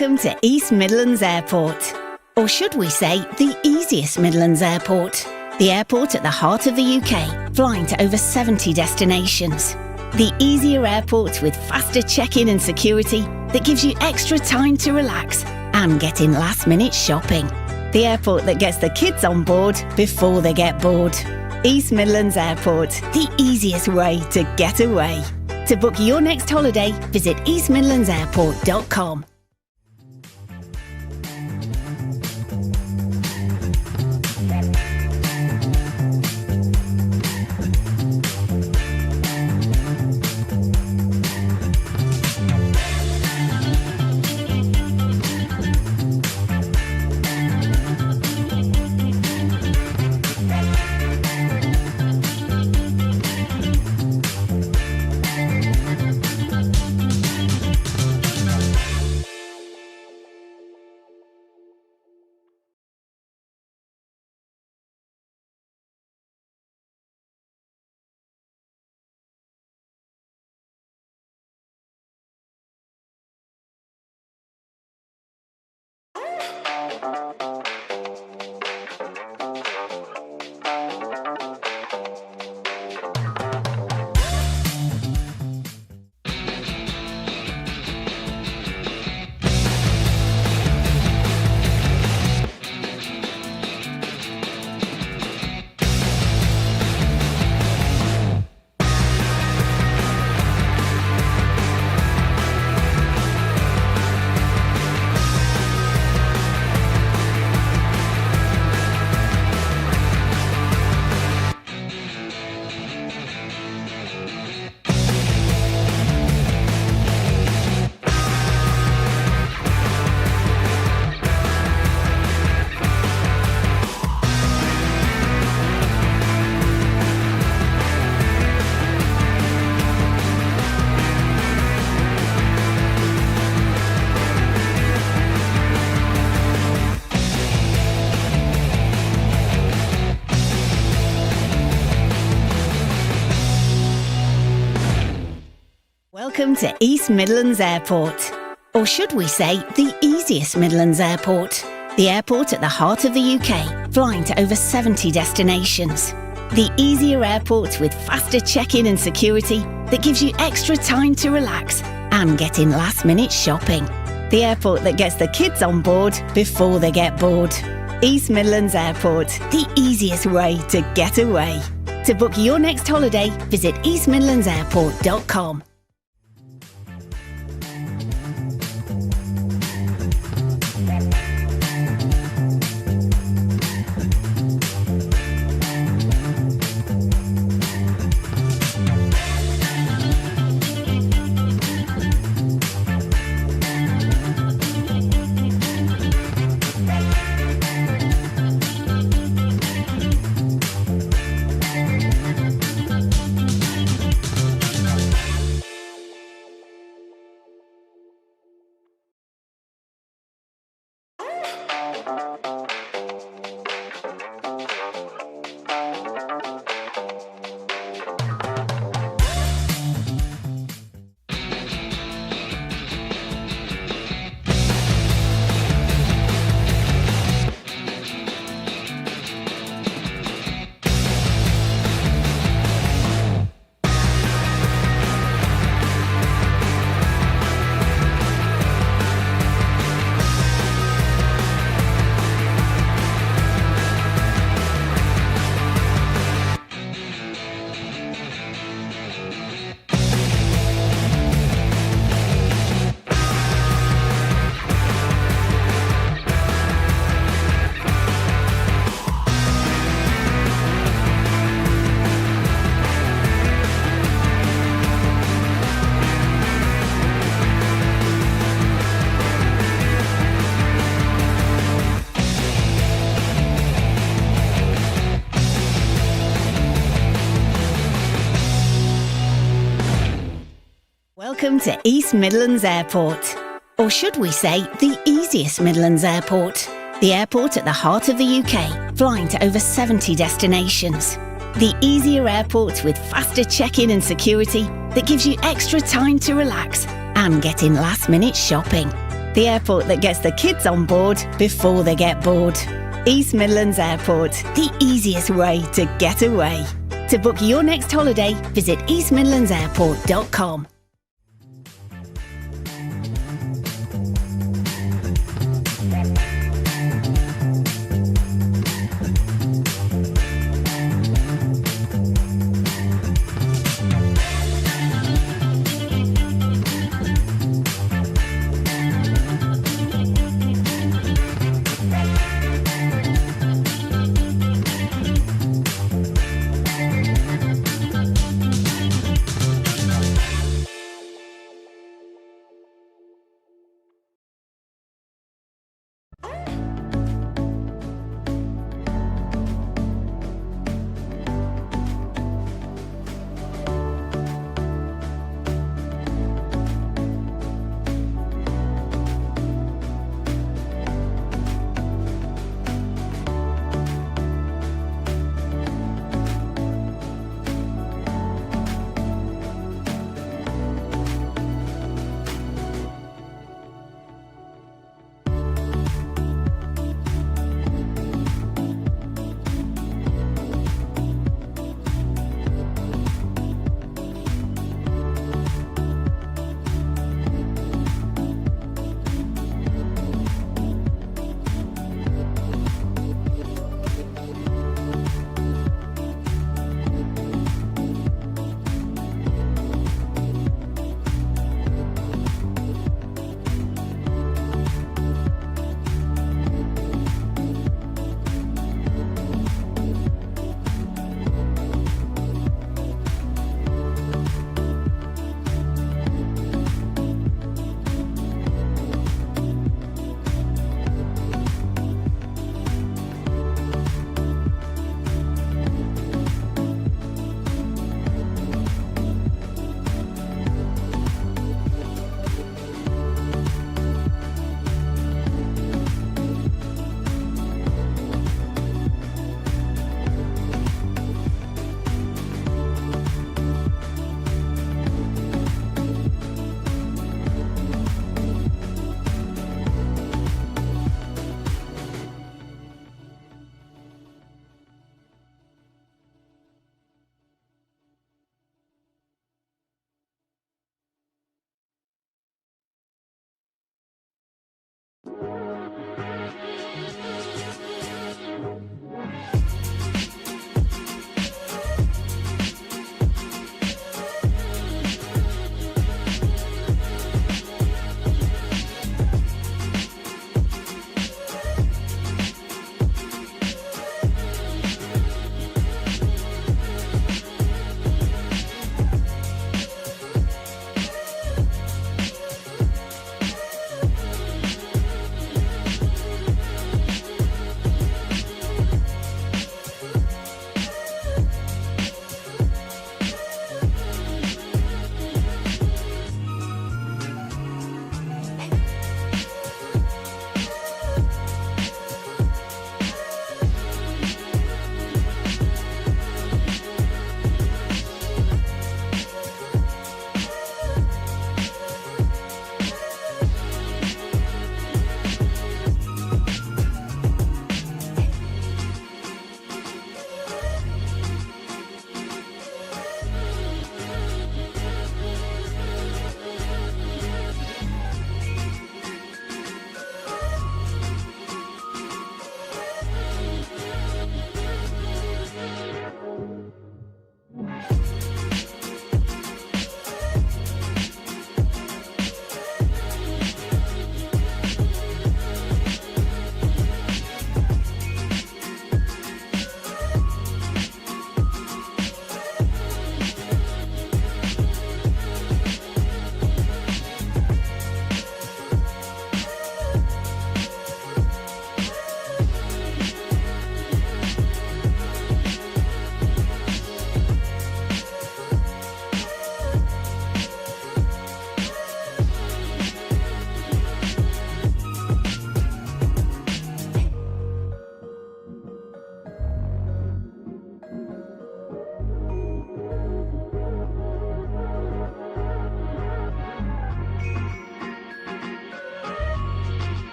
Welcome to East Midlands Airport, or should we say the easiest Midlands Airport. The airport at the heart of the UK, flying to over 70 destinations. The easier airport with faster check-in and security that gives you extra time to relax and get in last-minute shopping. The airport that gets the kids on board before they get bored. East Midlands Airport, the easiest way to get away. To book your next holiday, visit eastmidlandsairport.com. Welcome to East Midlands Airport, or should we say the easiest Midlands Airport. The airport at the heart of the UK, flying to over 70 destinations. The easier airport with faster check-in and security that gives you extra time to relax and get in last-minute shopping. The airport that gets the kids on board before they get bored. East Midlands Airport, the easiest way to get away. To book your next holiday, visit eastmidlandsairport.com. Welcome to East Midlands Airport, or should we say the easiest Midlands Airport. The airport at the heart of the UK, flying to over 70 destinations. The easier airport with faster check-in and security that gives you extra time to relax and get in last-minute shopping. the airport that gets the kids on board before they get bored. East Midlands Airport, the easiest way to get away. To book your next holiday, visit eastmidlandsairport.com.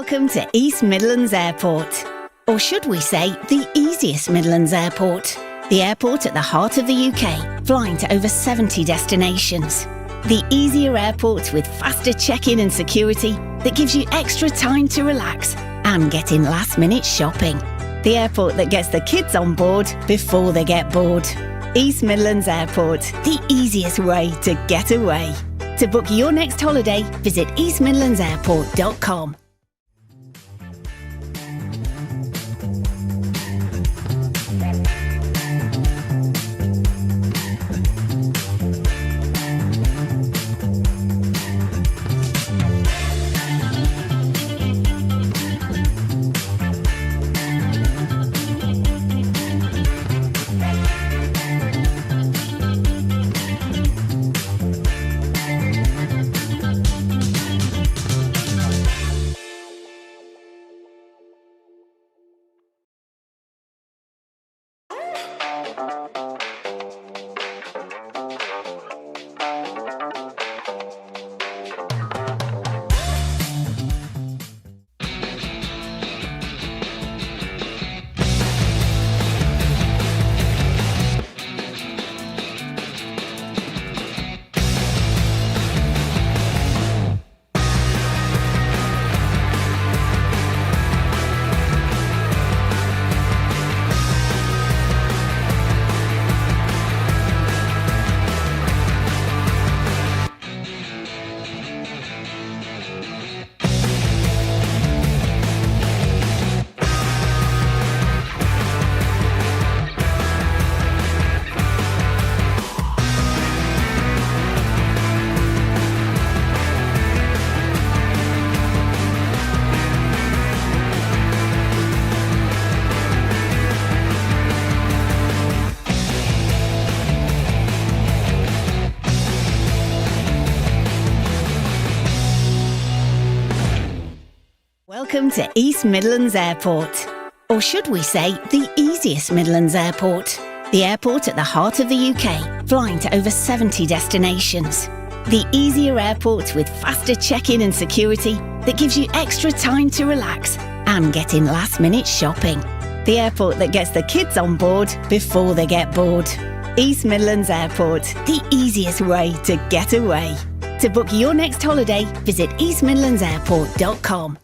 Welcome to East Midlands Airport, or should we say the easiest Midlands airport. The airport at the heart of the UK, flying to over 70 destinations. The easier airport with faster check-in and security that gives you extra time to relax and get in last-minute shopping. The airport that gets the kids on board before they get bored. East Midlands Airport, the easiest way to get away. To book your next holiday, visit eastmidlandsairport.com. Welcome to East Midlands Airport, or should we say the easiest Midlands airport. The airport at the heart of the UK, flying to over 70 destinations. The easier airport with faster check-in and security that gives you extra time to relax and get in last-minute shopping. The airport that gets the kids on board before they get bored. East Midlands Airport, the easiest way to get away. To book your next holiday, visit eastmidlandsairport.com.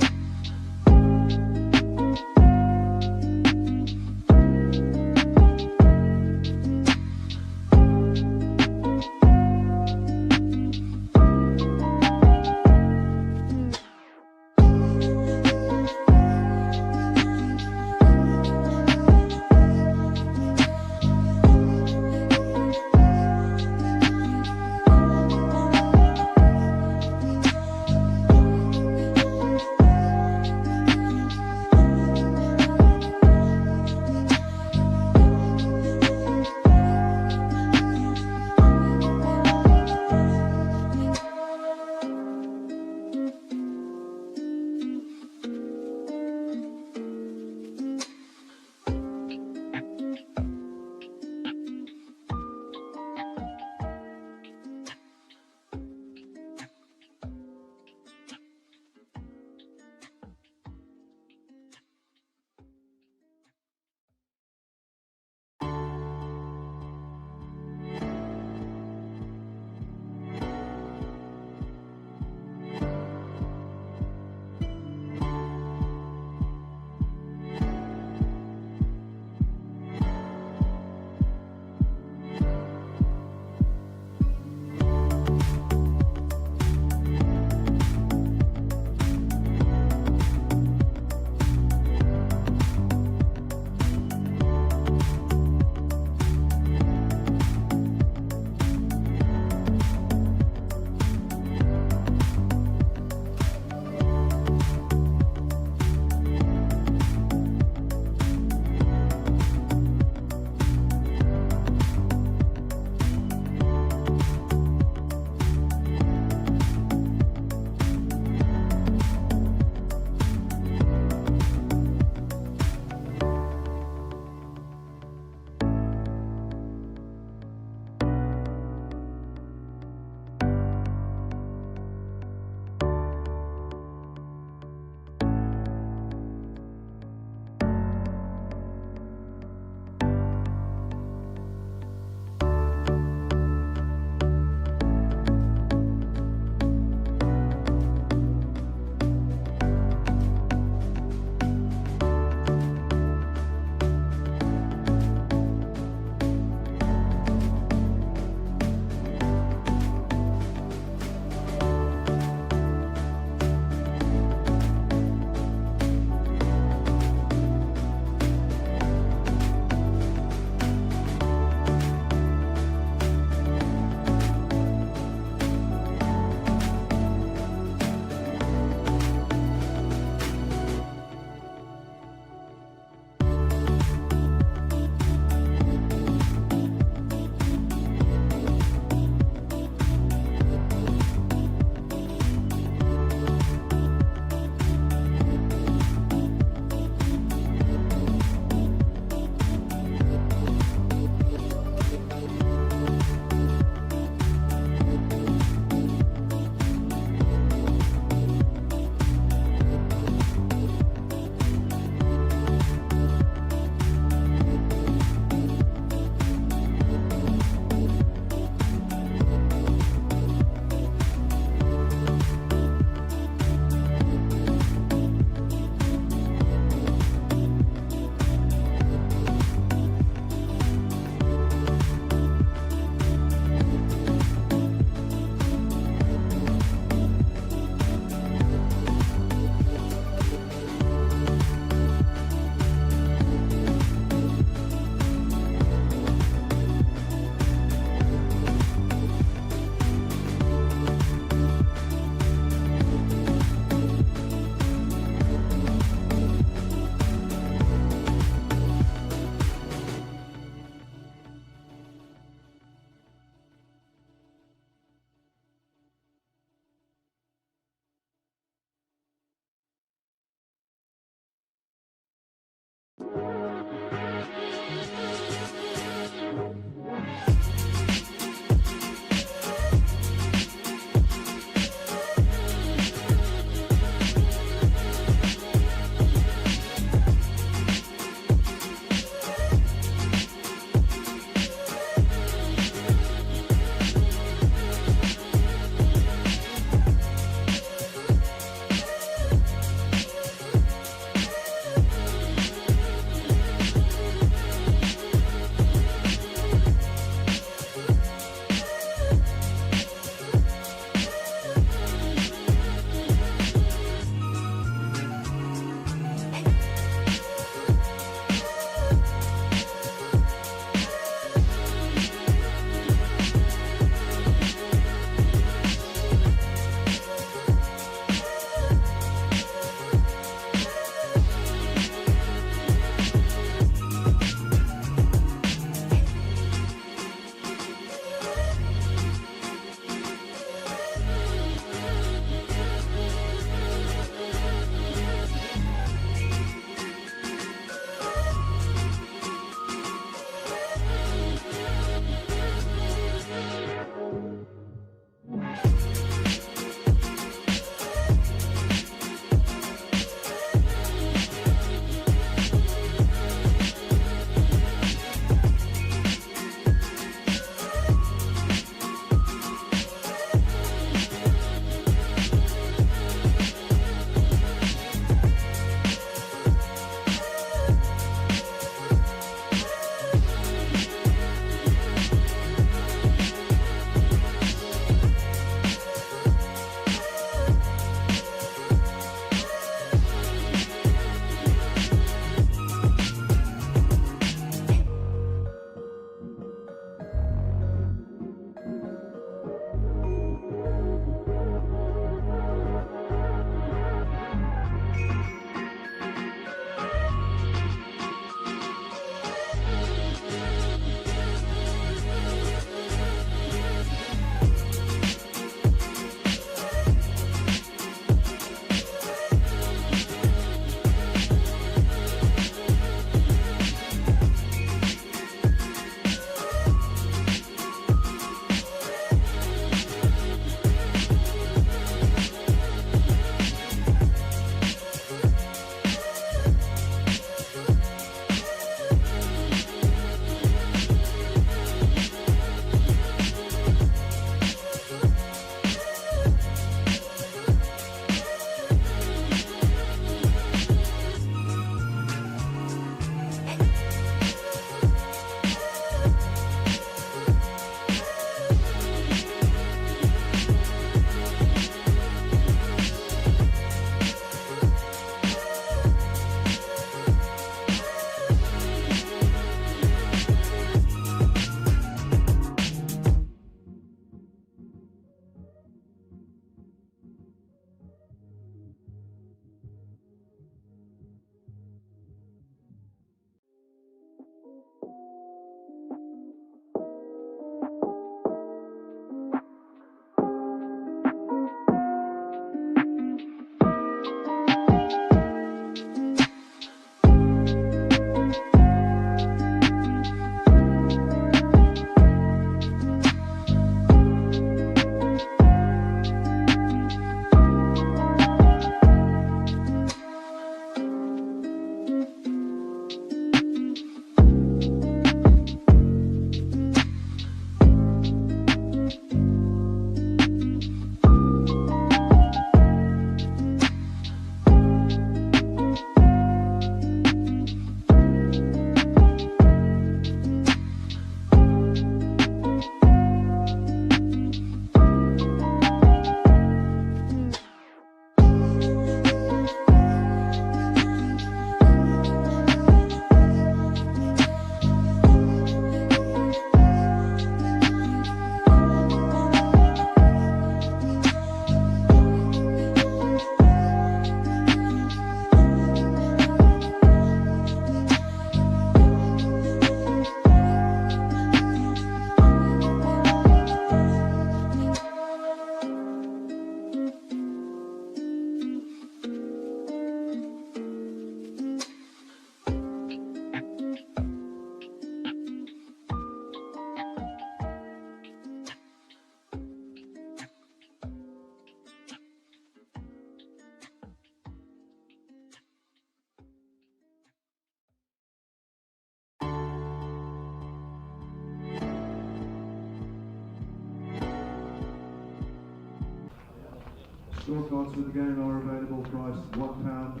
Scorecards for the game are available, priced £1.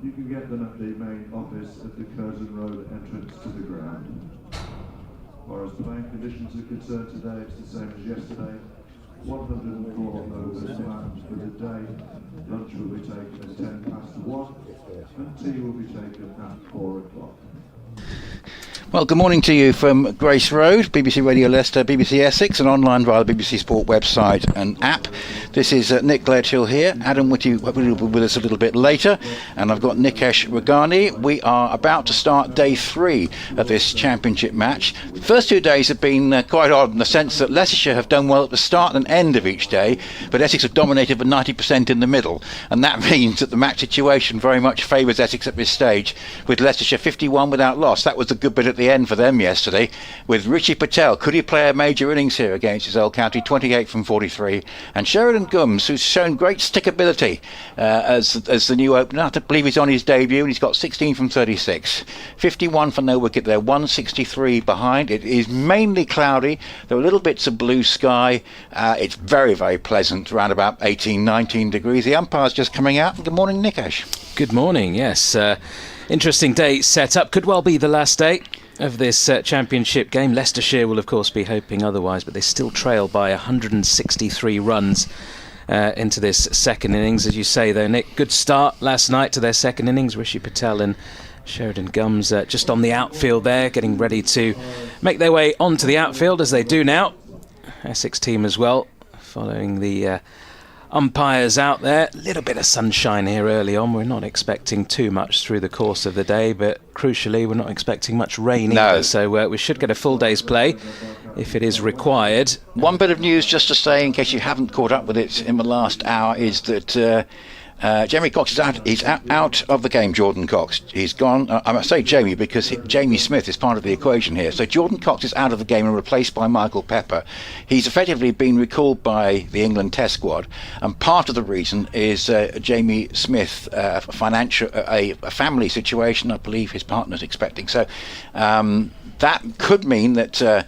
You can get them at the main office at the Curzon Road entrance to the ground. As far as playing conditions are concerned today, it's the same as yesterday. 104 overs planned for the day. Lunch will be taken at 1:10 and tea will be taken at 4 o'clock. Well, good morning to you from Grace Road, BBC Radio Leicester, BBC Essex, and online via the BBC Sport website and app. This is Nick Gledhill here. Adam will be with us a little bit later, and I've got Nikesh Ragani. We are about to start day 3 of this championship match. The first 2 days have been quite odd in the sense that Leicestershire have done well at the start and end of each day, but Essex have dominated for 90% in the middle, and that means that the match situation very much favours Essex at this stage, with Leicestershire 51 without loss. That was the good bit at the end for them yesterday, with Richie Patel. Could he play a major innings here against his old county? 28 from 43, and Sheridan Gums, who's shown great stickability as the new opener. I believe he's on his debut, and he's got 16 from 36, 51 for no wicket there, 163 behind. It is mainly cloudy. There are little bits of blue sky. It's very, very pleasant, around about 18-19 degrees. The umpire's just coming out. Good morning, Nikesh. Good morning. Yes, interesting day set up. Could well be the last day of this championship game. Leicestershire will of course be hoping otherwise, but they still trail by 163 runs into this second innings. As you say though, Nick, good start last night to their second innings. Rishi Patel and Sheridan Gums just on the outfield there, getting ready to make their way onto the outfield as they do now. Essex team as well, following the umpires out there. A little bit of sunshine here early on. We're not expecting too much through the course of the day, but crucially we're not expecting much rain either, so we should get a full day's play if it is required. One bit of news just to say, in case you haven't caught up with it in the last hour, is that Jamie Cox is out. He's out of the game. Jordan Cox. He's gone. I must say Jamie because Jamie Smith is part of the equation here. So Jordan Cox is out of the game and replaced by Michael Pepper. He's effectively been recalled by the England Test squad, and part of the reason is Jamie Smith, a family situation. I believe his partner's expecting. So that could mean that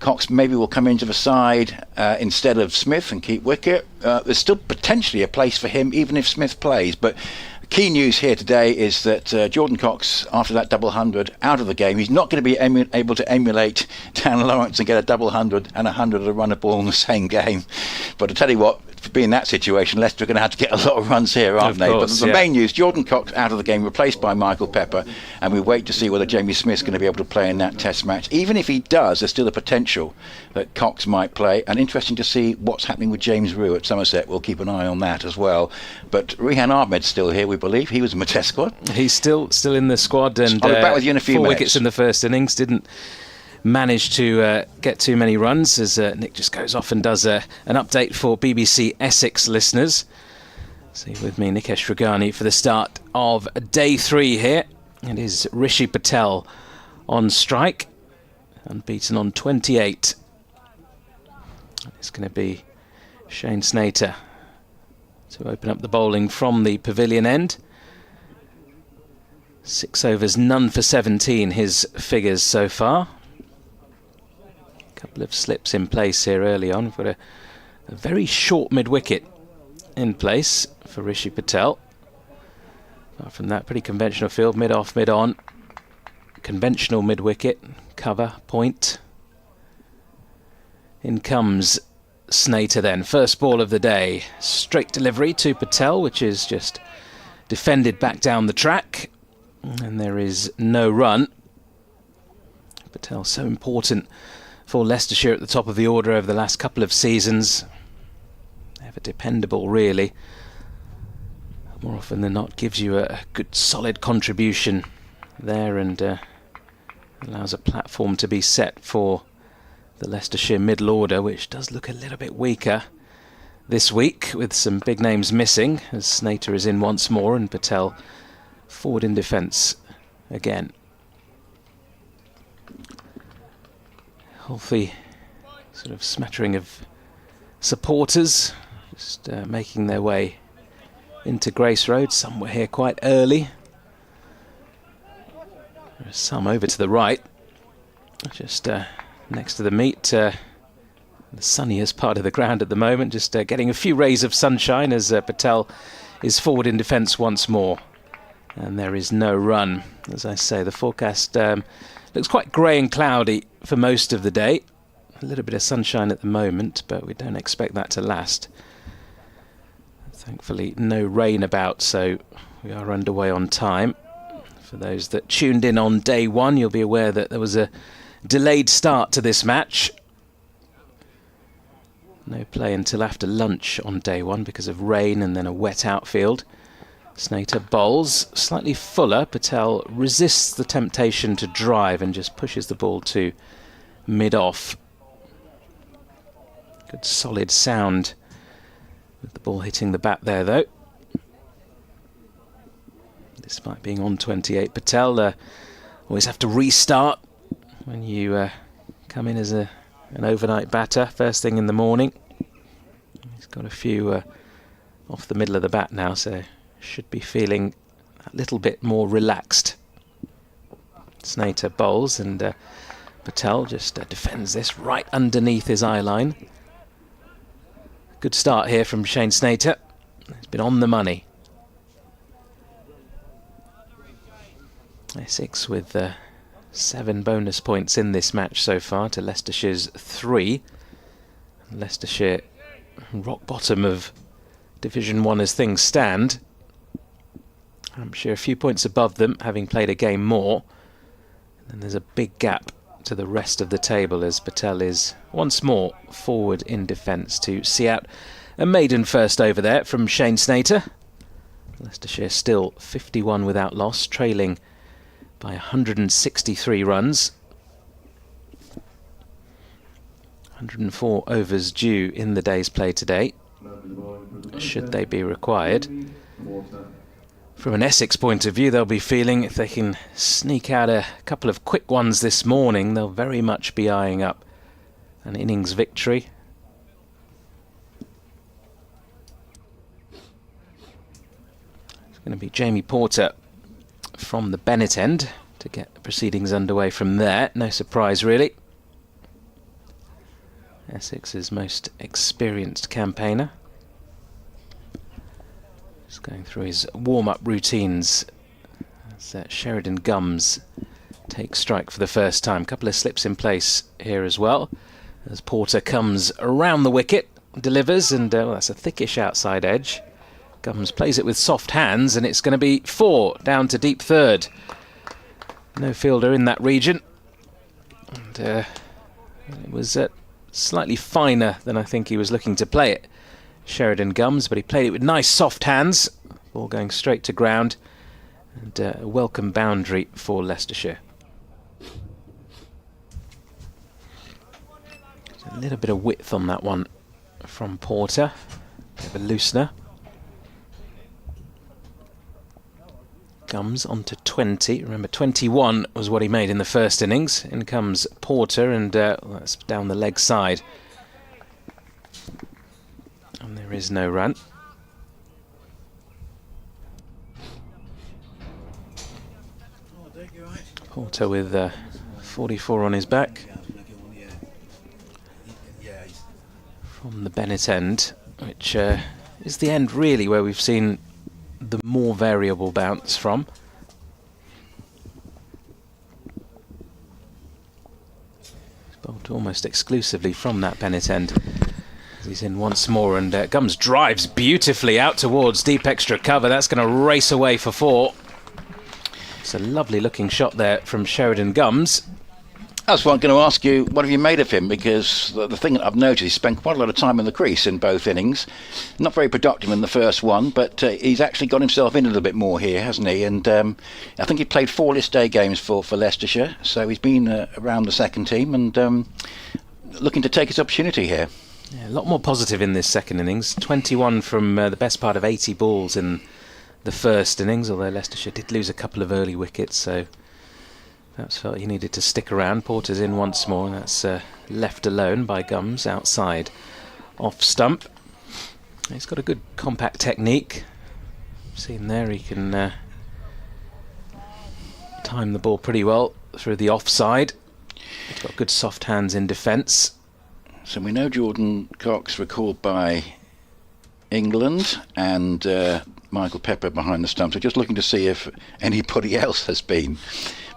Cox maybe will come into the side instead of Smith and keep wicket. There's still potentially a place for him even if Smith plays, but key news here today is that Jordan Cox, after that double 100, out of the game. He's not going to be able to emulate Dan Lawrence and get a double 100 and 100 to run a ball in the same game. But I tell you what, to be in that situation, Leicester are going to have to get a lot of runs here, aren't they? But the main news, Jordan Cox out of the game, replaced by Michael Pepper, and we wait to see whether Jamie Smith's going to be able to play in that Test match. Even if he does, there's still a potential that Cox might play, and interesting to see what's happening with James Rew at Somerset. We'll keep an eye on that as well. But Rehan Ahmed's still here, we believe. He was in the Test squad. He's still in the squad, and I'll be back with you in a few 4 minutes. wickets in the first innings. Didn't manage to get too many runs, as Nick just goes off and does an update for BBC Essex listeners. See with me, Nikesh Ragani, for the start of day 3 here. It is Rishi Patel on strike, unbeaten on 28. It's going to be Shane Snater to open up the bowling from the pavilion end. 6 overs, none for 17, his figures so far. Couple of slips in place here early on. We've got a very short mid-wicket in place for Rishi Patel. Apart from that, pretty conventional field, mid-off, mid-on. Conventional mid-wicket, cover, point. In comes Snater then. First ball of the day. Straight delivery to Patel, which is just defended back down the track. And there is no run. Patel so important for Leicestershire at the top of the order over the last couple of seasons. Ever dependable, really. More often than not, gives you a good solid contribution there, and allows a platform to be set for the Leicestershire middle order, which does look a little bit weaker this week, with some big names missing, as Snater is in once more and Patel forward in defence again. Healthy sort of smattering of supporters just making their way into Grace Road. Some were here quite early. There's some over to the right, just next to the meet, the sunniest part of the ground at the moment, just getting a few rays of sunshine as Patel is forward in defence once more. And there is no run. As I say, the forecast looks quite grey and cloudy for most of the day. A little bit of sunshine at the moment, but we don't expect that to last. Thankfully, no rain about, so we are underway on time. For those that tuned in on day one, you'll be aware that there was a delayed start to this match. No play until after lunch on day one because of rain and then a wet outfield. Snater bowls, slightly fuller. Patel resists the temptation to drive and just pushes the ball to mid-off. Good solid sound with the ball hitting the bat there, though. Despite being on 28, Patel always have to restart when you come in as an overnight batter first thing in the morning. He's got a few off the middle of the bat now, so should be feeling a little bit more relaxed. Snater bowls and Patel just defends this right underneath his eye line. Good start here from Shane Snater. He's been on the money. Essex with 7 bonus points in this match so far to Leicestershire's 3. Leicestershire rock bottom of Division 1 as things stand. Hampshire a few points above them, having played a game more. And then there's a big gap to the rest of the table as Patel is once more forward in defence to see out a maiden first over there from Shane Snater. Leicestershire still 51 without loss, trailing by 163 runs. 104 overs due in the day's play today, should they be required. From an Essex point of view, they'll be feeling if they can sneak out a couple of quick ones this morning, they'll very much be eyeing up an innings victory. It's going to be Jamie Porter from the Bennett end to get proceedings underway from there. No surprise, really. Essex's most experienced campaigner. Just going through his warm-up routines as Sheridan Gums takes strike for the first time. A couple of slips in place here as well as Porter comes around the wicket, delivers, and well, that's a thickish outside edge. Gums plays it with soft hands, and it's going to be 4 down to deep third. No fielder in that region, and it was slightly finer than I think he was looking to play it, Sheridan Gums, but he played it with nice soft hands. Ball going straight to ground, and a welcome boundary for Leicestershire. A little bit of width on that one from Porter, bit of a loosener. Gums onto 20. Remember, 21 was what he made in the first innings. In comes Porter, and that's down the leg side. And there is no run. Porter with 44 on his back. From the Bennett end, which is the end really where we've seen the more variable bounce from. Bowled almost exclusively from that Bennett end. He's in once more, and Gums drives beautifully out towards deep extra cover. That's going to race away for 4. It's a lovely looking shot there from Sheridan Gums. That's what I'm going to ask you. What have you made of him? Because the thing that I've noticed, he spent quite a lot of time in the crease in both innings. Not very productive in the first one, but he's actually got himself in a little bit more here, hasn't he? And I think he played 4 list day games for Leicestershire, so he's been around the second team and looking to take his opportunity here. Yeah, a lot more positive in this second innings. 21 from the best part of 80 balls in the first innings, although Leicestershire did lose a couple of early wickets, so perhaps felt he needed to stick around. Porter's in once more, and that's left alone by Gums outside off stump. He's got a good compact technique. Seen there, he can time the ball pretty well through the offside. He's got good soft hands in defence. So we know Jordan Cox recalled by England and Michael Pepper behind the stumps. We're just looking to see if anybody else has been,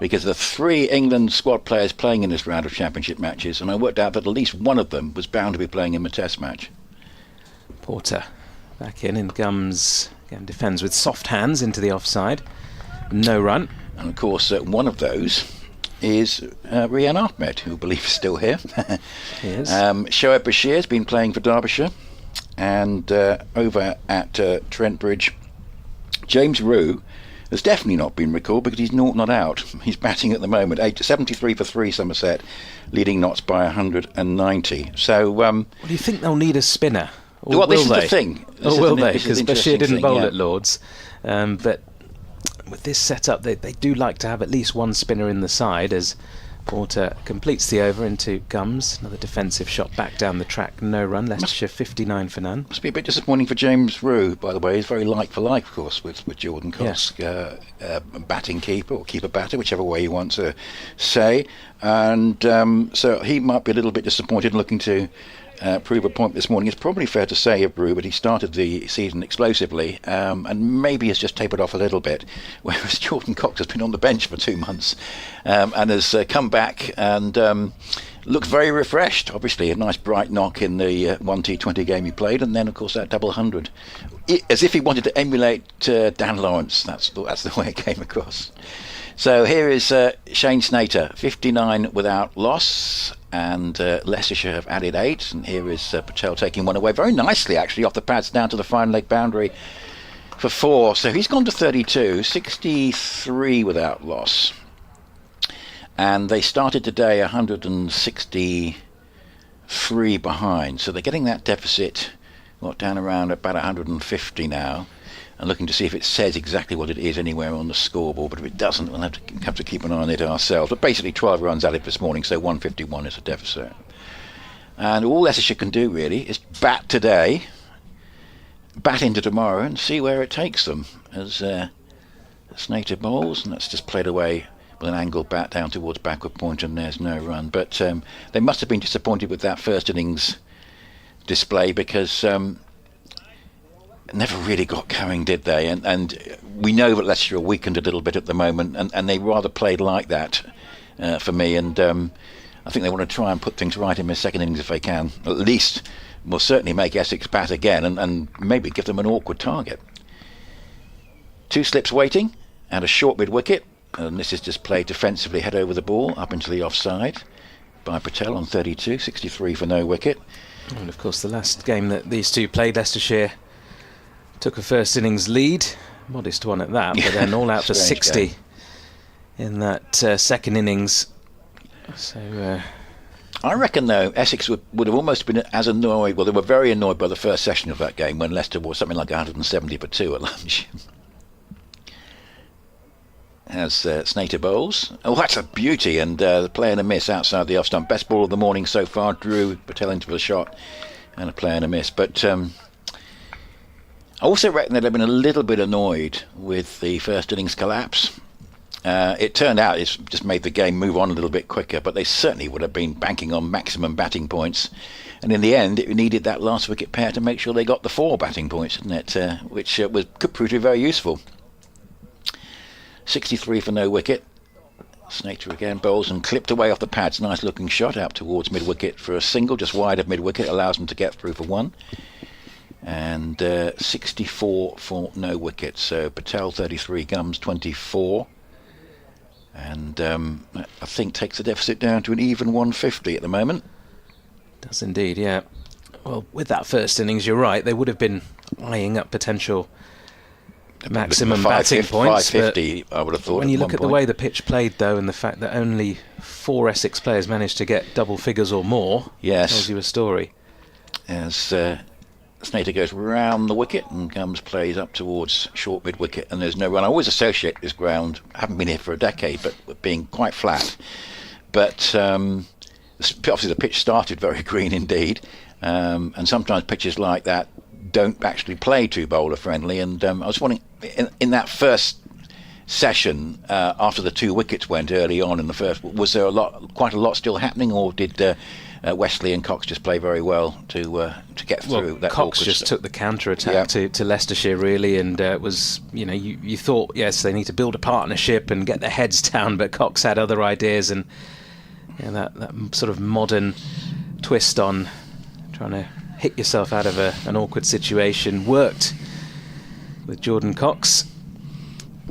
because the 3 England squad players playing in this round of championship matches, and I worked out that at least one of them was bound to be playing in the test match. Porter back in, and Gums again defends with soft hands into the offside. No run. And of course, one of those is Rian Ahmed, who I believe is still here. He is. Shoaib Bashir's been playing for Derbyshire, and over at Trent Bridge, James Rue has definitely not been recalled because he's not out. He's batting at the moment, 73 for 3 Somerset, leading Notts by 190. So, Well, do you think they'll need a spinner? Or well, will this is they? the thing. Or will they? Because Bashir Bashir didn't bowl at Lords. But with this setup, they do like to have at least one spinner in the side, as Porter completes the over into Gums. Another defensive shot back down the track. No run. Leicestershire 59 for none. Must be a bit disappointing for James Rue, by the way. He's very like for like, of course, with Jordan Cox, batting keeper or keeper batter, whichever way you want to say. And so he might be a little bit disappointed, looking to prove a point this morning. It's probably fair to say of Rue, but he started the season explosively, and maybe has just tapered off a little bit, whereas Jordan Cox has been on the bench for 2 months and has come back and looked very refreshed. Obviously a nice bright knock in the one T20 game he played, and then of course that double 100, as if he wanted to emulate Dan Lawrence. That's the way it came across. So here is Shane Snater, 59 without loss, and Leicestershire have added 8, and here is Patel taking one away very nicely, actually, off the pads down to the fine leg boundary for 4. So he's gone to 32, 63 without loss, and they started today 163 behind, so they're getting that deficit down around about 150 now, and looking to see if it says exactly what it is anywhere on the scoreboard. But if it doesn't, we'll have to keep an eye on it ourselves. But basically 12 runs added this morning, so 151 is a deficit. And all Leicestershire can do really is bat today, bat into tomorrow, and see where it takes them. As Snater bowls, and that's just played away with an angled bat down towards backward point, and there's no run. But they must have been disappointed with that first innings display, because never really got going, did they? And we know that Leicester are weakened a little bit at the moment, and they rather played like that for me. And I think they want to try and put things right in their second innings if they can. At least will certainly make Essex bat again, and maybe give them an awkward target. 2 slips waiting and a short mid wicket, and this is just played defensively, head over the ball up into the offside by Patel on 32, 63 for no wicket. And of course the last game that these two played, Leicestershire took a first innings lead, modest one at that, but then all out for 60 game in that second innings. So I reckon, though, Essex would have almost been as annoyed. Well, they were very annoyed by the first session of that game when Leicester was something like 170 for 2 at lunch. As Snater bowls. Oh, that's a beauty, and the play and a miss outside the off stump. Best ball of the morning so far. Drew Patel into the shot, and a play and a miss. But I also reckon they'd have been a little bit annoyed with the first innings collapse. It turned out it's just made the game move on a little bit quicker, but they certainly would have been banking on maximum batting points. And in the end, it needed that last wicket pair to make sure they got the 4 batting points, didn't it? Which could prove to be very useful. 63 for no wicket. Snater again bowls and clipped away off the pads. Nice looking shot out towards mid wicket for a single, just wide of mid wicket, allows them to get through for 1. And 64 for no wicket. So Patel 33, Gums 24, and I think takes the deficit down to an even 150 at the moment. Does indeed, yeah. Well, with that first innings, you're right, they would have been eyeing up potential maximum batting points. 550, I would have thought. When you look at the way the pitch played, though, and the fact that only 4 Essex players managed to get double figures or more, tells you a story. As Snater goes round the wicket and Gums plays up towards short mid wicket, and there's no run. I always associate this ground, I haven't been here for a decade, but being quite flat. But obviously the pitch started very green indeed, and sometimes pitches like that don't actually play too bowler friendly. And I was wondering, in that first session, after the 2 wickets went early on in the first, was there quite a lot still happening, or did Wesley and Cox just play very well to get through that. Cox just took the counter-attack to Leicestershire, really, and was, you thought, yes, they need to build a partnership and get their heads down, but Cox had other ideas, and that sort of modern twist on trying to hit yourself out of an awkward situation worked with Jordan Cox.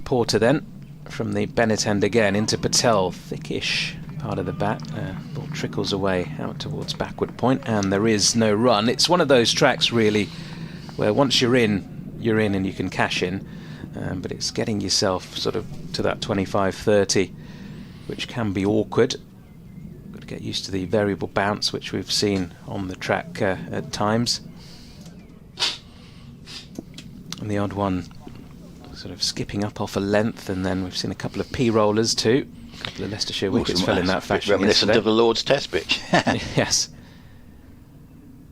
Porter then from the Bennett end again into Patel, thickish part of the bat. Ball trickles away out towards backward point, and there is no run. It's one of those tracks really where once you're in and you can cash in, but it's getting yourself sort of to that 25-30, which can be awkward. Got to get used to the variable bounce which we've seen on the track at times, and the odd one sort of skipping up off a length, and then we've seen a couple of P-rollers too. A couple of Leicestershire wickets fell in that fashion. Reminiscent yesterday. of the Lord's Test pitch. Yes.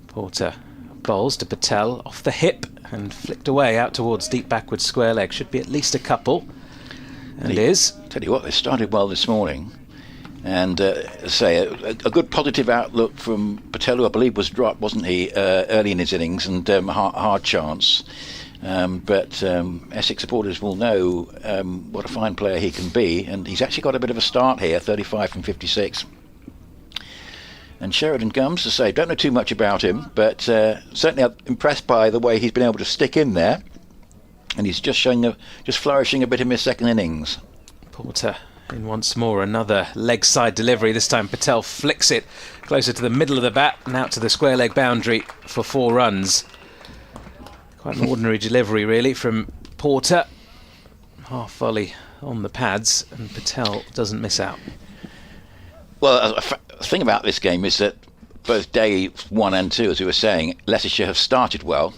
Porter bowls to Patel off the hip and flicked away out towards deep backward square leg. Should be at least a couple, and it is. Tell you what, they started well this morning, and a good positive outlook from Patel, who I believe was dropped, wasn't he, early in his innings, and hard chance. But Essex supporters will know what a fine player he can be, and he's actually got a bit of a start here, 35 from 56. And Sheridan Gums, to say, don't know too much about him, but certainly I'm impressed by the way he's been able to stick in there, and he's just flourishing a bit in his second innings. Porter in once more, another leg side delivery. This time Patel flicks it closer to the middle of the bat and out to the square leg boundary for 4 runs. Quite an ordinary delivery, really, from Porter. Half volley on the pads, and Patel doesn't miss out. Well, the thing about this game is that both day 1 and 2, as we were saying, Leicestershire have started well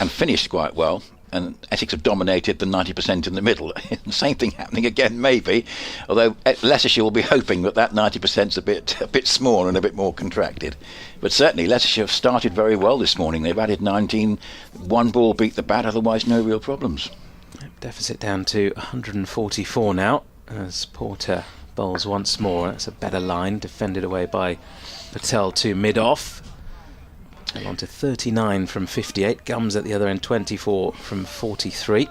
and finished quite well, and Essex have dominated the 90% in the middle. The same thing happening again, maybe, although Leicestershire will be hoping that 90%'s a bit smaller and a bit more contracted. But certainly Leicestershire have started very well this morning. They've added 19, 1 ball beat the bat, otherwise no real problems. Deficit down to 144 now, as Porter bowls once more. That's a better line, defended away by Patel to mid-off. And on to 39 from 58. Gums at the other end, 24 from 43.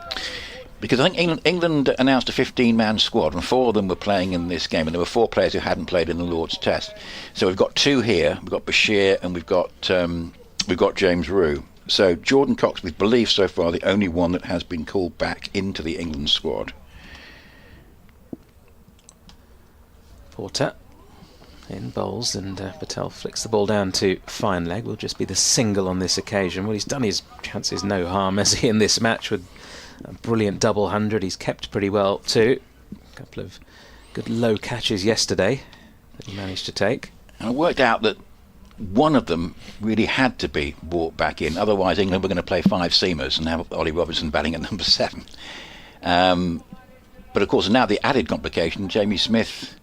Because I think England announced a 15-man squad, and 4 of them were playing in this game, and there were 4 players who hadn't played in the Lord's Test. So we've got 2 here. We've got Bashir and we've got James Rue. So Jordan Cox, we believe so far, the only one that has been called back into the England squad. Porter in bowls, and Patel flicks the ball down to fine leg. Will just be the single on this occasion. Well, he's done his chances no harm, has he, in this match with a brilliant double 100. He's kept pretty well too. A couple of good low catches yesterday that he managed to take. And it worked out that one of them really had to be brought back in, otherwise England were going to play 5 seamers and have Ollie Robinson batting at number 7. But of course now the added complication, Jamie Smith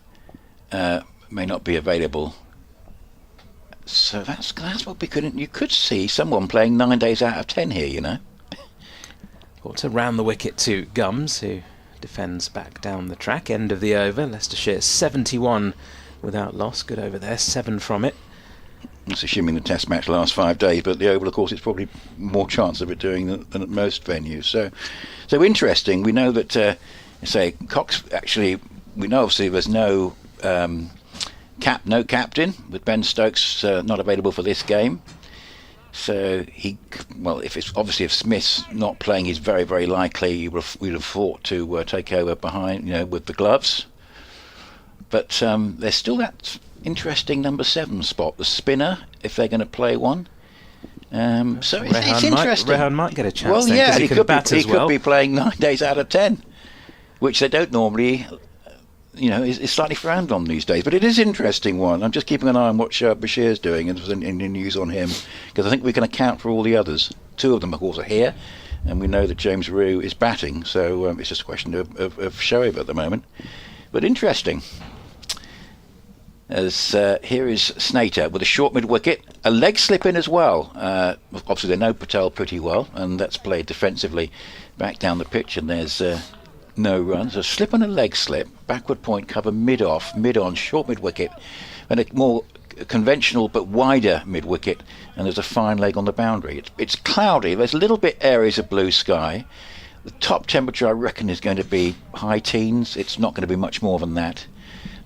may not be available, so that's what you could see someone playing 9 days out of 10 here, you know. Porter round the wicket to Gums, who defends back down the track. End of the over. Leicestershire 71 without loss. Good over there, 7 from it. That's assuming the Test match lasts 5 days, but the Oval, of course, it's probably more chance of it doing than at most venues. So interesting. We know that Cox, actually, we know obviously there's no captain, with Ben Stokes not available for this game. So if Smith's not playing, he's very, very likely we'd have thought to take over behind, with the gloves. But there's still that interesting number 7 spot, the spinner, if they're going to play one. So it's interesting. Rehan might get a chance. Well, then, yeah, he could be playing 9 days out of 10, which they don't normally. Is slightly frowned on these days, but it is an interesting one. I'm just keeping an eye on what Bashir's doing and in the news on him, because I think we can account for all the others. 2 of them, of course, are here, and we know that James Rue is batting, so it's just a question of Shoaib at the moment. But interesting. As here is Snater with a short mid-wicket, a leg slip in as well. Obviously they know Patel pretty well, and that's played defensively back down the pitch, and there's no runs. A slip and a leg slip, backward point cover mid-off, mid-on, short mid-wicket, and a more conventional but wider mid-wicket, and there's a fine leg on the boundary. It's cloudy. There's a little bit areas of blue sky. The top temperature, I reckon, is going to be high teens. It's not going to be much more than that.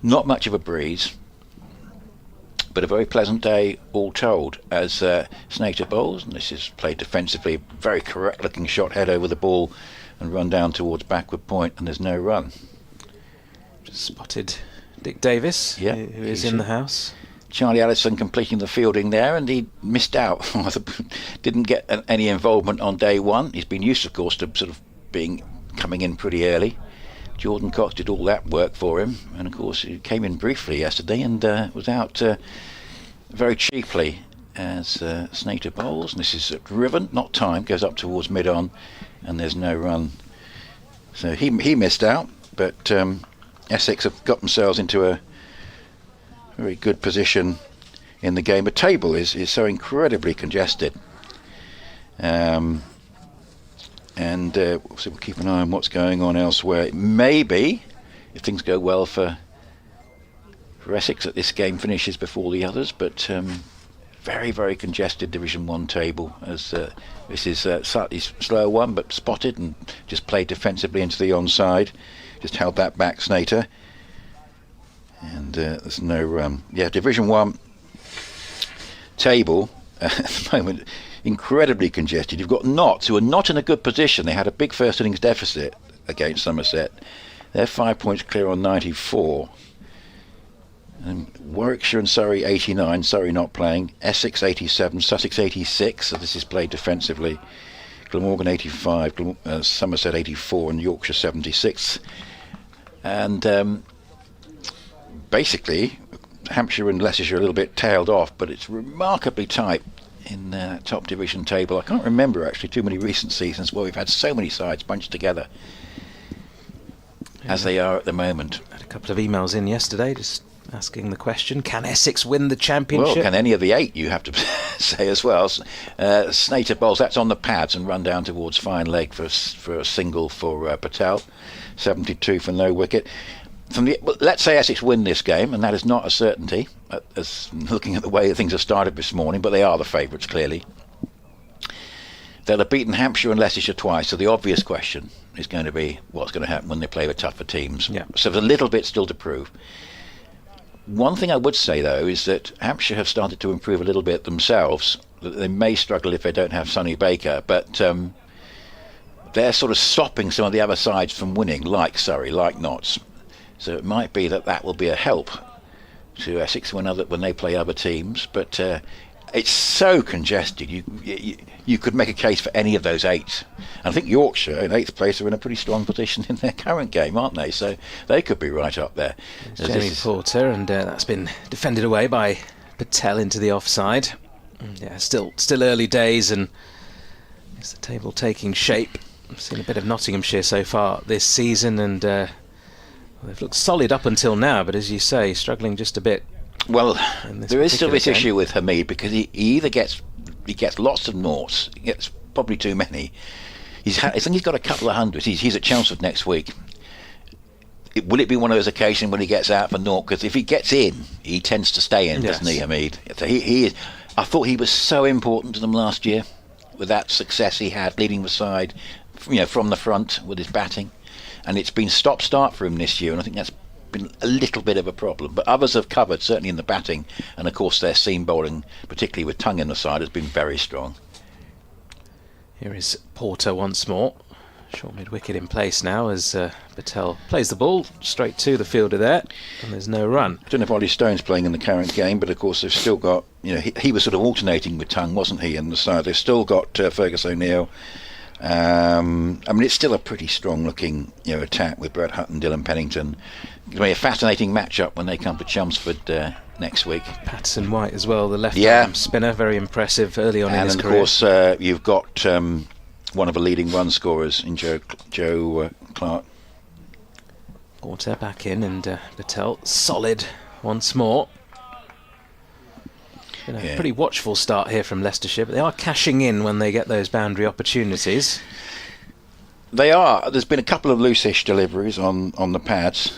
Not much of a breeze, but a very pleasant day all told, as Snater bowls, and this is played defensively. Very correct looking shot, head over the ball and run down towards backward point, and there's no run. Just spotted Dick Davis, Yeah, who is in the house. Charlie Allison completing the fielding there, and he missed out. Didn't get any involvement on day one. He's been used, of course, to sort of coming in pretty early. Jordan Cox did all that work for him, and of course he came in briefly yesterday and was out very cheaply as Snater bowls. And this is driven, not timed, goes up towards mid-on, and there's no run. So he missed out, but Essex have got themselves into a very good position in the game. The table is so incredibly congested. So we'll keep an eye on what's going on elsewhere. Maybe, if things go well for Essex, that this game finishes before the others, but very, very congested Division 1 table, as this is a slightly slower one, but spotted and just played defensively into the onside. Just held that back, Snater. And there's no... Division 1 table at the moment, incredibly congested. You've got Notts, who are not in a good position. They had a big first innings deficit against Somerset. They're 5 points clear on 94. And Warwickshire and Surrey 89, Surrey not playing. Essex 87, Sussex 86, so this is played defensively. Glamorgan 85, Somerset 84, and Yorkshire 76. And basically, Hampshire and Leicestershire are a little bit tailed off, but it's remarkably tight in the top division table. I can't remember actually too many recent seasons where we've had so many sides bunched together as they are at the moment. Had a couple of emails in yesterday just asking the question, can Essex win the championship? Well, can any of the 8, you have to say as well. Snater bowls, that's on the pads and run down towards fine leg for a single for Patel. 72 for no wicket. Let's say Essex win this game, and that is not a certainty, as looking at the way things have started this morning, but they are the favourites, clearly. They'll have beaten Hampshire and Leicestershire twice, so the obvious question is going to be what's going to happen when they play with tougher teams. Yeah. So there's a little bit still to prove. One thing I would say, though, is that Hampshire have started to improve a little bit themselves. They may struggle if they don't have Sonny Baker, but they're sort of stopping some of the other sides from winning, like Surrey, like Notts. So it might be that will be a help to Essex when they play other teams. But it's so congested. You could make a case for any of those 8. And I think Yorkshire in 8th place are in a pretty strong position in their current game, aren't they? So they could be right up there. It's Jamie Porter, and that's been defended away by Patel into the offside. Yeah, still early days, and it's the table taking shape. I've seen a bit of Nottinghamshire so far this season, and they've looked solid up until now, but as you say, struggling just a bit. Well, there is still this game. issue with Hamid, because he either gets lots of noughts, he gets probably too many. I think he's got a couple of hundreds. He's at Chelmsford next week. Will it be one of those occasions when he gets out for naught? Because if he gets in, he tends to stay in, doesn't he, Hamid? So he is. I thought he was so important to them last year with that success he had leading the side, from the front with his batting. And it's been stop-start for him this year, and I think that's been a little bit of a problem. But others have covered, certainly in the batting, and of course their seam bowling, particularly with Tongue in the side, has been very strong. Here is Porter once more. Short mid-wicket in place now as Patel plays the ball straight to the fielder there, and there's no run. I don't know if Ollie Stone's playing in the current game, but of course they've still got, he was sort of alternating with Tongue, wasn't he, in the side. They've still got Fergus O'Neill. It's still a pretty strong-looking attack with Brad Hutton, Dylan Pennington. It's going to be a fascinating match-up when they come to Chelmsford next week. Patterson White as well, the left-arm spinner, very impressive early on in his career. And of course you've got one of the leading run scorers in Joe Clark. Porter back in, and Patel solid once more. Pretty watchful start here from Leicestershire, but they are cashing in when they get those boundary opportunities. They are. There's been a couple of loose-ish deliveries on the pads.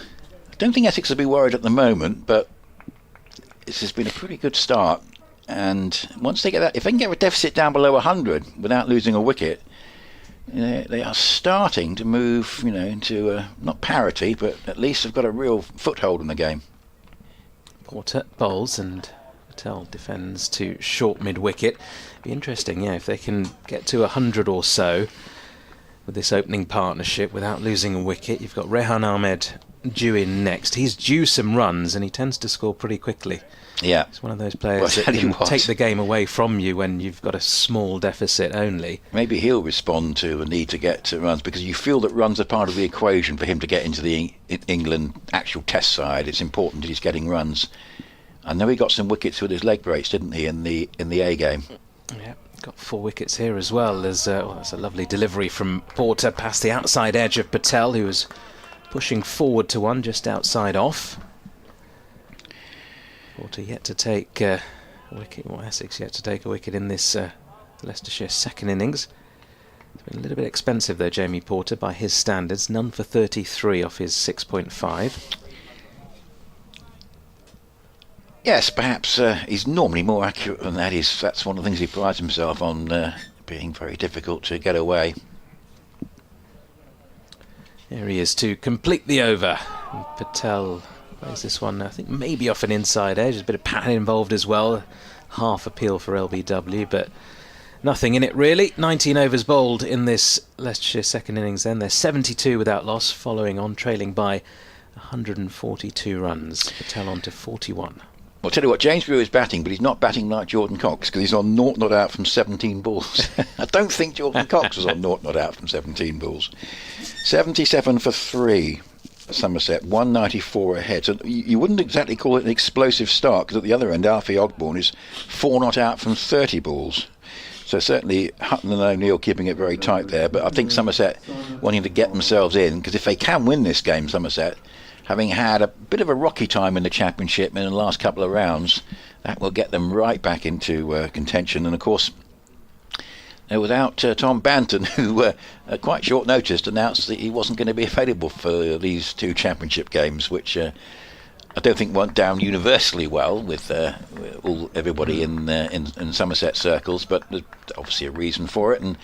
I don't think Essex will be worried at the moment, but this has been a pretty good start. And once they get that, if they can get a deficit down below 100 without losing a wicket, they are starting to move, into not parity, but at least they've got a real foothold in the game. Porter bowls and Patel defends to short mid-wicket. Be interesting, if they can get to 100 or so with this opening partnership without losing a wicket. You've got Rehan Ahmed due in next. He's due some runs and he tends to score pretty quickly. Yeah, it's one of those players that can take the game away from you when you've got a small deficit only. Maybe he'll respond to a need to get to runs, because you feel that runs are part of the equation for him to get into the England actual test side. It's important that he's getting runs. I know he got some wickets with his leg breaks, didn't he, in the A game? Yeah, got 4 wickets here as well. That's a lovely delivery from Porter past the outside edge of Patel, who was pushing forward to one just outside off. Porter yet to take a wicket, or Essex yet to take a wicket in this Leicestershire second innings. It's been a little bit expensive though, Jamie Porter, by his standards. None for 33 off his 6.5. Yes, perhaps he's normally more accurate than that. That's one of the things he prides himself on, being very difficult to get away. Here he is to complete the over. And Patel plays this one, I think, maybe off an inside edge. There's a bit of pattern involved as well. Half appeal for LBW, but nothing in it really. 19 overs bowled in this Leicestershire second innings then. They're 72 without loss, following on, trailing by 142 runs. Patel on to 41. I'll tell you what, James Brewer is batting, but he's not batting like Jordan Cox, because he's on 0 not out from 17 balls. I don't think Jordan Cox was on 0 not out from 17 balls. 77 for 3. Somerset, 194 ahead. So you wouldn't exactly call it an explosive start, because at the other end, Alfie Ogborn is 4 not out from 30 balls. So certainly Hutton and O'Neill keeping it very tight there. But I think Somerset wanting to get themselves in, because if they can win this game, Somerset, having had a bit of a rocky time in the Championship in the last couple of rounds, that will get them right back into contention. And of course, without Tom Banton, who at quite short notice announced that he wasn't going to be available for these 2 Championship games, which I don't think went down universally well with everybody in Somerset circles, but there's obviously a reason for it, and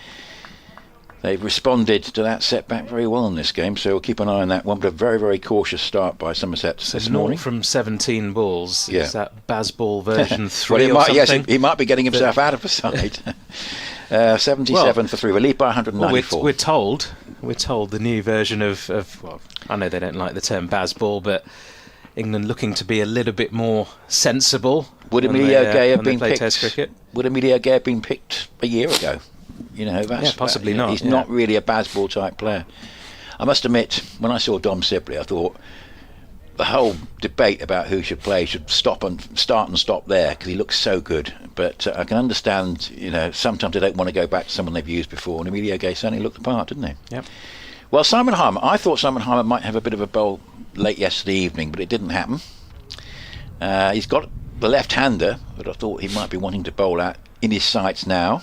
they've responded to that setback very well in this game, so we'll keep an eye on that one. But a very, very cautious start by Somerset this morning. From 17 balls. Yeah. Is that Bazball version 3 well, or something? Yes, he might be getting himself out of the side. 77 for 3. We lead by 194. We're told the new version of well, I know they don't like the term Bazball, but England looking to be a little bit more sensible. Would Emilio Gay have been picked? Test cricket? Would Emilio Gay have been picked a year ago? Possibly not. He's not really a Bazball type player. I must admit, when I saw Dom Sibley, I thought the whole debate about who should play should start and stop there, because he looks so good. But I can understand, sometimes they don't want to go back to someone they've used before, and Emilio Gay certainly looked the part, didn't he? Yep. Well, Simon Harmer, I thought Simon Harmer might have a bit of a bowl late yesterday evening, but it didn't happen. He's got the left-hander, but I thought he might be wanting to bowl at in his sights now.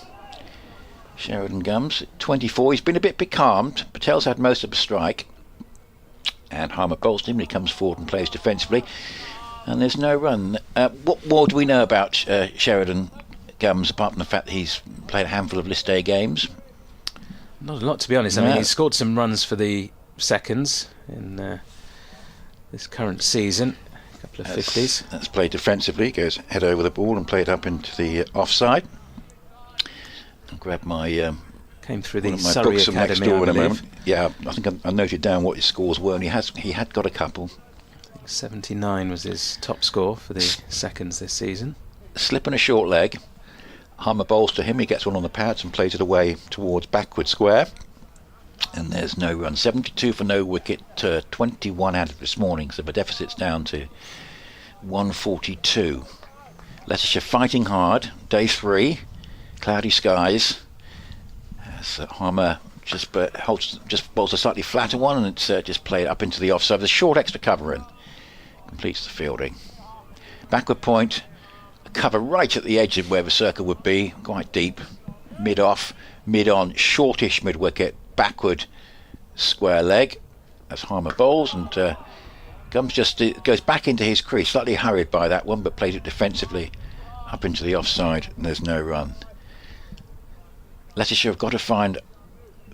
Sheridan Gums, 24. He's been a bit becalmed. Patel's had most of the strike. And Harmer bowls him. He comes forward and plays defensively. And there's no run. What more do we know about Sheridan Gums, apart from the fact that he's played a handful of List A games? Not a lot, to be honest. I mean, he scored some runs for the seconds in this current season. A couple of 50s. That's played defensively. Goes head over the ball and played up into the offside. I'll grab my came through the Surrey Academy, I believe. Yeah, I think I noted down what his scores were, and he had got a couple. 79 was his top score for the seconds this season. Slip and a short leg. Harmer bowls to him. He gets one on the pads and plays it away towards backward square. And there's no run. 72 for no wicket. 21 added this morning, so the deficit's down to 142. Leicestershire fighting hard. Day 3. Cloudy skies. As Harmer just bowls a slightly flatter one, and it's just played up into the offside. There's a short extra cover in. Completes the fielding. Backward point. A cover right at the edge of where the circle would be. Quite deep. Mid off. Mid on. Shortish mid wicket. Backward square leg. As Harmer bowls and Gums just goes back into his crease, slightly hurried by that one, but plays it defensively up into the offside, and there's no run. Leicestershire have got to find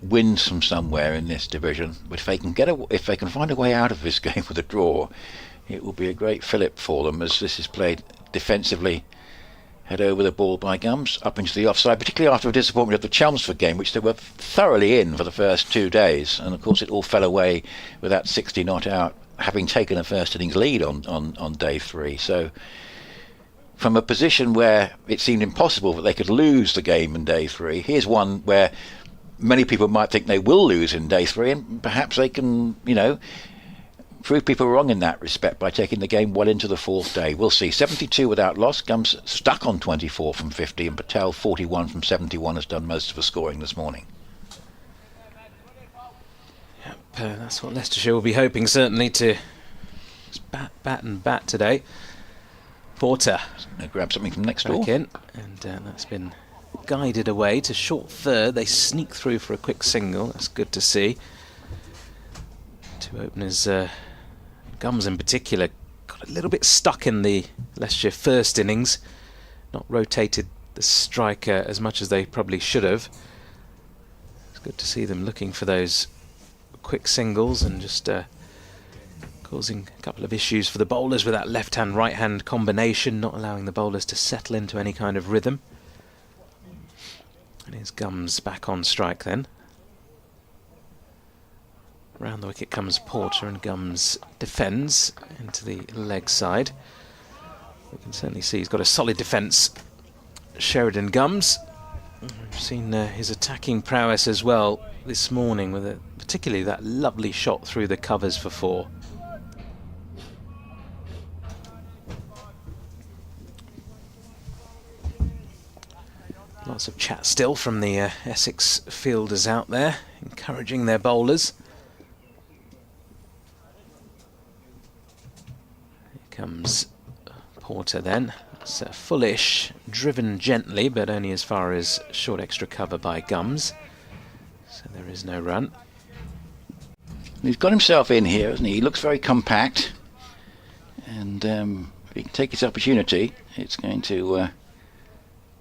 wins from somewhere in this division, but if they can find a way out of this game with a draw, it will be a great fillip for them, as this is played defensively. Head over the ball by Gums, up into the offside, particularly after a disappointment of the Chelmsford game, which they were thoroughly in for the first 2 days, and of course it all fell away with that 60 not out, having taken a first innings lead on day 3. So from a position where it seemed impossible that they could lose the game in day 3, here's one where many people might think they will lose in day 3, and perhaps they can, prove people wrong in that respect by taking the game well into the 4th day. We'll see. 72 without loss. Gums stuck on 24 from 50, and Patel 41 from 71 has done most of the scoring this morning. Yep, that's what Leicestershire will be hoping, certainly, to bat today. Porter Grab something from next door. Back in, and that's been guided away to short third. They sneak through for a quick single. That's good to see. Two openers, Gums in particular, got a little bit stuck in the Leicestershire first innings, not rotated the striker as much as they probably should have. It's good to see them looking for those quick singles and just causing a couple of issues for the bowlers with that left-hand, right-hand combination, not allowing the bowlers to settle into any kind of rhythm. And here's Gums back on strike then. Round the wicket comes Porter, and Gums defends into the leg side. We can certainly see he's got a solid defence, Sheridan Gums. We've seen his attacking prowess as well this morning, with particularly that lovely shot through the covers for 4. Lots of chat still from the Essex fielders out there, encouraging their bowlers. Comes Porter then. It's fullish, driven gently, but only as far as short extra cover by Gums. So there is no run. He's got himself in here, hasn't he? He looks very compact, and if he can take his opportunity, it's going to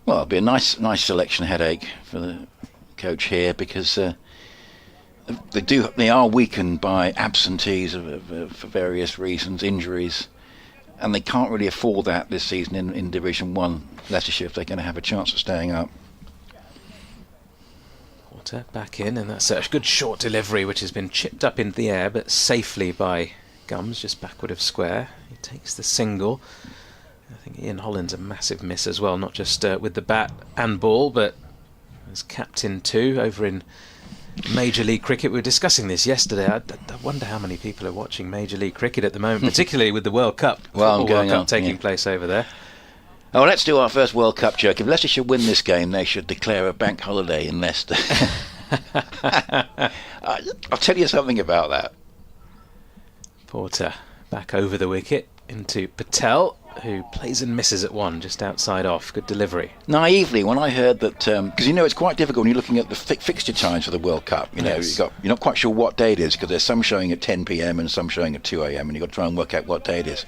it'll be a nice selection headache for the coach here, because they are weakened by absentees for various reasons, injuries. And they can't really afford that this season in Division 1, Leicestershire, if they're going to have a chance of staying up. Porter back in, and that's a good short delivery, which has been chipped up into the air, but safely by Gums, just backward of square. He takes the single. I think Ian Holland's a massive miss as well, not just with the bat and ball, but as captain too, over in Major League Cricket. We were discussing this yesterday. I wonder how many people are watching Major League Cricket at the moment, particularly with the World Cup, World Cup taking place over there. Oh, let's do our first World Cup joke. If Leicestershire win this game, they should declare a bank holiday in Leicester. I'll tell you something about that. Porter back over the wicket into Patel, who plays and misses at 1, just outside off. Good delivery. Naively, when I heard that, because it's quite difficult when you're looking at the fixture times for the World Cup. Yes. You're not quite sure what day it is, because there's some showing at 10 p.m. and some showing at 2 a.m. and you've got to try and work out what day it is.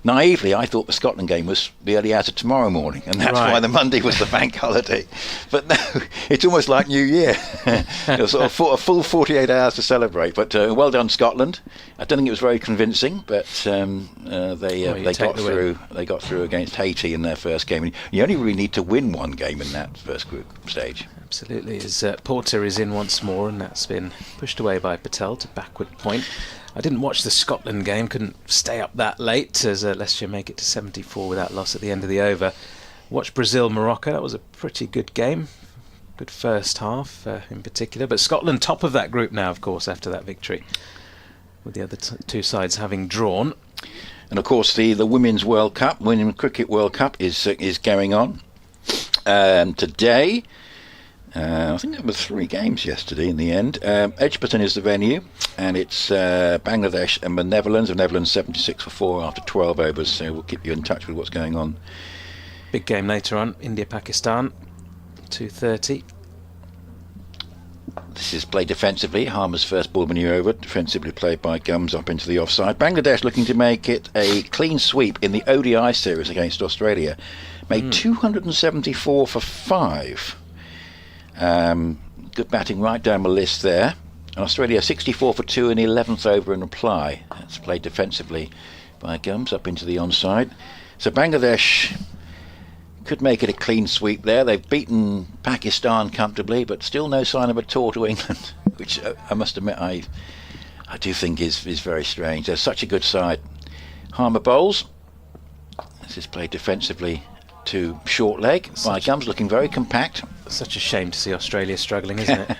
Naively, I thought the Scotland game was the early hours of tomorrow morning, and that's why the Monday was the bank holiday. But no, it's almost like New Year. It was sort of a full 48 hours to celebrate. But well done, Scotland. I don't think it was very convincing, but they got through. They got through against Haiti in their first game. And you only really need to win one game in that first group stage. Absolutely. As Porter is in once more, and that's been pushed away by Patel to backward point. I didn't watch the Scotland game, couldn't stay up that late, as Leicestershire make it to 74 without loss at the end of the over. Watched Brazil-Morocco. That was a pretty good game. Good first half in particular. But Scotland top of that group now, of course, after that victory, with the other two sides having drawn. And of course, the Women's World Cup, Women's Cricket World Cup, is going on today. I think there were 3 games yesterday in the end. Edgbaston is the venue, and it's Bangladesh and the Netherlands. The Netherlands 76 for 4 after 12 overs, so we'll keep you in touch with what's going on. Big game later on, India-Pakistan, 2:30. This is played defensively. Harmer's first ball manoeuvre, defensively played by Gums up into the offside. Bangladesh looking to make it a clean sweep in the ODI series against Australia. Made 274 for 5. Good batting right down the list there. And Australia 64 for 2 in the 11th over in reply. That's played defensively by Gums up into the onside. So Bangladesh could make it a clean sweep there. They've beaten Pakistan comfortably, but still no sign of a tour to England, which I must admit I do think is very strange. They're such a good side. Harmer bowls. This is played defensively to short leg by Gums, looking very compact. Such a shame to see Australia struggling, isn't it?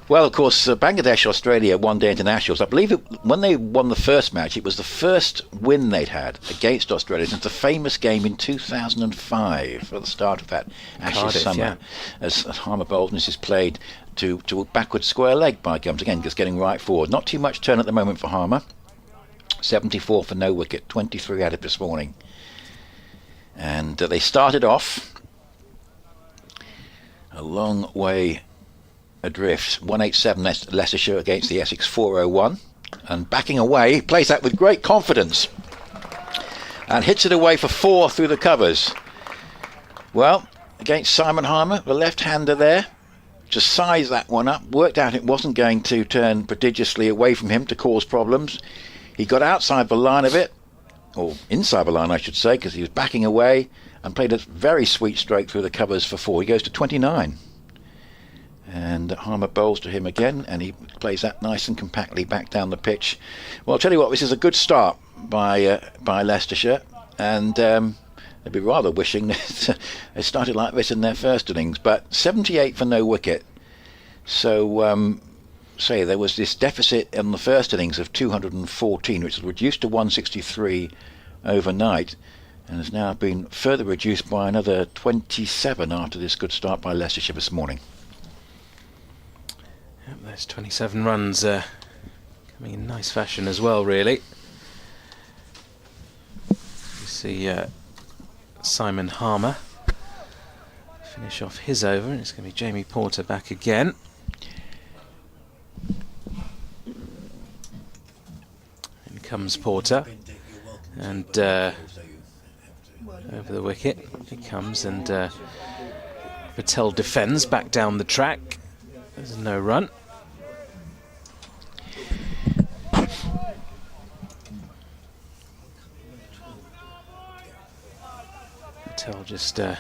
Well, of course, Bangladesh, Australia, one-day internationals. I believe when they won the first match, it was the first win they'd had against Australia since the famous game in 2005, at the start of that Ashes summer. Yeah. As Harmer bowls, this is played to a backward square leg by Gums. Again, just getting right forward. Not too much turn at the moment for Harmer. 74 for no wicket, 23 added this morning. And they started off a long way adrift. 187 Leicestershire against the Essex 401, and backing away, plays that with great confidence and hits it away for 4 through the covers. Well, against Simon Harmer, the left-hander there, just sized that one up, worked out it wasn't going to turn prodigiously away from him to cause problems. He got outside the line of it, or inside the line I should say, because he was backing away, and played a very sweet stroke through the covers for 4. He goes to 29. And Harmer bowls to him again, and he plays that nice and compactly back down the pitch. Well, I'll tell you what, this is a good start by Leicestershire, and they'd be rather wishing that they started like this in their first innings. But 78 for no wicket. So, say there was this deficit in the first innings of 214, which was reduced to 163 overnight, and has now been further reduced by another 27 after this good start by Leicestershire this morning. Yep, there's 27 runs coming in nice fashion as well, really. You see Simon Harmer finish off his over, and it's going to be Jamie Porter back again. In comes Porter, and over the wicket he comes, and Patel defends back down the track. There's no run. Patel just going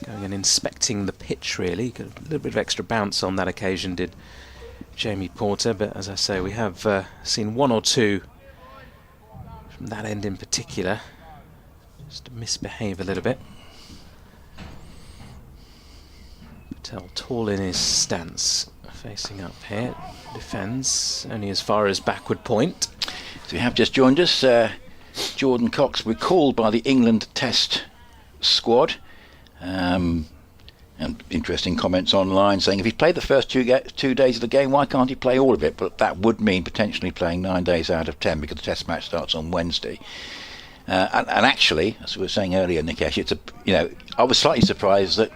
and inspecting the pitch, really. Got a little bit of extra bounce on that occasion, did Jamie Porter, but as I say, we have seen 1 or 2 from that end in particular just misbehave a little bit. Patel tall in his stance, facing up here, defends only as far as backward point. So we have just joined us, Jordan Cox, recalled by the England Test squad, and interesting comments online saying if he played the first 2 days of the game, why can't he play all of it? But that would mean potentially playing 9 days out of 10, because the Test match starts on Wednesday. And actually, as we were saying earlier, Nikesh, I was slightly surprised that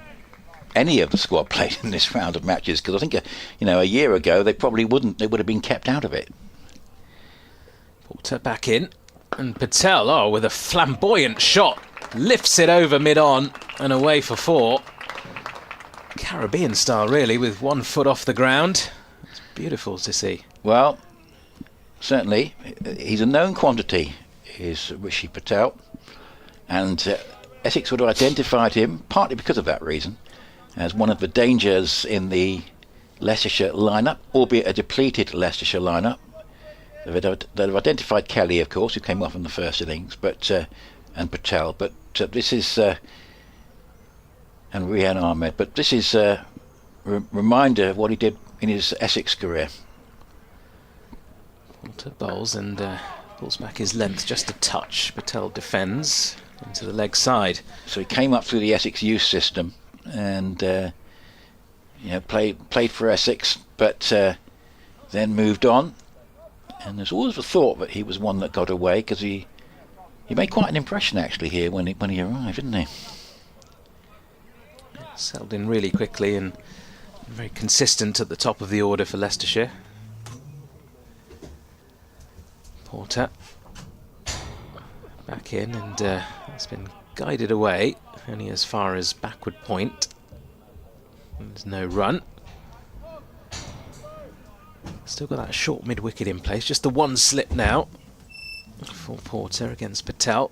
any of the squad played in this round of matches, because I think a year ago they would have been kept out of it. Porter back in, and Patel, with a flamboyant shot, lifts it over mid-on and away for 4. Caribbean style, really, with 1 foot off the ground. It's beautiful to see. Well, certainly he's a known quantity, is Rishi Patel, and Essex would have identified him partly because of that reason as one of the dangers in the Leicestershire lineup, albeit a depleted Leicestershire lineup. They've identified Kelly, of course, who came off in the first innings, and Patel, but this is and Rian Ahmed. But this is a reminder of what he did in his Essex career. Porter bowls and pulls back his length just a touch. Patel defends into the leg side. So he came up through the Essex youth system, and played for Essex, but then moved on. And there's always a thought that he was one that got away, because he made quite an impression actually here when he arrived, didn't he? Settled in really quickly and Very consistent at the top of the order for Leicestershire. Porter back in, and it's been guided away only as far as backward point. There's no run. Still got that short mid-wicket in place, just the one slip now for Porter against Patel.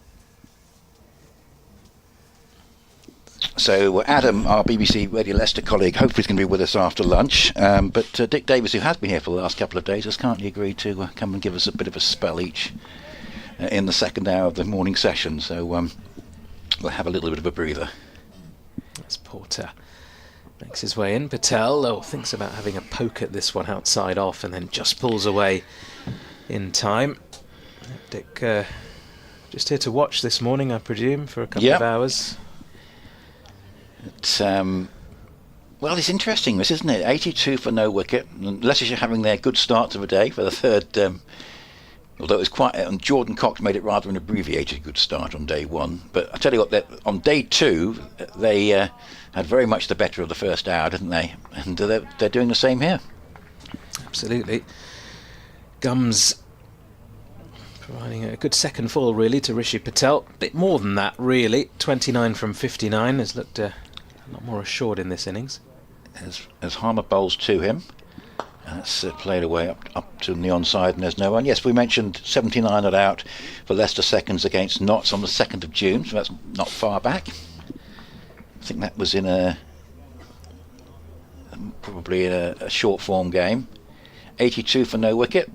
So Adam, our BBC Radio Leicester colleague, hopefully is going to be with us after lunch. But Dick Davis, who has been here for the last couple of days, has kindly agreed to come and give us a bit of a spell each in the second hour of the morning session. So we'll have a little bit of a breather. That's Porter. Makes his way in. Patel thinks about having a poke at this one outside off and then just pulls away in time. Dick, just here to watch this morning, I presume, for a couple of hours. Well, it's interesting, this, isn't it? 82 for no wicket. And Leicestershire having their good start to the day for the third. Although it was quite, Jordan Cox made it rather an abbreviated good start on day one. But I tell you what, on day two, they had very much the better of the first hour, didn't they? And they're doing the same here. Absolutely. Gums providing a good second fall, really, to Rishi Patel. A bit more than that, really. 29 from 59 has looked a lot more assured in this innings. As Harmer bowls to him. That's played away up to the onside, and there's no one. Yes, we mentioned 79 not out for Leicester seconds against Notts on the 2nd of June, so that's not far back. I think that was in probably a short form game. 82 for no wicket.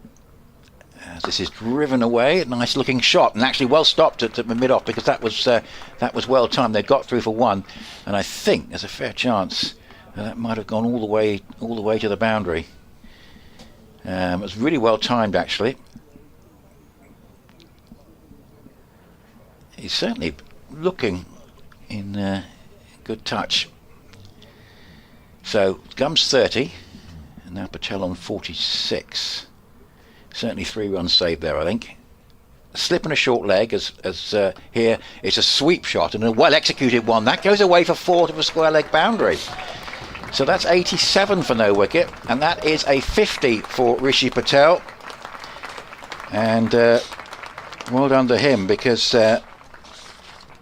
This is driven away, a nice looking shot, and actually well stopped at the mid-off, because that was well timed. They got through for one, and I think there's a fair chance that might have gone all the way to the boundary. It was really well timed, actually. He's certainly looking in good touch. So Gums 30, and now Patel on 46. Certainly 3 runs saved there, I think. A slip and a short leg, as here it's a sweep shot and a well executed one that goes away for 4 to the square leg boundary. So that's 87 for no wicket, and that is a 50 for Rishi Patel. And well done to him, because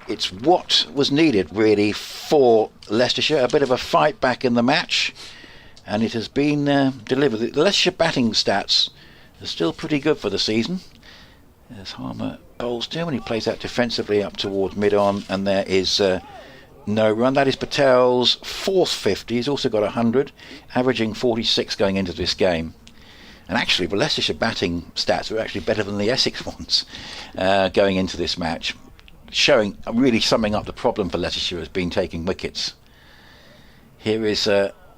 it's what was needed really for Leicestershire. A bit of a fight back in the match, and it has been delivered. The Leicestershire batting stats are still pretty good for the season. As Harmer bowls to him, and he plays that defensively up towards mid-on, and there is no run. That is Patel's 4th 50. He's also got 100, averaging 46 going into this game. And actually, the Leicestershire batting stats are actually better than the Essex ones going into this match, showing, really summing up the problem for Leicestershire has been taking wickets. Here is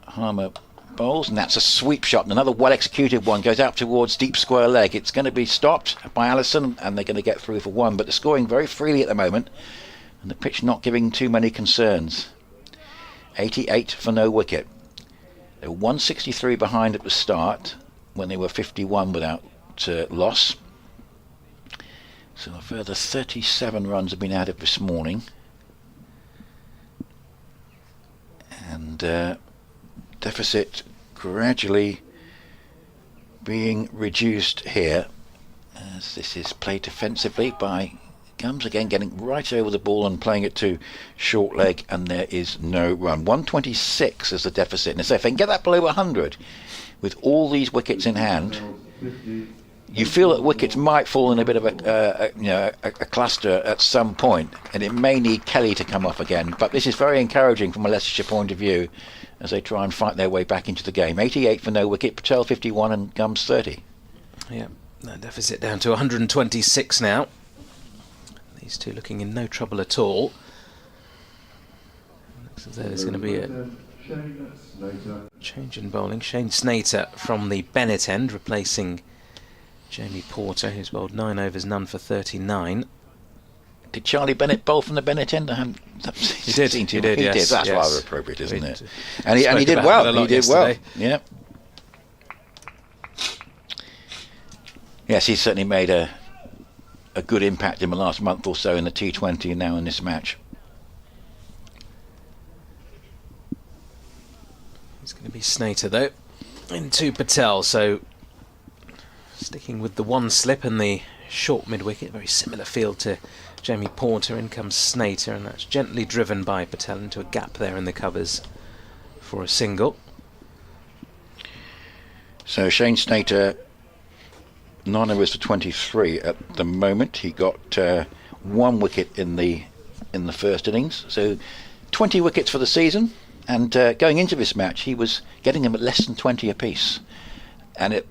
Harmer bowls, and that's a sweep shot, and another well executed one goes out towards deep square leg. It's going to be stopped by Allison, and they're going to get through for 1, but they're scoring very freely at the moment, and the pitch not giving too many concerns. 88 for no wicket. They were 163 behind at the start when they were 51 without loss. So a further 37 runs have been added this morning, and deficit gradually being reduced here, as this is played defensively by Gums, again getting right over the ball and playing it to short leg, and there is no run. 126 is the deficit, and so if they can get that below 100 with all these wickets in hand, you feel that wickets might fall in a bit of a cluster at some point, and it may need Kelly to come off again. But this is very encouraging from a Leicestershire point of view as they try and fight their way back into the game. 88 for no wicket, Patel 51 and Gums 30. Yeah, that deficit down to 126 now. These two looking in no trouble at all. Looks as though there's going to be a change in bowling. Shane Snater from the Bennett end, replacing Jamie Porter, who's bowled 9 overs, none for 39. Did Charlie Bennett bowl from the Bennett end? He did. Yes. That's rather appropriate, isn't it? And he did well. He did well. Yeah. Yes, he's certainly made a good impact in the last month or so in the T20 and now in this match. He's going to be Snater though into Patel, so sticking with the one slip and the short mid-wicket, very similar field to Jamie Porter. In comes Snater, and that's gently driven by Patel into a gap there in the covers for a single. So Shane Snater, 9 overs for 23 at the moment. He got 1 wicket in the first innings, so 20 wickets for the season. And going into this match, he was getting them at less than 20 apiece, and it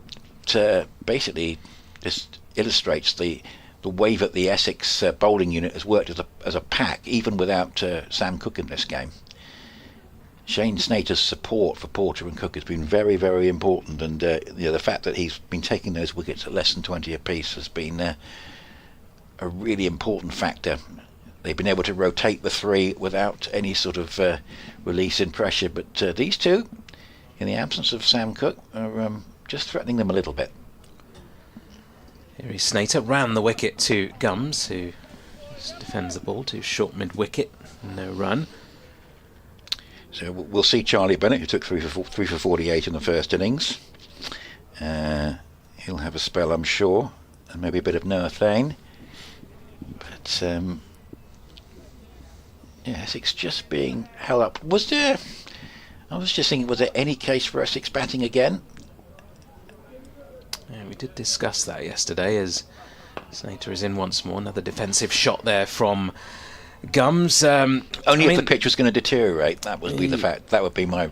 basically just illustrates the way that the Essex bowling unit has worked as a pack, even without Sam Cook in this game. Shane Snater's support for Porter and Cook has been very, very important, and the fact that he's been taking those wickets at less than 20 apiece has been a really important factor. They've been able to rotate the 3 without any sort of release in pressure, but these two, in the absence of Sam Cook, are just threatening them a little bit. Here is Snater, round the wicket to Gums, who just defends the ball to short mid-wicket, no run. So we'll see Charlie Bennett, who took 3 for 48 in the first innings. He'll have a spell, I'm sure, and maybe a bit of Noah Thane. But Essex just being held up. I was just thinking, was there any case for Essex batting again? Yeah, we did discuss that yesterday, as Snater is in once more. Another defensive shot there from Gums. Only if the pitch was going to deteriorate. That would be the fact. That would be my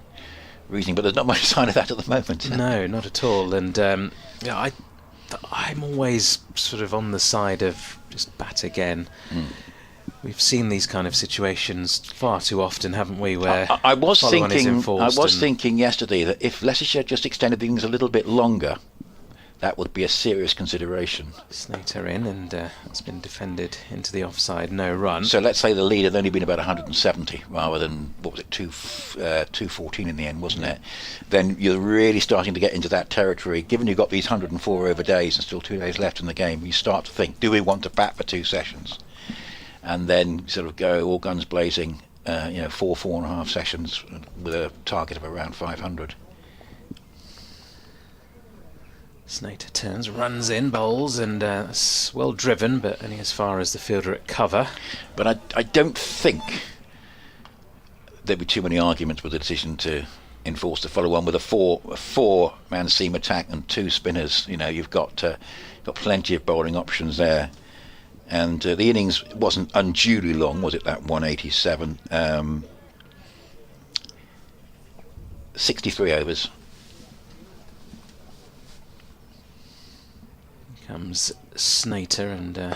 reasoning. But there's not much sign of that at the moment. No, not at all. And I'm always sort of on the side of just bat again. We've seen these kind of situations far too often, haven't we? Where I was thinking yesterday that if Leicestershire just extended things a little bit longer, that would be a serious consideration. Snater in, and it's been defended into the offside, no run. So let's say the lead had only been about 170 rather than, what was it, 214 in the end, wasn't it? Then you're really starting to get into that territory. Given you've got these 104 over days and still 2 days left in the game, you start to think, do we want to bat for 2 sessions? And then sort of go all guns blazing, 4.5 sessions with a target of around 500. Snater turns, runs in, bowls, and it's well driven, but only as far as the fielder at cover. But I don't think there'd be too many arguments with the decision to enforce the follow-on with a four-man seam attack and 2 spinners. You've got plenty of bowling options there. And the innings wasn't unduly long, was it? That 187, 63 overs. Comes Snater, and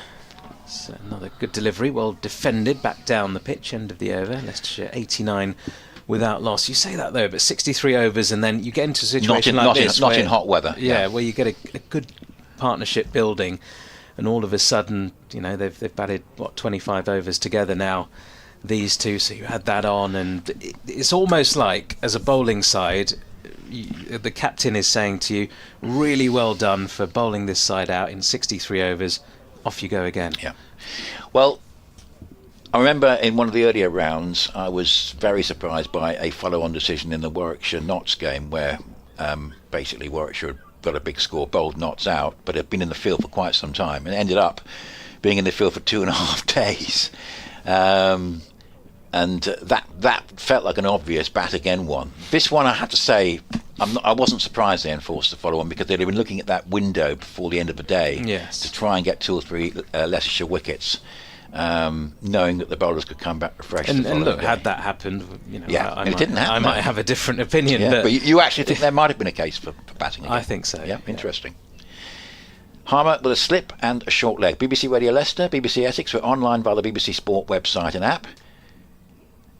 it's another good delivery, well defended, back down the pitch, end of the over. Leicestershire 89 without loss. You say that though, but 63 overs, and then you get into a situation like this. Not in hot weather. Yeah, where you get a good partnership building, and all of a sudden, they've batted 25 overs together now, these two. So you had that on, and it's almost like, as a bowling side, the captain is saying to you, really well done for bowling this side out in 63 overs. Off you go again. Yeah. Well, I remember in one of the earlier rounds, I was very surprised by a follow-on decision in the Warwickshire-Notts game, where basically Warwickshire had got a big score, bowled Notts out, but had been in the field for quite some time, and ended up being in the field for 2.5 days. And that felt like an obvious bat again one. This one, I have to say, I wasn't surprised they enforced the follow-on, because they'd been looking at that window before the end of the day to try and get 2 or 3 Leicestershire wickets, knowing that the bowlers could come back refreshed. And look, had that happened, it didn't happen. I might have a different opinion. Yeah, but you actually think there might have been a case for batting again? I think so. Yeah, interesting. Harmer with a slip and a short leg. BBC Radio Leicester, BBC Essex. We're online via the BBC Sport website and app.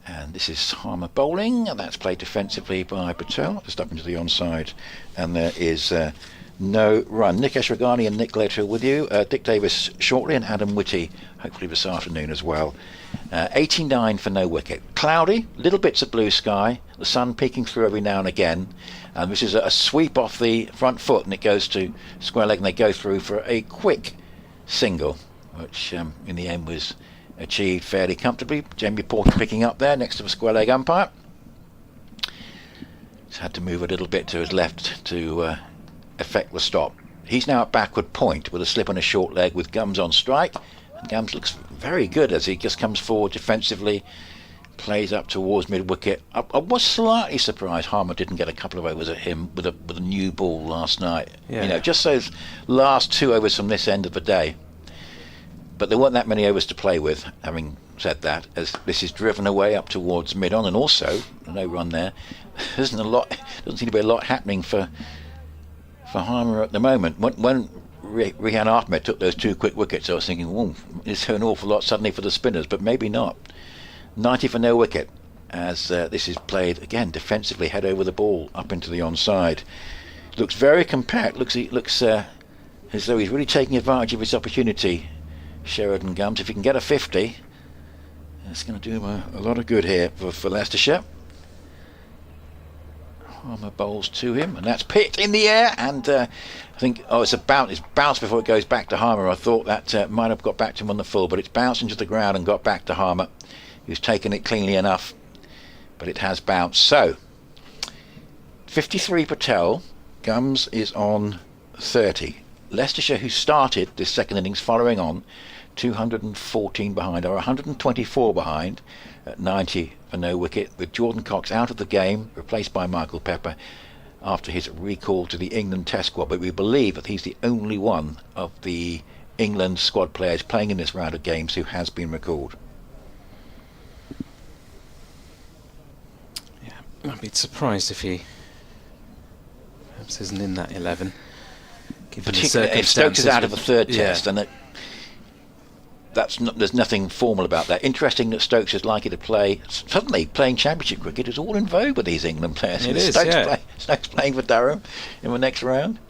And this is Harmer bowling, and that's played defensively by Patel, just up into the onside, and there is no run. Nick Eshragani and Nick Glater with you. Dick Davis shortly, and Adam Whitty hopefully this afternoon as well. 89 for no wicket. Cloudy, little bits of blue sky, the sun peeking through every now and again, and this is a sweep off the front foot, and it goes to square leg, and they go through for a quick single, which in the end was achieved fairly comfortably. Jamie Porter picking up there next to the square leg umpire. He's had to move a little bit to his left to effect the stop. He's now at backward point with a slip on a short leg with Gums on strike. And Gums looks very good as he just comes forward defensively, plays up towards mid-wicket. I was slightly surprised Harmer didn't get a couple of overs at him with a new ball last night. Yeah. You know, just those last 2 overs from this end of the day. But there weren't that many overs to play with, having said that, as this is driven away up towards mid-on, and also, no run there, doesn't seem to be a lot happening for Harmer at the moment. When Rehan Ahmed took those 2 quick wickets, I was thinking, oh, it's an awful lot suddenly for the spinners, but maybe not. 90 for no wicket, as this is played, again, defensively, head over the ball, up into the onside. Looks very compact, looks as though he's really taking advantage of his opportunity, Sheridan Gums. If he can get a 50, it's going to do him a lot of good here for Leicestershire. Harmer bowls to him, and that's Pitt in the air, and I think, it's bounced before it goes back to Harmer. I thought that might have got back to him on the full, but it's bounced into the ground and got back to Harmer, who's taken it cleanly enough, but it has bounced. So 53 Patel, Gums is on 30. Leicestershire, who started this second innings following on 214 behind, are 124 behind at 90 for no wicket, with Jordan Cox out of the game, replaced by Michael Pepper after his recall to the England Test squad. But we believe that he's the only one of the England squad players playing in this round of games who has been recalled. Yeah, I'd be surprised if he perhaps isn't in that 11. Particularly if Stokes is out of the third test, and there's nothing formal about that. Interesting that Stokes is likely to play. Suddenly, playing Championship cricket is all in vogue with these England players. It is, Stokes playing for Durham in the next round.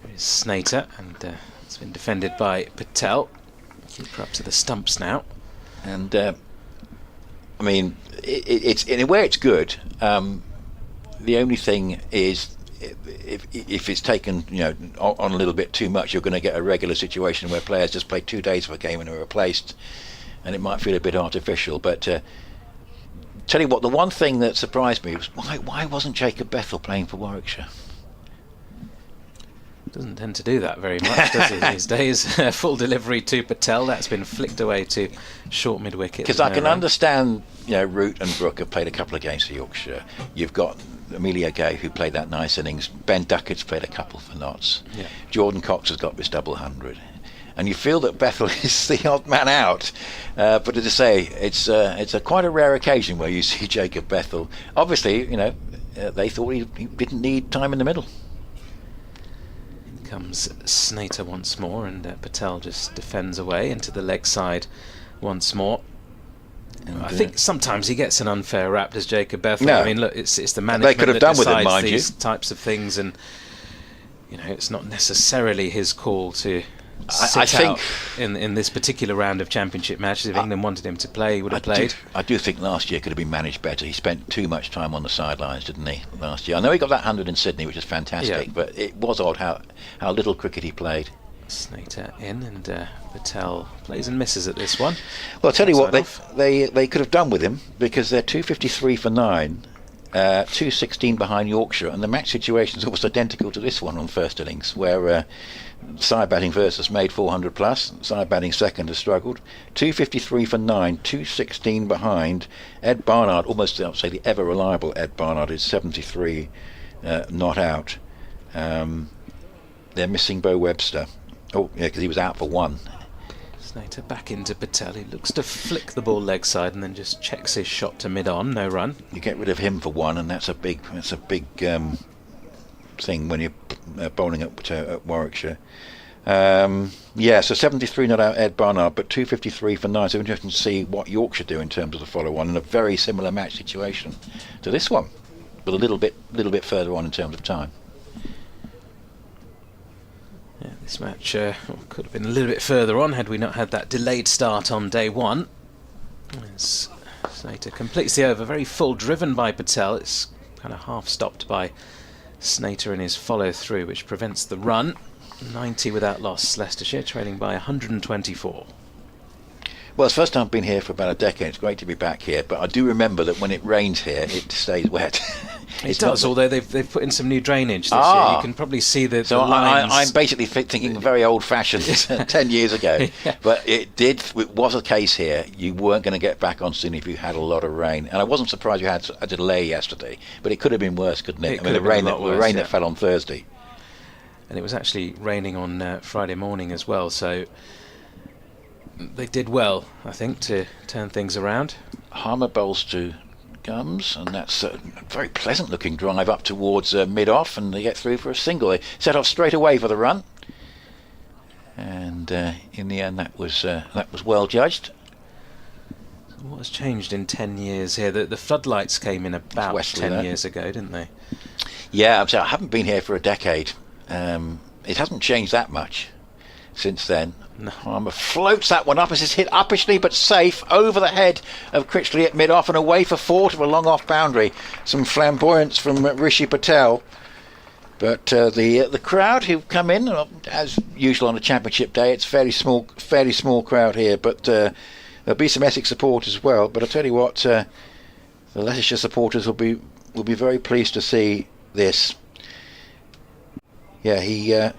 Here's Snater, and it's been defended by Patel. Keeper up to the stumps now. And I mean, it's in a way it's good. The only thing is, if it's taken on a little bit too much, you're going to get a regular situation where players just play 2 days of a game and are replaced, and it might feel a bit artificial. But tell you what, the one thing that surprised me was why wasn't Jacob Bethel playing for Warwickshire? Doesn't tend to do that very much, does he, these days? Full delivery to Patel, that's been flicked away to short mid-wicket. Because I can understand, Root and Brooke have played a couple of games for Yorkshire. You've got Amelia Gay, who played that nice innings. Ben Duckett's played a couple for Notts. Yeah. Jordan Cox has got this double 100. And you feel that Bethel is the odd man out. But as I say, it's quite a rare occasion where you see Jacob Bethel. Obviously, they thought he didn't need time in the middle. Comes Snater once more, and Patel just defends away into the leg side once more. And I think sometimes he gets an unfair rap, does Jacob Bethel. No. I mean, look, it's the management they could have that done with it, decides mind these you. types of things, and it's not necessarily his call to I sit out in this particular round of Championship matches. If England wanted him to play, he would have played. I do think last year could have been managed better. He spent too much time on the sidelines, didn't he, last year? I know he got that 100 in Sydney, which is fantastic, but it was odd how little cricket he played. Snater in, and Patel plays and misses at this one. Well, I'll tell you what, they could have done with him, because they're 253 for 9, 216 behind Yorkshire, and the match situation is almost identical to this one on first innings, where side batting first has made 400 plus, side batting second has struggled. 253 for 9, 216 behind. Ed Barnard, almost I would say the ever reliable Ed Barnard, is 73 not out. They're missing Bo Webster. Oh yeah, because he was out for 1. Snater back into Patel. He looks to flick the ball leg side and then just checks his shot to mid-on. No run. You get rid of him for 1, and that's a big thing when you're bowling at Warwickshire. So 73 not out Ed Barnard, but 253 for 9. So interesting to see what Yorkshire do in terms of the follow-on, in a very similar match situation to this one, but a little bit further on in terms of time. Yeah, this match could have been a little bit further on had we not had that delayed start on day one. As Snater completes the over, very full, driven by Patel. It's kind of half stopped by Snater in his follow-through, which prevents the run. 90 without loss, Leicestershire trailing by 124. Well, it's the first time I've been here for about a decade. It's great to be back here, but I do remember that when it rains here, it stays wet. It does, although they've put in some new drainage this year. You can probably see the lines. I'm basically thinking very old-fashioned 10 years ago. Yeah. But it was a case here. You weren't going to get back on scene if you had a lot of rain. And I wasn't surprised you had a delay yesterday. But it could have been worse, couldn't it? The rain that fell on Thursday. And it was actually raining on Friday morning as well. So they did well, I think, to turn things around. Harmer bowls to Gums, and that's a very pleasant looking drive up towards mid-off, and they get through for a single. They set off straight away for the run, and in the end that was well judged. What has changed in 10 years here? The floodlights came in about 10 years ago, didn't they? Yeah, I haven't been here for a decade. It hasn't changed that much since then. No. Harmer floats that one up as it's hit uppishly but safe over the head of Critchley at mid-off and away for 4 to a long-off boundary. Some flamboyance from Rishi Patel. But the crowd who've come in, as usual on a championship day, it's fairly small crowd here, but there'll be some Essex supporters as well. But I tell you what, the Leicestershire supporters will be very pleased to see this. Yeah,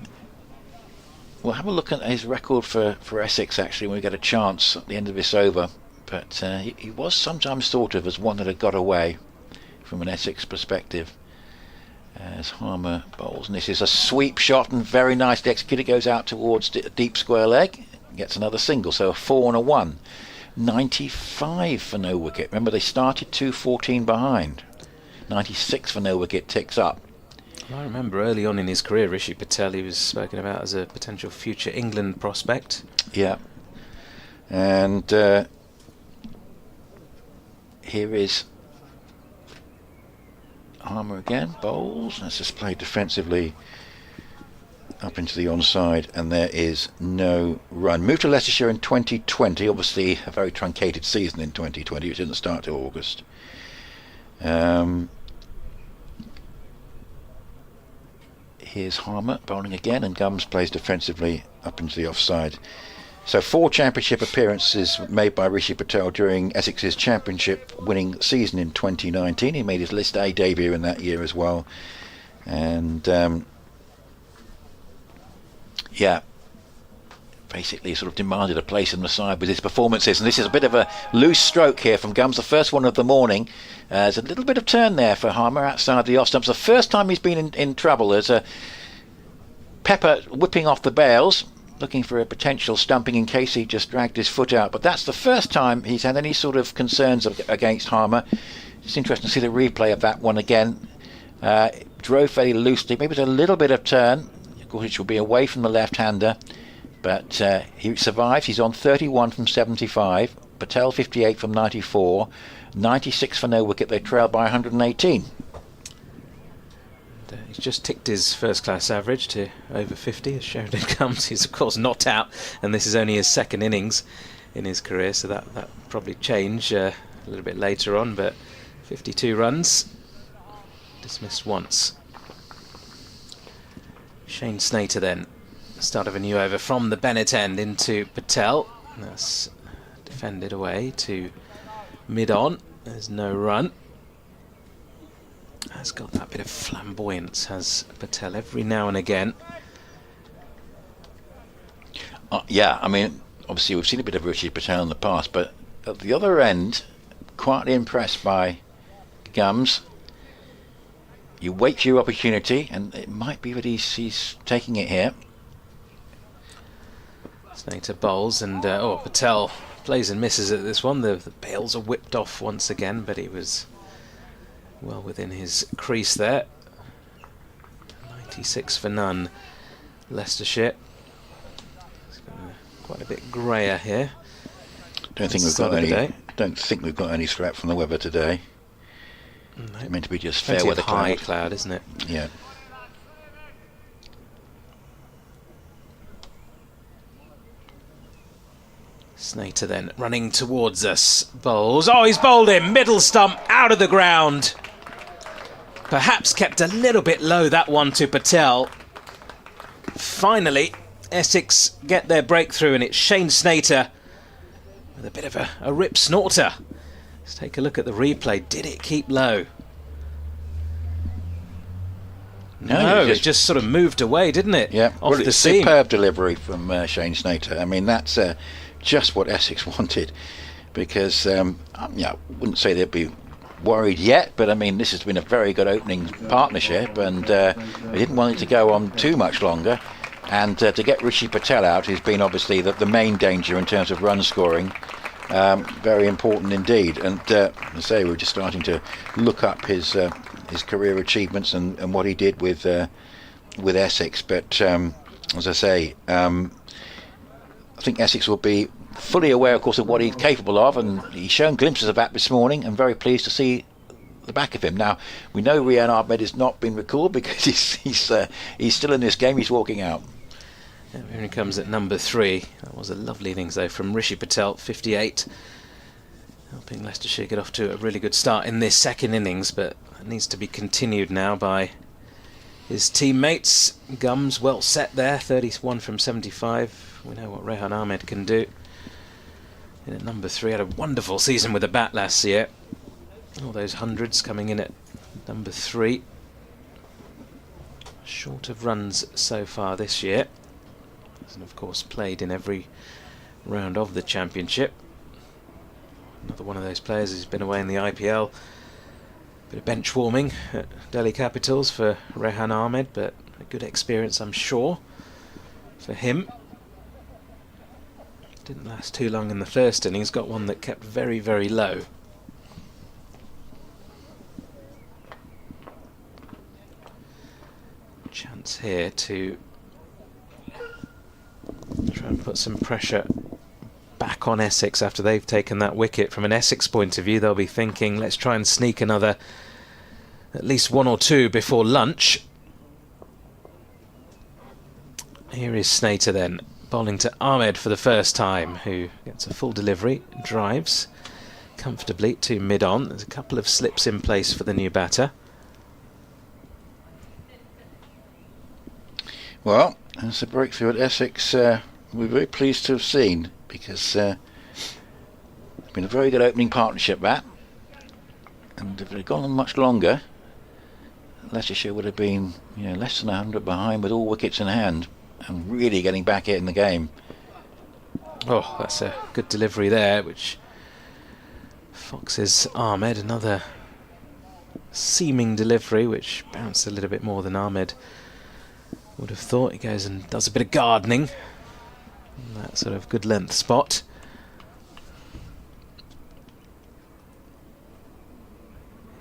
we'll have a look at his record for Essex actually when we get a chance at the end of this over. But he was sometimes thought of as one that had got away from an Essex perspective. As Harmer bowls, and this is a sweep shot and very nicely executed. Goes out towards deep square leg, gets another single, so a 4 and a 1. 95 for no wicket. Remember they started 2-14 behind. 96 for no wicket, ticks up. I remember early on in his career, Rishi Patel, he was spoken about as a potential future England prospect. Yeah. And here is Harmer again, bowls. That's just played defensively up into the onside, and there is no run. Moved to Leicestershire in 2020, obviously a very truncated season in 2020, which didn't start till August. Here's Harmer bowling again, and Gums plays defensively up into the offside. So 4 championship appearances made by Rishi Patel during Essex's championship winning season in 2019. He made his List A debut in that year as well. And basically sort of demanded a place in the side with his performances. And this is a bit of a loose stroke here from Gums, the first one of the morning. There's a little bit of turn there for Harmer outside the off stumps. The first time he's been in trouble. There's a Pepper whipping off the bails, looking for a potential stumping in case he just dragged his foot out. But that's the first time he's had any sort of concerns against Harmer. It's interesting to see the replay of that one again. Drove very loosely, maybe there's a little bit of turn. Of course, it will be away from the left-hander. But he survives. He's on 31 from 75. Patel 58 from 94. 96 for no wicket. They trail by 118. He's just ticked his first-class average to over 50 as Sheridan comes. He's, of course, not out, and this is only his second innings in his career, so that probably change a little bit later on, but 52 runs, dismissed once. Shane Snater then, start of a new over from the Bennett end into Patel. That's defended away to mid-on. There's no run. Has got that bit of flamboyance, has Patel, every now and again. Yeah, I mean, obviously we've seen a bit of Rishi Patel in the past, but at the other end, quietly impressed by Gums. You wait for your opportunity, and it might be that he's taking it here. Snater bowls, and Patel plays and misses at this one. The bails are whipped off once again, but he was well within his crease there. 96 for none. Leicestershire. It's quite a bit greyer here. Don't think we've got any threat from the weather today. No. It's meant to be just fair weather high cloud, isn't it? Yeah. Snater then running towards us. Bowls. Oh, he's bowled him. Middle stump out of the ground. Perhaps kept a little bit low, that one, to Patel. Finally, Essex get their breakthrough, and it's Shane Snater with a bit of a rip snorter. Let's take a look at the replay. Did it keep low? No, it just sort of moved away, didn't it? Yeah, off the seam. Superb delivery from Shane Snater. I mean, that's just what Essex wanted, because I wouldn't say they'd be worried yet, but I mean, this has been a very good opening partnership, and they didn't want it to go on too much longer. And to get Rishi Patel out has been obviously the main danger in terms of run scoring. Very important indeed. And as I say, we're just starting to look up his career achievements and what he did with Essex. But as I say, I think Essex will be fully aware, of course, of what he's capable of, and he's shown glimpses of that this morning. I'm very pleased to see the back of him. Now, we know Rehan Ahmed has not been recalled because he's still in this game. He's walking out. Yeah, here he comes at number 3. That was a lovely innings though from Rishi Patel, 58, helping Leicestershire get off to a really good start in this second innings, but it needs to be continued now by his teammates. Gums well set there, 31 from 75. We know what Rehan Ahmed can do. And at number 3, had a wonderful season with the bat last year. All those hundreds coming in at number 3. Short of runs so far this year. And of course played in every round of the championship. Another one of those players who's been away in the IPL. Bit of bench warming at Delhi Capitals for Rehan Ahmed, but a good experience, I'm sure, for him. Didn't last too long in the first innings, got one that kept very, very low. Chance here to try and put some pressure back on Essex after they've taken that wicket. From an Essex point of view, they'll be thinking, let's try and sneak another at least 1 or 2 before lunch. Here is Snater then, bowling to Ahmed for the first time, who gets a full delivery, drives comfortably to mid-on. There's a couple of slips in place for the new batter. Well, that's a breakthrough at Essex. We're very pleased to have seen, because it's been a very good opening partnership, that. And if it had gone on much longer, Leicestershire would have been less than 100 behind with all wickets in hand and really getting back in the game. Oh, that's a good delivery there, which foxes Ahmed. Another seaming delivery which bounced a little bit more than Ahmed would have thought. He goes and does a bit of gardening in that sort of good length spot.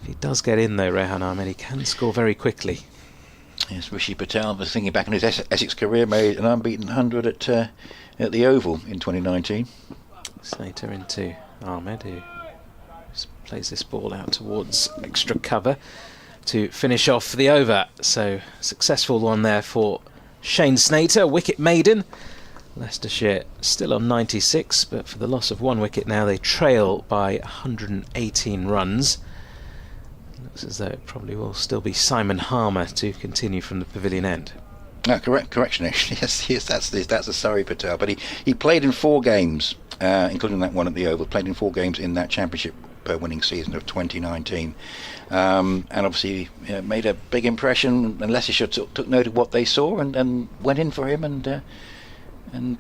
If he does get in though, Rehan Ahmed, he can score very quickly. Yes, Rishi Patel, was thinking back on his Essex career, made an unbeaten 100 at the Oval in 2019. Slater into Ahmed, who plays this ball out towards extra cover to finish off the over. So successful one there for Shane Snater, wicket maiden. Leicestershire still on 96, but for the loss of 1 wicket now they trail by 118 runs. Looks as though it probably will still be Simon Harmer to continue from the pavilion end. Correction actually. Yes, that's a Surrey Patel, but he played in 4 games, including that one at the Oval. Played in 4 games in that championship winning season of 2019, and obviously made a big impression. And Leicestershire took note of what they saw and went in for him and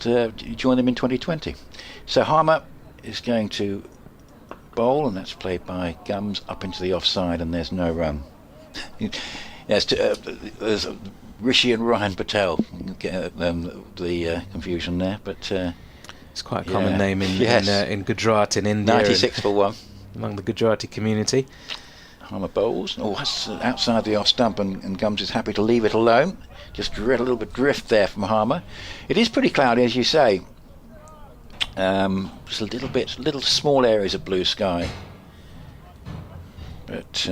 joined them in 2020. So Harmer is going to bowl, and that's played by Gums up into the offside, and there's no run. There's Rishi and Ryan Patel, the confusion there, but it's quite a common name in Gujarat in India. 96 for 1 among the Gujarati community. Harmer bowls. Oh, that's outside the off stump, and Gums is happy to leave it alone. Just a little bit drift there from Harmer. It is pretty cloudy, as you say. Just little small areas of blue sky. But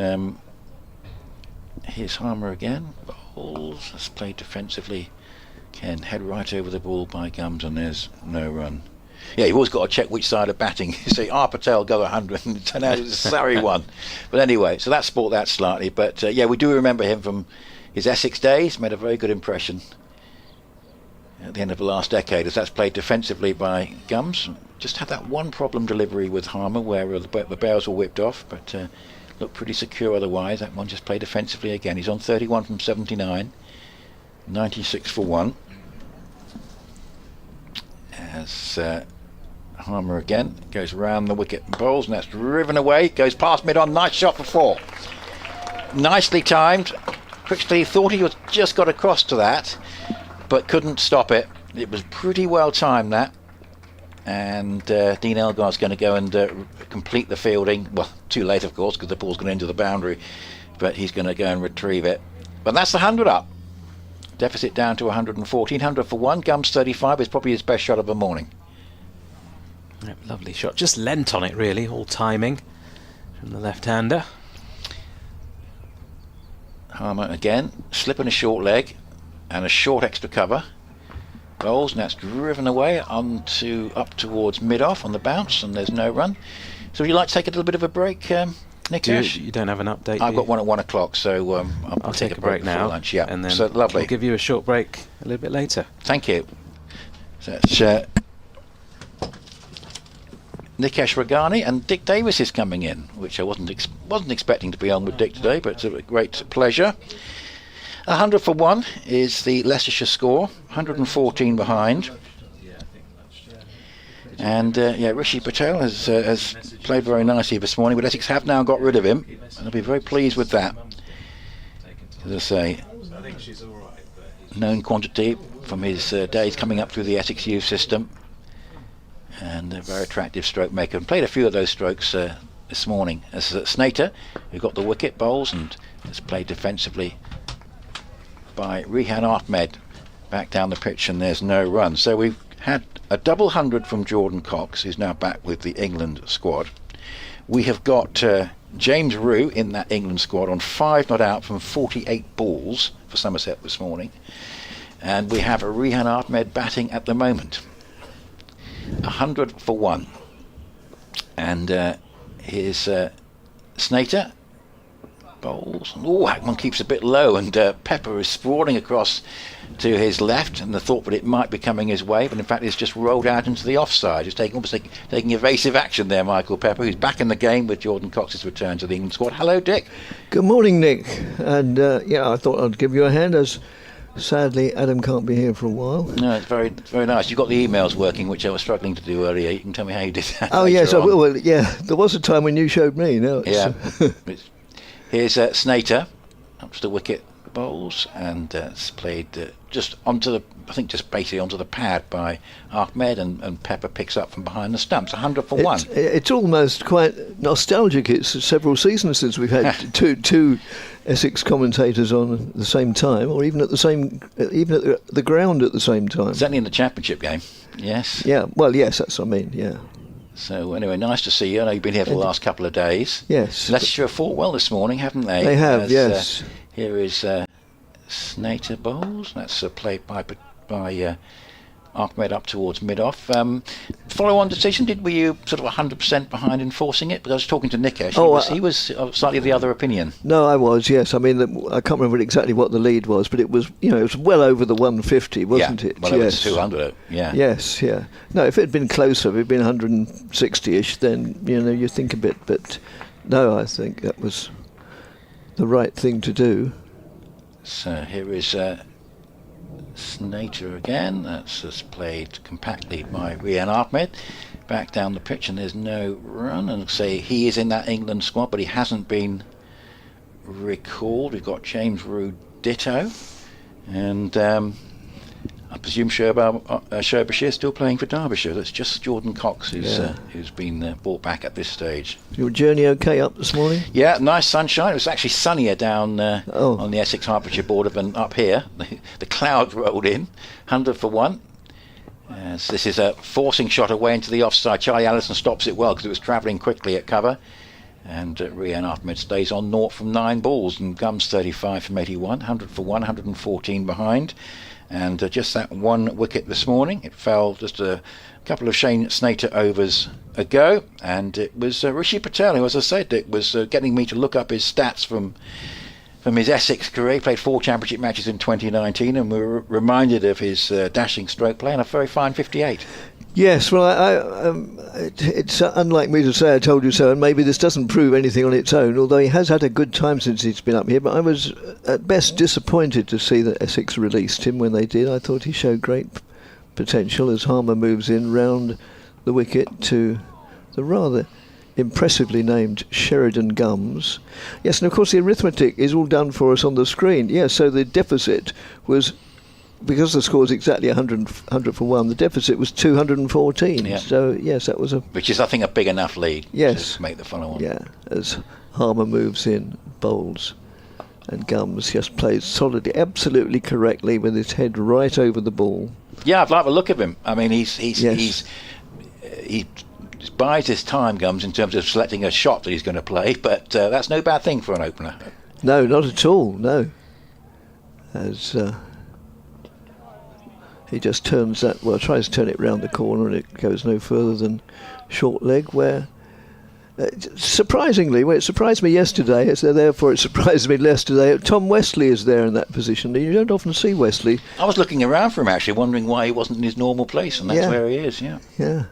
here's Harmer again. Bowls. That's played defensively. Can head right over the ball by Gums, and there's no run. Yeah, you've always got to check which side of batting. You say, Patel go 100, and turn out it's a Surrey one. But anyway, so that spoilt that slightly. But we do remember him from his Essex days. Made a very good impression at the end of the last decade, as that's played defensively by Gums. Just had that one problem delivery with Harmer where the bails were whipped off, but looked pretty secure otherwise. That one just played defensively again. He's on 31 from 79, 96 for 1. As Harmer again goes around the wicket and bowls, and that's driven away, goes past mid-on. Nice shot for 4. Nicely timed. Critchley thought he was just got across to that, but couldn't stop it. It was pretty well timed, that. And Dean Elgar's going to go and complete the fielding. Well, too late, of course, because the ball's going into the boundary, but he's going to go and retrieve it. But that's the 100 up. Deficit down to 114. 100 for 1. Gums 35 is probably his best shot of the morning. Yep, lovely shot. Just lent on it, really. All timing from the left-hander. Harmer again, slipping a short leg and a short extra cover. Bowls, and that's driven away up towards mid-off on the bounce, and there's no run. So would you like to take a little bit of a break, Nick Ash? You don't have an update? I've got one at 1 o'clock, so I'll take a break now. Lunch. Yeah, and then so lovely. We'll give you a short break a little bit later. Thank you. So it's Nikesh Ragani and Dick Davis is coming in, which I wasn't expecting to be on with Dick today, but it's a great pleasure. 100 for 1 is the Leicestershire score, 114 behind. And Rishi Patel has played very nicely this morning, but Essex have now got rid of him, and I'll be very pleased with that. As I say, known quantity from his days coming up through the Essex youth system, and a very attractive stroke maker, and played a few of those strokes this morning. As Snater, who got the wicket, bowls and has played defensively by Rehan Ahmed back down the pitch, and there's no run. So we've had a double 100 from Jordan Cox, who's now back with the England squad. We have got James Rue in that England squad on 5 not out from 48 balls for Somerset this morning, and we have Rehan Ahmed batting at the moment. 100 for 1, and here's Snater bowls. Oh, that one keeps a bit low, and Pepper is sprawling across to his left, and the thought that it might be coming his way, but in fact it's just rolled out into the offside. He's almost taking evasive action there, Michael Pepper, who's back in the game with Jordan Cox's return to the England squad. Hello, Dick. Good morning, Nick. And I thought I'd give you a hand, as sadly Adam can't be here for a while. No, it's very, very nice. You've got the emails working, which I was struggling to do earlier. You can tell me how you did that. Oh yes, I will. Well, yeah, there was a time when you showed me. No, Here's Snater up to the wicket, bowls, and it's played just onto the, I think just basically onto the pad by Ahmed, and Pepper picks up from behind the stumps. 100 for 1. It's almost quite nostalgic. It's several seasons since we've had two Essex commentators on at the same time, or even at the ground at the same time. Certainly in the championship game. Yes. Yeah. Well, yes, that's what I mean. Yeah. So anyway, nice to see you. I know you've been here for the last couple of days. Yes. Leicestershire fought well this morning, haven't they? They have, yes. Here is Snater bowls. That's played by Ahmed up towards mid-off. Follow-on decision, were you sort of 100% behind in forcing it? Because I was talking to Nikesh. He was slightly of the other opinion. No, I was, yes. I mean, I can't remember exactly what the lead was, but it was, it was well over the 150, wasn't it? Well, yes. It was 200, yeah. Yes, yeah. No, if it had been closer, if it had been 160-ish, then, you think a bit. But no, I think that was the right thing to do. So here is Snater again. That's just played compactly by Rehan Ahmed back down the pitch, and there's no run. And say he is in that England squad, but he hasn't been recalled. We've got James Rue ditto, and I presume Sherbashir is still playing for Derbyshire. That's just Jordan Cox who's been brought back at this stage. Your journey okay up this morning? Yeah, nice sunshine. It was actually sunnier down on the Essex-Hertfordshire border than up here. The clouds rolled in. 100 for 1. As this is a forcing shot away into the offside. Charlie Allison stops it well because it was travelling quickly at cover. And Rehan Ahmed stays on 0 from 9 balls, and Gums 35 from 81. 100 for 1, 114 behind. And just that one wicket this morning. It fell just a couple of Shane Snater overs ago, and it was Rishi Patel who, as I said, it was getting me to look up his stats from his Essex career. He played 4 championship matches in 2019, and we were reminded of his dashing stroke play and a very fine 58. Yes, well, it's unlike me to say I told you so, and maybe this doesn't prove anything on its own, although he has had a good time since he's been up here, but I was at best disappointed to see that Essex released him when they did. I thought he showed great potential as Harmer moves in round the wicket to the rather impressively named Sheridan Gums. Yes, and of course the arithmetic is all done for us on the screen. Yes, so the deficit was... because the score is exactly 100 for 1, the deficit was 214. Yeah. So, yes, that was a... Which is, I think, a big enough lead to make the follow on. Yeah, as Harmer moves in, bowls, and Gums just plays solidly, absolutely correctly, with his head right over the ball. Yeah, I'd like the look of him. I mean, he buys his time, Gums, in terms of selecting a shot that he's going to play, but that's no bad thing for an opener. No, not at all, no. As... he just turns that, well, tries to turn it round the corner, and it goes no further than short leg, where, surprisingly, well, it surprised me yesterday, so therefore it surprised me less today. Tom Wesley is there in that position. You don't often see Wesley. I was looking around for him, actually, wondering why he wasn't in his normal place, and that's where he is, yeah. Yeah.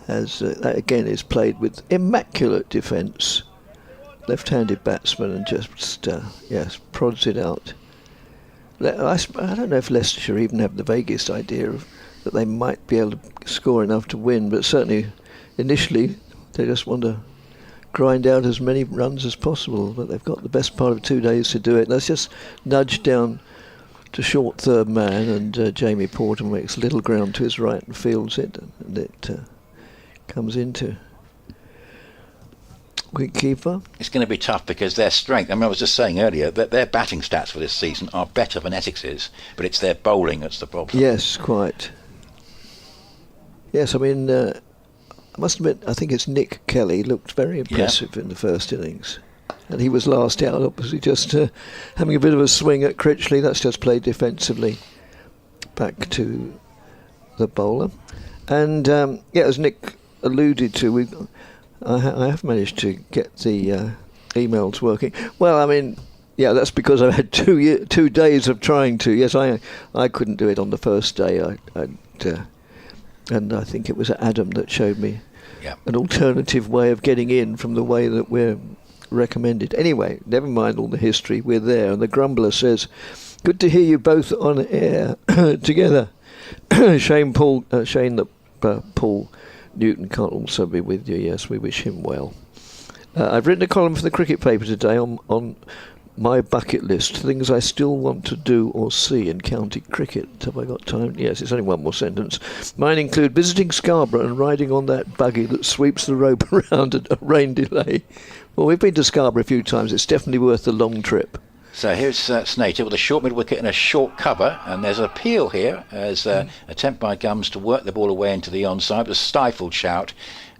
As that again is played with immaculate defence. Left-handed batsman, and just, prods it out. I don't know if Leicestershire even have the vaguest idea of that they might be able to score enough to win, but certainly initially they just want to grind out as many runs as possible, but they've got the best part of 2 days to do it. Let's just nudge down to short third man, and Jamie Porter makes little ground to his right and fields it, and it comes into wicketkeeper. It's going to be tough because their strength, I mean, I was just saying earlier that their batting stats for this season are better than Essex's, but it's their bowling that's the problem. Yes, quite. Yes, I mean, I must admit, I think it's Nick Kelly looked very impressive in the first innings. And he was last out, obviously, just having a bit of a swing at Critchley. That's just played defensively back to the bowler. And, as Nick alluded to, I have managed to get the emails working. Well, I mean, that's because I've had 2 days of trying to. Yes, I couldn't do it on the first day. And I think it was Adam that showed me an alternative way of getting in from the way that we're recommended. Anyway, never mind all the history. We're there, and the grumbler says, "Good to hear you both on air together." Shame that Paul Newton can't also be with you. Yes, we wish him well. I've written a column for the cricket paper today on my bucket list, things I still want to do or see in county cricket. Have I got time? Yes, it's only one more sentence. Mine include visiting Scarborough and riding on that buggy that sweeps the rope around a rain delay. Well, we've been to Scarborough a few times. It's definitely worth the long trip. So here's Snater with a short mid-wicket and a short cover, and there's an appeal here as attempt by Gums to work the ball away into the onside. It was a stifled shout,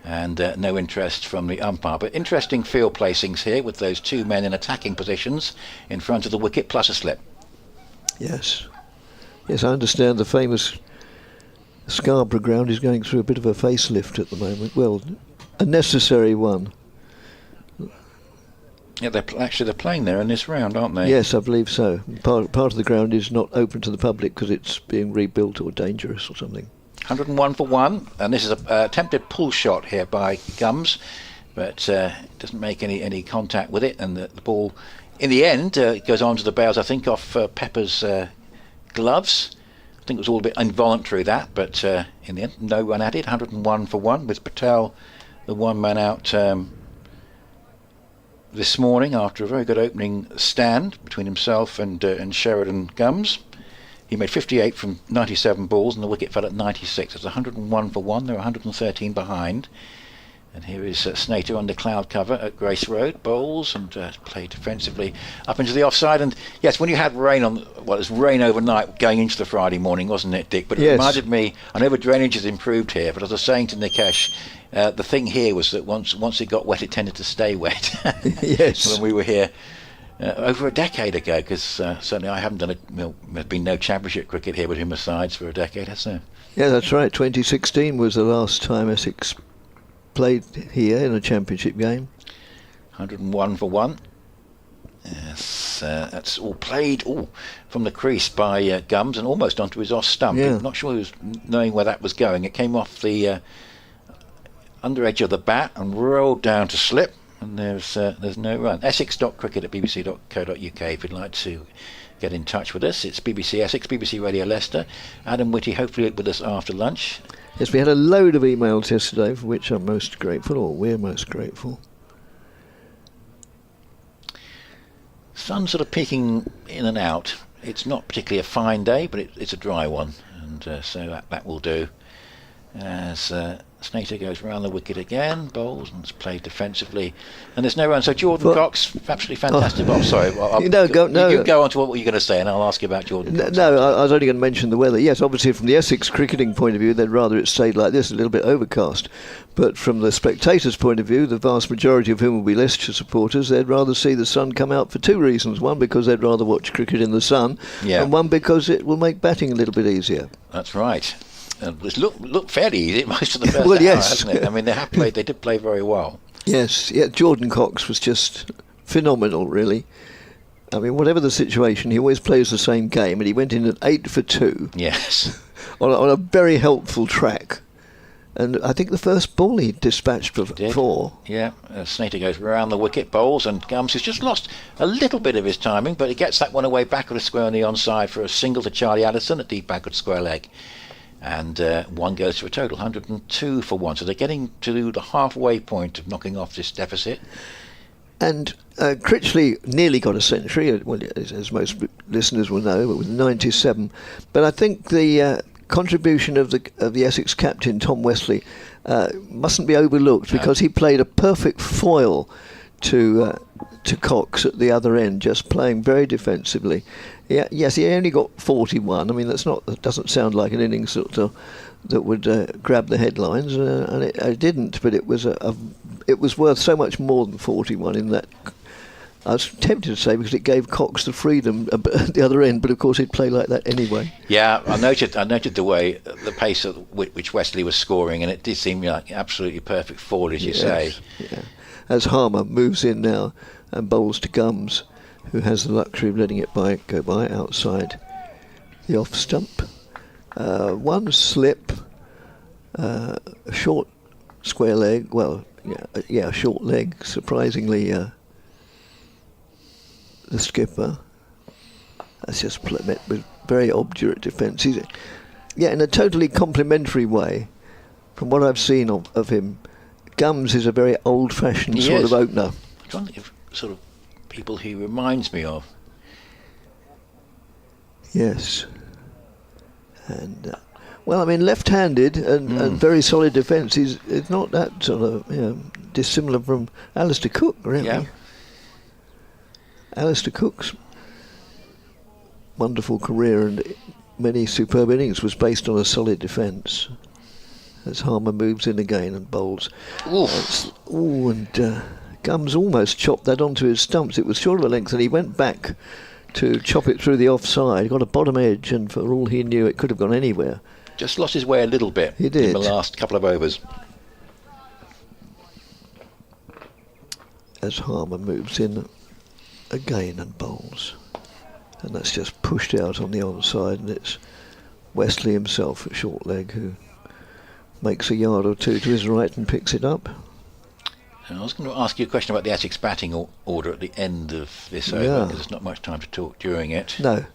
and no interest from the umpire. But interesting field placings here with those two men in attacking positions in front of the wicket plus a slip. Yes, I understand the famous Scarborough ground is going through a bit of a facelift at the moment. Well, a necessary one. Yeah, they're playing there in this round, aren't they? Yes, I believe so. Part of the ground is not open to the public because it's being rebuilt or dangerous or something. 101 for 1, and this is a attempted pull shot here by Gums, but doesn't make any contact with it, and the ball, in the end, goes on to the bails, I think, off Pepper's gloves. I think it was all a bit involuntary, that, but in the end, no run added. 101 for 1, with Patel the one man out this morning after a very good opening stand between himself and Sheridan Gums. He made 58 from 97 balls and the wicket fell at 96. It's 101 for 1. They're 113 behind. And here is Snater under cloud cover at Grace Road. Bowls and played defensively up into the offside. And yes, when you had rain it was rain overnight going into the Friday morning, wasn't it, Dick? But it reminded me, I know the drainage has improved here, but as I was saying to Nikesh, the thing here was that once it got wet, it tended to stay wet. Yes. When we were here over a decade ago, because certainly I haven't done there's been no championship cricket here with him asides for a decade, has there? Yeah, that's right. 2016 was the last time Essex played here in a championship game. 101 for 1. Yes. that's all played from the crease by Gums and almost onto his off stump. Yeah. Not sure he was knowing where that was going. It came off the under edge of the bat and rolled down to slip, and there's no run. Essex.cricket at bbc.co.uk if you'd like to get in touch with us. It's BBC Essex, BBC Radio Leicester. Adam Whitty hopefully with us after lunch. Yes, we had a load of emails yesterday, for which I'm most grateful, or we're most grateful. Sun sort of peeking in and out. It's not particularly a fine day, but it's a dry one, and so that will do. As Snater goes round the wicket again, bowls and is played defensively, and there's no run. So Jordan Cox, absolutely fantastic. Sorry, you go on to what were you going to say, and I'll ask you about Jordan Cox. No, I was only going to mention the weather. Yes, obviously from the Essex cricketing point of view, they'd rather it stayed like this, a little bit overcast. But from the spectators' point of view, the vast majority of whom will be Leicestershire supporters, they'd rather see the sun come out for two reasons. One, because they'd rather watch cricket in the sun, and one, because it will make batting a little bit easier. That's right. It's looked fairly easy most of the first well, hour, yes. hasn't it? I mean, they did play very well. Yes, yeah. Jordan Cox was just phenomenal, really. I mean, whatever the situation, he always plays the same game, and he went in at 8 for 2. Yes. on a very helpful track. And I think the first ball he dispatched for 4. Yeah, Snater goes round the wicket, bowls, and Gums has just lost a little bit of his timing, but he gets that one away backward square on the onside for a single to Charlie Addison at deep backward square leg. And one goes to a total 102 for 1. So they're getting to the halfway point of knocking off this deficit. And Critchley nearly got a century, well, as most listeners will know, but with 97. But I think the contribution of the Essex captain, Tom Wesley, mustn't be overlooked, because he played a perfect foil to Cox at the other end, just playing very defensively. Yeah, yes, he only got 41. I mean, that doesn't sound like an innings that would grab the headlines, and it didn't. But it was worth so much more than 41 in that. I was tempted to say, because it gave Cox the freedom at the other end, but of course he'd play like that anyway. Yeah, I noted the pace at which Wesley was scoring, and it did seem like absolutely perfect forward, as you say. Yeah. As Harmer moves in now and bowls to Gums, who has the luxury of letting it go by outside the off stump. One slip, a short square leg. Well, a short leg. Surprisingly, the skipper. That's just met with very obdurate defence. He's, in a totally complimentary way. From what I've seen of him, Gums is a very old-fashioned sort of opener. I'm trying to think of sort of people he reminds me of. Yes. And left-handed and very solid defence. It's not that sort of dissimilar from Alistair Cook, really. Yeah. Alistair Cook's wonderful career and many superb innings was based on a solid defence. As Harmer moves in again and bowls. Gums almost chopped that onto his stumps. It was short of a length, and he went back to chop it through the offside. Got a bottom edge, and for all he knew, it could have gone anywhere. Just lost his way a little bit. He did. In the last couple of overs. As Harmer moves in again and bowls. And that's just pushed out on the onside, and it's Wesley himself at short leg who makes a yard or two to his right and picks it up. I was going to ask you a question about the Essex batting order at the end of this over, because there's not much time to talk during it. No,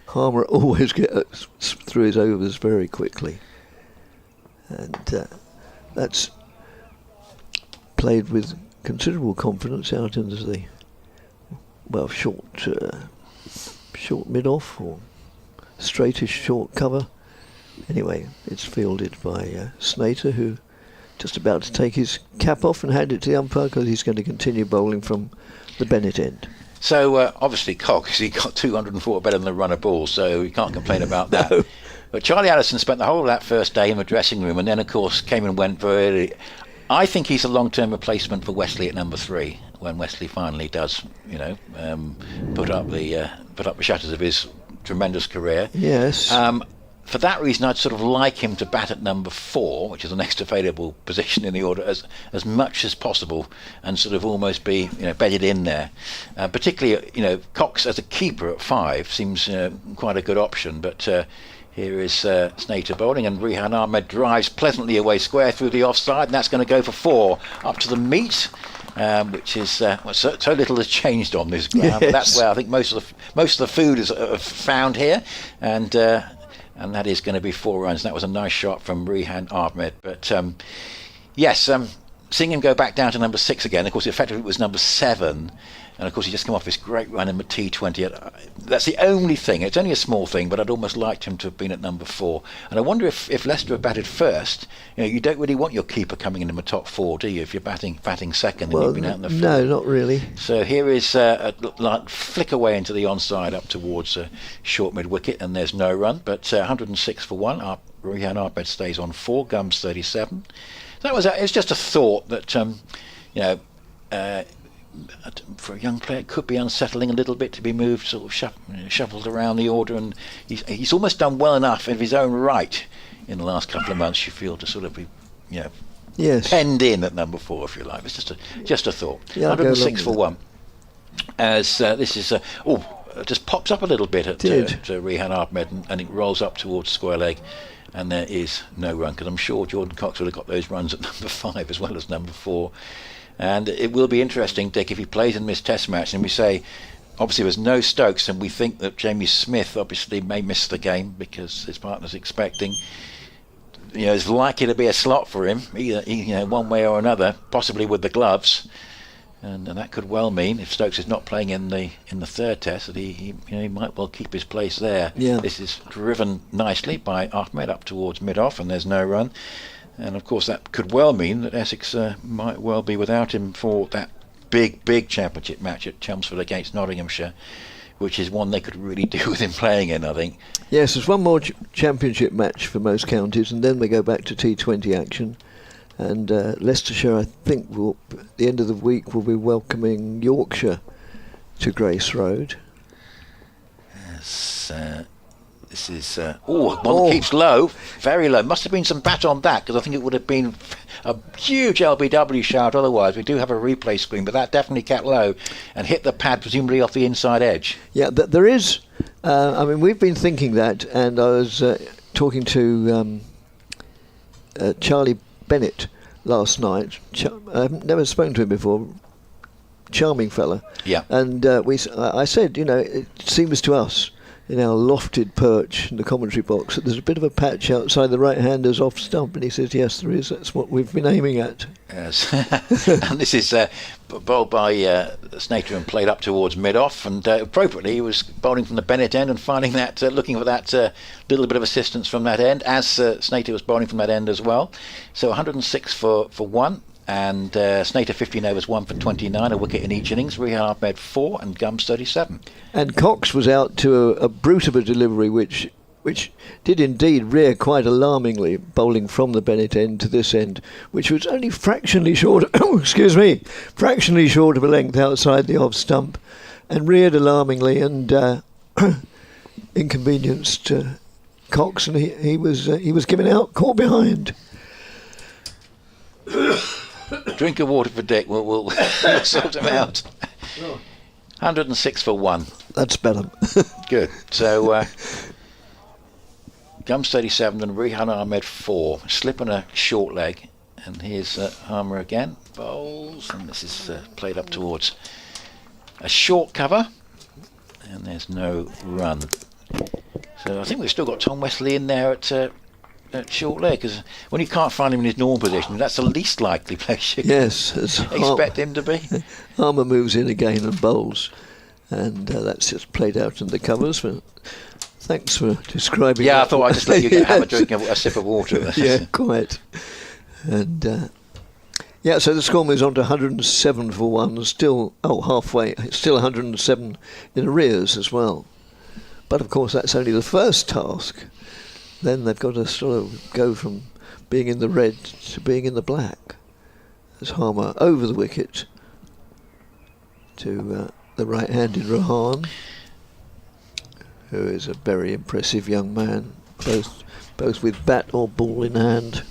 Harmer always gets through his overs very quickly, and that's played with considerable confidence out into the short mid-off or straightish short cover. Anyway, it's fielded by Snater, who just about to take his cap off and hand it to the umpire, because he's going to continue bowling from the Bennett end. So obviously Cox, he got 204 better than the run of balls, so you can't complain about that. No. But Charlie Addison spent the whole of that first day in the dressing room, and then of course came and went very. I think he's a long-term replacement for Wesley at number 3 when Wesley finally does, put up the shutters of his tremendous career. Yes. for that reason, I'd sort of like him to bat at number 4, which is the next available position in the order, as much as possible, and sort of almost be bedded in there. Particularly, Cox as a keeper at 5 seems quite a good option. But here is Snater bowling, and Rehan Ahmed drives pleasantly away square through the offside, and that's going to go for 4 up to the meet. Which is so little has changed on this ground. Yes. But that's where I think most of the food is found here, and that is going to be 4 runs. That was a nice shot from Rehan Ahmed. But seeing him go back down to number 6 again, of course, effectively it was number 7. And of course, he just come off this great run in the T20. That's the only thing. It's only a small thing, but I'd almost liked him to have been at number 4. And I wonder if Leicester had batted first, you don't really want your keeper coming in the top 4, do you? If you're batting second, and you've been out in the field. No, not really. So here is a flick away into the onside up towards short mid wicket, and there's no run. But 106 for 1. Rehan Ahmed stays on 4. Gums 37. So it's just a thought that for a young player, it could be unsettling a little bit to be moved, sort of shuffled around the order, and he's almost done well enough of his own right in the last couple of months, you feel, to sort of be, yes, penned in at number 4, if you like. It's just a thought. Yeah, 106 for 1. As this is just pops up a little bit at Rehan Ahmed, and it rolls up towards square leg, and there is no run, because I'm sure Jordan Cox would have got those runs at number 5 as well as number 4. And it will be interesting, Dick, if he plays in this Test match, and we say, obviously there's no Stokes, and we think that Jamie Smith obviously may miss the game because his partner's expecting. There's likely to be a slot for him, either one way or another, possibly with the gloves, and that could well mean, if Stokes is not playing in the third Test, that he might well keep his place there. Yeah. This is driven nicely by Ahmed up towards mid-off, and there's no run. And of course that could well mean that Essex might well be without him for that big championship match at Chelmsford against Nottinghamshire, which is one they could really do with him playing in, I think. Yes, there's one more championship match for most counties, and then we go back to T20 action. And Leicestershire, I think, at the end of the week, will be welcoming Yorkshire to Grace Road. Yes. This is one keeps low, very low. Must have been some bat on that, because I think it would have been a huge LBW shout otherwise. We do have a replay screen, but that definitely kept low and hit the pad presumably off the inside edge. Yeah, there is. We've been thinking that, and I was talking to Charlie Bennett last night. I've never spoken to him before. Charming fella. Yeah. And I said, it seems to us, in our lofted perch in the commentary box, that there's a bit of a patch outside the right-hander's off stump, and he says, yes, there is. That's what we've been aiming at. Yes. And this is bowled by Snater and played up towards mid-off, and appropriately he was bowling from the Bennett end and finding that, looking for that little bit of assistance from that end, as Snater was bowling from that end as well. So 106 for 1. And Snater 15 overs, 1 for 29, a wicket in each innings. Rehan Ahmed 4 and Gums 37. And Cox was out to a brute of a delivery, which did indeed rear quite alarmingly, bowling from the Bennett end to this end, which was only fractionally short. Fractionally short of a length outside the off stump, and reared alarmingly and inconvenienced Cox, and he was given out, caught behind. Drink of water for Dick. We'll sort him out. 106 for 1. That's better. Good. So Gums 37 and Rehan Ahmed 4. Slip and a short leg. And here's Harmer again. Bowls. And this is played up towards a short cover. And there's no run. So I think we've still got Tom Wesley in there at short leg, because when you can't find him in his normal position, that's the least likely place you can expect him to be. Harmer moves in again and bowls, and that's just played out in the covers. But thanks for describing. Yeah, that. I thought I'd just let you have a drink of a sip of water. Yeah, quite. And so the score moves on to 107 for 1, still halfway, still 107 in arrears as well. But of course, that's only the first task. Then they've got to sort of go from being in the red to being in the black. As Harmer over the wicket to the right-handed Rehan, who is a very impressive young man, both with bat or ball in hand.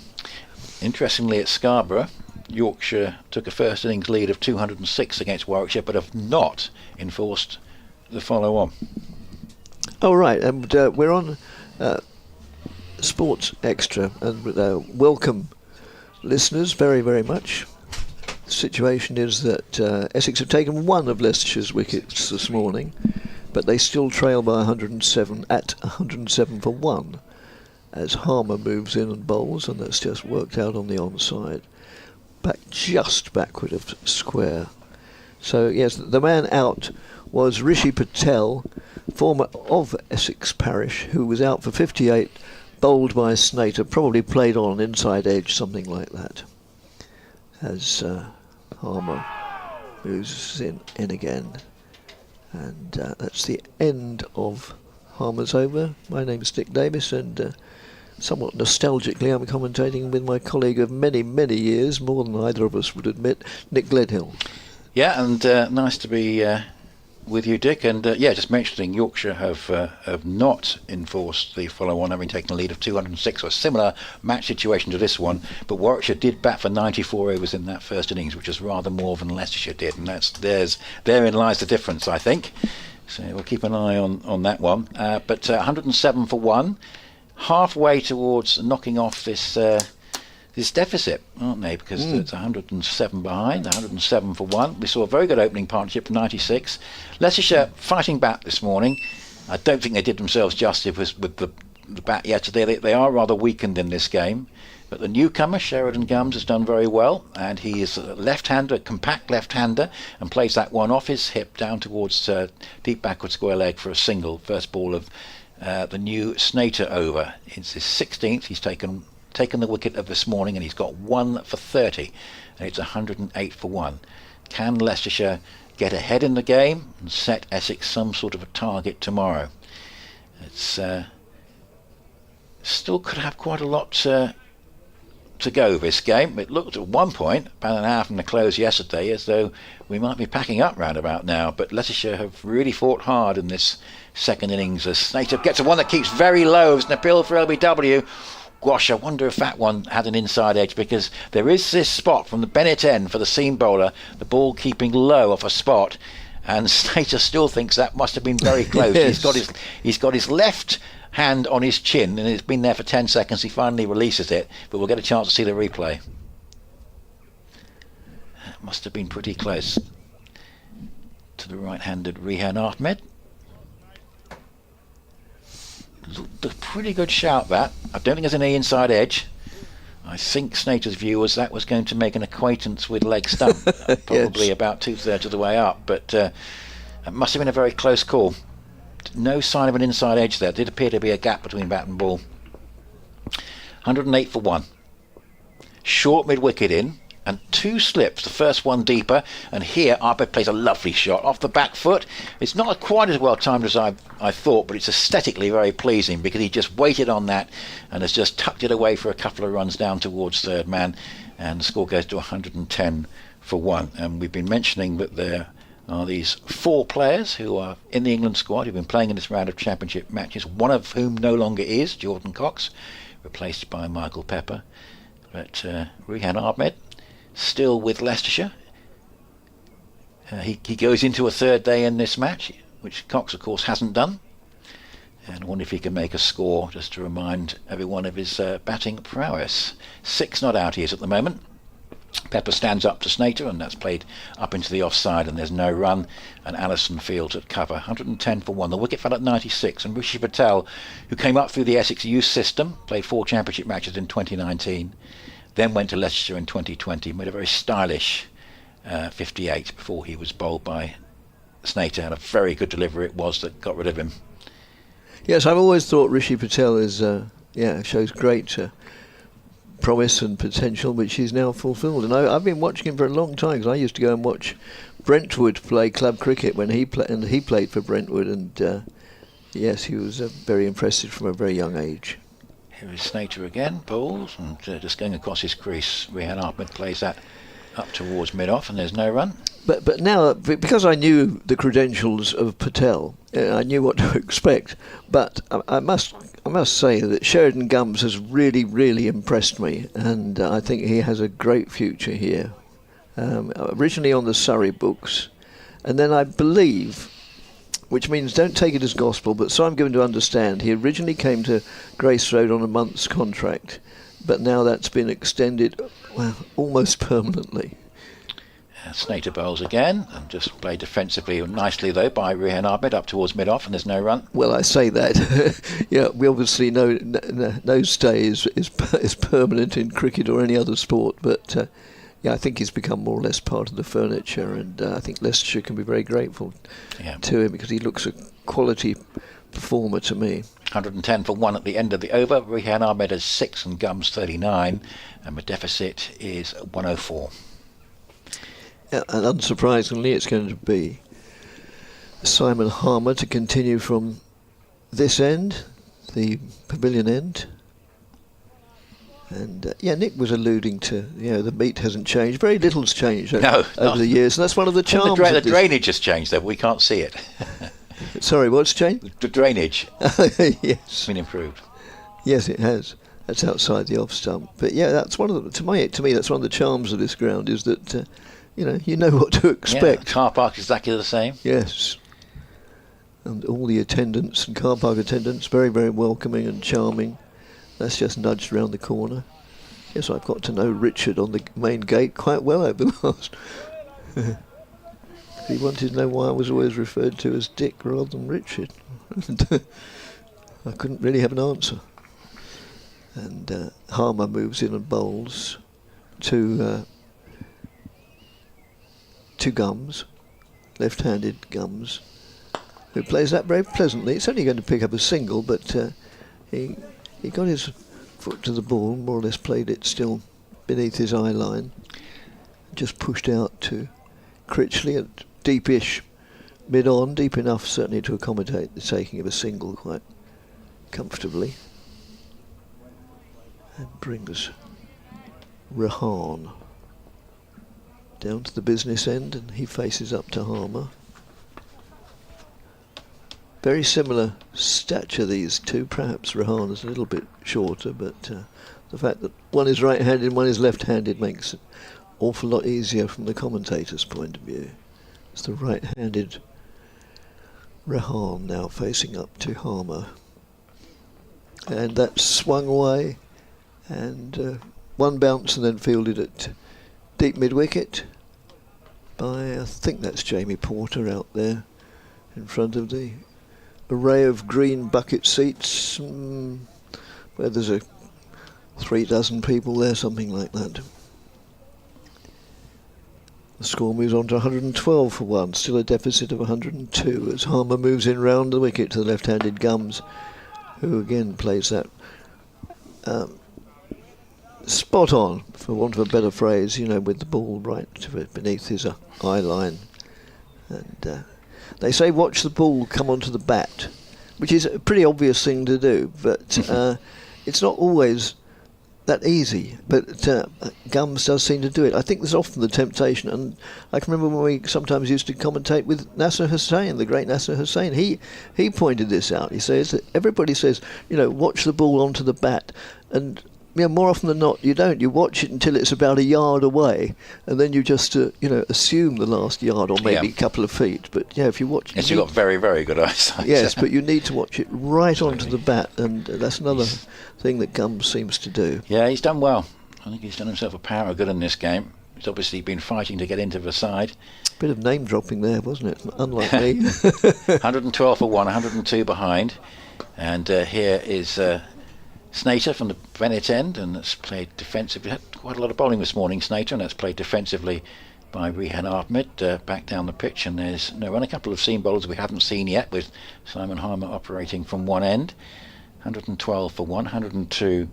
Interestingly, at Scarborough, Yorkshire took a first innings lead of 206 against Warwickshire, but have not enforced the follow-on. Oh, right, and we're on Sports Extra, and welcome listeners very, very much. The situation is that Essex have taken one of Leicestershire's wickets this morning, but they still trail by 107 at 107 for 1 as Harmer moves in and bowls, and that's just worked out on the onside. Just backward of square. So, yes, the man out was Rishi Patel, former of Essex Parish, who was out for 58, bowled by Snater, probably played on inside edge, something like that, as Harmer moves in again. And that's the end of Harmer's over. My name's Dick Davis, and somewhat nostalgically I'm commentating with my colleague of many, many years, more than either of us would admit, Nick Gledhill. Yeah, and nice to be with you, Dick. And just mentioning, Yorkshire have not enforced the follow-on, having taken a lead of 206, or a similar match situation to this one. But Warwickshire did bat for 94 overs in that first innings, which is rather more than Leicestershire did, and therein lies the difference, I think. So we'll keep an eye on that one. But 107 for 1, halfway towards knocking off this deficit, aren't they? Because it's 107 behind, 107 for 1. We saw a very good opening partnership for 96. Leicestershire fighting back this morning. I don't think they did themselves justice with the bat yesterday. They are rather weakened in this game. But the newcomer, Sheridan Gums, has done very well, and he is a left-hander, a compact left-hander, and plays that one off his hip down towards deep backward square leg for a single. First ball of the new Snater over. It's his 16th. He's taken the wicket of this morning, and he's got 1 for 30, and it's 108 for 1. Can Leicestershire get ahead in the game and set Essex some sort of a target tomorrow? It's still could have quite a lot to go this game. It looked at one point, about an hour from the close yesterday, as though we might be packing up round about now, but Leicestershire have really fought hard in this second innings as Snater gets a one that keeps very low. It's an appeal for LBW. Gosh, I wonder if that one had an inside edge, because there is this spot from the Bennett end for the seam bowler, the ball keeping low off a spot, and Snater still thinks that must have been very close. Yes. He's got his left hand on his chin, and it's been there for 10 seconds. He finally releases it, but we'll get a chance to see the replay. It must have been pretty close to the right-handed Rehan Ahmed. Looked a pretty good shout, that. I don't think there's any inside edge. I think Snater's view was that was going to make an acquaintance with leg stump, probably yes. About 2/3 of the way up, but it must have been a very close call. No sign of an inside edge there. There did appear to be a gap between bat and ball. 108 for 1. Short mid-wicket in, and 2 slips, the first one deeper, and here Arbed plays a lovely shot off the back foot. It's not quite as well timed as I thought, but it's aesthetically very pleasing, because he just waited on that and has just tucked it away for a couple of runs down towards third man, and the score goes to 110 for 1. And we've been mentioning that there are these 4 players who are in the England squad who've been playing in this round of championship matches, one of whom no longer is, Jordan Cox, replaced by Michael Pepper. But Rehan Ahmed still with Leicestershire. He goes into a third day in this match, which Cox of course hasn't done, and I wonder if he can make a score, just to remind everyone of his batting prowess. 6 not out he is at the moment. Pepper stands up to Snater, and that's played up into the offside, and there's no run, and Allison fields at cover. 110 for 1. The wicket fell at 96, and Rishi Patel, who came up through the Essex youth system, played 4 championship matches in 2019, then went to Leicestershire in 2020, made a very stylish 58 before he was bowled by Snater, and a very good delivery it was that got rid of him. Yes, I've always thought Rishi Patel is shows great promise and potential, which he's now fulfilled. And I've been watching him for a long time, because I used to go and watch Brentwood play club cricket when he played for Brentwood, and yes, he was very impressive from a very young age. Here is Snater again, bowls, and just going across his crease. Rehan Ahmed plays that Up towards mid-off, and there's no run. But now, because I knew the credentials of Patel, I knew what to expect. But I must say that Sheridan Gums has really, really impressed me, and I think he has a great future here. Originally on the Surrey books, and then I believe, which means don't take it as gospel, but so I'm given to understand, he originally came to Grace Road on a month's contract, but now that's been extended, well, almost permanently. Snater bowls again, and just played defensively nicely though by Rehan Ahmed up towards mid-off, and there's no run. Well, I say that. Yeah, we obviously know no stay is permanent in cricket or any other sport, but yeah, I think he's become more or less part of the furniture, and I think Leicestershire can be very grateful to him, because he looks a quality performer to me. 110 for 1 at the end of the over. Rehan Ahmed has 6 and Gums 39, and the deficit is 104. Yeah, and unsurprisingly, it's going to be Simon Harmer to continue from this end, the pavilion end. And yeah, Nick was alluding to, the meat hasn't changed. Very little's changed over the years, and that's one of the charms. The drainage has changed, though. We can't see it. Sorry, what's changed? The drainage. Yes, it's been improved. Yes, it has. That's outside the off stump. But yeah, that's one of the, to me, that's one of the charms of this ground, is that you know what to expect. Yeah, car park is exactly the same. Yes. And all the attendants and car park attendants, very, very welcoming and charming. That's just nudged round the corner. Yes, I've got to know Richard on the main gate quite well over the last. He wanted to know why I was always referred to as Dick rather than Richard. I couldn't really have an answer. And Harmer moves in and bowls to Gums, left-handed Gums, who plays that very pleasantly. It's only going to pick up a single, but he got his foot to the ball, more or less played it still beneath his eye line, just pushed out to Critchley at deepish mid-on, deep enough certainly to accommodate the taking of a single quite comfortably, and brings Rehan down to the business end, and he faces up to Harmer. Very similar stature, these two. Perhaps Rehan is a little bit shorter, but the fact that one is right-handed and one is left-handed makes it an awful lot easier from the commentator's point of view. It's the right-handed Rehan now facing up to Harmer. And that's swung away, and one bounce and then fielded at deep mid-wicket by, I think that's Jamie Porter out there in front of the array of green bucket seats, where there's 3 dozen people there, something like that. The score moves on to 112 for 1, still a deficit of 102 as Harmer moves in round the wicket to the left-handed Gums, who again plays that spot on, for want of a better phrase, with the ball right beneath his eye line. And they say watch the ball come onto the bat, which is a pretty obvious thing to do, but it's not always that easy. But Gums does seem to do it. I think there's often the temptation, and I can remember when we sometimes used to commentate with Nasser Hussain, the great Nasser Hussain. He pointed this out. He says that everybody says, watch the ball onto the bat, and more often than not, you don't. You watch it until it's about a yard away, and then you just, assume the last yard or maybe a couple of feet. But if you watch, yes, you've got very, very good eyesight. Yes, but you need to watch it right onto the bat, and that's another thing that Gums seems to do. Yeah, he's done well. I think he's done himself a power of good in this game. He's obviously been fighting to get into the side. Bit of name dropping there, wasn't it? Unlike me. 112 for 1, 102 behind, and here is Snater from the Bennett end, and that's played defensively. Had quite a lot of bowling this morning, Snater, and that's played defensively by Rehan Ahmed back down the pitch, and there's no run. A couple of seam bowlers we haven't seen yet, with Simon Harmer operating from one end. 112 for 1, 102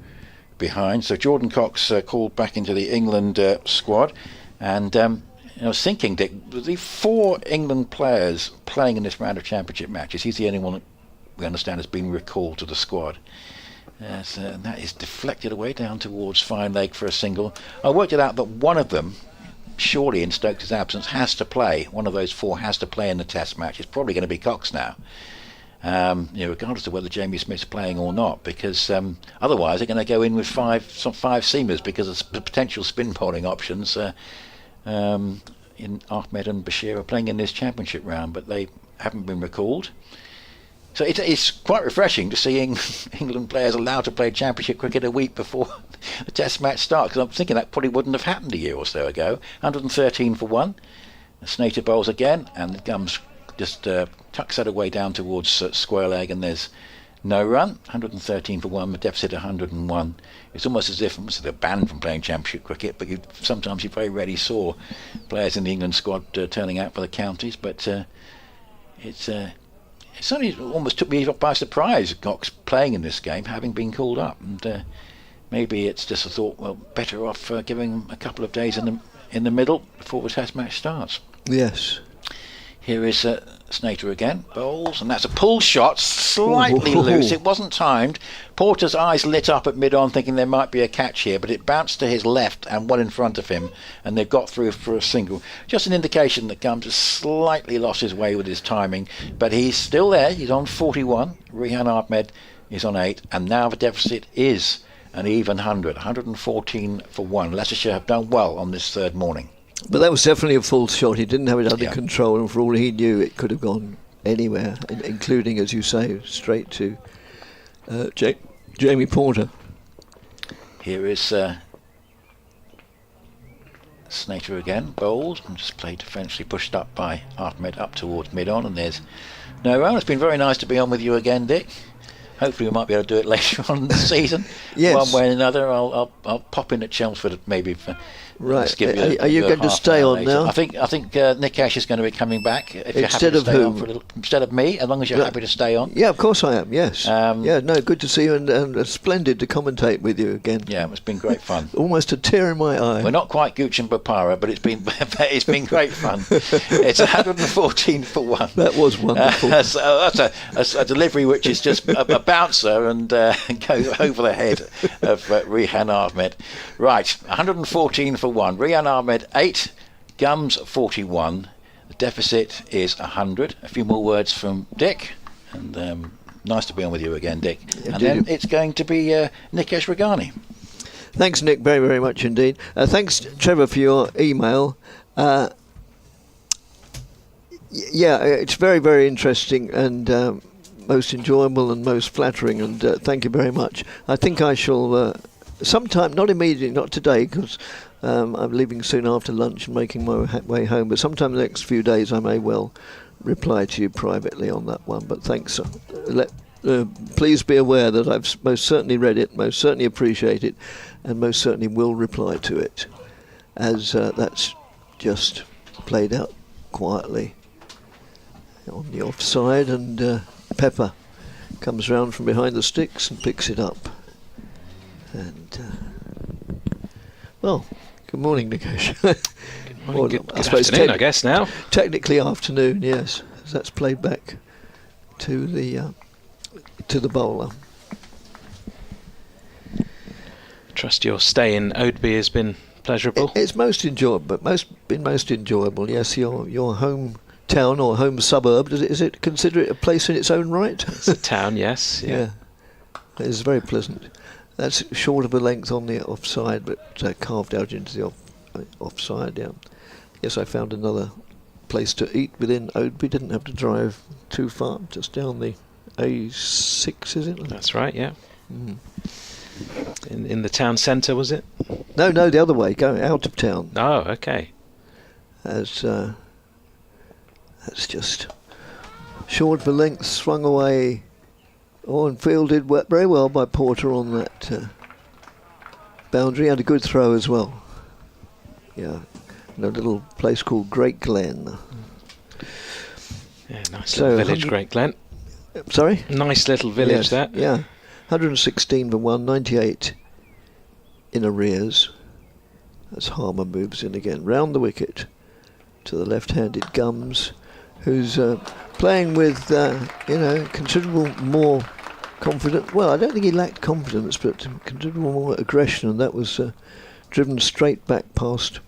behind. So Jordan Cox called back into the England squad, and I was thinking, Dick, the 4 England players playing in this round of championship matches, he's the only one that we understand has been recalled to the squad. And that is deflected away down towards fine leg for a single. I worked it out that one of them, surely in Stokes' absence has to play. One of those four has to play in the Test match. It's probably going to be Cox now. Regardless of whether Jamie Smith's playing or not, because otherwise they're going to go in with five seamers because of the potential spin bowling options. In Ahmed and Bashir are playing in this championship round, but they haven't been recalled. So it's quite refreshing to see England players allowed to play championship cricket a week before the Test match starts, because I'm thinking that probably wouldn't have happened a year or so ago. 113 for one. Snater bowls again, and Gums just tucks that away down towards square leg, and there's no run. 113 for one, the deficit 101. It's almost as if they're banned from playing championship cricket, but sometimes you very rarely saw players in the England squad turning out for the counties. But it certainly almost took me by surprise, Cox playing in this game, having been called up. And maybe it's just a thought, well, better off giving him a couple of days in the middle before the Test match starts. Yes. Here is Snater again, bowls, and that's a pull shot, slightly loose. It wasn't timed. Porter's eyes lit up at mid-on, thinking there might be a catch here, but it bounced to his left and one in front of him, and they've got through for a single. Just an indication that Gums has slightly lost his way with his timing, but he's still there. He's on 41. Rehan Ahmed is on 8, and now the deficit is an even 100. 114 for 1. Leicestershire have done well on this third morning. But that was definitely a full shot. He didn't have it under control, and for all he knew, it could have gone anywhere, including, as you say, straight to Jamie Porter. Here is Snater again, bowled, and just played defensively, pushed up by Ahmed up towards mid-on, and there's no run. It's been very nice to be on with you again, Dick. Hopefully we might be able to do it later on in the season. Yes. One way or another. I'll pop in at Chelmsford maybe for. Right. Are you going to stay on later. now? I think Nick Ash is going to be coming back. If you're happy Instead to of stay whom? on for a little, instead of me, as long as you're happy to stay on. Yeah, of course I am. Yes. Good to see you, and splendid to commentate with you again. Yeah, it's been great fun. Almost a tear in my eye. We're not quite Gooch and Bapara, but it's been great fun. It's 114 for 1. That was wonderful. So that's a delivery which is just a bouncer and goes over the head of Rehan Ahmed. Right, 114 for 1. Rehan Ahmed 8, Gums 41. The deficit is 100. A few more words from Dick, and nice to be on with you again, Dick. And then it's going to be Nikesh Regani. Thanks, Nick, very, very much indeed. Thanks, Trevor, for your email. It's very, very interesting and most enjoyable and most flattering, and thank you very much. I think I shall sometime, not immediately, not today, because I'm leaving soon after lunch and making my way home, but sometime in the next few days I may well reply to you privately on that one. But thanks. Please be aware that I've most certainly read it, most certainly appreciate it, and most certainly will reply to it, as that's just played out quietly on the offside, and Pepper comes round from behind the sticks and picks it up. And good morning, Nikesh. Good morning, good afternoon, I guess now. Technically afternoon, yes. That's played back to the bowler. Trust your stay in Oadby has been pleasurable. It's most enjoyable, most enjoyable. Yes, your home town or home suburb. Is it consider it a place in its own right? It's a town, yes. Yeah, it's very pleasant. That's short of a length on the offside, but carved out into the offside. Yeah. Yes, I found another place to eat within Oadby. Didn't have to drive too far, just down the A6, is it? That's right. Yeah. Mm. In the town centre, was it? No, the other way, going out of town. Oh, okay. That's just short of a length, swung away. And fielded very well by Porter on that boundary, and a good throw as well. Yeah, in a little place called Great Glen. Yeah, nice little village, Great Glen. Sorry? Nice little village, yes, that. Yeah, 116 for 1, 98 in arrears. As Harmer moves in again, round the wicket to the left-handed Gums, who's playing with, considerable more confidence. Well, I don't think he lacked confidence, but considerable more aggression, and that was driven straight back past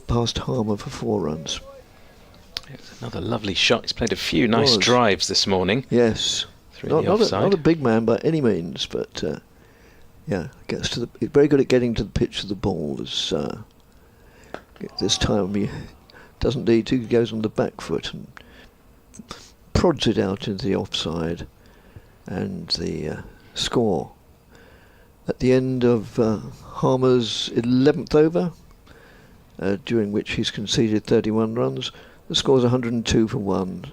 past Harmer for 4 runs. It's another lovely shot. He's played a few nice drives this morning. Yes. Through the offside. Not a big man by any means, but yeah, gets to the. Very good at getting to the pitch of the ball. This time he doesn't need to. He goes on the back foot and prods it out into the offside, and the score at the end of Harmer's 11th over, during which he's conceded 31 runs. The score's 102 for 1.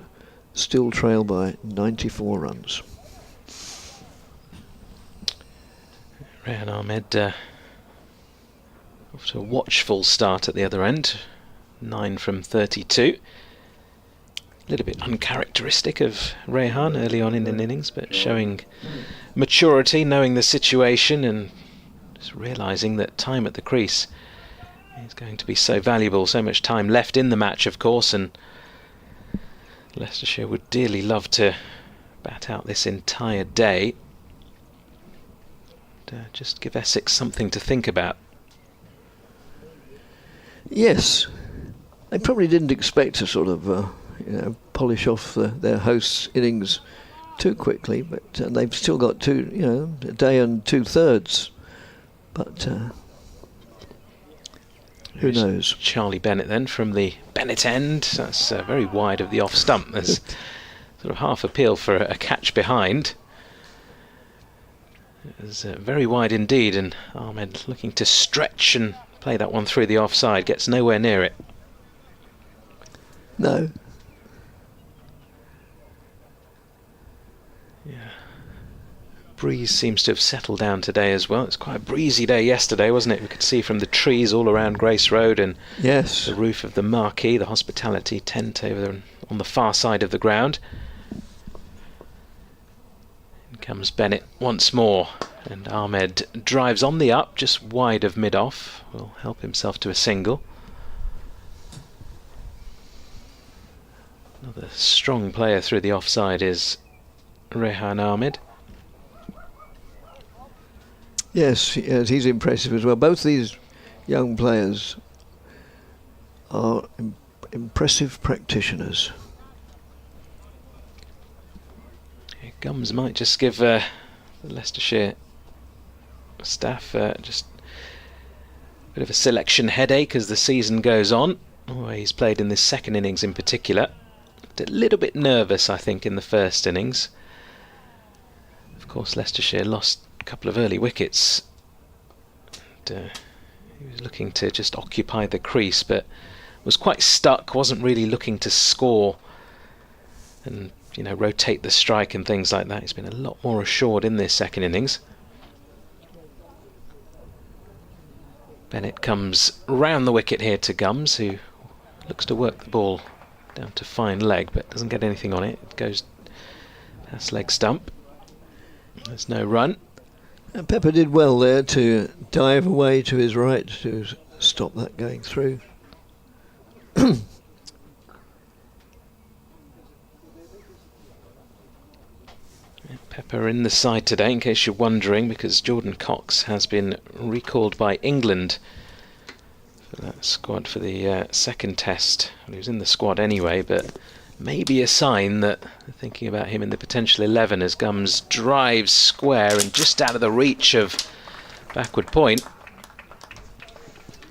Still trail by 94 runs. Rehan Ahmed off to a watchful start at the other end. 9 from 32. A little bit uncharacteristic of Rehan early on in an innings, but showing maturity, knowing the situation, and just realising that time at the crease is going to be so valuable. So much time left in the match, of course, and Leicestershire would dearly love to bat out this entire day. Just give Essex something to think about. Yes, they probably didn't expect to sort of polish off their hosts' innings too quickly, but they've still got a day and 2/3. But who knows? Charlie Bennett then from the Bennett end. That's very wide of the off stump. There's sort of half appeal for a catch behind. It's very wide indeed, and Ahmed looking to stretch and play that one through the offside. Gets nowhere near it. No. Yeah. Breeze seems to have settled down today as well. It's quite a breezy day yesterday, wasn't it? We could see from the trees all around Grace Road and yes, the roof of the marquee, the hospitality tent over there on the far side of the ground. In comes Bennett once more, and Ahmed drives on the up, just wide of mid-off. Will help himself to a single. Another strong player through the offside is Rehan Ahmed. Yes, he's impressive as well. Both these young players are impressive practitioners. Gums might just give the Leicestershire staff just a bit of a selection headache as the season goes on. He's played in this second innings in particular. A little bit nervous, I think, in the first innings. Of course, Leicestershire lost a couple of early wickets. And, he was looking to just occupy the crease, but was quite stuck, wasn't really looking to score and rotate the strike and things like that. He's been a lot more assured in this second innings. Bennett comes round the wicket here to Gums, who looks to work the ball down to fine leg, but doesn't get anything on it. It goes past leg stump. There's no run. Pepper did well there to dive away to his right to stop that going through. Pepper in the side today, in case you're wondering, because Jordan Cox has been recalled by England for that squad for the second test. Well, he was in the squad anyway, but maybe a sign that they're thinking about him in the potential 11 as Gums drives square and just out of the reach of backward point.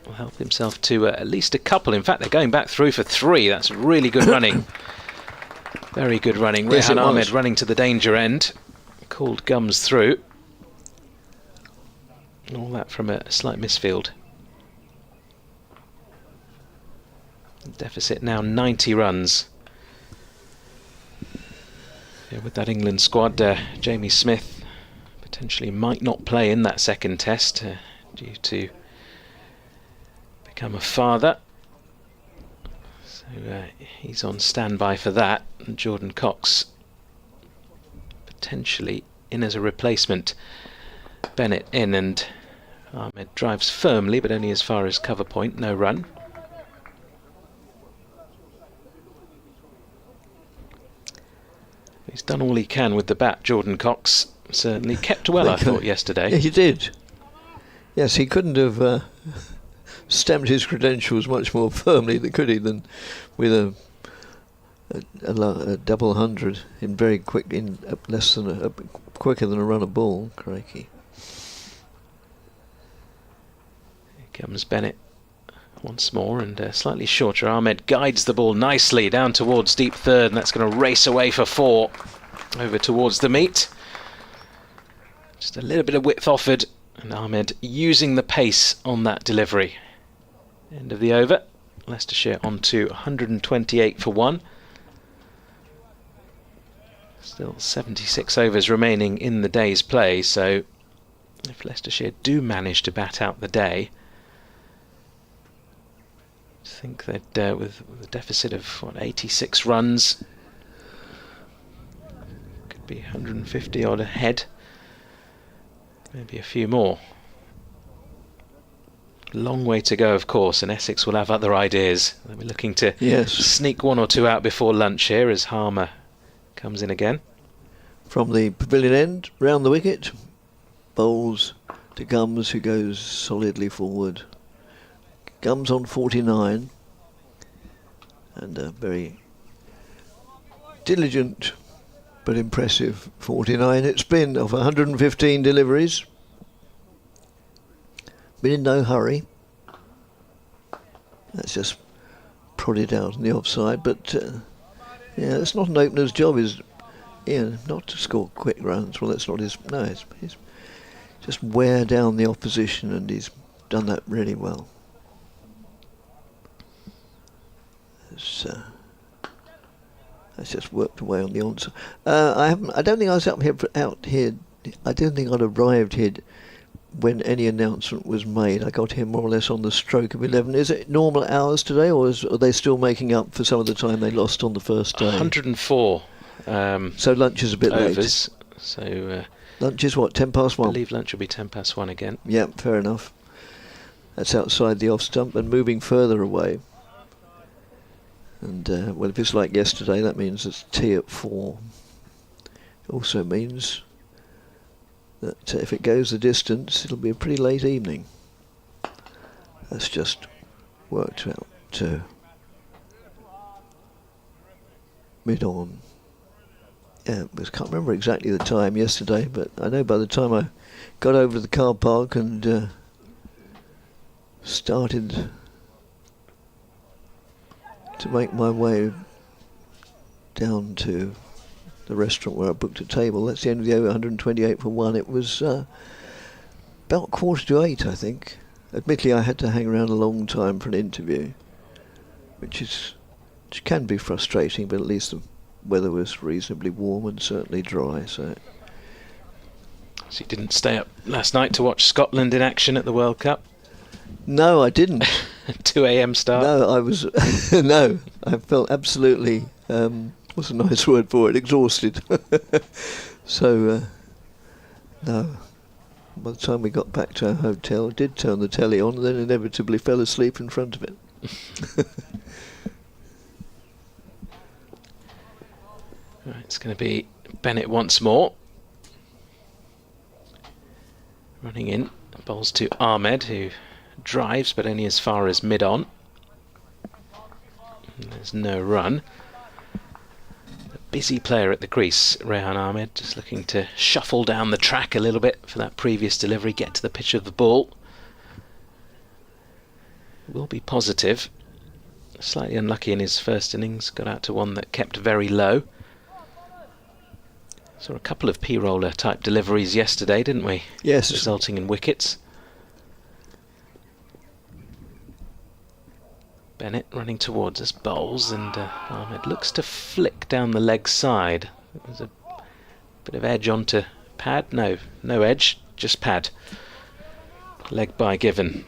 Will help himself to at least a couple. In fact, they're going back through for 3. That's really good running. Very good running. Yes, Rehan Ahmed running to the danger end. Called Gums through. And all that from a slight misfield. Deficit now 90 runs. Yeah, with that England squad, Jamie Smith potentially might not play in that second test due to become a father. So he's on standby for that. And Jordan Cox potentially in as a replacement. Bennett in, and Ahmed drives firmly, but only as far as cover point. No run. He's done all he can with the bat, Jordan Cox. Certainly kept well, I thought, yesterday. Yeah, he did. Yes, he couldn't have stamped his credentials much more firmly, could he, than with a double 100 in very quick, in less than quicker than a run of ball. Crikey. Here comes Bennett once more, and slightly shorter. Ahmed guides the ball nicely down towards deep third, and that's going to race away for 4 over towards the meet. Just a little bit of width offered, and Ahmed using the pace on that delivery. End of the over. Leicestershire on to 128 for 1. Still 76 overs remaining in the day's play, so if Leicestershire do manage to bat out the day, I think that with a deficit of 86 runs, could be 150 odd ahead, maybe a few more. Long way to go, of course, and Essex will have other ideas. They'll be looking to sneak 1 or 2 out before lunch here as Harmer comes in again. From the pavilion end, round the wicket, bowls to Gums, who goes solidly forward. Gums on 49, and a very diligent but impressive 49 it's been, of 115 deliveries. Been in no hurry. That's just prodded out in the offside, but yeah, it's not an opener's job, is not to score quick runs. Well, that's not his. No, it's just wear down the opposition, and he's done that really well. That's just worked away on the onside. I don't think I was out here. I don't think I'd arrived here when any announcement was made. I got here more or less on the stroke of 11. Is it normal hours today, or are they still making up for some of the time they lost on the first day? 104. So lunch is a bit overs, late. So lunch is what, 1:10 I believe lunch will be 1:10 again. Yeah, fair enough. That's outside the off stump and moving further away. And well, if it's like yesterday, that means it's tea at 4. It also means that if it goes the distance, it'll be a pretty late evening. That's just worked out to mid-on. Yeah, I can't remember exactly the time yesterday, but I know by the time I got over to the car park and started to make my way down to the restaurant where I booked a table, that's the end of the over, 128 for 1. It was about 7:45, I think. Admittedly, I had to hang around a long time for an interview, which can be frustrating, but at least the weather was reasonably warm and certainly dry. So you didn't stay up last night to watch Scotland in action at the World Cup? No, I didn't. 2 a.m. start? No, I was... no, I felt absolutely... what's a nice word for it? Exhausted. So, no. By the time we got back to our hotel, I did turn the telly on and then inevitably fell asleep in front of it. Right, it's going to be Bennett once more. Running in. Bowls to Ahmed, who drives but only as far as mid-on. There's no run. A busy player at the crease, Rehan Ahmed, just looking to shuffle down the track a little bit for that previous delivery, get to the pitch of the ball. Will be positive. Slightly unlucky in his first innings, got out to one that kept very low. Saw a couple of P-roller type deliveries yesterday, didn't we? Yes. Resulting in wickets. Bennett running towards us, bowls, and Ahmed looks to flick down the leg side. There's a bit of edge onto pad. No edge, just pad. Leg by given.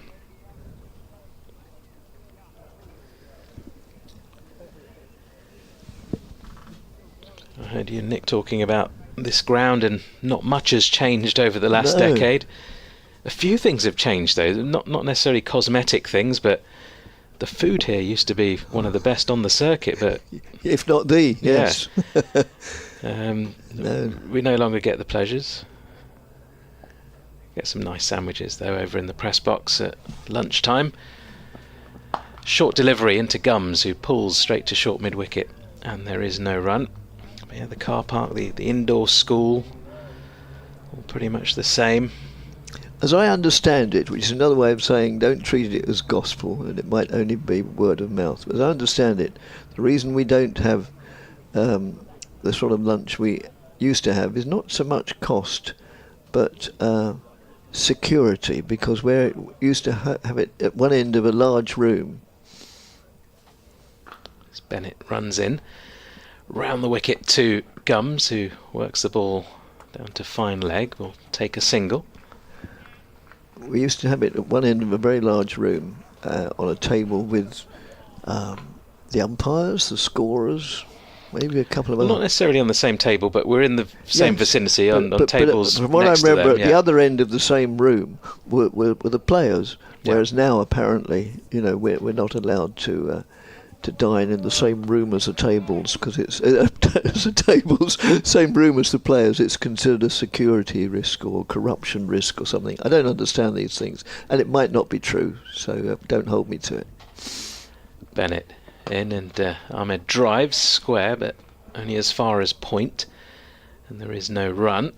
I heard you and Nick talking about this ground, and not much has changed over the last decade. A few things have changed though, not necessarily cosmetic things, but the food here used to be one of the best on the circuit, but if not the, yes. Yeah. We no longer get the pleasures. Get some nice sandwiches though over in the press box at lunchtime. Short delivery into Gums, who pulls straight to short mid-wicket, and there is no run. But yeah, the car park, the indoor school, all pretty much the same. As I understand it, which is another way of saying don't treat it as gospel, and it might only be word of mouth. As I understand it, the reason we don't have the sort of lunch we used to have is not so much cost, but security, because we used to have it at one end of a large room. As Bennett runs in, round the wicket to Gums, who works the ball down to fine leg, will take a single. We used to have it at one end of a very large room on a table with the umpires, the scorers, maybe a couple of Well, other... not necessarily on the same table, but we're in the same vicinity on tables From what I next to remember, them, at the other end of the same room were the players, whereas now apparently, we're not allowed to dine in the same room as the tables, because it's same room as the players. It's considered a security risk or corruption risk or something. I don't understand these things, and it might not be true, so don't hold me to it. Bennett in, and Ahmed drives square, but only as far as point, and there is no run.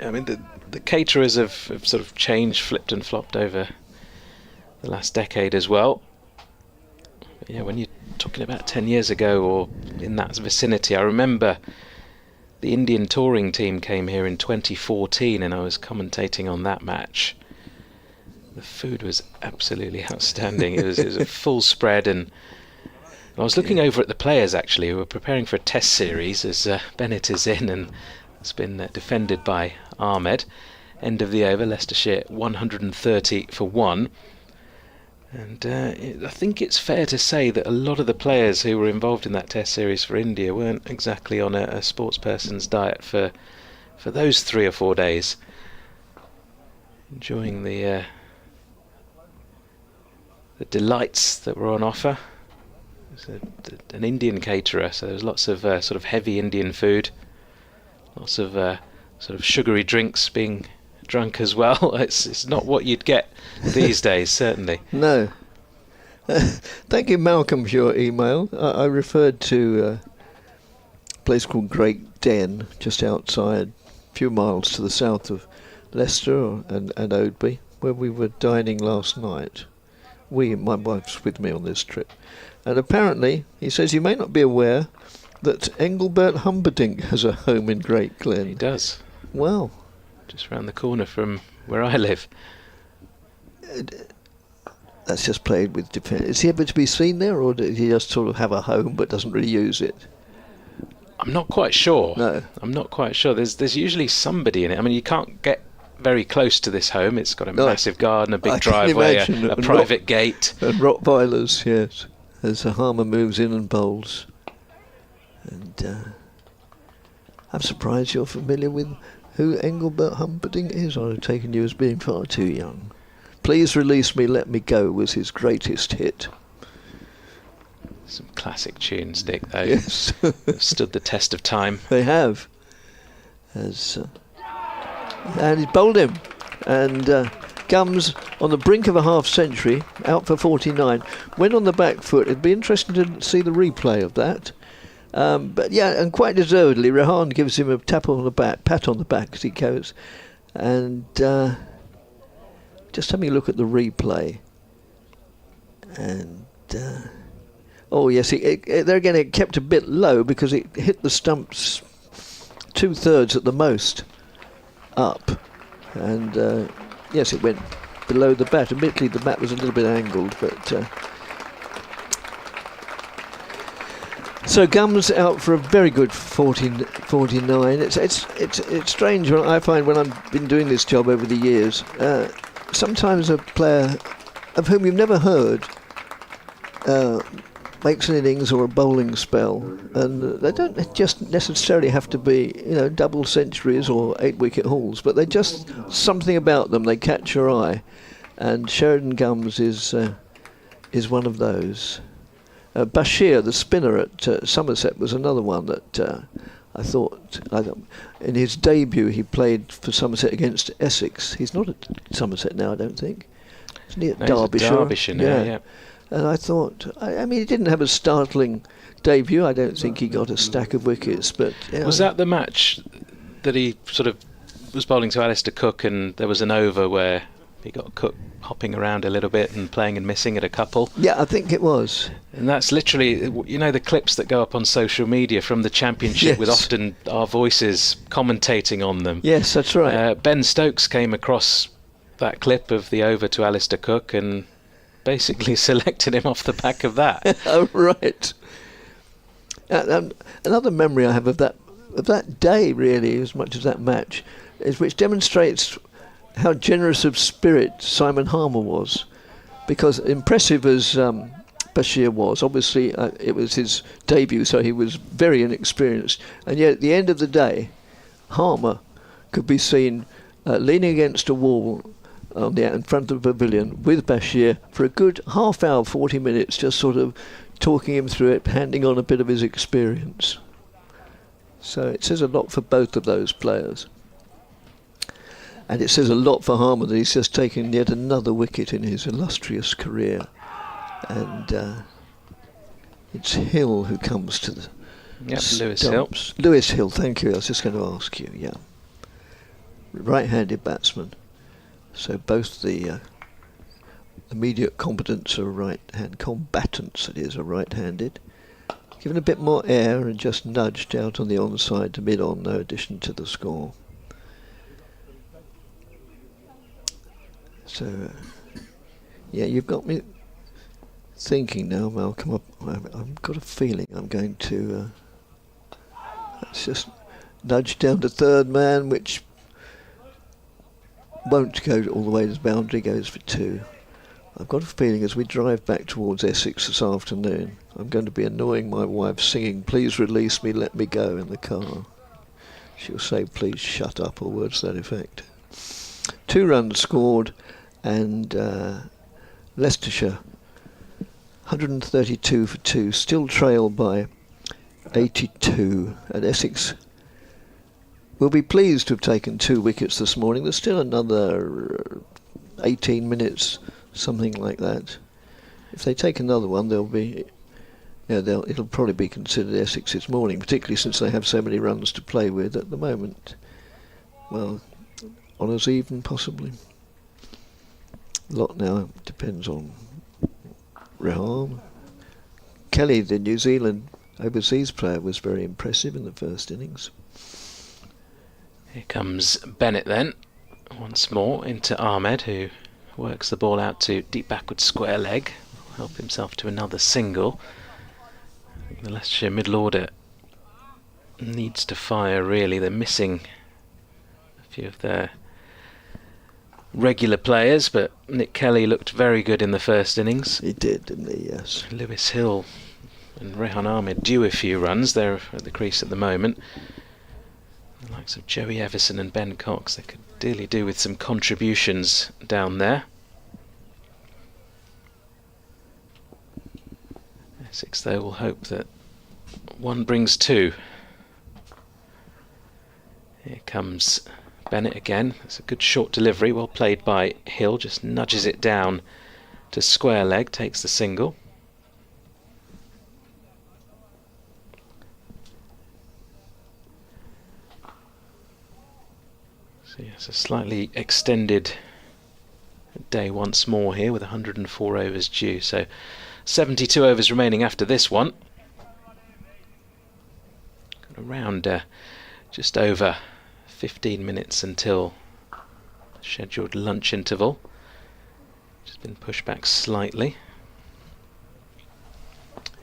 I mean, the caterers have sort of changed, flipped and flopped over the last decade as well. Yeah, when you're talking about 10 years ago or in that vicinity, I remember the Indian touring team came here in 2014 and I was commentating on that match. The food was absolutely outstanding. It was a full spread, and I was looking over at the players actually who were preparing for a test series as Bennett is in and it's been defended by Ahmed. End of the over, Leicestershire 130 for 1. And I think it's fair to say that a lot of the players who were involved in that test series for India weren't exactly on a sportsperson's diet for those 3 or 4 days. Enjoying the delights that were on offer. It was an Indian caterer, so there was lots of sort of heavy Indian food, lots of sort of sugary drinks being drunk as well. It's not what you'd get these days, certainly. No. Thank you, Malcolm, for your email. I referred to a place called Great Den, just outside, a few miles to the south of Leicester and Oadby, where we were dining last night. My wife's with me on this trip. And apparently, he says, you may not be aware that Engelbert Humperdinck has a home in Great Glen. He does. Wow. Just round the corner from where I live. That's just played with defence. Is he able to be seen there, or does he just sort of have a home but doesn't really use it? I'm not quite sure. No. I'm not quite sure. There's usually somebody in it. I mean, you can't get very close to this home. It's got a massive garden, a big driveway, a private gate. And Rottweilers, yes. As the Harmer moves in and bowls. And I'm surprised you're familiar with who Engelbert Humperdinck is. I've taken you as being far too young. Please Release Me, Let Me Go was his greatest hit. Some classic tunes, Dick, though. Yes. Have stood the test of time. They have. And he's bowled him. And Gums, on the brink of a half century, out for 49, went on the back foot. It'd be interesting to see the replay of that. But yeah, and quite deservedly, Rehan gives him a pat on the back as he goes. And just having a look at the replay. And oh yes, there again it kept a bit low because it hit the stumps 2/3 at the most up. And yes, it went below the bat. Admittedly, the bat was a little bit angled, but. So Gums out for a very good 49. It's strange when I find when I've been doing this job over the years. Sometimes a player of whom you've never heard makes an innings or a bowling spell, and they don't just necessarily have to be double centuries or 8-wicket hauls, but they just something about them, they catch your eye, and Sheridan Gums is one of those. Bashir, the spinner at Somerset, was another one that I thought, in his debut he played for Somerset against Essex. He's not at Somerset now, I don't think. Isn't he at No, he's at Derbyshire? Derbyshire now, yeah. And I thought, I mean, he didn't have a startling debut. I don't think he got a stack of wickets, but Was that the match that he sort of was bowling to Alistair Cook, and there was an over where he got Cook hopping around a little bit and playing and missing at a couple? Yeah, I think it was. And that's literally, you know, the clips that go up on social media from the championship with often our voices commentating on them. Yes, that's right. Ben Stokes came across that clip of the over to Alistair Cook and basically selected him off the back of that. Oh, right. Another memory I have of that day, really, as much as that match, is which demonstrates how generous of spirit Simon Harmer was. Because impressive as Bashir was, obviously it was his debut, so he was very inexperienced. And yet at the end of the day, Harmer could be seen leaning against a wall in front of the pavilion with Bashir for a good half hour, 40 minutes, just sort of talking him through it, handing on a bit of his experience. So it says a lot for both of those players. And it says a lot for Harmer that he's just taken yet another wicket in his illustrious career. And it's Hill who comes to the Lewis Hill. Lewis Hill, thank you. I was just going to ask you, yeah. Right-handed batsman. So both the immediate combatants are right-hand combatants, that is, are right-handed. Given a bit more air and just nudged out on the onside to mid-on, no addition to the score. So, yeah, you've got me thinking now, Malcolm. I've got a feeling I'm going to let's just nudge down to third man, which won't go all the way to the boundary, goes for 2. I've got a feeling as we drive back towards Essex this afternoon, I'm going to be annoying my wife singing, "Please release me, let me go," in the car. She'll say, "Please shut up," or words to that effect. 2 runs scored, and Leicestershire 132 for 2, still trailed by 82, and Essex will be pleased to have taken 2 wickets this morning. There's still another 18 minutes, something like that. If they take another one, they'll be, it'll probably be considered Essex's morning, particularly since they have so many runs to play with at the moment. Well, honours even, possibly. A lot now depends on Rehan. Kelly, the New Zealand overseas player, was very impressive in the first innings. Here comes Bennett then, once more into Ahmed, who works the ball out to deep backward square leg, help himself to another single. The Leicestershire middle order needs to fire, really. They're missing a few of their regular players, but Nick Kelly looked very good in the first innings. He did, didn't he? Yes. Lewis Hill and Rehan Ahmed due a few runs. They're at the crease at the moment. The likes of Joey Everson and Ben Cox, they could dearly do with some contributions down there. Essex, though, will hope that 1 brings 2. Here comes Bennett again. It's a good short delivery, well played by Hill, just nudges it down to square leg, takes the single. So yes, a slightly extended day once more here with 104 overs due, so 72 overs remaining after this one. Got around just over 15 minutes until scheduled lunch interval. Just been pushed back slightly.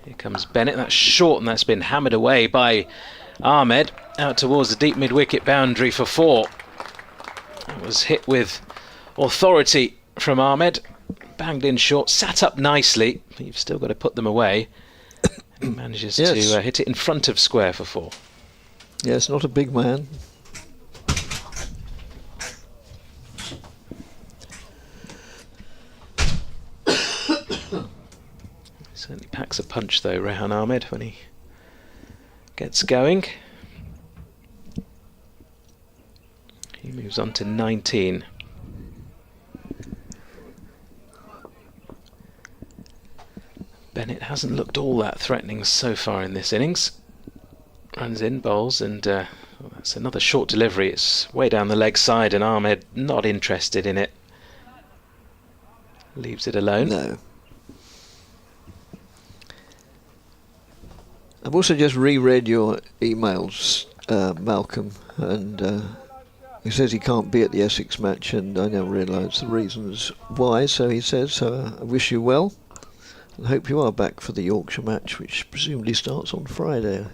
Here comes Bennett. That's short, and that's been hammered away by Ahmed out towards the deep mid-wicket boundary for 4. That was hit with authority from Ahmed. Banged in short, sat up nicely, but you've still got to put them away. He manages to hit it in front of square for 4. Yes, not a big man. Certainly packs a punch though, Rehan Ahmed, when he gets going. He moves on to 19. Bennett hasn't looked all that threatening so far in this innings. Runs in, bowls, and that's another short delivery. It's way down the leg side, and Ahmed not interested in it. Leaves it alone. No. I've also just reread your emails, Malcolm, and he says he can't be at the Essex match, and I now realise the reasons why. So he says, I wish you well, and hope you are back for the Yorkshire match, which presumably starts on Friday.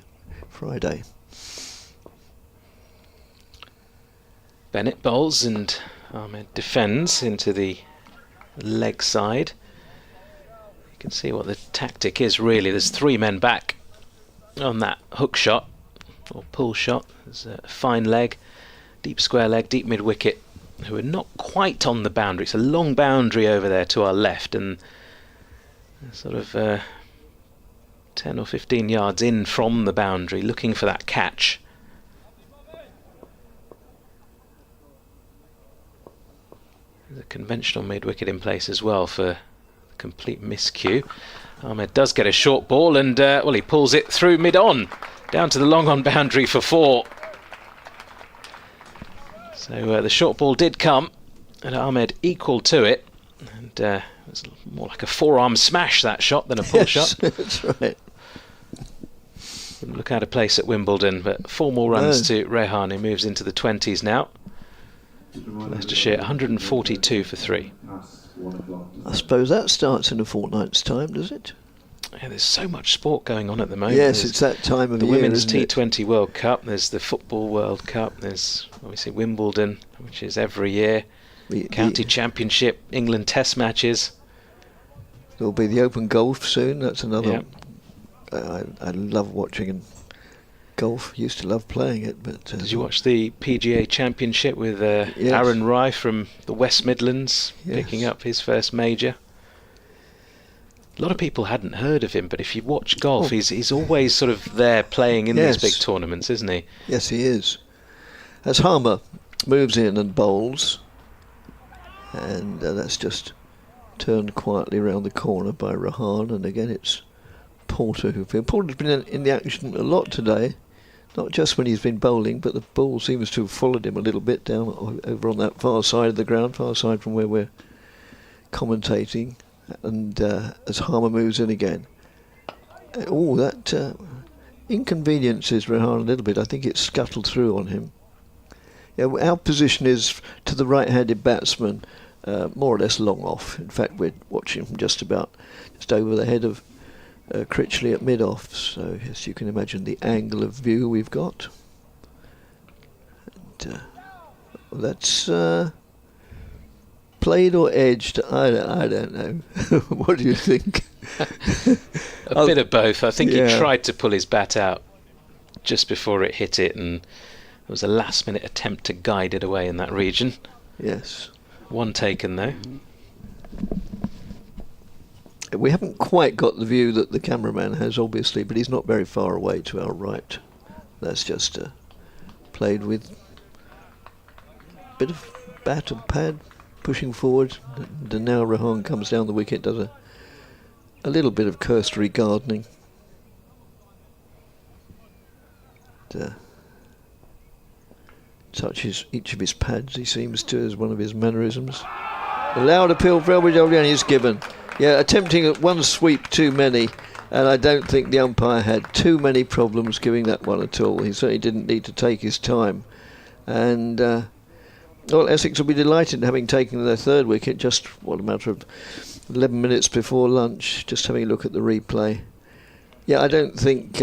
Bennett bowls and Ahmed defends into the leg side. You can see what the tactic is really. There's 3 men back on that hook shot or pull shot. There's a fine leg, deep square leg, deep mid wicket, who are not quite on the boundary. It's a long boundary over there to our left, and sort of 10 or 15 yards in from the boundary, looking for that catch. There's a conventional mid-wicket in place as well for complete miscue. Ahmed does get a short ball, and well, he pulls it through mid-on, down to the long-on boundary for 4. So the short ball did come, and Ahmed equal to it, and it was more like a forearm smash, that shot, than a pull shot. That's right. Wouldn't look out of place at Wimbledon, but 4 more runs to Rehan, who moves into the 20s now. Leicestershire 142 for 3. I suppose that starts in a fortnight's time, does it? Yeah, there's so much sport going on at the moment. Yes, there's it's that time of the year, Women's isn't it? T20 World Cup, there's the Football World Cup, there's obviously Wimbledon, which is every year, County Championship, England Test matches. There'll be the Open Golf soon, that's another. Yeah. I love watching golf, used to love playing it. But Did you watch the PGA Championship with Yes. Aaron Rye from the West Midlands picking Yes. up his first major? A lot of people hadn't heard of him, but if you watch golf, he's always sort of there playing in Yes. these big tournaments, isn't he? Yes, he is. As Harmer moves in and bowls, and that's just turned quietly around the corner by Rehan, and again it's Porter Porter's been in the action a lot today, not just when he's been bowling, but the ball seems to have followed him a little bit down over on that far side of the ground, far side from where we're commentating. And as Harmer moves in again, that inconveniences Rehan a little bit. I think it's scuttled through on him. Yeah, our position is to the right-handed batsman, more or less long off. In fact, we're watching from just over the head of Critchley at mid-off. So yes, you can imagine the angle of view we've got. And, that's played or edged. I don't know. What do you think? A bit of both. I think he tried to pull his bat out just before it hit it, and there was a last-minute attempt to guide it away in that region. Yes. One taken though. We haven't quite got the view that the cameraman has, obviously, but he's not very far away to our right. That's just played with a bit of bat and pad, pushing forward. And now Rehan comes down the wicket, does a little bit of cursory gardening. Touches each of his pads, he seems to, as one of his mannerisms. A loud appeal for LBW is given. Yeah, attempting at one sweep too many, and I don't think the umpire had too many problems giving that one at all. He certainly didn't need to take his time. And Essex will be delighted having taken their 3rd wicket, just a matter of 11 minutes before lunch, just having a look at the replay. Yeah, I don't think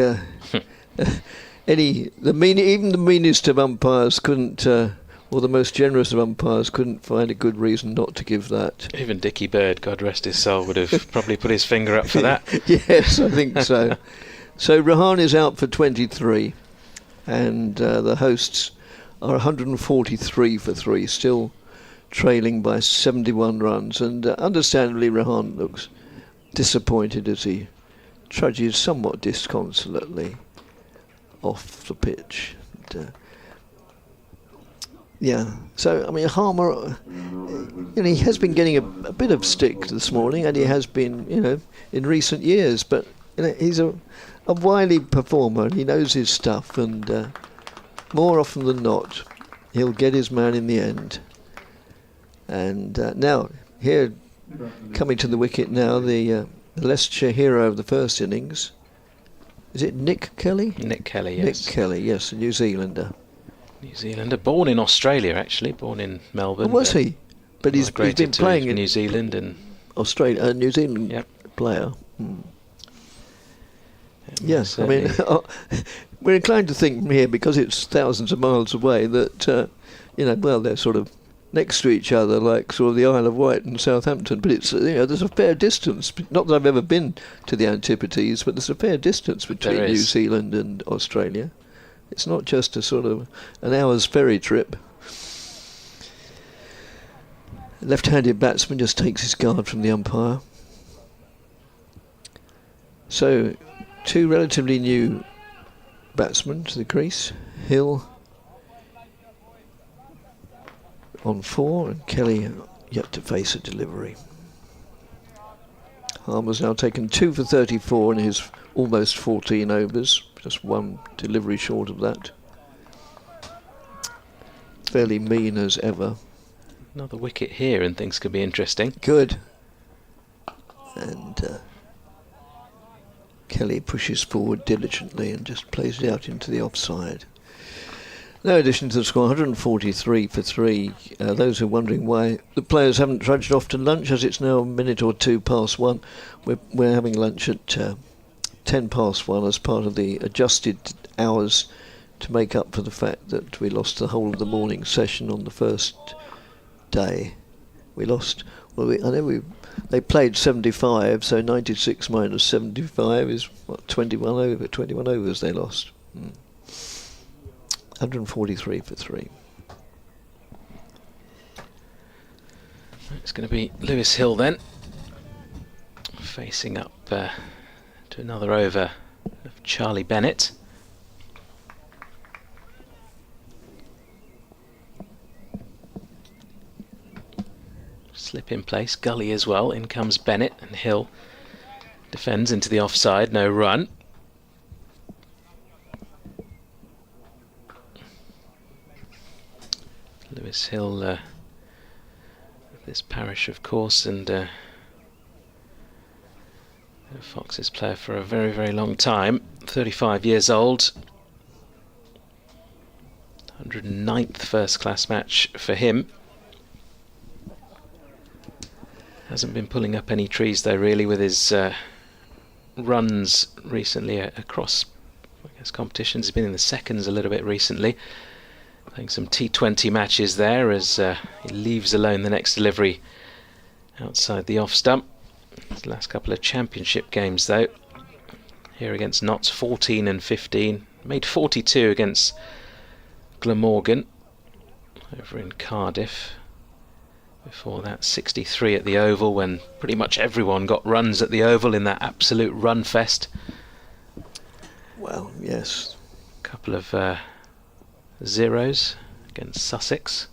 even the meanest of umpires couldn't, or the most generous of umpires couldn't find a good reason not to give that. Even Dickie Bird, God rest his soul, would have probably put his finger up for that. Yes, I think so. So Rehan is out for 23, and the hosts are 143 for 3, still trailing by 71 runs. And understandably, Rehan looks disappointed as he trudges somewhat disconsolately off the pitch. And, Yeah. So, I mean, Harmer, he has been getting a bit of stick this morning, and he has been, in recent years. But he's a wily performer, and he knows his stuff, and more often than not, he'll get his man in the end. And now, here, coming to the wicket now, the Leicestershire hero of the first innings. Is it Nick Kelly? Nick Kelly, yes. Nick Kelly, yes, a New Zealander. New Zealander, born in Australia, actually, born in Melbourne. Oh, was he? But he's been playing in New Zealand and Australia, New Zealand player. Yes, I mean, we're inclined to think here, because it's thousands of miles away, that they're sort of next to each other, like sort of the Isle of Wight and Southampton. But it's there's a fair distance. Not that I've ever been to the Antipodes, but there's a fair distance between New Zealand and Australia. It's not just a sort of an hour's ferry trip. Left-handed batsman just takes his guard from the umpire. So, two relatively new batsmen to the crease. Hill on 4, and Kelly yet to face a delivery. Harmer's now taken 2 for 34 in his almost 14 overs, just one delivery short of that. Fairly mean as ever. Another wicket here and things could be interesting. Good. And Kelly pushes forward diligently and just plays it out into the offside. No addition to the score, 143 for 3. Those who are wondering why the players haven't trudged off to lunch, as it's now a minute or two past 1. We're having lunch at 10 past 1 as part of the adjusted hours to make up for the fact that we lost the whole of the morning session on the first day. We lost, they played 75, so 96 minus 75 is 21 overs they lost. 143 for 3. It's going to be Lewis Hill then, facing up to another over of Charlie Bennett. Slip in place, gully as well. In comes Bennett, and Hill defends into the offside, no run. Lewis Hill, this parish, of course, and Fox's player for a very, very long time. 35 years old. 109th first-class match for him. Hasn't been pulling up any trees, though, really, with his runs recently across, I guess, competitions. He's been in the seconds a little bit recently. Playing some T20 matches there as he leaves alone the next delivery outside the off stump. His last couple of championship games, though, here against Notts, 14 and 15. Made 42 against Glamorgan over in Cardiff. Before that, 63 at the Oval, when pretty much everyone got runs at the Oval in that absolute run fest. Well, yes. A couple of zeros against Sussex.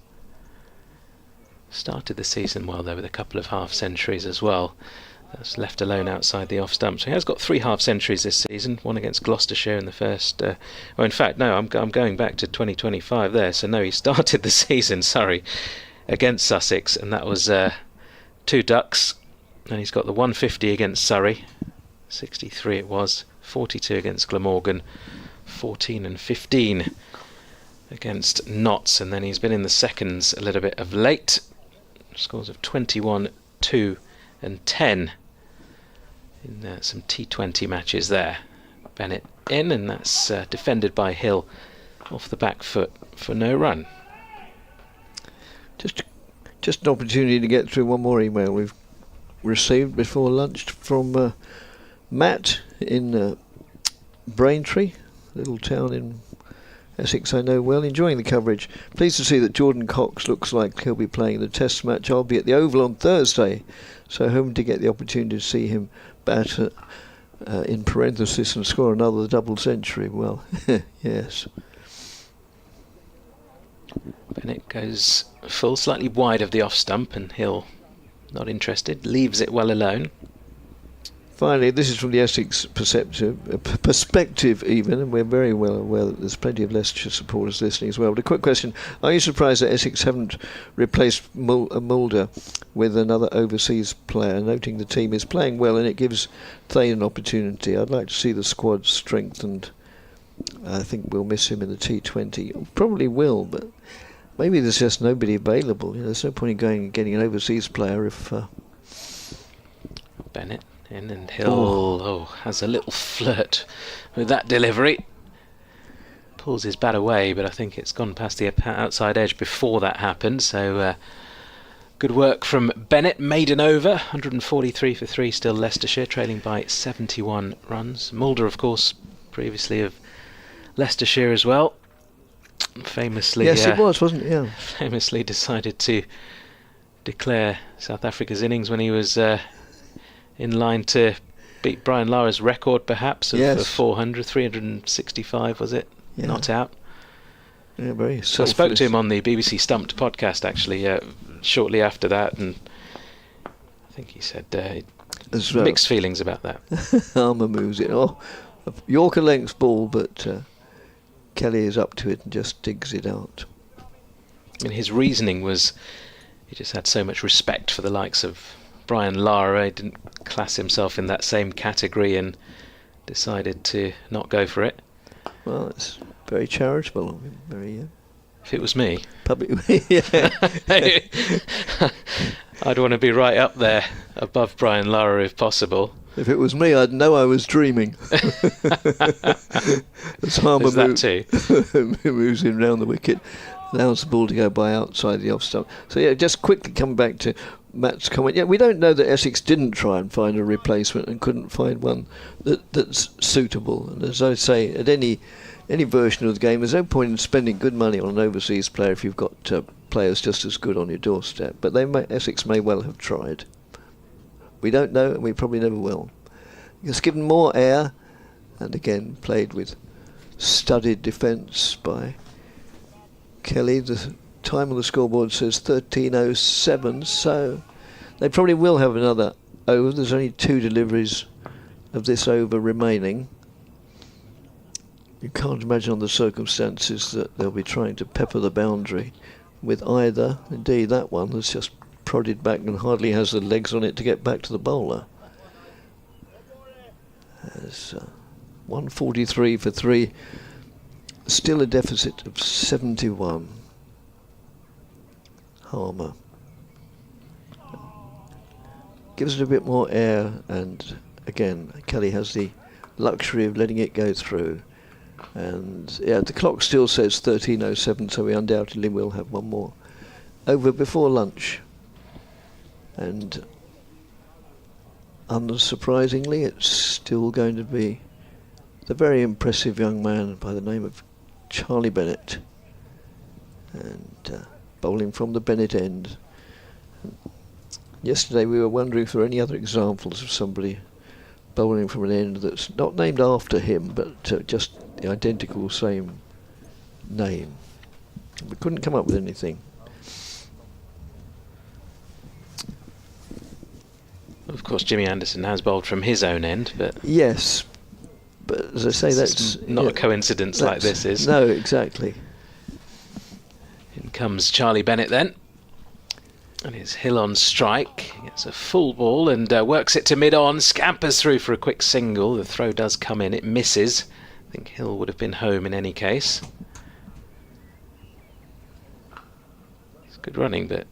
Started the season well, though, with a couple of half-centuries as well. That's left alone outside the off-stump. So he has got 3 half-centuries this season, one against Gloucestershire in the first... well, in fact, no, I'm going back to 2025 there. So, no, he started the season, against Sussex, and that was 2 ducks. And he's got the 150 against Surrey, 63 it was, 42 against Glamorgan, 14 and 15 against Notts, and then he's been in the seconds a little bit of late. Scores of 21, 2 and 10 in some T20 matches there. Bennett in, and that's defended by Hill off the back foot for no run. Just an opportunity to get through one more email we've received before lunch from Matt in Braintree, a little town in Essex I know well, enjoying the coverage. Pleased to see that Jordan Cox looks like he'll be playing the Test match. I'll be at the Oval on Thursday, so hoping to get the opportunity to see him bat in parenthesis and score another double century. Well, yes. Bennett goes full, slightly wide of the off stump, and Hill, not interested, leaves it well alone. Finally, this is from the Essex perspective even, and we're very well aware that there's plenty of Leicestershire supporters listening as well. But a quick question, are you surprised that Essex haven't replaced Mulder with another overseas player, noting the team is playing well and it gives Thane an opportunity? I'd like to see the squad strengthened. I think we'll miss him in the T20. Probably will, but maybe there's just nobody available. There's no point in going and getting an overseas player if... Bennett in, and Hill has a little flirt with that delivery. Pulls his bat away, but I think it's gone past the outside edge before that happened. So good work from Bennett. Maiden over, 143 for 3 still Leicestershire, trailing by 71 runs. Mulder, of course, previously of Leicestershire as well. Famously, yes, it was, wasn't it? Yeah. Famously decided to declare South Africa's innings when he was in line to beat Brian Lara's record, perhaps, of 400, 365, was it? Yeah. Not out. Yeah, very So I spoke to him on the BBC Stumped podcast, actually, shortly after that, and I think he said mixed feelings about that. Armour moves it. Yorker length ball, but Kelly is up to it and just digs it out. And his reasoning was he just had so much respect for the likes of Brian Lara. He didn't class himself in that same category and decided to not go for it. Well, it's very charitable. Very. If it was me, public. Yeah. I'd want to be right up there above Brian Lara if possible. If it was me, I'd know I was dreaming. As Harmer moves in round the wicket, allows the ball to go by outside the off stump. So yeah, just quickly come back to Matt's comment. Yeah, we don't know that Essex didn't try and find a replacement and couldn't find one that's suitable. And as I say, at any version of the game, there's no point in spending good money on an overseas player if you've got players just as good on your doorstep. But Essex may well have tried. We don't know, and we probably never will. It's given more air, and again played with studied defence by Kelly. The time on the scoreboard says 13:07, so they probably will have another over. There's only 2 deliveries of this over remaining. You can't imagine on the circumstances that they'll be trying to pepper the boundary with either. Indeed, that one has just prodded back and hardly has the legs on it to get back to the bowler. There's 143 for 3. Still a deficit of 71. Harmer gives it a bit more air, and again Kelly has the luxury of letting it go through. And yeah, the clock still says 13:07, so we undoubtedly will have one more over before lunch. And unsurprisingly, it's still going to be the very impressive young man by the name of Charlie Bennett, and bowling from the Bennett end. Yesterday we were wondering if there were any other examples of somebody bowling from an end that's not named after him, but just the identical same name. We couldn't come up with anything. Of course, Jimmy Anderson has bowled from his own end, but yes, but as I say, that's not a coincidence like this is. No, exactly. In comes Charlie Bennett then, and his Hill on strike. He gets a full ball and works it to mid-on, scampers through for a quick single. The throw does come in, it misses. I think Hill would have been home in any case. It's good running, but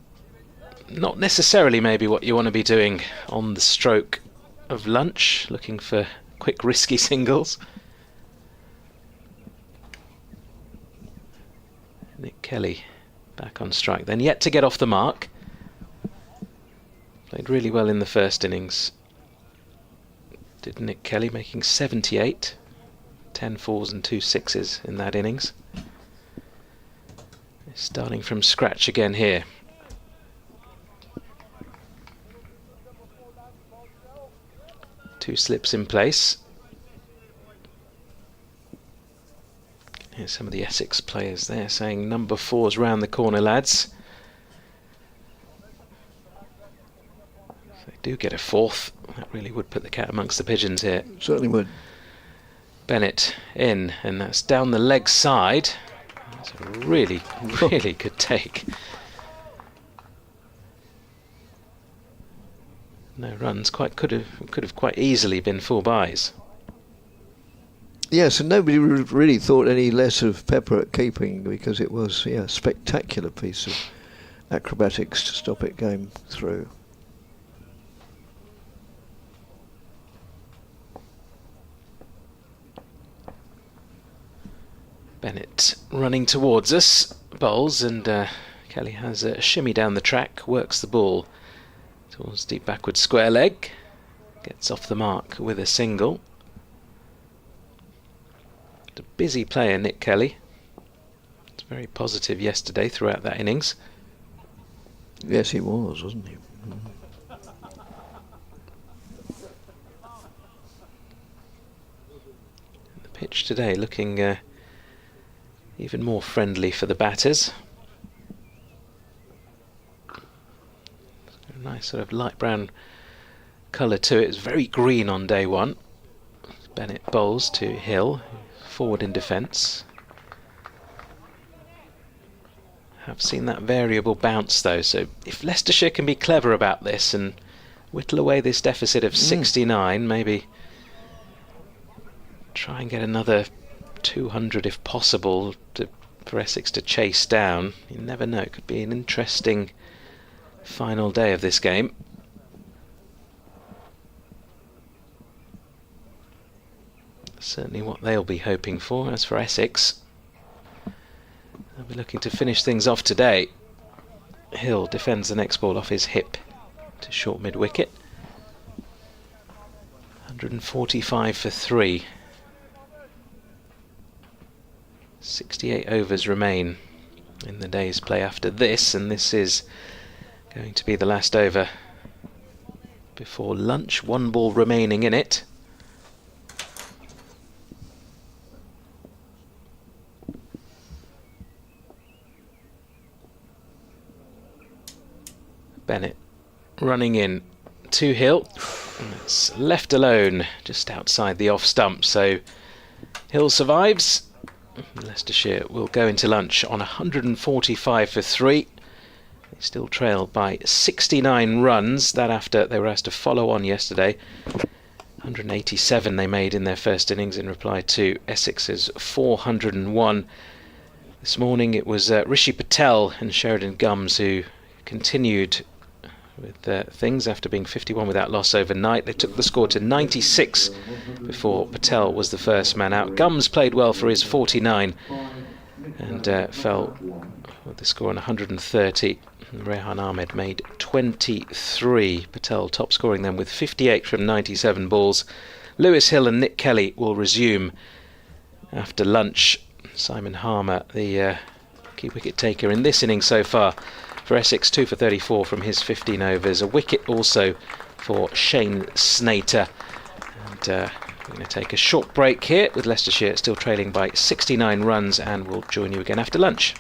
not necessarily maybe what you want to be doing on the stroke of lunch, looking for quick risky singles. Nick Kelly back on strike then, yet to get off the mark. Played really well in the first innings, did Nick Kelly, making 78, 10 fours and 2 sixes in that innings. Starting from scratch again here. Two slips in place. There's some of the Essex players there saying number 4's round the corner, lads. If they do get a 4th, that really would put the cat amongst the pigeons here. Certainly would. Bennett in, and that's down the leg side. That's a really, really good take. No runs, could have quite easily been 4 byes. Yes, and nobody really thought any less of Pepper at keeping, because it was a spectacular piece of acrobatics to stop it going through. Bennett running towards us, bowls, and Kelly has a shimmy down the track, works the ball towards deep backward square leg, gets off the mark with a single. A busy player, Nick Kelly. It's very positive yesterday throughout that innings. Yes, he was, wasn't he? The pitch today looking even more friendly for the batters. A nice sort of light brown colour to it. It's very green on day one. Bennett bowls to Hill, forward in defence. Have seen that variable bounce though, so if Leicestershire can be clever about this and whittle away this deficit of 69, maybe try and get another 200 if possible for Essex to chase down. You never know, it could be an interesting final day of this game. Certainly what they'll be hoping for. As for Essex, they'll be looking to finish things off today. Hill defends the next ball off his hip to short mid-wicket. 145 for 3. 68 overs remain in the day's play after this, and this is going to be the last over before lunch. 1 ball remaining in it. Bennett running in to Hill. It's left alone just outside the off stump, so Hill survives. Leicestershire will go into lunch on 145 for 3. They still trail by 69 runs. That after they were asked to follow on yesterday. 187 they made in their first innings in reply to Essex's 401. This morning it was Rishi Patel and Sheridan Gums who continued with things after being 51 without loss overnight. They took the score to 96 before Patel was the first man out. Gums played well for his 49 and fell with the score on 130. Rehan Ahmed made 23. Patel top scoring them with 58 from 97 balls. Lewis Hill and Nick Kelly will resume after lunch. Simon Harmer, the key wicket taker in this innings so far for Essex, 2 for 34 from his 15 overs. A wicket also for Shane Snater. And we're going to take a short break here with Leicestershire still trailing by 69 runs, and we'll join you again after lunch.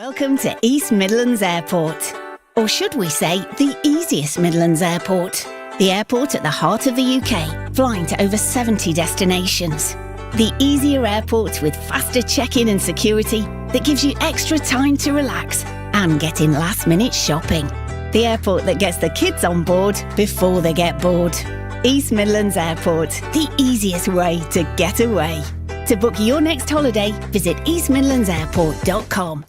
Welcome to East Midlands Airport. Or should we say the easiest Midlands Airport. The airport at the heart of the UK, flying to over 70 destinations. The easier airport with faster check-in and security that gives you extra time to relax and get in last-minute shopping. The airport that gets the kids on board before they get bored. East Midlands Airport, the easiest way to get away. To book your next holiday, visit eastmidlandsairport.com.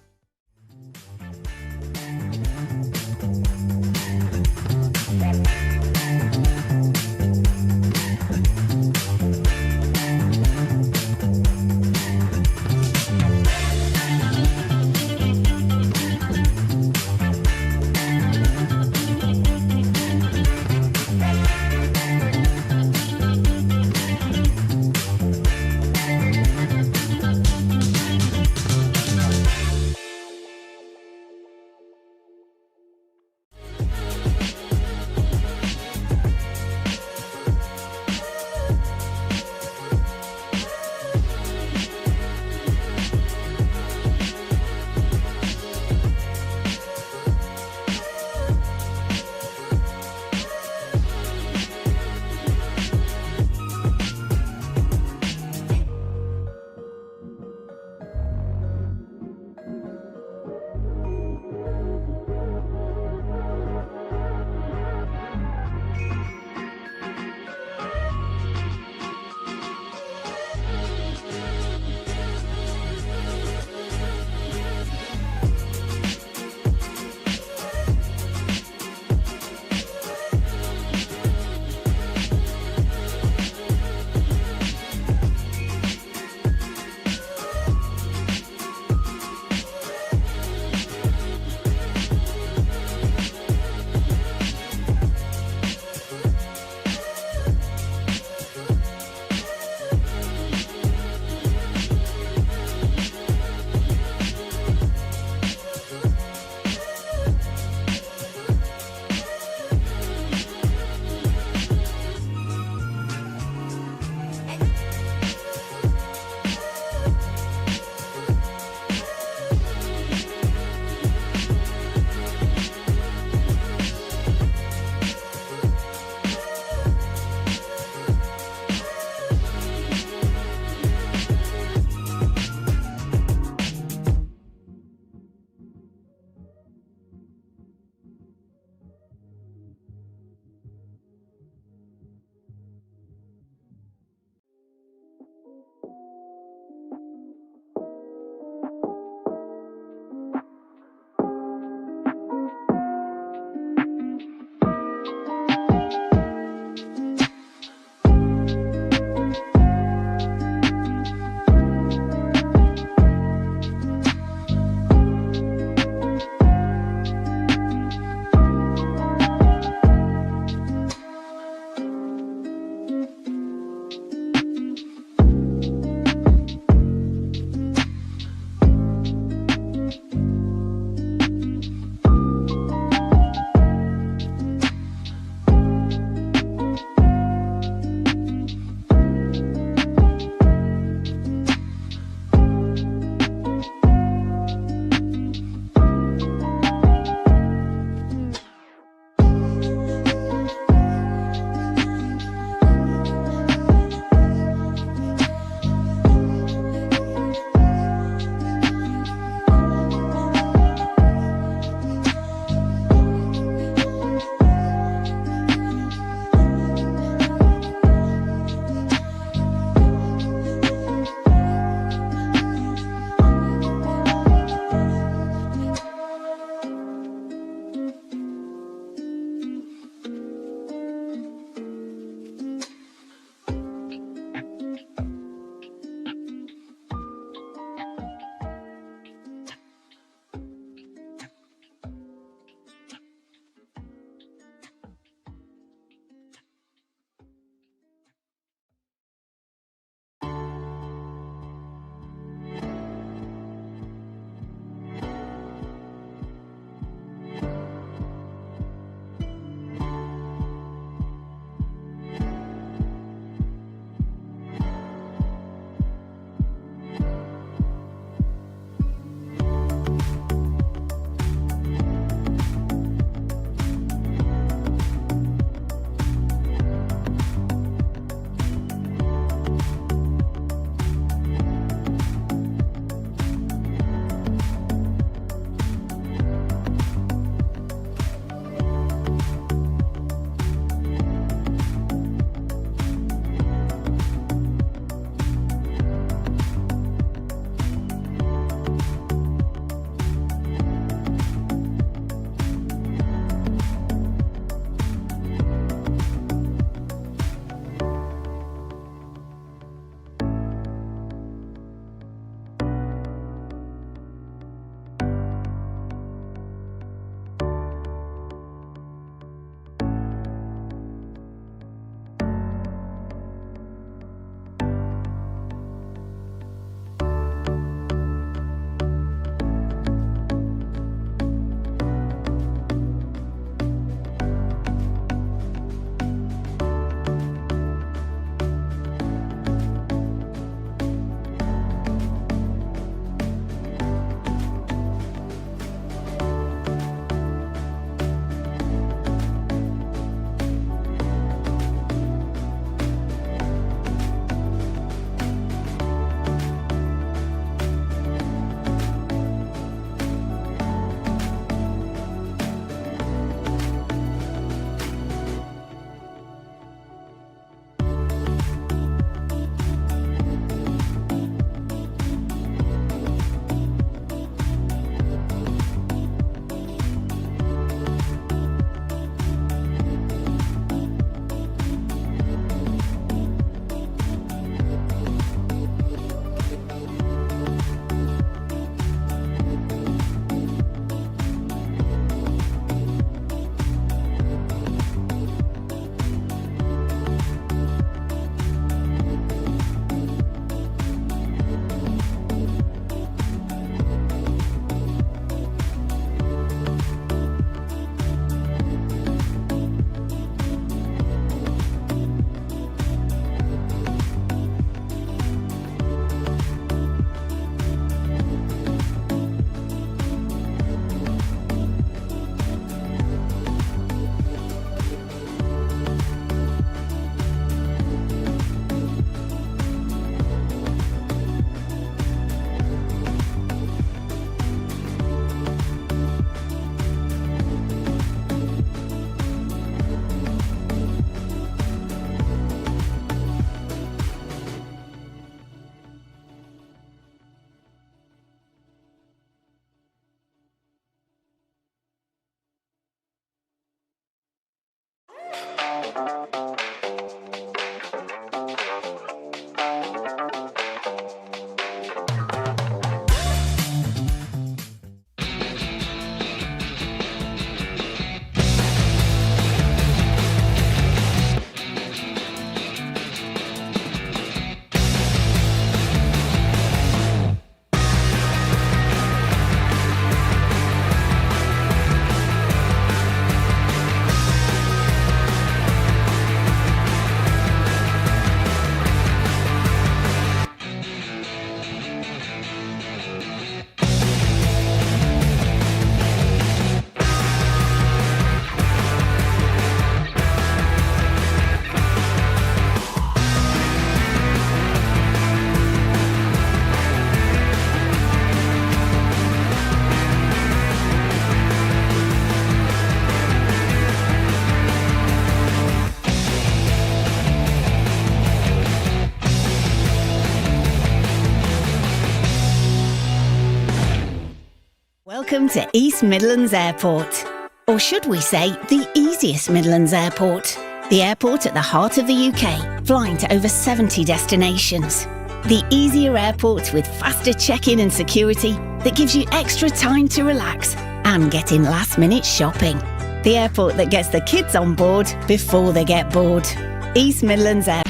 Welcome to East Midlands Airport. Or should we say, the easiest Midlands Airport. The airport at the heart of the UK, flying to over 70 destinations. The easier airport with faster check-in and security that gives you extra time to relax and get in last-minute shopping. The airport that gets the kids on board before they get bored. East Midlands Airport.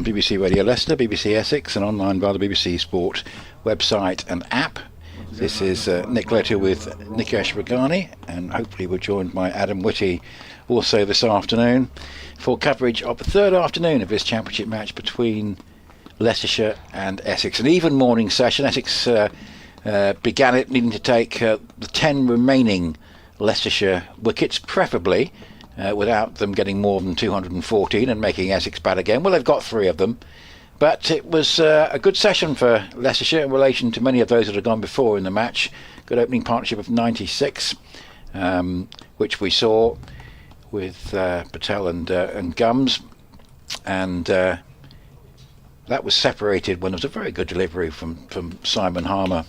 BBC Radio Leicester, BBC Essex, and online via the BBC Sport website and app. This is Nick Letter with Nikesh Ragani, and hopefully we're joined by Adam Whitty also this afternoon for coverage of the third afternoon of this championship match between Leicestershire and Essex. An even morning session. Essex began it needing to take the 10 remaining Leicestershire wickets, preferably without them getting more than 214 and making Essex bad again. Well, they've got 3 of them, but it was a good session for Leicestershire in relation to many of those that had gone before in the match. Good opening partnership of 96, which we saw with Patel and Gums, and that was separated when there was a very good delivery from Simon Harmer.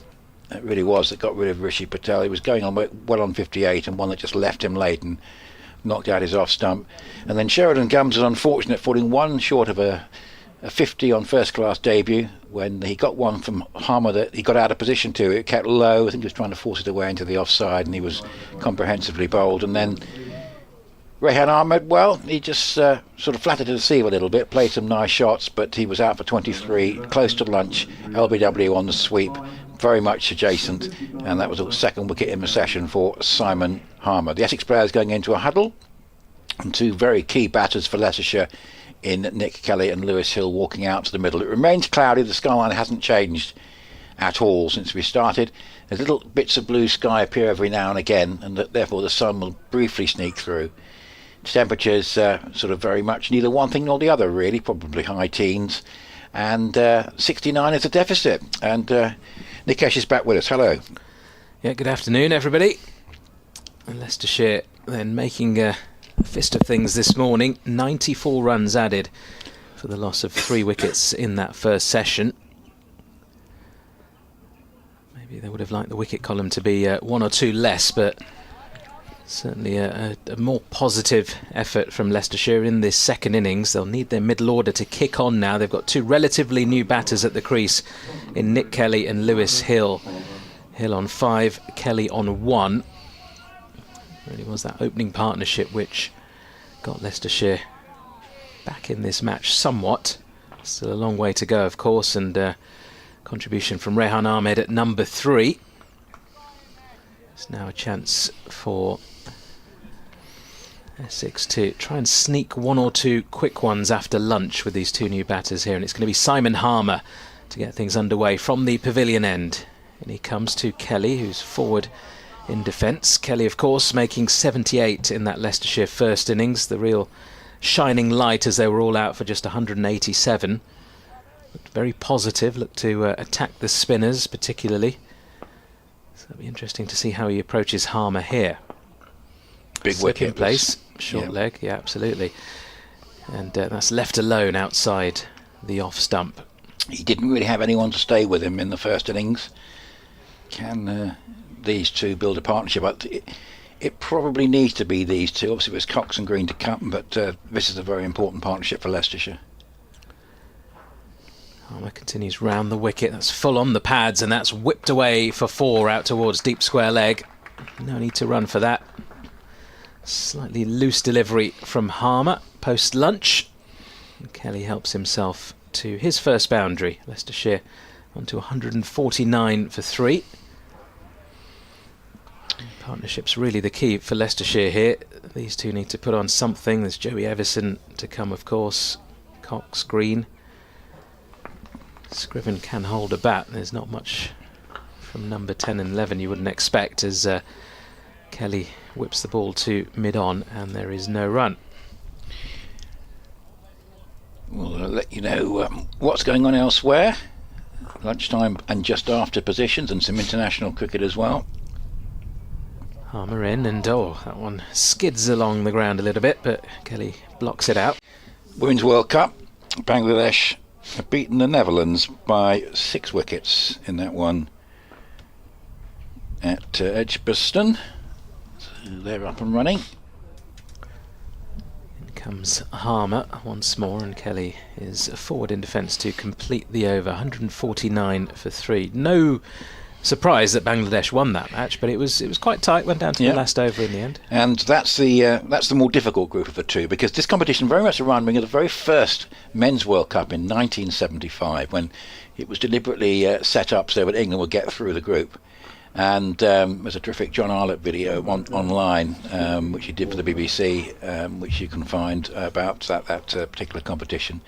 It really was. That got rid of Rishi Patel. He was going on well on 58, and one that just left him late and knocked out his off stump. And then Sheridan Gums was unfortunate, falling one short of a 50 on first class debut when he got one from Harmer that he got out of position to. It kept low. I think he was trying to force it away into the offside, and he was comprehensively bowled. And then Rehan Ahmed, well, he just sort of flattered to deceive a little bit, played some nice shots, but he was out for 23, close to lunch. LBW on the sweep, very much adjacent, and that was a second wicket in the session for Simon Harmer. The Essex players going into a huddle And two very key batters for Leicestershire in Nick Kelly and Lewis Hill walking out to the middle. It remains cloudy. The skyline hasn't changed at all since we started. There's little bits of blue sky appear every now and again, and therefore the sun will briefly sneak through. Temperatures sort of very much neither one thing nor the other, really, probably high teens. And 69 is a deficit. And Nikesh is back with us. Hello. Yeah, good afternoon, everybody. And Leicestershire then making a fist of things this morning. 94 runs added for the loss of 3 wickets in that first session. Maybe they would have liked the wicket column to be 1 or 2 less, but certainly a more positive effort from Leicestershire in this second innings. They'll need their middle order to kick on now. They've got 2 relatively new batters at the crease in Nick Kelly and Lewis Hill. Hill on 5, Kelly on 1. Really was that opening partnership which got Leicestershire back in this match somewhat. Still a long way to go, of course, and contribution from Rehan Ahmed at number 3. It's now a chance for Essex to try and sneak 1 or 2 quick ones after lunch with these 2 new batters here, and it's going to be Simon Harmer to get things underway from the pavilion end. And he comes to Kelly, who's forward in defence. Kelly, of course, making 78 in that Leicestershire first innings, the real shining light as they were all out for just 187. Looked very positive, looked to attack the spinners particularly. So it'll be interesting to see how he approaches Harmer here. Big wicket in place, short leg, yeah, absolutely. And that's left alone outside the off stump. He didn't really have anyone to stay with him in the first innings. Can these 2 build a partnership? But it probably needs to be these 2. Obviously it was Cox and Green to come, but this is a very important partnership for Leicestershire. Harmer continues round the wicket. That's full on the pads, and that's whipped away for 4 out towards deep square leg. No need to run for that. Slightly loose delivery from Harmer post lunch. Kelly helps himself to his first boundary. Leicestershire onto 149 for 3. Partnership's really the key for Leicestershire here. These 2 need to put on something. There's Joey Everson to come, of course. Cox, Green. Scriven can hold a bat. There's not much from number 10 and 11 you wouldn't expect as Kelly whips the ball to mid-on and there is no run. We'll let you know what's going on elsewhere. Lunchtime and just after positions, and some international cricket as well. Harmer in, and that one skids along the ground a little bit, but Kelly blocks it out. Women's World Cup. Bangladesh have beaten the Netherlands by 6 wickets in that one at Edgbaston. So they're up and running. In comes Harmer once more, and Kelly is forward in defence to complete the over. 149 for 3. No surprise that Bangladesh won that match, but it was quite tight. Went down to the last over in the end. And that's the more difficult group of the 2, because this competition very much reminded me of the very first Men's World Cup in 1975, when it was deliberately set up so that England would get through the group. And there's a terrific John Arlott video online, which he did for the BBC, which you can find about that particular competition.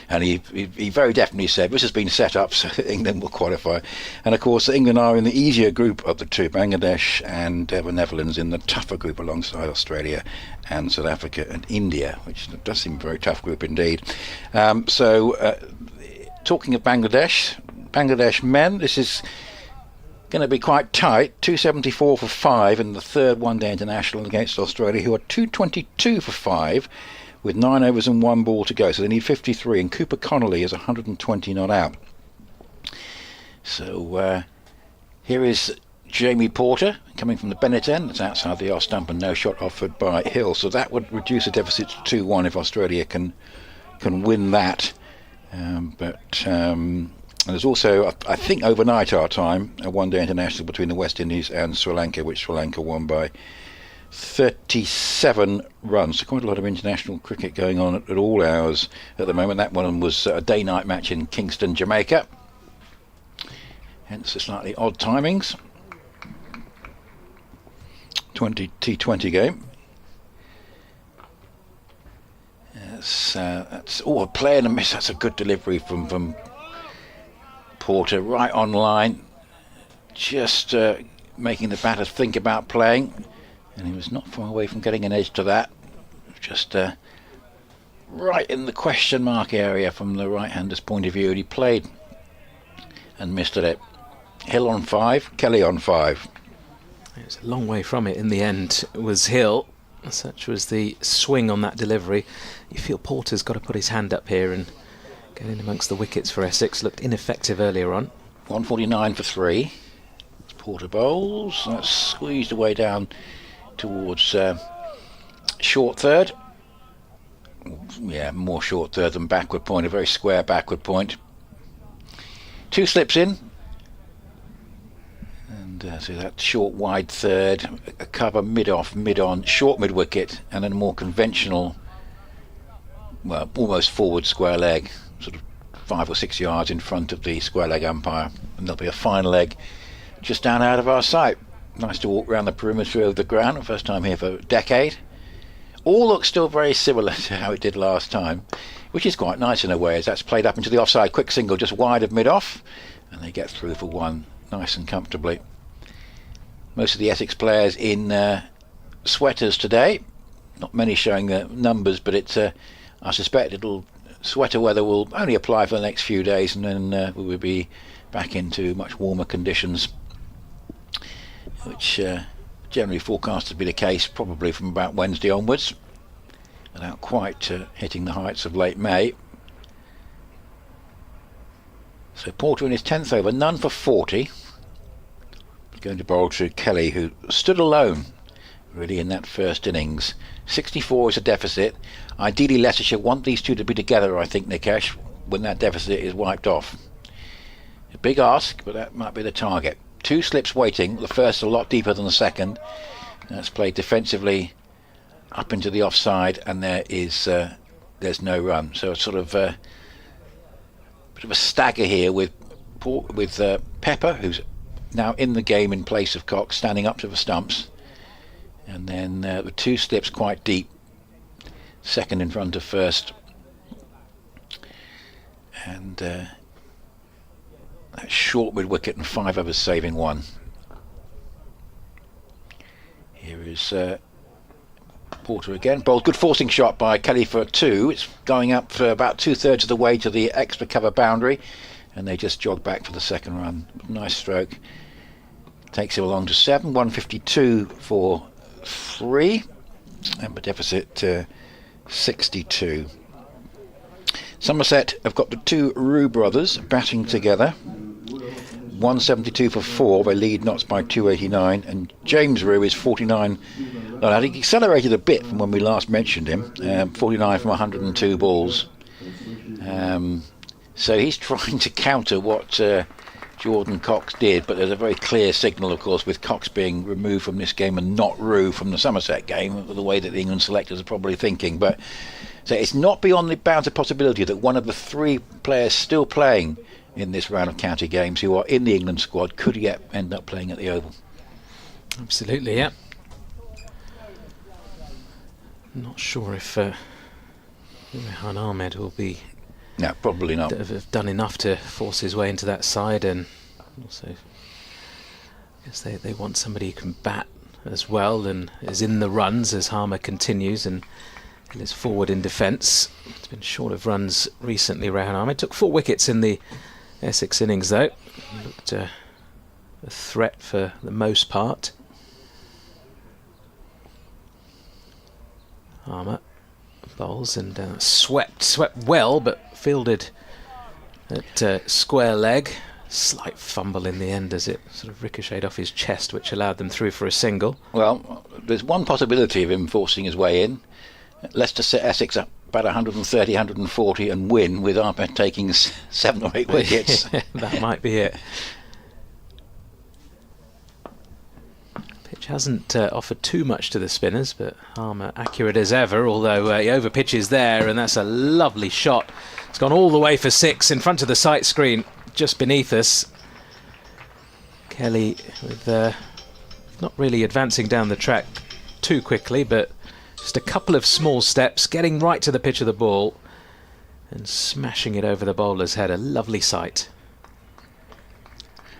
And he very definitely said this has been set up so that England will qualify. And of course England are in the easier group of the 2, Bangladesh and the Netherlands in the tougher group alongside Australia and South Africa and India, which does seem a very tough group indeed. Talking of Bangladesh men, this is going to be quite tight. 274 for 5 in the 3rd one-day international against Australia, who are 222 for 5 with 9 overs and 1 ball to go, so they need 53, and Cooper Connolly is 120 not out. So here is Jamie Porter coming from the Bennett end. It's outside the off stump and no shot offered by Hill, so that would reduce the deficit to 2-1 if Australia can win that. And there's also, I think overnight our time, a one-day international between the West Indies and Sri Lanka, which Sri Lanka won by 37 runs. So quite a lot of international cricket going on at all hours at the moment. That one was a day-night match in Kingston, Jamaica, hence the slightly odd timings. T20 game. That's a play and a miss. That's a good delivery from Porter, right on line. Just making the batter think about playing, and he was not far away from getting an edge to that. Just right in the question mark area from the right-hander's point of view, and he played and missed at it. Hill on 5, Kelly on 5. It was a long way from it in the end. It was Hill. Such was the swing on that delivery. You feel Porter's got to put his hand up here and get in amongst the wickets for Essex. Looked ineffective earlier on. 149 for 3. Porter bowls. That's squeezed away down towards short third. Yeah, more short third than backward point. A very square backward point. 2 slips in. So that short wide third, a cover mid-off, mid-on, short mid-wicket, and then a more conventional, well, almost forward square leg, sort of 5 or 6 yards in front of the square leg umpire, and there'll be a fine leg just down out of our sight. Nice to walk around the perimeter of the ground, first time here for a decade. All looks still very similar to how it did last time, which is quite nice in a way, as that's played up into the offside, quick single just wide of mid-off, and they get through for 1 nice and comfortably. Most of the Essex players in sweaters today. Not many showing the numbers, but it's I suspect sweater weather will only apply for the next few days, and then we will be back into much warmer conditions, which generally forecast to be the case probably from about Wednesday onwards, without quite hitting the heights of late May. So Porter in his 10th over, none for 40. Going to bowl to Kelly, who stood alone really in that first innings. 64 is a deficit. Ideally Leicestershire want these two to be together, I think, Nikesh, when that deficit is wiped off. A big ask, but that might be the target. 2 slips waiting, the first a lot deeper than the second. That's played defensively up into the offside, and there's no run. So it's sort of bit of a stagger here with Pepper, who's now in the game in place of Cox, standing up to the stumps, and then the 2 slips quite deep, second in front of first, and that short mid wicket and 5 overs saving 1. Here is Porter again, bowled, good forcing shot by Kelly for 2. It's going up for about 2/3 of the way to the extra cover boundary, and they just jog back for the second run. Nice stroke. Takes him along to 7, 152 for 3, and the deficit 62. Somerset have got the 2 Roux brothers batting together. 172 for 4, they lead Notts by 289, and James Roux is 49. I think he accelerated a bit from when we last mentioned him, 49 from 102 balls. So he's trying to counter what Jordan Cox did, but there's a very clear signal, of course, with Cox being removed from this game and not Roux from the Somerset game, the way that the England selectors are probably thinking. But so it's not beyond the bounds of possibility that one of the 3 players still playing in this round of county games who are in the England squad could yet end up playing at the Oval. Absolutely, yeah. Not sure if Rehan Ahmed will be... No, probably not. Have done enough to force his way into that side, and also I guess they want somebody who can bat as well and is in the runs as Harmer continues and is forward in defence. It's been short of runs recently. Rehan Ahmed took 4 wickets in the Essex innings though. Looked a threat for the most part. Harmer bowls and swept well, but fielded at square leg. Slight fumble in the end as it sort of ricocheted off his chest, which allowed them through for a single. Well, there's one possibility of him forcing his way in. Leicester set Essex up about 130, 140 and win, with Ahmed taking 7 or 8 wickets. That might be it. Pitch hasn't offered too much to the spinners, but Harmer accurate as ever, although he over pitches there, and that's a lovely shot. It's gone all the way for 6 in front of the sight screen just beneath us. Kelly with not really advancing down the track too quickly, but Just a couple of small steps, getting right to the pitch of the ball and smashing it over the bowler's head. A lovely sight.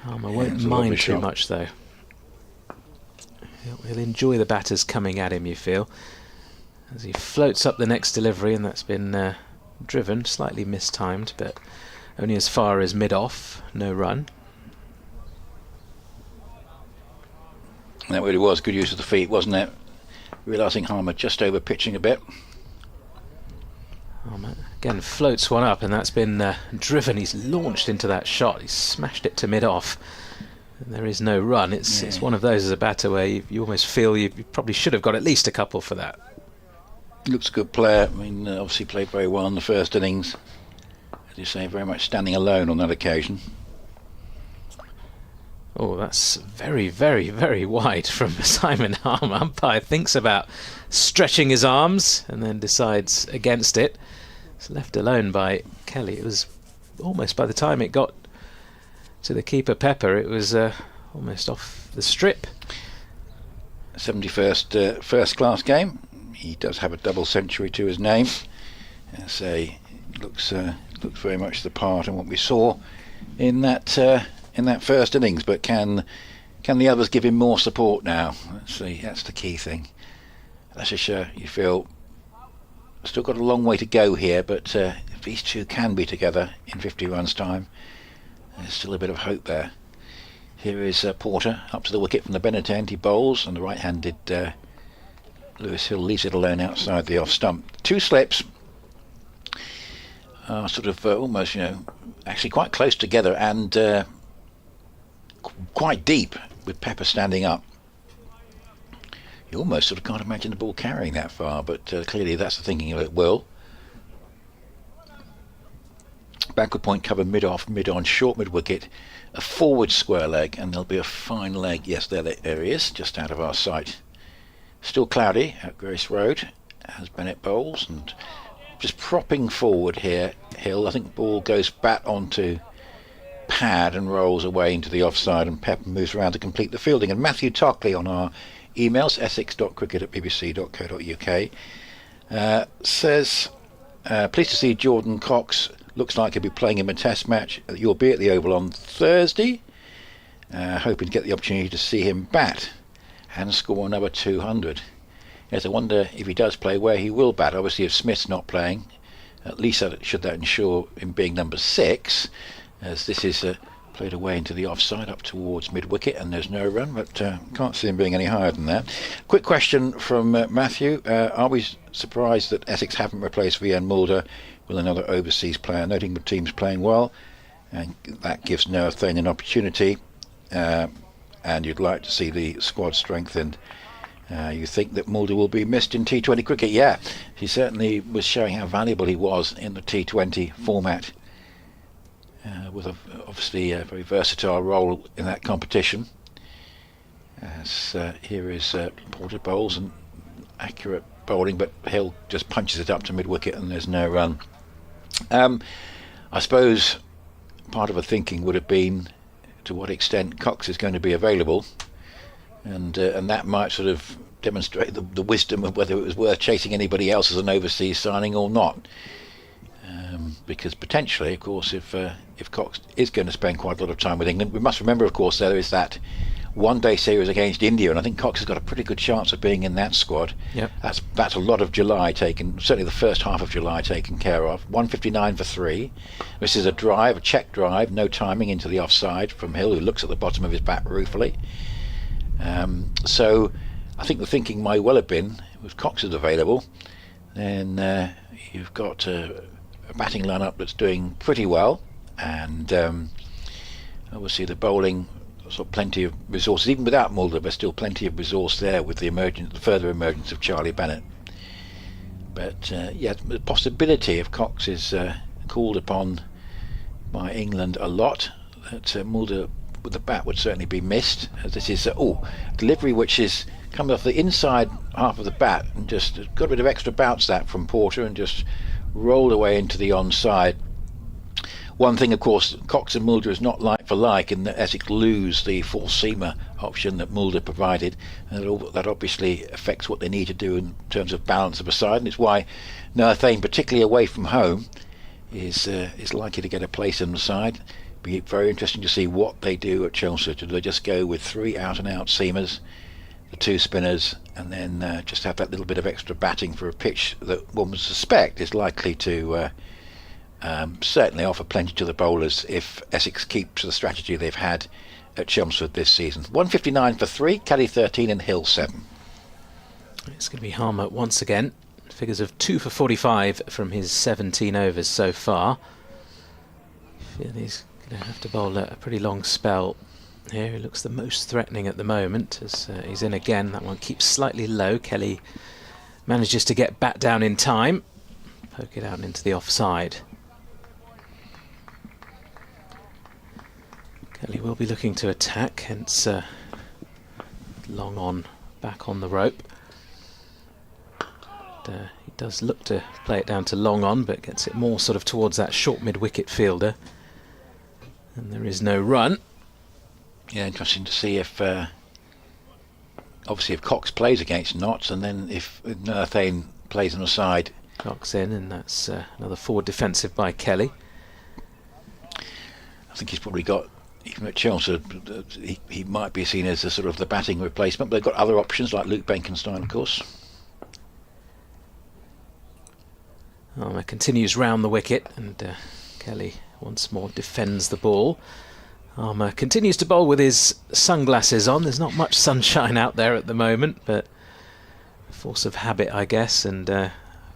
Harmer won't mind too much, though. He'll enjoy the batters coming at him, you feel, as he floats up the next delivery, and that's been driven, slightly mistimed, but only as far as mid-off, no run. That really was good use of the feet, wasn't it? Realising Harmer just over pitching a bit. Harmer again floats one up, and that's been driven. He's launched into that shot. He's smashed it to mid-off. And there is no run. It's one of those as a batter where you almost feel you probably should have got at least a couple for that. Looks a good player. I mean, obviously played very well in the first innings. As you say, very much standing alone on that occasion. Oh, that's very, very, very wide from Simon Harmer. Umpire thinks about stretching his arms and then decides against it. It's left alone by Kelly. It was almost, by the time it got to the keeper Pepper, it was almost off the strip. 71st first class game. He does have a double century to his name. Say looks very much the part and what we saw in that first innings. But can the others give him more support now? Let's see. That's the key thing. Leicestershire, you feel, still got a long way to go here, but if these two can be together in 50 runs time, there's still a bit of hope there. Here is Porter up to the wicket from the Bennett end. He bowls, and the right-handed Lewis Hill leaves it alone outside the off stump. Two slips are sort of almost, actually quite close together and quite deep, with Pepper standing up. You almost sort of can't imagine the ball carrying that far, but clearly that's the thinking of it will. Backward point cover mid-off, mid-on, short mid-wicket, a forward square leg, and there'll be a fine leg. Yes, there he is, just out of our sight. Still cloudy at Grace Road as Bennett bowls, and just propping forward here, Hill. I think the ball goes back onto pad and rolls away into the offside, and Pepper moves around to complete the fielding. And Matthew Tockley on our emails, essex.cricket@bbc.co.uk, says, pleased to see Jordan Cox. Looks like he'll be playing him a test match. You'll be at the Oval on Thursday. Hoping to get the opportunity to see him bat and score another 200. Yes, I wonder if he does play where he will bat. Obviously, if Smith's not playing, at least should that ensure him being number 6, as this is played away into the offside up towards mid-wicket, and there's no run, but can't see him being any higher than that. Quick question from Matthew. Are we surprised that Essex haven't replaced VN Mulder with another overseas player, noting the team's playing well, and that gives Noah Thane an opportunity, and you'd like to see the squad strengthened? You think that Mulder will be missed in T20 cricket? Yeah, he certainly was showing how valuable he was in the T20 format, with obviously a very versatile role in that competition. As here is Porter bowls, and accurate bowling, but Hill just punches it up to mid-wicket and there's no run. I suppose part of the thinking would have been to what extent Cox is going to be available, and that might sort of demonstrate the wisdom of whether it was worth chasing anybody else as an overseas signing or not. Because potentially, of course, if Cox is going to spend quite a lot of time with England, we must remember, of course, there is that one-day series against India, and I think Cox has got a pretty good chance of being in that squad. Yep. That's a lot of July taken, certainly the first half of July taken care of. 159 for 3. This is a drive, a check drive, no timing into the offside from Hill, who looks at the bottom of his bat ruefully. So I think the thinking might well have been, if Cox is available, then you've got a batting lineup that's doing pretty well, and obviously the bowling, sort of plenty of resources. Even without Mulder, there's still plenty of resource there with the further emergence of Charlie Bennett. But yeah, the possibility if Cox is called upon by England a lot, that Mulder with the bat would certainly be missed, as this is delivery which is coming off the inside half of the bat and just got a bit of extra bounce that from Porter and just rolled away into the onside. One thing, of course, Cox and Mulder is not like for like, in that Essex lose the four-seamer option that Mulder provided, and that obviously affects what they need to do in terms of balance of a side, and it's why Nerthane, particularly away from home, is likely to get a place in the side. Be very interesting to see what they do at Chelsea. Do they just go with 3 out-and-out seamers, the 2 spinners, and then just have that little bit of extra batting for a pitch that one would suspect is likely to certainly offer plenty to the bowlers if Essex keep to the strategy they've had at Chelmsford this season. 159 for 3, Kelly 13 and Hill 7. It's going to be Harmer once again. Figures of 2 for 45 from his 17 overs so far. I feel he's going to have to bowl a pretty long spell here. He looks the most threatening at the moment as he's in again. That one keeps slightly low. Kelly manages to get back down in time. Poke it out into the offside. Kelly will be looking to attack, hence long on, back on the rope. He does look to play it down to long on, but gets it more sort of towards that short mid-wicket fielder. And there is no run. Yeah, interesting to see if obviously if Cox plays against Notts, and then if Nerthane plays on the side. Cox in, and that's another forward defensive by Kelly. I think he's probably got, even at Chelsea, he might be seen as a sort of the batting replacement, but they've got other options like Luke Benkenstein, of course. Armour continues round the wicket, and Kelly once more defends the ball. Armour continues to bowl with his sunglasses on. There's not much sunshine out there at the moment, but force of habit, I guess, and I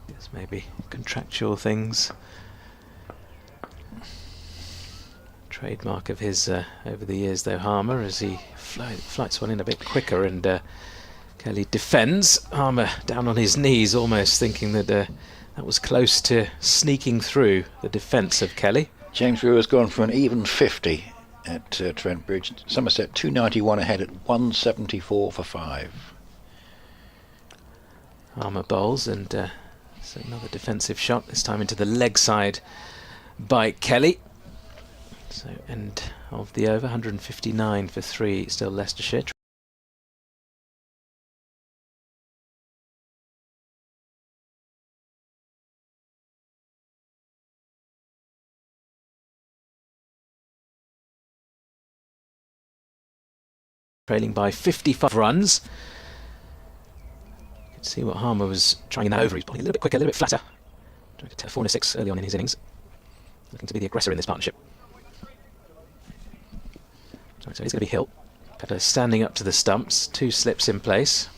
guess maybe contractual things. Trademark of his over the years, though, Harmer, as he flights one in a bit quicker, and Kelly defends. Harmer down on his knees, almost thinking that that was close to sneaking through the defence of Kelly. James Brewer has gone for an even 50 at Trent Bridge. Somerset 291 ahead at 174 for 5. Harmer bowls, and so another defensive shot, this time into the leg side by Kelly. So end of the over, 159 for 3, still Leicestershire. Trailing by 55 runs. You can see what Harmer was trying in that over. He's bowling a little bit quicker, a little bit flatter. Trying to 4 and 6 early on in his innings. Looking to be the aggressor in this partnership. So it's going to be Hill. Pepper standing up to the stumps, 2 slips in place.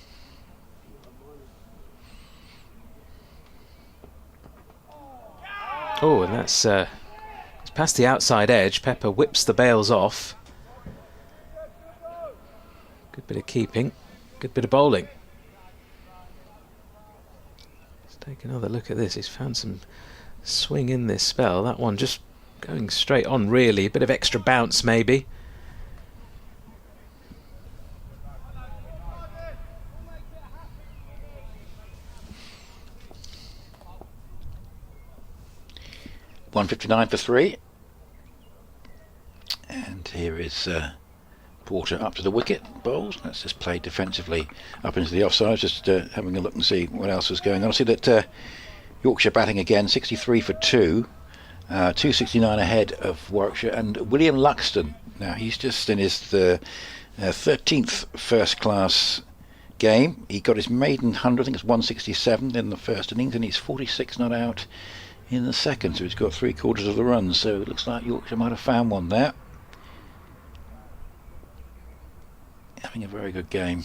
Oh, and that's it's past the outside edge. Pepper whips the bails off. Good bit of keeping, good bit of bowling. Let's take another look at this. He's found some swing in this spell. That one just going straight on, really. A bit of extra bounce, maybe. $159 for 3. And here is Porter up to the wicket, bowls. Let's just play defensively up into the offside, just having a look and see what else is going on. I see that Yorkshire batting again, 63 for 2, 269 ahead of Warwickshire, and William Luxton. Now he's just in his 13th first class game. He got his maiden 100, I think it's 167 in the first innings, and he's 46 not out in the second, so he's got 3/4 of the run, so it looks like Yorkshire might have found one there. Having a very good game.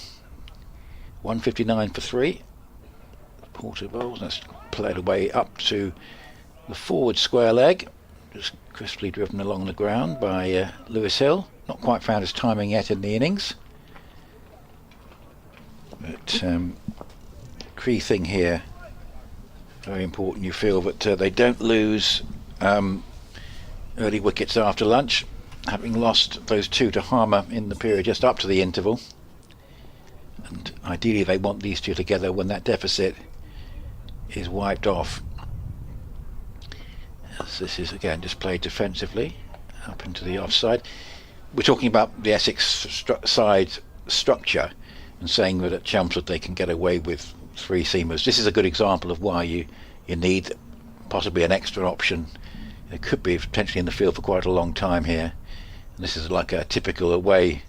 159 for 3. Porter bowls. That's played away up to the forward square leg. Just crisply driven along the ground by Lewis Hill. Not quite found his timing yet in the innings. But key thing here, very important, you feel, that they don't lose early wickets after lunch, having lost those 2 to Harmer in the period just up to the interval. And ideally they want these 2 together when that deficit is wiped off. as this is again just played defensively up into the offside. We're talking about the Essex side structure and saying that at Chelmsford they can get away with 3 seamers. This is a good example of why you need possibly an extra option. It could be potentially in the field for quite a long time here. And this is like a typical away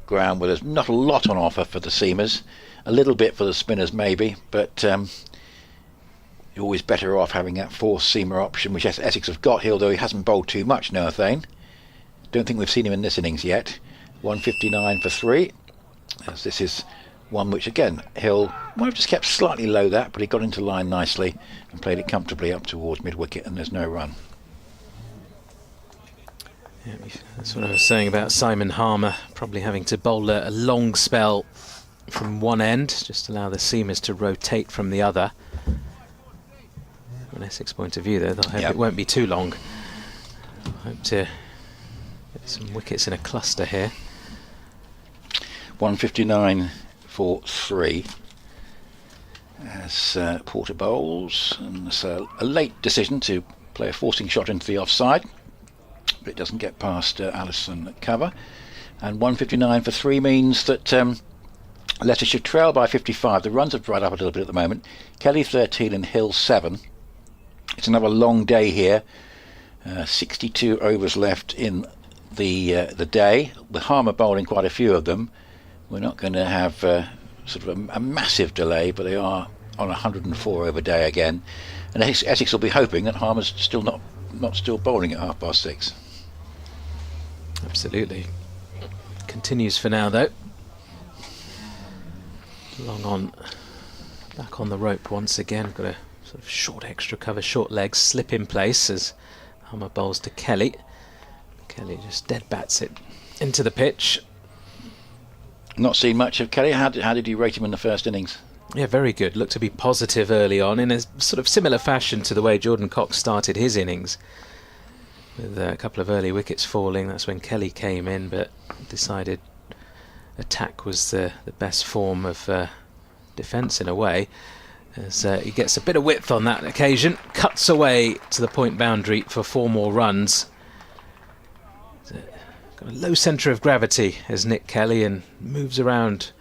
ground where there's not a lot on offer for the seamers, a little bit for the spinners maybe, but you're always better off having that 4th seamer option, which Essex have got here, although he hasn't bowled too much, Noah Thane. Don't think we've seen him in this innings yet. 159 for 3, as this is one which again Hill might have just kept slightly low that, but he got into line nicely and played it comfortably up towards mid wicket, and there's no run. Yeah, that's what I was saying about Simon Harmer probably having to bowl a long spell from one end, just allow the seamers to rotate from the other. From an Essex point of view though, they'll hope it won't be too long. Hope to get some wickets in a cluster here. 159 for 3 as Porter bowls, and it's a late decision to play a forcing shot into the offside, but it doesn't get past Allison at cover. And 159 for 3 means that Leicestershire trail by 55. The runs have dried up a little bit at the moment. Kelly 13 and Hill 7. It's another long day here. 62 overs left in the day, with Harmer bowling quite a few of them. We're not going to have sort of a massive delay, but they are on 104 over day again. And Essex will be hoping that Harmer's still not still bowling at 6:30. Absolutely. Continues for now though. Long on, back on the rope once again. Got a sort of short extra cover, short legs, slip in place as Harmer bowls to Kelly. Kelly just dead bats it into the pitch. Not seen much of Kelly. How did you rate him in the first innings? Yeah, very good. Looked to be positive early on in a sort of similar fashion to the way Jordan Cox started his innings, with a couple of early wickets falling. That's when Kelly came in, but decided attack was the best form of defence in a way, as he gets a bit of width on that occasion, cuts away to the point boundary for 4 more runs. Got a low centre of gravity as Nick Kelly, and moves around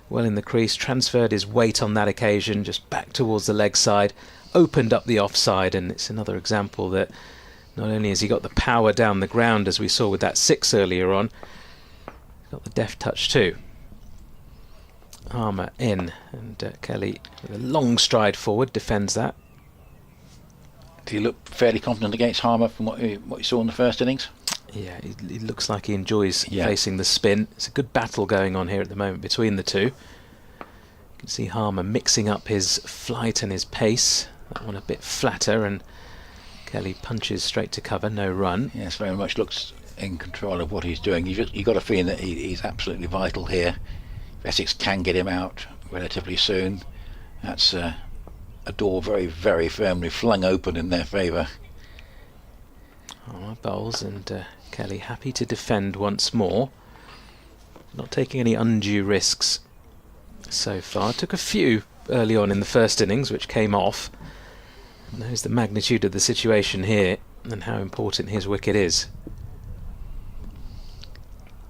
well in the crease, transferred his weight on that occasion just back towards the leg side, opened up the offside, and it's another example that not only has he got the power down the ground as we saw with that 6 earlier on, he's got the deft touch too. Harmer in, and Kelly with a long stride forward defends that. Do you look fairly confident against Harmer from what you saw in the first innings? Yeah, he looks like he enjoys facing the spin. It's a good battle going on here at the moment between the two. You can see Harmer mixing up his flight and his pace. That one a bit flatter, and Kelly punches straight to cover, no run. Yes, very much looks in control of what he's doing. You got a feeling that he's absolutely vital here. If Essex can get him out relatively soon, that's a door very, very firmly flung open in their favour. Harmer bowls, and Kelly happy to defend once more. Not taking any undue risks so far. Took a few early on in the first innings which came off. Knows the magnitude of the situation here and how important his wicket is.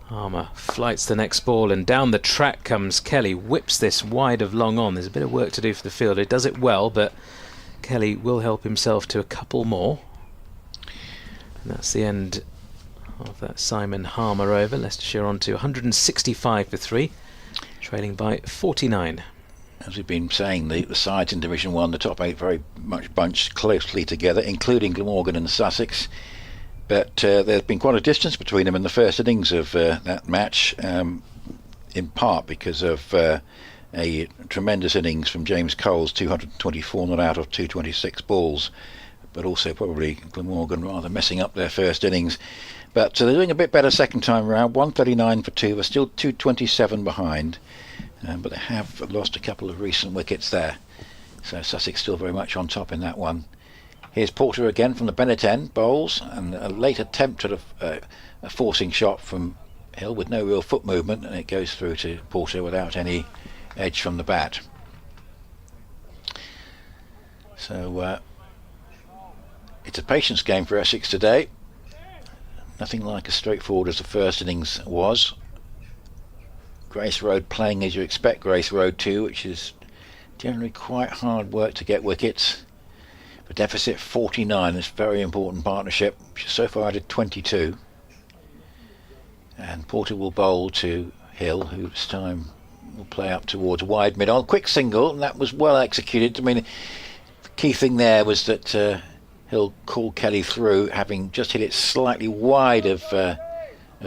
Harmer flights the next ball, and down the track comes Kelly. Whips this wide of long on. There's a bit of work to do for the fielder. He does it well, but Kelly will help himself to a couple more. And that's the end of that Simon Harmer over. Leicestershire on to 165 for 3, trailing by 49. As we've been saying, the sides in Division 1, the top 8 very much bunched closely together, including Glamorgan and Sussex. But there's been quite a distance between them in the first innings of that match, in part because of a tremendous innings from James Cole's 224 not out of 226 balls, but also probably Glamorgan rather messing up their first innings. But they're doing a bit better second time round. 139 for 2. They're still 227 behind, but they have lost a couple of recent wickets there. So Sussex still very much on top in that one. Here's Porter again from the Bennett end, bowls, and a late attempt at a forcing shot from Hill with no real foot movement, and it goes through to Porter without any edge from the bat. So It's a patience game for Essex today. Nothing like as straightforward as the first innings was. Grace Road playing as you expect Grace Road to, which is generally quite hard work to get wickets. The deficit 49, this very important partnership, which has so far added 22. And Porter will bowl to Hill, who this time will play up towards wide mid-on. Quick single, and that was well executed. I mean, the key thing there was that Hill called Kelly through, having just hit it slightly wide of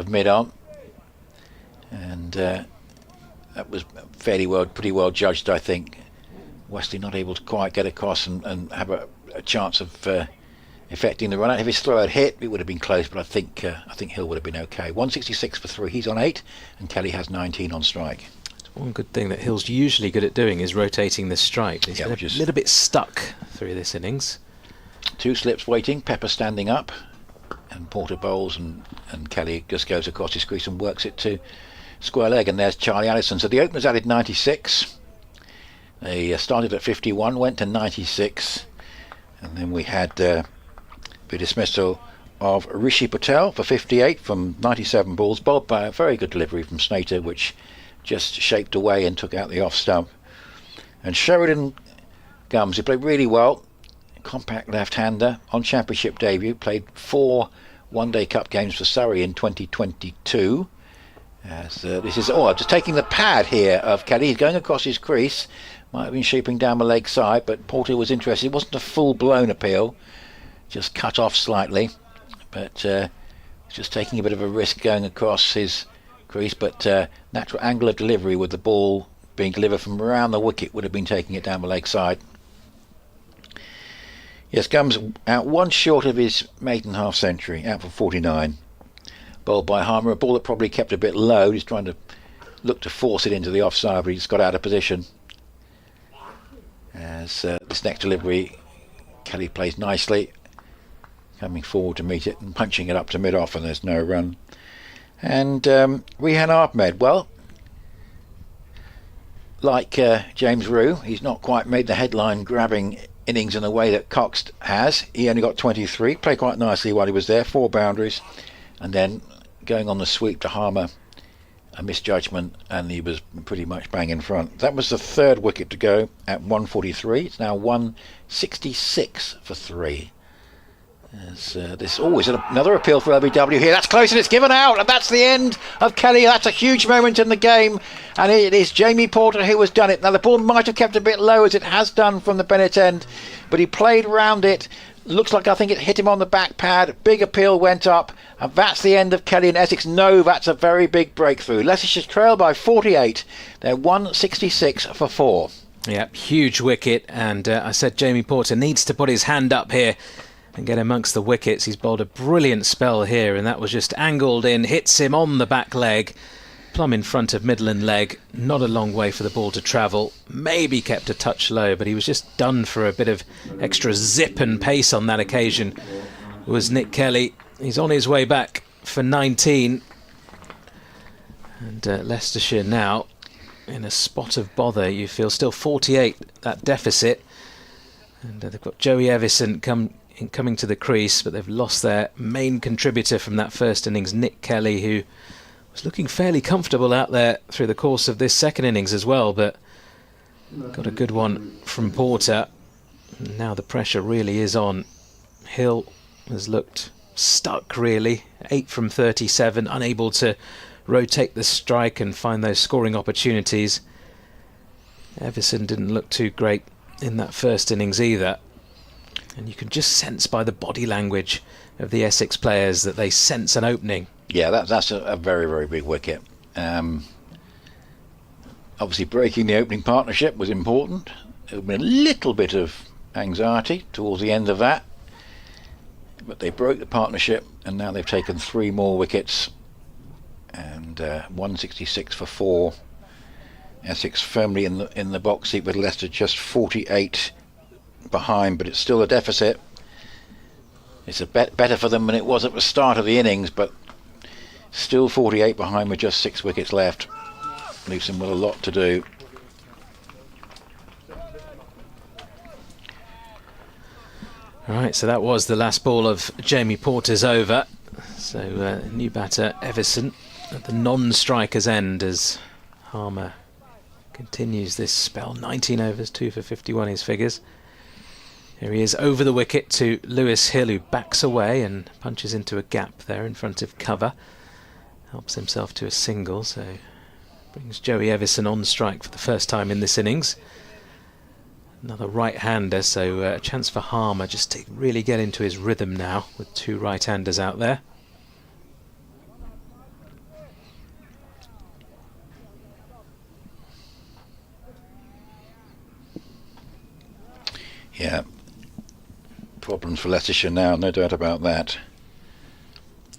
mid-on. And that was pretty well judged, I think. Wesley not able to quite get across and have a chance of effecting the run out. If his throw had hit, it would have been close, but I think Hill would have been okay. 166 for 3. He's on 8, and Kelly has 19 on strike. One good thing that Hill's usually good at doing is rotating the strike. He's been a little bit stuck through this innings. 2 slips waiting, Pepper standing up, and Porter bowls, and Kelly just goes across his crease and works it to square leg, and there's Charlie Allison. So the openers added 96. They started at 51, went to 96, and then we had the dismissal of Rishi Patel for 58 from 97 balls, bowled by a very good delivery from Snater, which just shaped away and took out the off stump. And Sheridan Gums, who played really well, compact left-hander on championship debut, played 4 one-day cup games for Surrey in 2022. As this is just taking the pad here of Kelly. He's going across his crease, might have been shaping down the leg side, but Porter was interested. It wasn't a full-blown appeal, just cut off slightly, but just taking a bit of a risk going across his crease, but natural angle of delivery with the ball being delivered from around the wicket would have been taking it down the leg side. Yes, Gums out one short of his maiden half century, out for 49. Bowled by Harmer, a ball that probably kept a bit low. He's trying to look to force it into the offside, but he just got out of position. As this next delivery, Kelly plays nicely, coming forward to meet it and punching it up to mid-off, and there's no run. And Rehan Ahmed, well, like James Rue, he's not quite made the headline grabbing innings in the way that Cox has. He only got 23, played quite nicely while he was there, 4 boundaries, and then going on the sweep to Harmer, a misjudgment, and he was pretty much bang in front. That was the 3rd wicket to go at 143. It's now 166 for 3. There's always another appeal for LBW here. That's close and it's given out, and that's the end of Kelly. That's a huge moment in the game, and it is Jamie Porter who has done it. Now the ball might have kept a bit low, as it has done from the Bennett end, but he played round it. Looks like I think it hit him on the back pad. Big appeal went up, and that's the end of Kelly and Essex. No, that's a very big breakthrough. Leicestershire trail by 48. They're 166 for 4. Yeah, huge wicket, and I said Jamie Porter needs to put his hand up here and get amongst the wickets. He's bowled a brilliant spell here, and that was just angled in, hits him on the back leg, plumb in front of Midland leg. Not a long way for the ball to travel, maybe kept a touch low, but he was just done for a bit of extra zip and pace on that occasion. It was Nick Kelly. He's on his way back for 19, and Leicestershire now in a spot of bother. You feel still 48, that deficit, and they've got Joey Evison coming to the crease, but they've lost their main contributor from that first innings, Nick Kelly, who was looking fairly comfortable out there through the course of this second innings as well, but got a good one from Porter. Now the pressure really is on. Hill has looked stuck really, 8 from 37, unable to rotate the strike and find those scoring opportunities. Evison didn't look too great in that first innings either. And you can just sense by the body language of the Essex players that they sense an opening. Yeah, that's a very, very big wicket. Obviously breaking the opening partnership was important. There would be a little bit of anxiety towards the end of that, but they broke the partnership, and now they've taken 3 more wickets, and 166 for 4. Essex firmly in the box seat, with Leicester just 48 behind, but it's still a deficit. It's a better for them than it was at the start of the innings, but still 48 behind with just 6 wickets left. Leaves them with a lot to do. Right, so that was the last ball of Jamie Porter's over. So new batter Everson at the non-striker's end as Harmer continues this spell. 19 overs, 2 for 51 his figures. Here he is over the wicket to Lewis Hill, who backs away and punches into a gap there in front of cover. Helps himself to a single, so brings Joey Everson on strike for the first time in this innings. Another right-hander, so a chance for Harmer just to really get into his rhythm now with 2 right-handers out there. Yeah, problems for Leicestershire now, no doubt about that.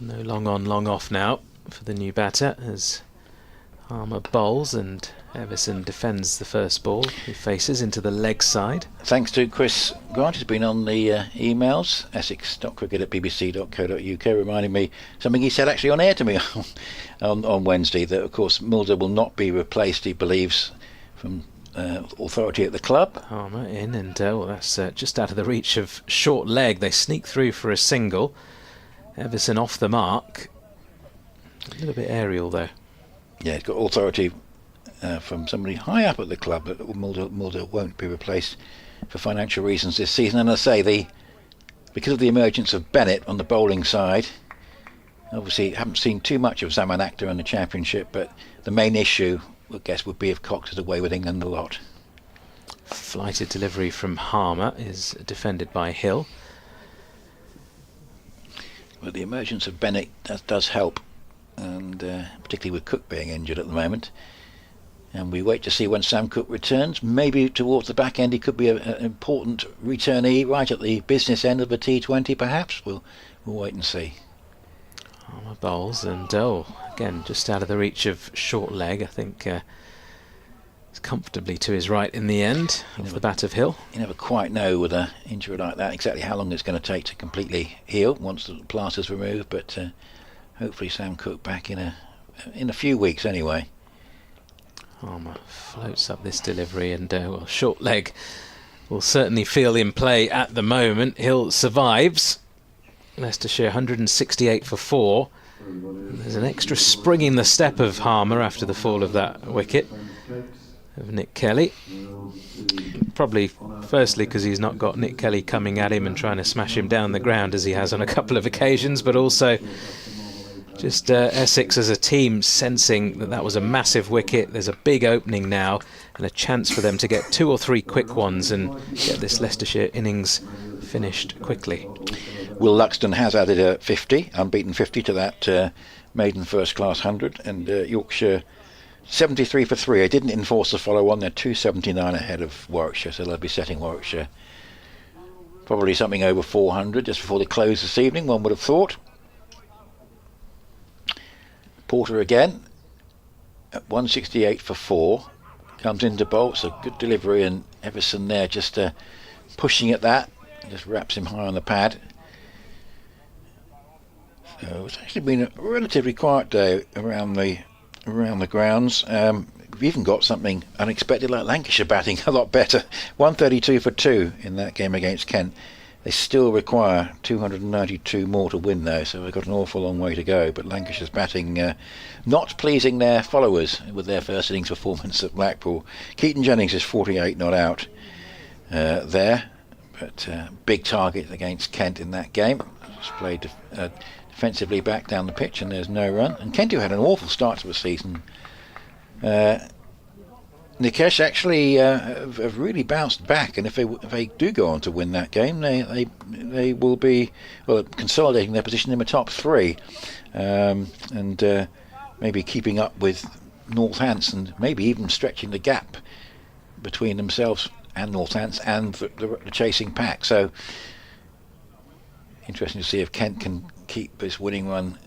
No long on, long off now for the new batter as Harmer bowls and Everson defends the first ball. He faces into the leg side. Thanks to Chris Grant, who's been on the emails, essex.cricket@bbc.co.uk, reminding me something he said actually on air to me on Wednesday, that of course Mulder will not be replaced, he believes, from authority at the club. Harmer in, and well, that's just out of the reach of short leg. They sneak through for a single. Everson off the mark. A little bit aerial though. Yeah, he's got authority from somebody high up at the club that Mulder won't be replaced for financial reasons this season. And I say, because of the emergence of Bennett on the bowling side, obviously haven't seen too much of Zaman Akhtar in the Championship, but the main issue, I guess, would be if Cox is away with England a lot. Flighted delivery from Harmer is defended by Hill. But the emergence of Bennett does help, and particularly with Cook being injured at the moment. And we wait to see when Sam Cook returns. Maybe towards the back end he could be an important returnee right at the business end of the T20 perhaps. We'll wait and see. Harmer bowls, and again just out of the reach of short leg. I think it's comfortably to his right in the end of the bat of Hill. You never quite know with an injury like that exactly how long it's going to take to completely heal once the plaster's removed, but hopefully Sam Cook back in a few weeks anyway. Harmer floats up this delivery, and short leg will certainly feel in play at the moment. Hill survives. Leicestershire 168 for 4. There's an extra spring in the step of Harmer after the fall of that wicket of Nick Kelly. Probably firstly because he's not got Nick Kelly coming at him and trying to smash him down the ground as he has on a couple of occasions, but also just Essex as a team sensing that was a massive wicket. There's a big opening now and a chance for them to get 2 or 3 quick ones and get this Leicestershire innings finished quickly. Will Luxton has added a 50, unbeaten 50 to that maiden first class 100, and Yorkshire 73 for 3. They didn't enforce the follow on. They're 279 ahead of Warwickshire, so they'll be setting Warwickshire probably something over 400 just before the close this evening, one would have thought. Porter again at 168 for 4, comes into bowl. It's a good delivery, and Everson there just pushing at that, just wraps him high on the pad. So it's actually been a relatively quiet day around the grounds. We've even got something unexpected like Lancashire batting a lot better. 132 for 2 in that game against Kent. They still require 292 more to win though, so they've got an awful long way to go. But Lancashire's batting not pleasing their followers with their first innings performance at Blackpool. Keaton Jennings is 48 not out there, but big target against Kent in that game. Just played defensively back down the pitch, and there's no run. And Kent, who had an awful start to the season, Nikesh actually have really bounced back, and if they do go on to win that game, they will be consolidating their position in the top 3, and maybe keeping up with Northampton, maybe even stretching the gap between themselves and Northampton and the chasing pack. So interesting to see if Kent can keep this winning run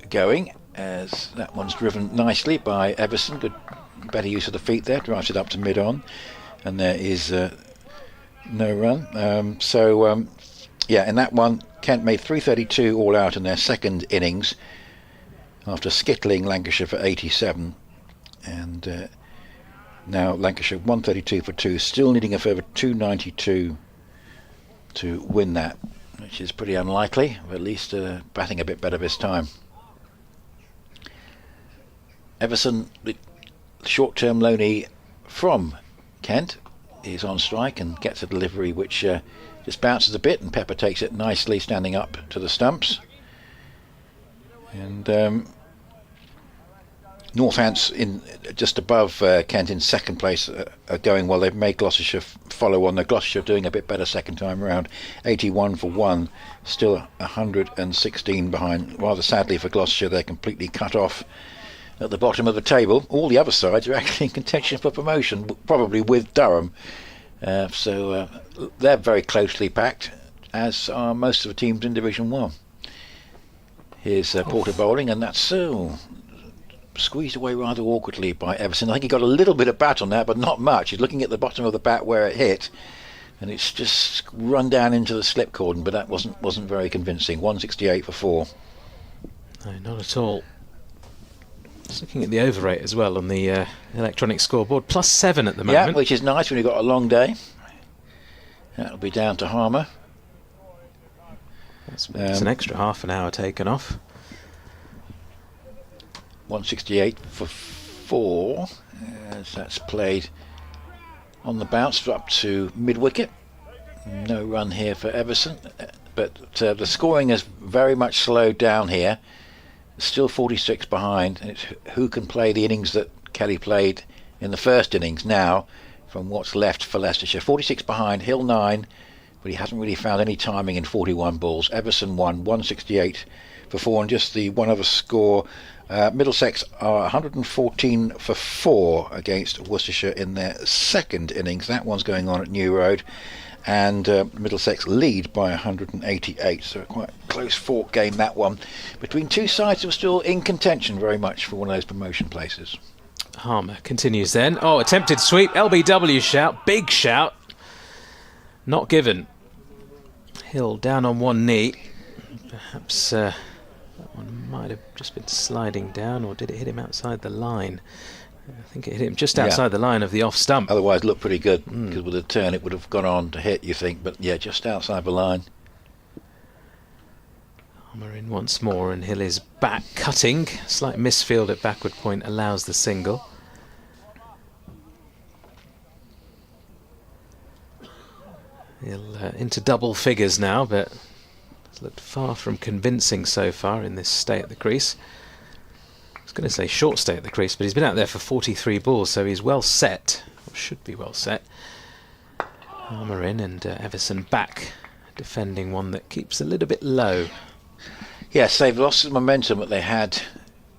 going, as that one's driven nicely by Everson. Good, better use of the feet there, drives it up to mid-on, and there is no run. Yeah, in that one Kent made 332 all out in their second innings after skittling Lancashire for 87, and now Lancashire 132 for 2, still needing a further 292 to win that, which is pretty unlikely, but at least batting a bit better this time. Everson, the short-term loanee from Kent, is on strike and gets a delivery which just bounces a bit, and Pepper takes it nicely, standing up to the stumps. And Northants in just above Kent in second place are going well. They've made Gloucestershire follow on. Gloucestershire doing a bit better second time around, 81 for 1, still 116 behind. Rather sadly for Gloucestershire, they're completely cut off at the bottom of the table. All the other sides are actually in contention for promotion, probably with Durham. So they're very closely packed, as are most of the teams in Division 1. Here's Porter bowling, and that's squeezed away rather awkwardly by Everson. I think he got a little bit of bat on that, but not much. He's looking at the bottom of the bat where it hit, and it's just run down into the slip cordon, but that wasn't very convincing. 168 for 4. No, not at all. Just looking at the over rate as well on the electronic scoreboard, +7 at the moment. Yeah, which is nice when you've got a long day. That'll be down to Harmer. That's an extra half an hour taken off. 168 for 4, as that's played on the bounce up to mid-wicket. No run here for Everson, but the scoring has very much slowed down here. Still 46 behind, and it's who can play the innings that Kelly played in the first innings now from what's left for Leicestershire. 46 behind, Hill 9, but he hasn't really found any timing in 41 balls. Everson 1, 168 for 4, and just the one other score. Middlesex are 114 for 4 against Worcestershire in their second innings. That one's going on at New Road, and Middlesex lead by 188, so a quite close fought game, that one, between two sides who are still in contention very much for one of those promotion places. Harmer continues then. Oh, attempted sweep, LBW shout, big shout, not given. Hill down on one knee. Perhaps that one might have just been sliding down, or did it hit him outside the line? I think it hit him just outside the line of the off stump. Otherwise, looked pretty good, because with a turn it would have gone on to hit, you think, but yeah, just outside the line. Harmer in once more, and Hill is back cutting. Slight misfield at backward point allows the single. Hill into double figures now, but it's looked far from convincing so far in this stay at the crease. I was going to say short stay at the crease, but he's been out there for 43 balls, so he's well set, or should be well set. Harmer in, and Everson back, defending one that keeps a little bit low. Yes, they've lost the momentum that they had,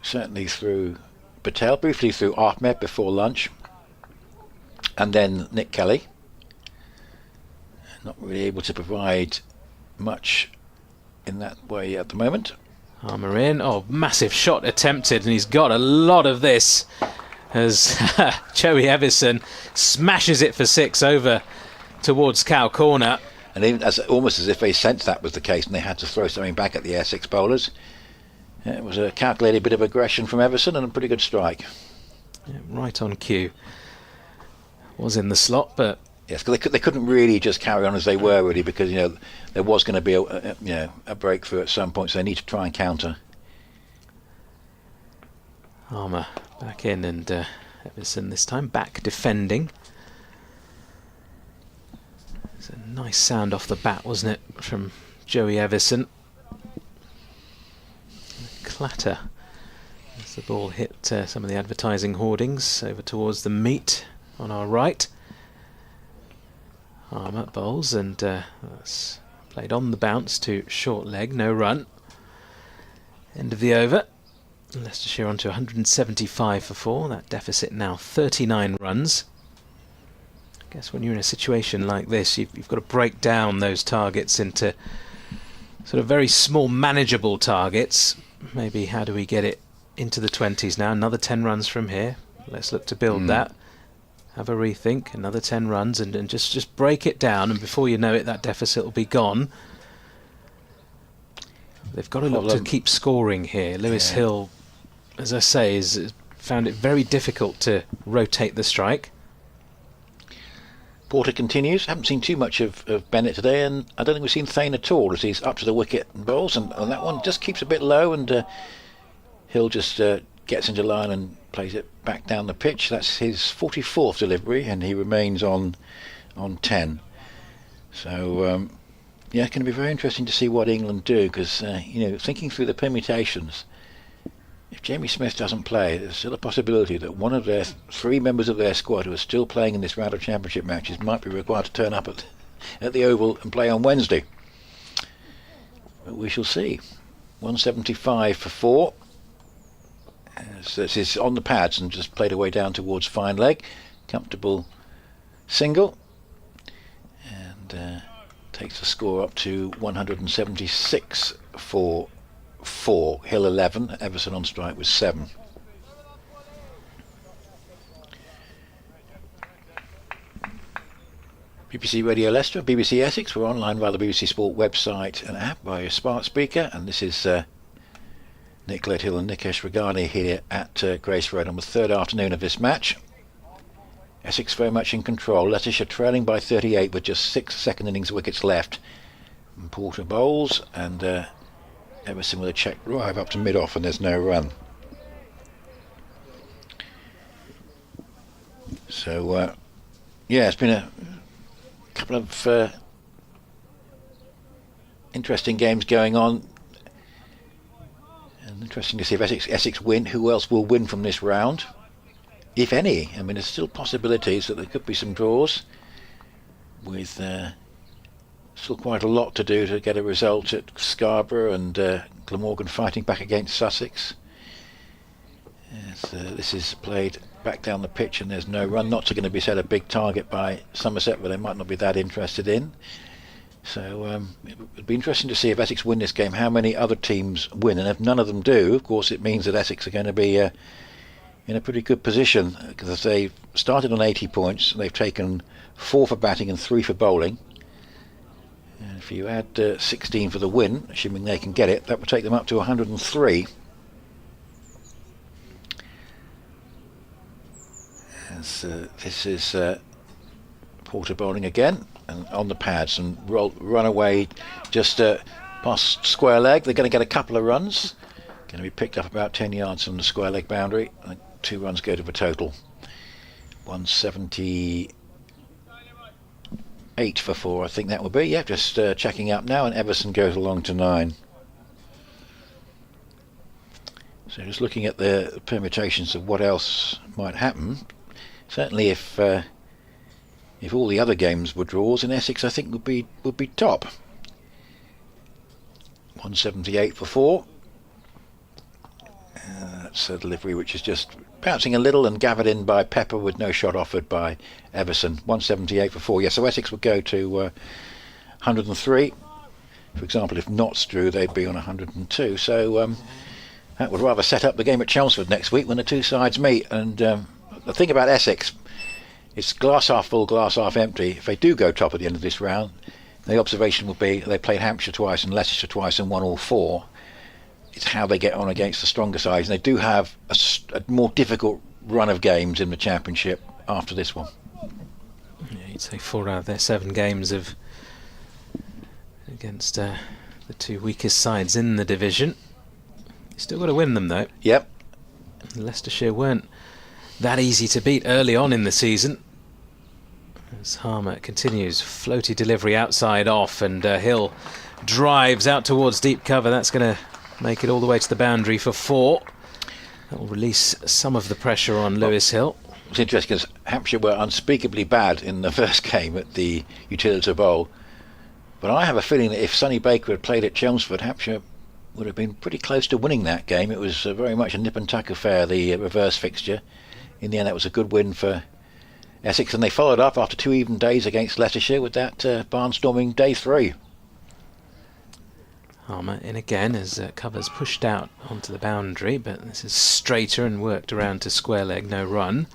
certainly through Patel, briefly through Ahmed before lunch, and then Nick Kelly. Not really able to provide much in that way at the moment. Harmer in. Oh, massive shot attempted, and he's got a lot of this as Joey Everson smashes it for 6 over towards Cow Corner. And even almost as if they sensed that was the case and they had to throw something back at the Essex bowlers. It was a calculated bit of aggression from Everson and a pretty good strike. Yeah, right on cue. Was in the slot, but yes, they couldn't really just carry on as they were, really, because there was going to be a breakthrough at some point, so they need to try and counter. Harmer back in, and Everson this time back defending. It's a nice sound off the bat, wasn't it, from Joey Everson? A clatter as the ball hit some of the advertising hoardings over towards the meet on our right. Harmer bowls, and that's played on the bounce to short leg, no run. End of the over. Leicestershire on to 175 for 4. That deficit now 39 runs. I guess when you're in a situation like this, you've got to break down those targets into sort of very small, manageable targets. Maybe how do we get it into the 20s now? Another 10 runs from here. Let's look to build that. Have a rethink, another 10 runs, and just break it down, and before you know it, that deficit will be gone. They've got to look to keep scoring here. Lewis Hill, as I say, has found it very difficult to rotate the strike. Porter continues. Haven't seen too much of Bennett today, and I don't think we've seen Thane at all as he's up to the wicket and bowls, and that one just keeps a bit low, and Hill just gets into line and plays it back down the pitch. That's his 44th delivery, and he remains on 10. So yeah, it's going to be very interesting to see what England do, because thinking through the permutations, if Jamie Smith doesn't play, there's still a possibility that one of their 3 members of their squad who are still playing in this round of championship matches might be required to turn up at the Oval and play on Wednesday. But we shall see. 175 for 4. This is on the pads and just played away down towards fine leg. Comfortable single, and takes the score up to 176 for 4. Hill 11, Everson on strike with 7. BBC Radio Leicester, BBC Essex. We're online via the BBC Sport website and app by a smart speaker, and this is Nick Hill and Nikesh Regani here at Grace Road on the 3rd afternoon of this match. Essex very much in control. Leicestershire trailing by 38 with just 6 second innings wickets left. And Porter bowls, and Everson with a check drive up to mid-off, and there's no run. So yeah, it's been a couple of interesting games going on, and interesting to see if Essex win. Who else will win from this round, if any? I mean, there's still possibilities that there could be some draws, with still quite a lot to do to get a result at Scarborough, and Glamorgan fighting back against Sussex. This is played back down the pitch, and there's no run. Not going to be set a big target by Somerset, but they might not be that interested in. So it would be interesting to see if Essex win this game, how many other teams win, and if none of them do, of course it means that Essex are going to be in a pretty good position, because they've started on 80 points, they've taken 4 for batting and 3 for bowling, and if you add 16 for the win, assuming they can get it, that would take them up to 103. As this is Porter bowling again, and on the pads, and run away just past square leg. They're going to get a couple of runs, going to be picked up about 10 yards from the square leg boundary. 2 runs go to the total. 178 for 4, I think that will be. Yeah, just checking up now, and Everson goes along to 9. So just looking at the permutations of what else might happen. Certainly, if all the other games were draws, in Essex, I think would be top. 178 for 4. That's a delivery which is just bouncing a little and gathered in by Pepper with no shot offered by Everson. 178 for 4. Yes, so Essex would go to 103. For example, if Notts drew, they'd be on 102. So that would rather set up the game at Chelmsford next week when the two sides meet. And the thing about Essex, it's glass half full, glass half empty. If they do go top at the end of this round, the observation would be they played Hampshire twice and Leicestershire twice and won all 4. It's how they get on against the stronger sides. And they do have a more difficult run of games in the Championship after this one. Yeah, you'd say 4 out of their 7 games against the 2 weakest sides in the division. You still got to win them, though. Yep. Leicestershire weren't that easy to beat early on in the season. As Harmer continues, floaty delivery outside off, and Hill drives out towards deep cover. That's going to make it all the way to the boundary for 4. That will release some of the pressure on Lewis Hill. It's interesting because Hampshire were unspeakably bad in the first game at the Utilita Bowl, but I have a feeling that if Sonny Baker had played at Chelmsford, Hampshire would have been pretty close to winning that game. It was very much a nip and tuck affair, the reverse fixture. In the end, that was a good win for Essex, and they followed up after 2 even days against Leicestershire with that barnstorming day 3. Harmer in again as cover's pushed out onto the boundary, but this is straighter and worked around to square leg, no run.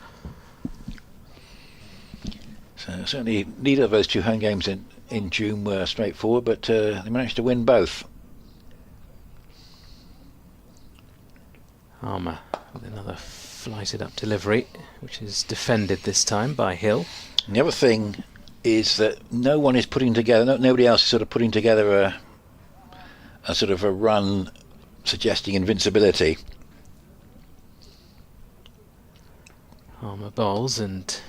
So certainly neither of those 2 home games in June were straightforward, but they managed to win both. Harmer with another flighted up delivery, which is defended this time by Hill. And the other thing is that no one is putting together, nobody else is sort of putting together a sort of a run suggesting invincibility. Harmer bowls, and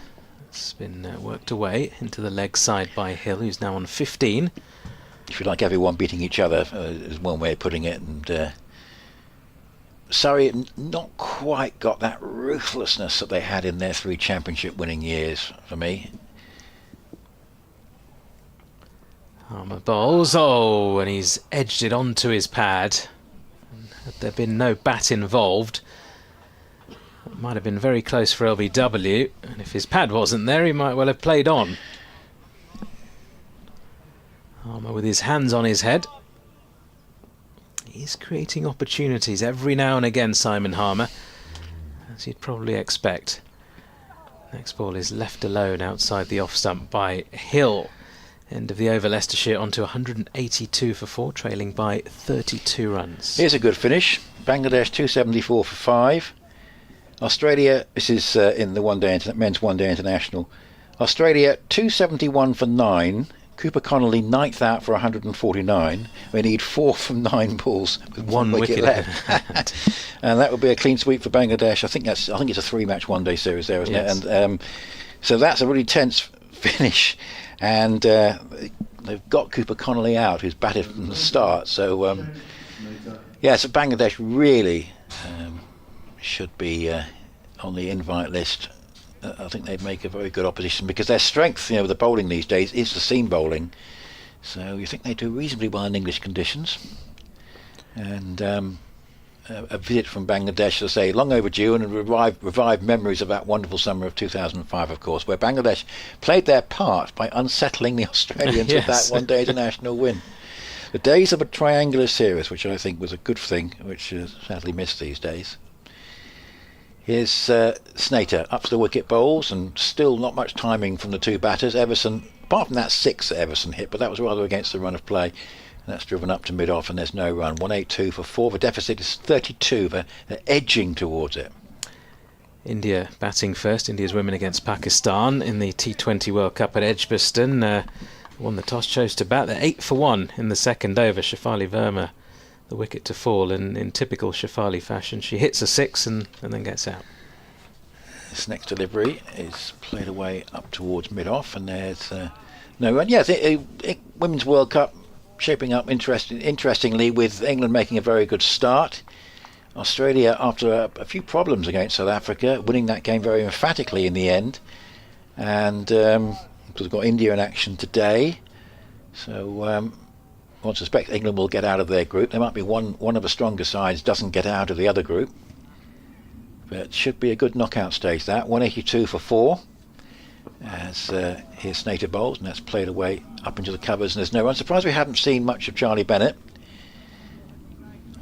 it's been worked away into the leg side by Hill, who's now on 15. If you like, everyone beating each other is one way of putting it. And Surrey not quite got that ruthlessness that they had in their 3 championship winning years for me. Harmer bowls, oh, and he's edged it onto his pad. Had there been no bat involved, it might have been very close for LBW, and if his pad wasn't there, he might well have played on. Harmer with his hands on his head. He's creating opportunities every now and again, Simon Harmer, as you'd probably expect. Next ball is left alone outside the off stump by Hill. End of the over, Leicestershire onto 182 for 4, trailing by 32 runs. Here's a good finish. Bangladesh 274 for 5. Australia, this is in the men's one-day international. Australia 271 for 9. Cooper Connolly 9th out for 149. We need 4 from 9 balls with 1 wicket left. And that would be a clean sweep for Bangladesh. I think it's a 3-match one-day series there, isn't it? And so that's a really tense finish. And they've got Cooper Connolly out, who's batted from the start. So so Bangladesh really should be on the invite list. I think they'd make a very good opposition, because their strength, the bowling these days, is the seam bowling. So you think they do reasonably well in English conditions. And a visit from Bangladesh, as I say, long overdue, and revive memories of that wonderful summer of 2005, of course, where Bangladesh played their part by unsettling the Australians with that one-day international win. The days of a triangular series, which I think was a good thing, which is sadly missed these days. Here's Snater up to the wicket bowls, and still not much timing from the 2 batters. Everson, apart from that 6 that Everson hit, but that was rather against the run of play. And that's driven up to mid-off, and there's no run. 182 for 4. The deficit is 32. They're edging towards it. India batting first. India's women against Pakistan in the T20 World Cup at Edgbaston. Won the toss, chose to bat. They're 8 for 1 in the second over. Shefali Verma, the wicket to fall, and in typical Shefali fashion, she hits a 6 and then gets out. This next delivery is played away up towards mid-off, and there's no run. Yes, Women's World Cup shaping up interestingly, with England making a very good start. Australia, after a few problems against South Africa, winning that game very emphatically in the end. And we've got India in action today. So one suspects England will get out of their group. There might be one of the stronger sides doesn't get out of the other group. But it should be a good knockout stage, that. 182 for 4. As here's Snater bowls, and that's played away up into the covers, and there's no run. Surprised we haven't seen much of Charlie Bennett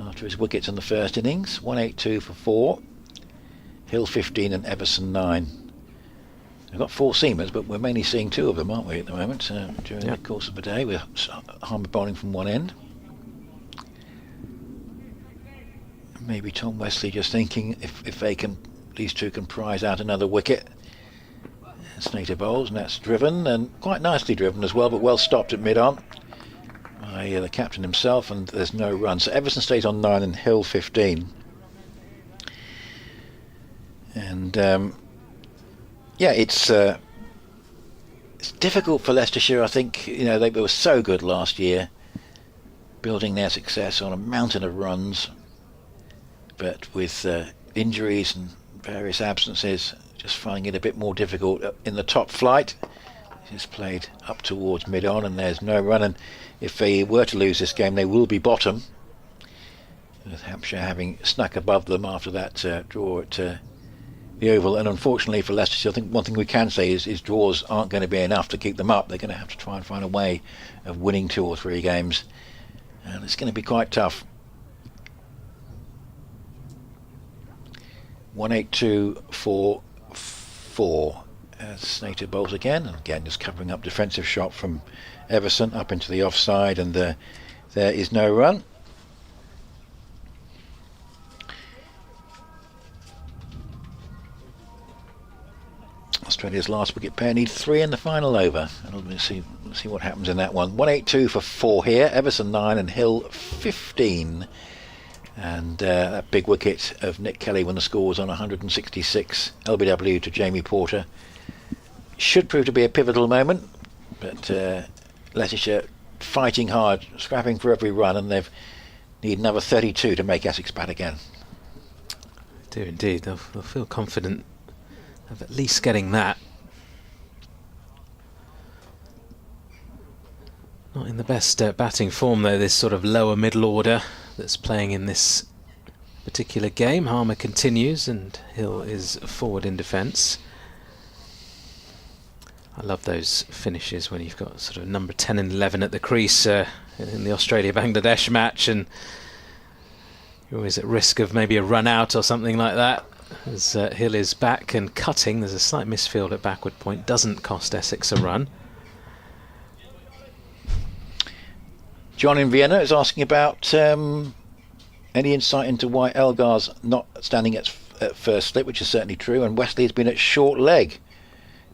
after his wickets in the first innings. 182 for 4. Hill 15 and Everson 9. We've got 4 seamers, but we're mainly seeing 2 of them, aren't we, at the moment, during the course of the day, with Harmer bowling from one end. Maybe Tom Wesley just thinking if these 2 can prize out another wicket. Snater bowls, and that's driven, and quite nicely driven as well, but well stopped at mid-on by the captain himself, and there's no run. So Everson stays on 9 and Hill 15. And it's difficult for Leicestershire. I think they were so good last year, building their success on a mountain of runs, but with injuries and various absences, just finding it a bit more difficult in the top flight. It's played up towards mid-on, and there's no run, and if they were to lose this game, they will be bottom, with Hampshire having snuck above them after that draw at the Oval. And unfortunately for Leicestershire, I think one thing we can say is draws aren't going to be enough to keep them up. They're going to have to try and find a way of winning 2 or 3 games, and it's going to be quite tough. 182 for 4 as Snater bowls again, and again just covering up defensive shot from Everson up into the offside, and there is no run. Australia's last wicket pair need 3 in the final over. And we'll see what happens in that one. 182 for 4 here. Everson 9 and Hill 15. And that big wicket of Nick Kelly when the score was on 166. LBW to Jamie Porter. Should prove to be a pivotal moment. But Leicestershire fighting hard, scrapping for every run, and they've need another 32 to make Essex bat again. They do indeed. They'll feel confident of at least getting that. Not in the best batting form though, this sort of lower middle order that's playing in this particular game. Harmer continues and Hill is forward in defence. I love those finishes when you've got sort of number 10 and 11 at the crease in the Australia-Bangladesh match, and you're always at risk of maybe a run out or something like that. As Hill is back and cutting, there's a slight misfield at backward point, doesn't cost Essex a run. John in Vienna is asking about any insight into why Elgar's not standing at first slip, which is certainly true, and Wesley has been at short leg.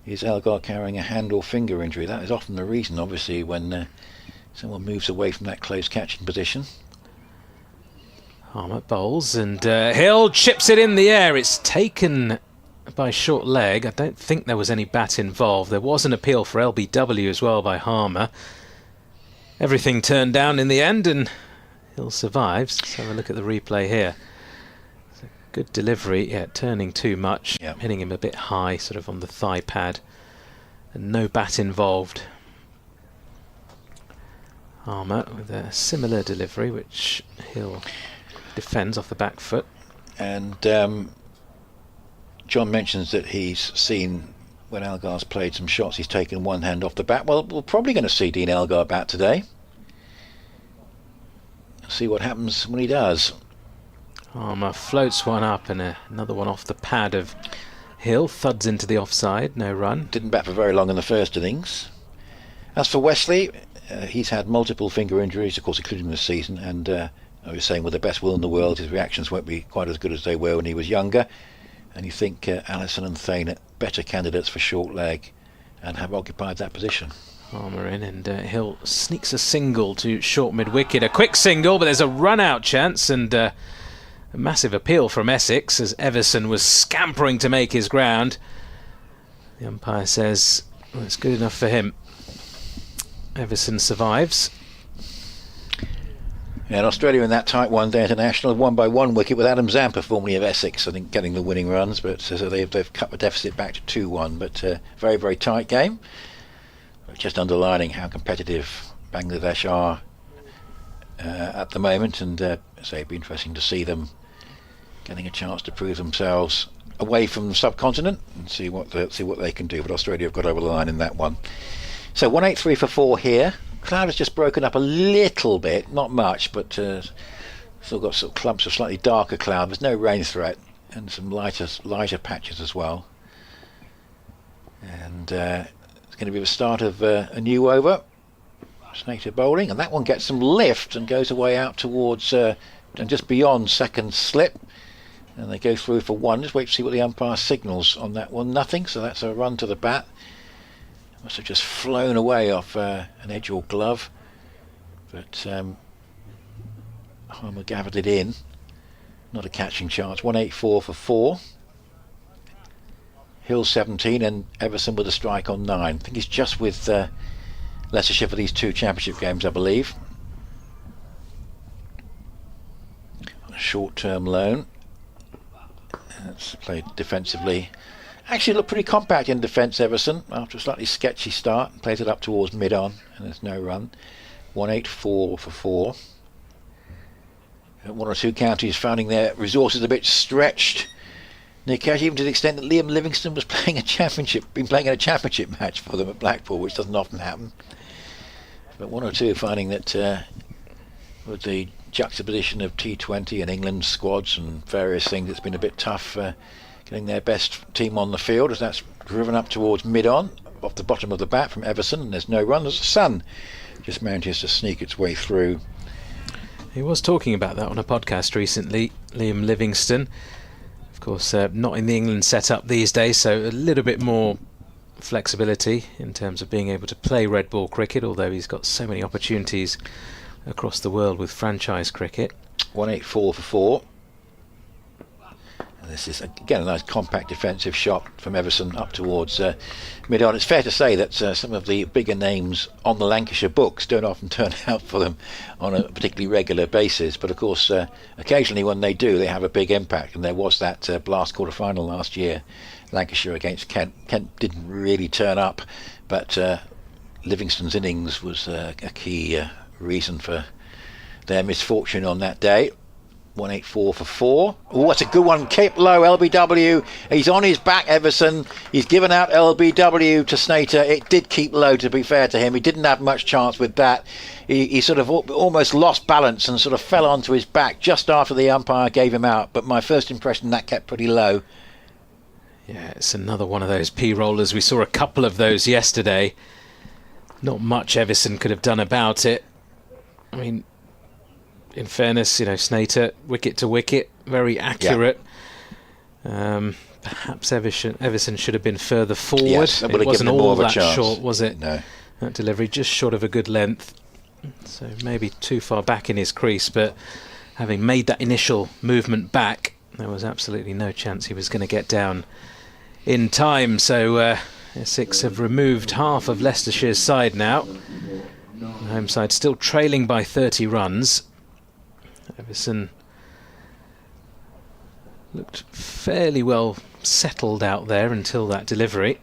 Is Elgar carrying a hand or finger injury? That is often the reason, obviously, when someone moves away from that close catching position. Harmer bowls and Hill chips it in the air. It's taken by short leg. I don't think there was any bat involved. There was an appeal for LBW as well by Harmer. Everything turned down in the end and Hill survives. Let's have a look at the replay here. It's a good delivery, yeah, turning too much, hitting him a bit high, sort of on the thigh pad, and no bat involved. Harmer with a similar delivery, which Hill defends off the back foot. And John mentions that he's seen when Elgar's played some shots, he's taken one hand off the bat. Well, we're probably going to see Dean Elgar bat today. See what happens when he does. Harmer floats one up and another one off the pad of Hill, thuds into the offside, no run. Didn't bat for very long in the first innings. As for Wesley, he's had multiple finger injuries, of course, including this season, and I was saying with the best will in the world, his reactions won't be quite as good as they were when he was younger. And you think Allison and Thane are better candidates for short leg and have occupied that position. Harmer in and Hill sneaks a single to short mid-wicket. A quick single, but there's a run-out chance and a massive appeal from Essex as Everson was scampering to make his ground. The umpire says, well, it's good enough for him. Everson survives. Yeah, and Australia in that tight one-day international won by 1 wicket with Adam Zampa, formerly of Essex, I think, getting the winning runs, but so they've cut the deficit back to 2-1. But very, very tight game. Just underlining how competitive Bangladesh are at the moment, and so it'd be interesting to see them getting a chance to prove themselves away from the subcontinent and see what they can do. But Australia have got over the line in that one. So 183 for 4 here. Cloud has just broken up a little bit, not much, but still got sort of clumps of slightly darker cloud. There's no rain threat and some lighter patches as well. And it's going to be the start of a new over. Snater bowling, and that one gets some lift and goes away out towards and just beyond second slip. And they go through for 1. Just wait to see what the umpire signals on that one. Nothing, so that's a run to the bat. Must have just flown away off an edge or glove, but Harmer gathered it in. Not a catching chance. 184 for 4. Hill 17 and Everson with a strike on 9. I think he's just with Leicestershire for these 2 championship games, I believe. On a short-term loan. That's played defensively. Actually looked pretty compact in defence, Everson, after a slightly sketchy start. Plays it up towards mid-on, and there's no run. 184 for 4. 1 or 2 counties finding their resources a bit stretched. Nick, even to the extent that Liam Livingstone was playing in a championship match for them at Blackpool, which doesn't often happen. But 1 or 2 finding that with the juxtaposition of T20 and England squads and various things, it's been a bit tough getting their best team on the field, as that's driven up towards mid-on, off the bottom of the bat from Everson, and there's no run. There's the sun just manages to sneak its way through. He was talking about that on a podcast recently, Liam Livingstone. Of course, not in the England setup these days, so a little bit more flexibility in terms of being able to play red ball cricket, although he's got so many opportunities across the world with franchise cricket. 184 for 4. This is again a nice compact defensive shot from Everson up towards mid-on. It's fair to say that some of the bigger names on the Lancashire books don't often turn out for them on a particularly regular basis, but of course occasionally when they do, they have a big impact. And there was that Blast quarter-final last year, Lancashire against Kent. Kent didn't really turn up, but Livingston's innings was a key reason for their misfortune on that day. 184 for 4. Oh, that's a good one. Kept low, LBW. He's on his back, Everson. He's given out LBW to Snater. It did keep low, to be fair to him. He didn't have much chance with that. He sort of almost lost balance and sort of fell onto his back just after the umpire gave him out. But my first impression, that kept pretty low. Yeah, it's another one of those P-rollers. We saw a couple of those yesterday. Not much Everson could have done about it. I mean, in fairness, you know, Snater, wicket to wicket, very accurate. Yeah. Perhaps Everson should have been further forward. Yes, that would it have given wasn't him more all of a that chance. short, was it? No. That delivery just short of a good length. So maybe too far back in his crease, but having made that initial movement back, there was absolutely no chance he was going to get down in time. So Essex have removed half of Leicestershire's side now. The home side still trailing by 30 runs. Everson looked fairly well settled out there until that delivery.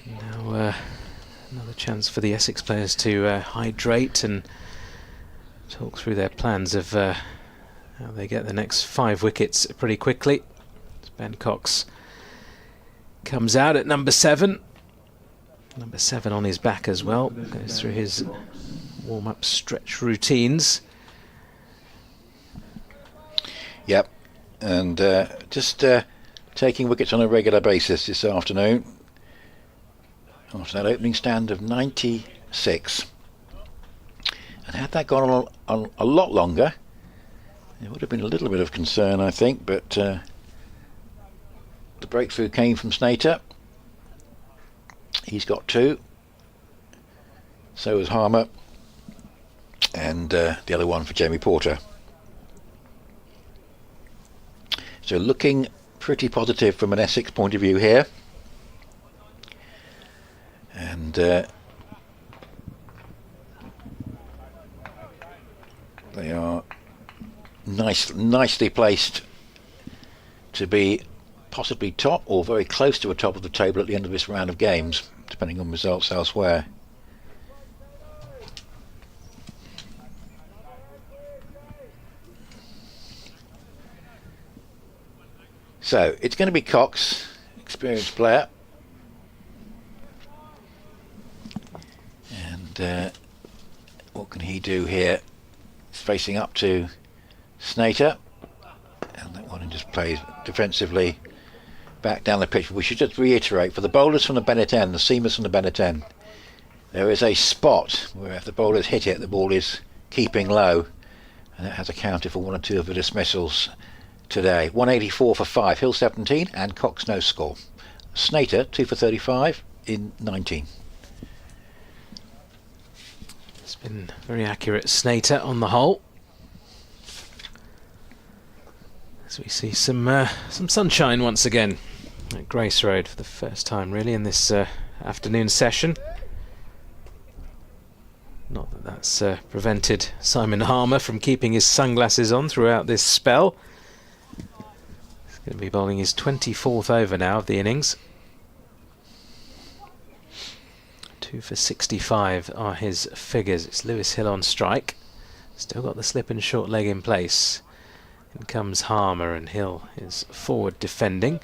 Now another chance for the Essex players to hydrate and talk through their plans of how they get the next 5 wickets pretty quickly. Ben Cox comes out at number 7. Number 7 on his back as well. Goes through his warm-up stretch routines. Yep, and just taking wickets on a regular basis this afternoon after that opening stand of 96. And had that gone on a lot longer, it would have been a little bit of concern, I think, but the breakthrough came from Snater. He's got 2. So has Harmer. And the other one for Jamie Porter. So looking pretty positive from an Essex point of view here. And they are nicely placed to be possibly top or very close to the top of the table at the end of this round of games, depending on results elsewhere. So it's going to be Cox, experienced player, and what can he do here? He's facing up to Snater, and that one just plays defensively back down the pitch. We should just reiterate, for the bowlers from the Bennett end, the seamers from the Bennett end, there is a spot where if the bowlers hit it, the ball is keeping low, and that has accounted for 1 or 2 of the dismissals today. 184 for 5, Hill 17, and Cox no score. Snater 2 for 35 in 19. It's been very accurate, Snater, on the whole. As we see some sunshine once again at Grace Road for the first time, really, in this afternoon session. Not that that's prevented Simon Harmer from keeping his sunglasses on throughout this spell. He's going to be bowling his 24th over now of the innings. 2 for 65 are his figures. It's Lewis Hill on strike. Still got the slip and short leg in place. In comes Harmer, and Hill is forward defending.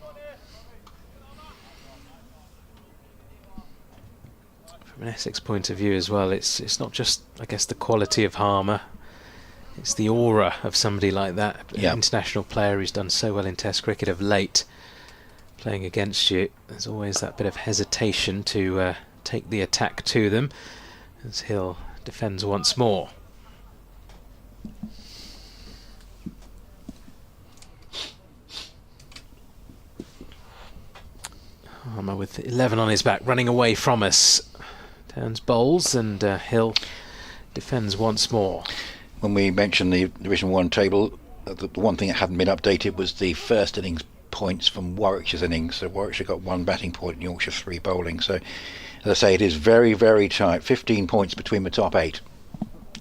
From an Essex point of view as well, it's not just, I guess, the quality of Harmer. It's the aura of somebody like that, an international player who's done so well in Test cricket of late. Playing against you, there's always that bit of hesitation to take the attack to them, as Hill defends once more. with 11 on his back, running away from us. Turns bowls, and Hill defends once more. When we mentioned the Division 1 table, the one thing that hadn't been updated was the first innings points from Warwickshire's innings. So Warwickshire got 1 batting point and Yorkshire 3 bowling. So, as I say, it is very, very tight. 15 points between the top 8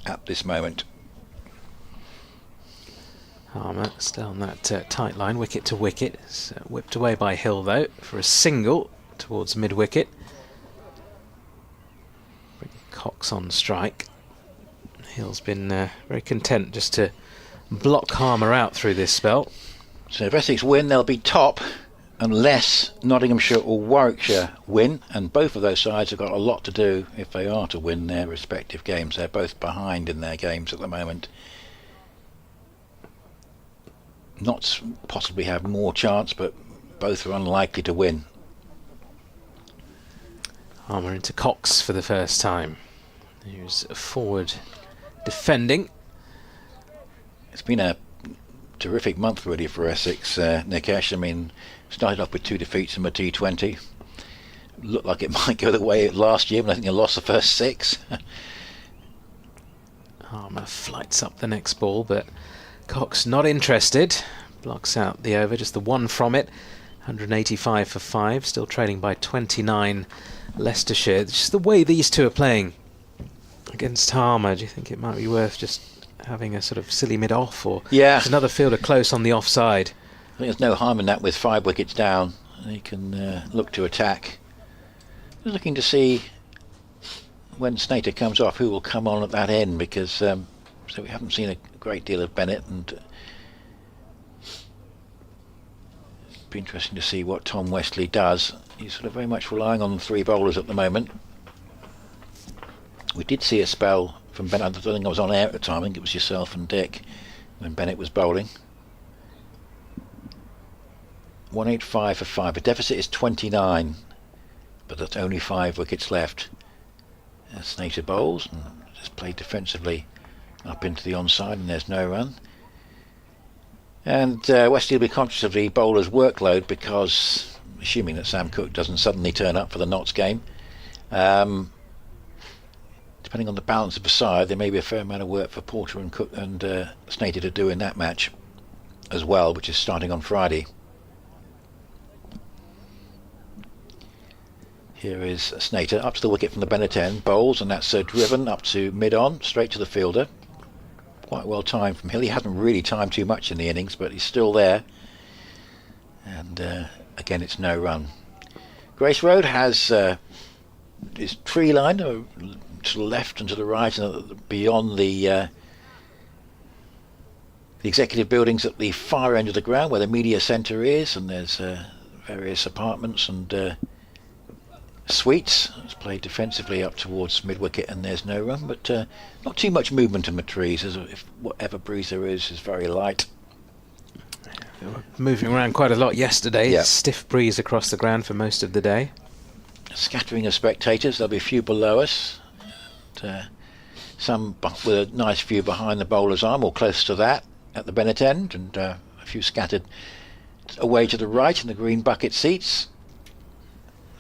at this moment. Harmer still on that tight line, wicket to wicket. It's whipped away by Hill, though, for a single towards mid-wicket. Cox on strike. Hill's been very content just to block Harmer out through this spell. So if Essex win, they'll be top unless Nottinghamshire or Warwickshire win, and both of those sides have got a lot to do if they are to win their respective games. They're both behind in their games at the moment. Not possibly have more chance, but both are unlikely to win. Harmer into Cox for the first time. Here's forward defending. It's been a terrific month really for Essex, Nikesh. I mean, started off with 2 defeats in the T20. Looked like it might go the way last year, but I think they lost the first 6. Harmer flights up the next ball, but Cox not interested. Blocks out the over, just the 1 from it. 185 for 5, still trailing by 29 Leicestershire. Just the way these two are playing against Harmer, do you think it might be worth just having a sort of silly mid-off, or yeah, another fielder close on the offside? I think there's no harm in that with 5 wickets down. He can look to attack. Just looking to see when Snater comes off who will come on at that end, because so we haven't seen a great deal of Bennett, and it'll be interesting to see what Tom Westley does. He's sort of very much relying on the 3 bowlers at the moment. We did see a spell from Bennett. I don't think I was on air at the time. I think it was yourself and Dick when Bennett was bowling. 185 for 5. The deficit is 29, but that's only 5 wickets left. Snater bowls and just played defensively up into the onside, and there's no run. And Westley will be conscious of the bowler's workload, because assuming that Sam Cook doesn't suddenly turn up for the Notts game, depending on the balance of the side, there may be a fair amount of work for Porter and Cook and Snater to do in that match as well, which is starting on Friday. Here is Snater up to the wicket from the Bennett end, bowls, and that's driven up to mid-on, straight to the fielder. Quite well timed from Hill. He hasn't really timed too much in the innings, but he's still there. And again, it's no run. Grace Road has is tree line to the left and to the right, and beyond the executive buildings at the far end of the ground where the media centre is, and there's various apartments and suites. It's played defensively up towards mid-wicket, and there's no run, but not too much movement in the trees, as if whatever breeze there is very light. Moving around quite a lot yesterday. Yeah. Stiff breeze across the ground for most of the day. A scattering of spectators. There'll be a few below us, some with a nice view behind the bowler's arm or close to that at the Bennett end, and a few scattered away to the right in the green bucket seats.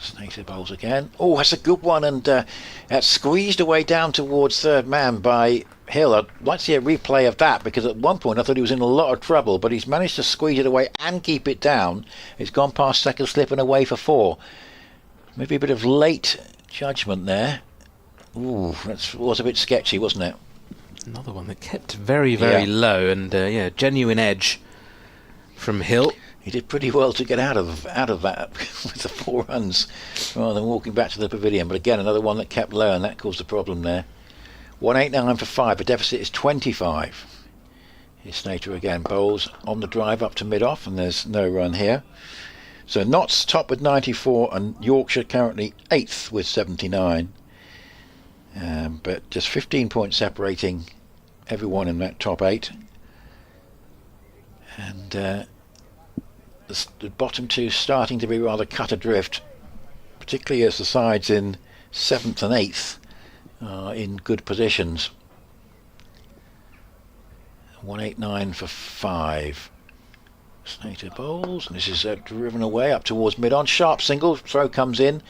Snater bowls again. Oh, that's a good one, and that's squeezed away down towards third man by Hill. I'd like to see a replay of that, because at one point I thought he was in a lot of trouble, but he's managed to squeeze it away and keep it down. It's gone past second slip and away for 4. Maybe a bit of late judgment there. Ooh, that was a bit sketchy, wasn't it? Another one that kept very, very low, and genuine edge from Hill. He did pretty well to get out of that with the 4 runs, rather than walking back to the pavilion. But again, another one that kept low, and that caused a problem there. 189 for 5. The deficit is 25. Here's Snater again. Bowls on the drive up to mid-off, and there's no run here. So Notts top with 94, and Yorkshire currently 8th with 79. But just 15 points separating everyone in that top 8. And the bottom 2 starting to be rather cut adrift, particularly as the sides in 7th and 8th are in good positions. 189 for 5. Snater bowls, and this is driven away up towards mid-on. Sharp single, throw comes in,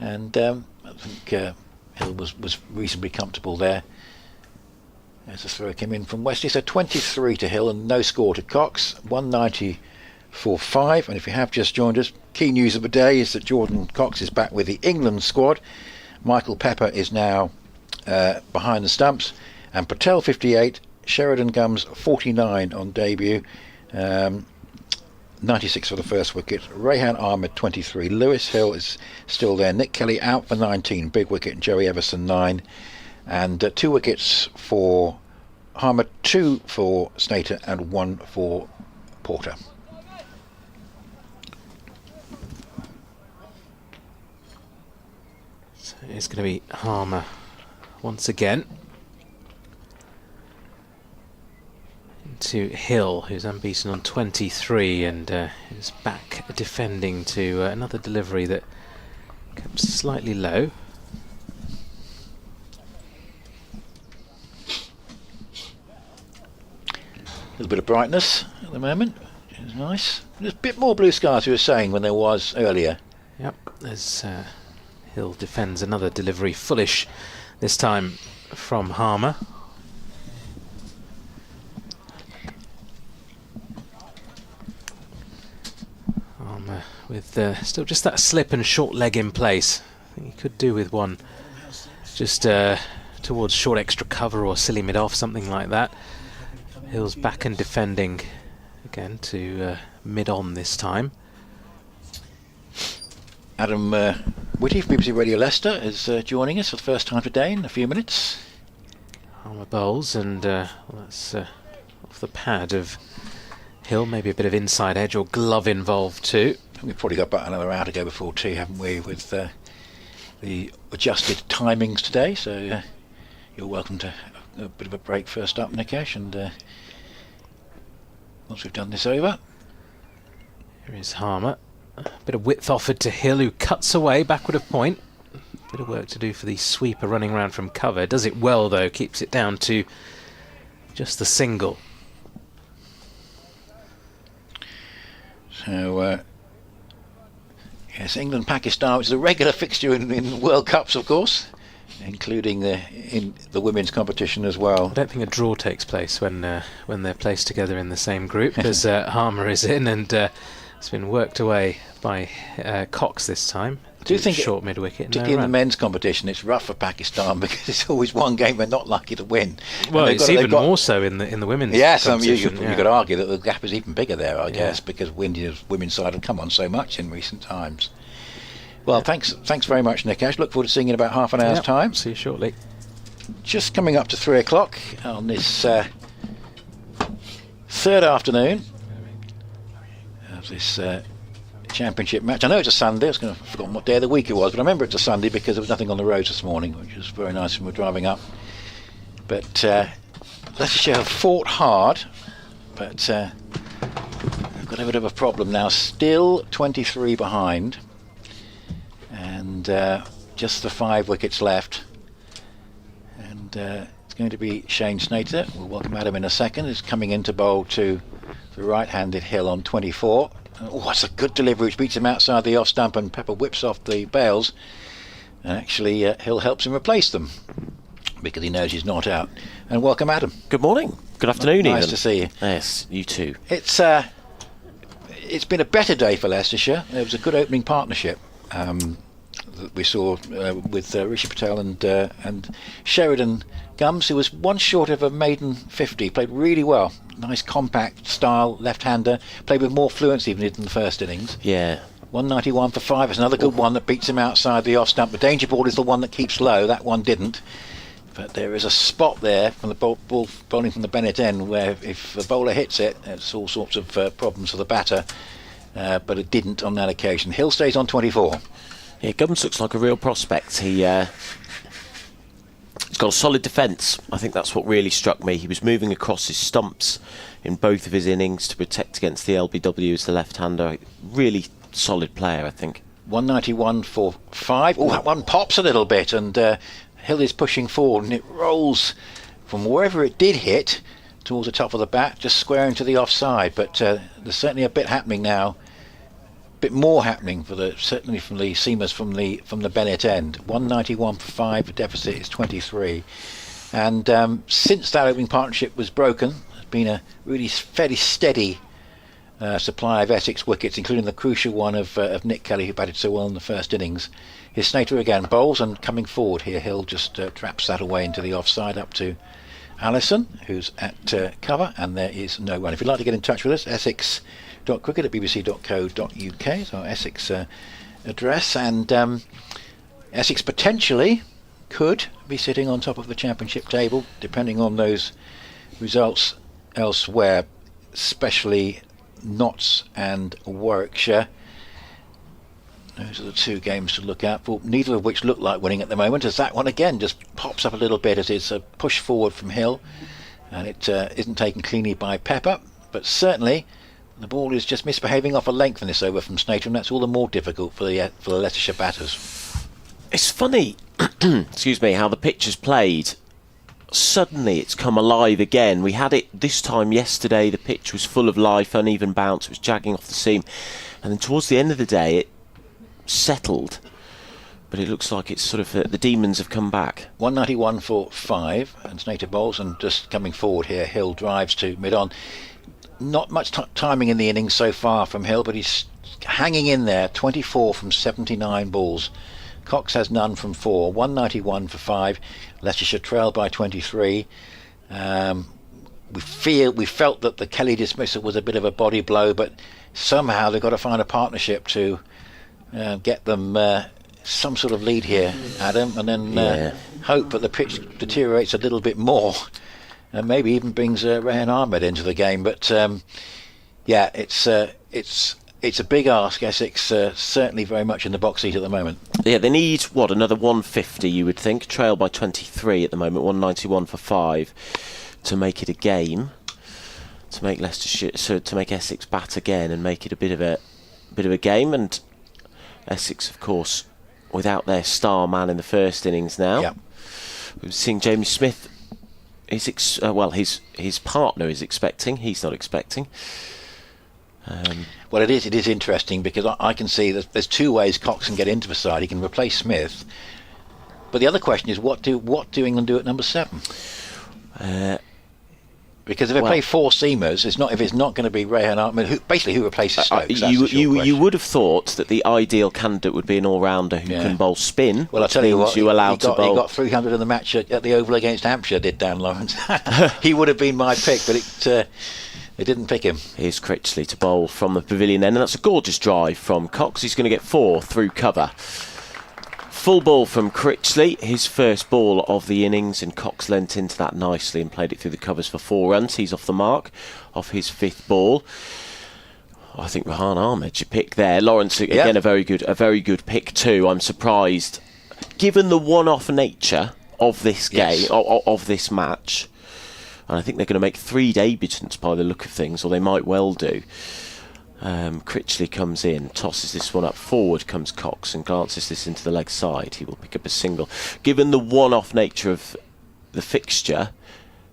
and I think Hill was reasonably comfortable there as the throw came in from Wesley. So 23 to Hill and no score to Cox, 190.45. And if you have just joined us, key news of the day is that Jordan Cox is back with the England squad. Michael Pepper is now behind the stumps, and Patel 58, Sheridan Gums 49 on debut, 96 for the first wicket. Rehan Ahmed 23. Lewis Hill is still there. Nick Kelly out for 19, big wicket. And Joey Everson 9. And 2 wickets for Harmer, 2 for Snater, and 1 for Porter. So it's going to be Harmer once again. To Hill, who's unbeaten on 23 and is back defending to another delivery that kept slightly low. A little bit of brightness at the moment, which is nice. There's a bit more blue sky, as you were saying, when there was earlier. Yep, as Hill defends another delivery, fullish this time from Harmer. With still just that slip and short leg in place. I think he could do with one just towards short extra cover or silly mid-off, something like that. Hill's back and defending again to mid-on this time. Adam Whitty from BBC Radio Leicester is joining us for the first time today in a few minutes. Harmer bowls, and that's off the pad of Hill. Maybe a bit of inside edge or glove involved too. We've probably got about another hour to go before tea, haven't we, with the adjusted timings today, so you're welcome to a bit of a break first up, Nikesh, and once we've done this over. Here is Harmer. A bit of width offered to Hill, who cuts away backward of point. Bit of work to do for the sweeper running around from cover. Does it well though, keeps it down to just the single. So yes, England-Pakistan, which is a regular fixture in World Cups, of course, including in the women's competition as well. I don't think a draw takes place when they're placed together in the same group, because Harmer is in, and it's been worked away by Cox this time. I do think short mid-wicket, particularly in the men's competition, it's rough for Pakistan because it's always one game they're not lucky to win. Well, it's even more so in the women's competition. You could argue that the gap is even bigger there, I guess, because India's women's side have come on so much in recent times. Well, thanks very much, Nikesh. Look forward to seeing you in about half an hour's time. See you shortly. Just coming up to 3 o'clock on this third afternoon of this championship match. I know it's a Sunday. I've forgotten what day of the week it was, but I remember it's a Sunday because there was nothing on the roads this morning, which was very nice when we were driving up. But Leicestershire have fought hard, but they've got a bit of a problem now. Still 23 behind, and just the 5 wickets left. And it's going to be Shane Snater. We'll welcome Adam in a second. He's coming in to bowl to the right-handed Hill on 24. Oh, that's a good delivery, which beats him outside the off stump, and Pepper whips off the bails. And actually, Hill helps him replace them because he knows he's not out. And welcome, Adam. Good morning. Good afternoon, Nice even. to see you. Yes, you too. It's been a better day for Leicestershire. There was a good opening partnership that we saw with Rishi Patel and Sheridan Gums, who was one short of a maiden 50. Played really well. Nice compact style left-hander. Played with more fluency even in the first innings. Yeah. 191 for 5 is another good one that beats him outside the off stump. The danger ball is the one that keeps low. That one didn't. But there is a spot there from the ball bowling from the Bennett end where if the bowler hits it, it's all sorts of problems for the batter. But it didn't on that occasion. Hill stays on 24. Yeah, Gums looks like a real prospect. He's got a solid defence. I think that's what really struck me. He was moving across his stumps in both of his innings to protect against the LBW as the left-hander. Really solid player, I think. 191 for 5. Oh, that one pops a little bit, and Hill is pushing forward, and it rolls from wherever it did hit towards the top of the bat, just squaring to the offside. But there's certainly a bit happening now. Bit more happening certainly from the seamers from the Bennett end. 191 for 5. The deficit is 23. And since that opening partnership was broken, there's been a really fairly steady supply of Essex wickets, including the crucial one of Nick Kelly, who batted so well in the first innings. Here's Snater again, bowls, and coming forward here, Hill just traps that away into the offside up to Allison, who's at cover, and there is no run. If you'd like to get in touch with us, essex.cricket at bbc.co.uk is our Essex address, and Essex potentially could be sitting on top of the championship table, depending on those results elsewhere, especially Notts and Warwickshire. Those are the two games to look out for, neither of which look like winning at the moment, as that one again just pops up a little bit as it's a push forward from Hill, and it isn't taken cleanly by Pepper, but certainly the ball is just misbehaving off a length in this over from Snater, and that's all the more difficult for the Leicestershire batters. It's funny, excuse me, how the pitch has played. Suddenly it's come alive again. We had it this time yesterday, the pitch was full of life, uneven bounce, it was jagging off the seam, and then towards the end of the day it settled, but it looks like it's sort of the demons have come back. 191 for 5, and Snater bowls, and just coming forward here, Hill drives to mid-on. Not much timing in the innings so far from Hill, but he's hanging in there. 24 from 79 balls. Cox has none from 4. 191 for 5. Leicestershire trail by 23. We felt that the Kelly dismissal was a bit of a body blow, but somehow they've got to find a partnership to get them some sort of lead here, Adam, and then hope that the pitch deteriorates a little bit more, and maybe even brings Rehan Ahmed into the game. But it's a big ask. Essex certainly very much in the box seat at the moment. Yeah, they need another 150, you would think. Trail by 23 at the moment, 191 for 5, to make it a game, to make to make Essex bat again and make it a bit of a game. And Essex, of course, without their star man in the first innings now. Yep. We're seeing Jamie Smith. His partner is expecting. He's not expecting. Well, it is interesting, because I can see that there's two ways Cox can get into the side. He can replace Smith, but the other question is what do England do at number 7? Because if they play 4 seamers, if it's not going to be Rehan Ahmed, who replaces Stokes. You would have thought that the ideal candidate would be an all-rounder who can bowl spin. Well, I'll tell you what, he got 300 in the match at the Oval against Hampshire, did Dan Lawrence. He would have been my pick, but they didn't pick him. Here's Critchley to bowl from the pavilion then, and that's a gorgeous drive from Cox. He's going to get 4 through cover. Full ball from Critchley, his first ball of the innings, and Cox leant into that nicely and played it through the covers for 4 runs. He's off the mark, off his 5th ball. I think Rehan Ahmed, your pick there. Lawrence again, a very good pick too. I'm surprised, given the one-off nature of this game, of this match. And I think they're going to make 3 debutants by the look of things, or they might well do. Critchley comes in, tosses this one up forward, comes Cox and glances this into the leg side. He will pick up a single. Given the one-off nature of the fixture,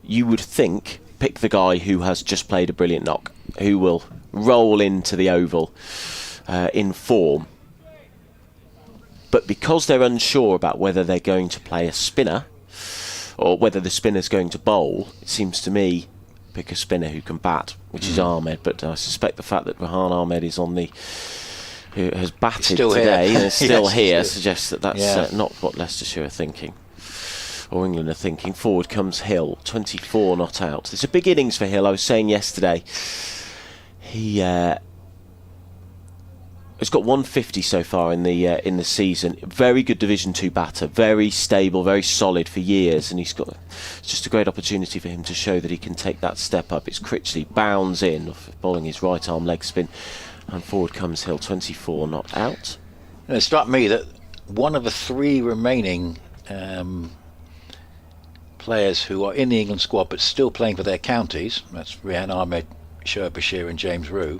you would think pick the guy who has just played a brilliant knock, who will roll into the Oval in form. But because they're unsure about whether they're going to play a spinner or whether the spinner's going to bowl, it seems to me pick a spinner who can bat, which is Ahmed. But I suspect the fact that Rehan Ahmed is who has batted today and is still here suggests that that's not what Leicestershire are thinking, or England are thinking. Forward comes Hill, 24 not out. It's a big innings for Hill. I was saying yesterday, he has got 150 so far in the season. Very good Division 2 batter, very stable, very solid for years, and it's just a great opportunity for him to show that he can take that step up. It's Critchley bounds in, bowling his right arm leg spin, and forward comes Hill, 24 not out. And it struck me that one of the 3 remaining players who are in the England squad but still playing for their counties, that's Rehan Ahmed, Shoaib Bashir and James Rue,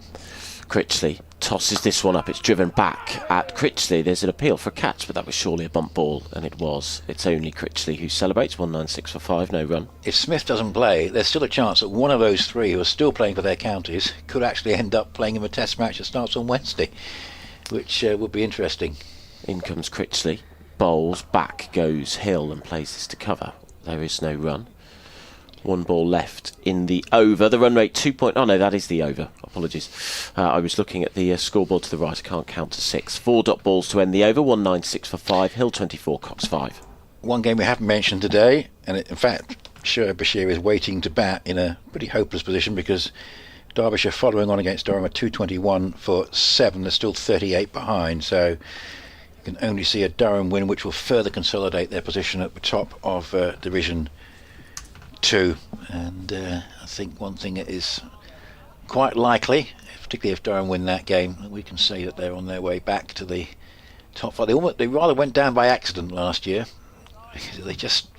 Critchley tosses this one up. It's driven back at Critchley. There's an appeal for a catch, but that was surely a bump ball, and it was. It's only Critchley who celebrates. 196 for 5, no run. If Smith doesn't play, there's still a chance that one of those three who are still playing for their counties could actually end up playing in a test match that starts on Wednesday, which would be interesting. In comes Critchley. Bowls. Back goes Hill and plays this to cover. There is no run. One ball left in the over. The run rate 2 point... Oh, no, that is the over. Apologies. I was looking at the scoreboard to the right. I can't count to 6. 4 dot balls to end the over. 196 for 5. Hill 24, Cox 5. One game we haven't mentioned today, and in fact, Bashir is waiting to bat in a pretty hopeless position because Derbyshire following on against Durham at 221 for 7. They're still 38 behind, so you can only see a Durham win, which will further consolidate their position at the top of Division 2. And I think one thing that is quite likely, particularly if Durham win that game, we can say that they're on their way back to the top 5. They rather went down by accident last year. They just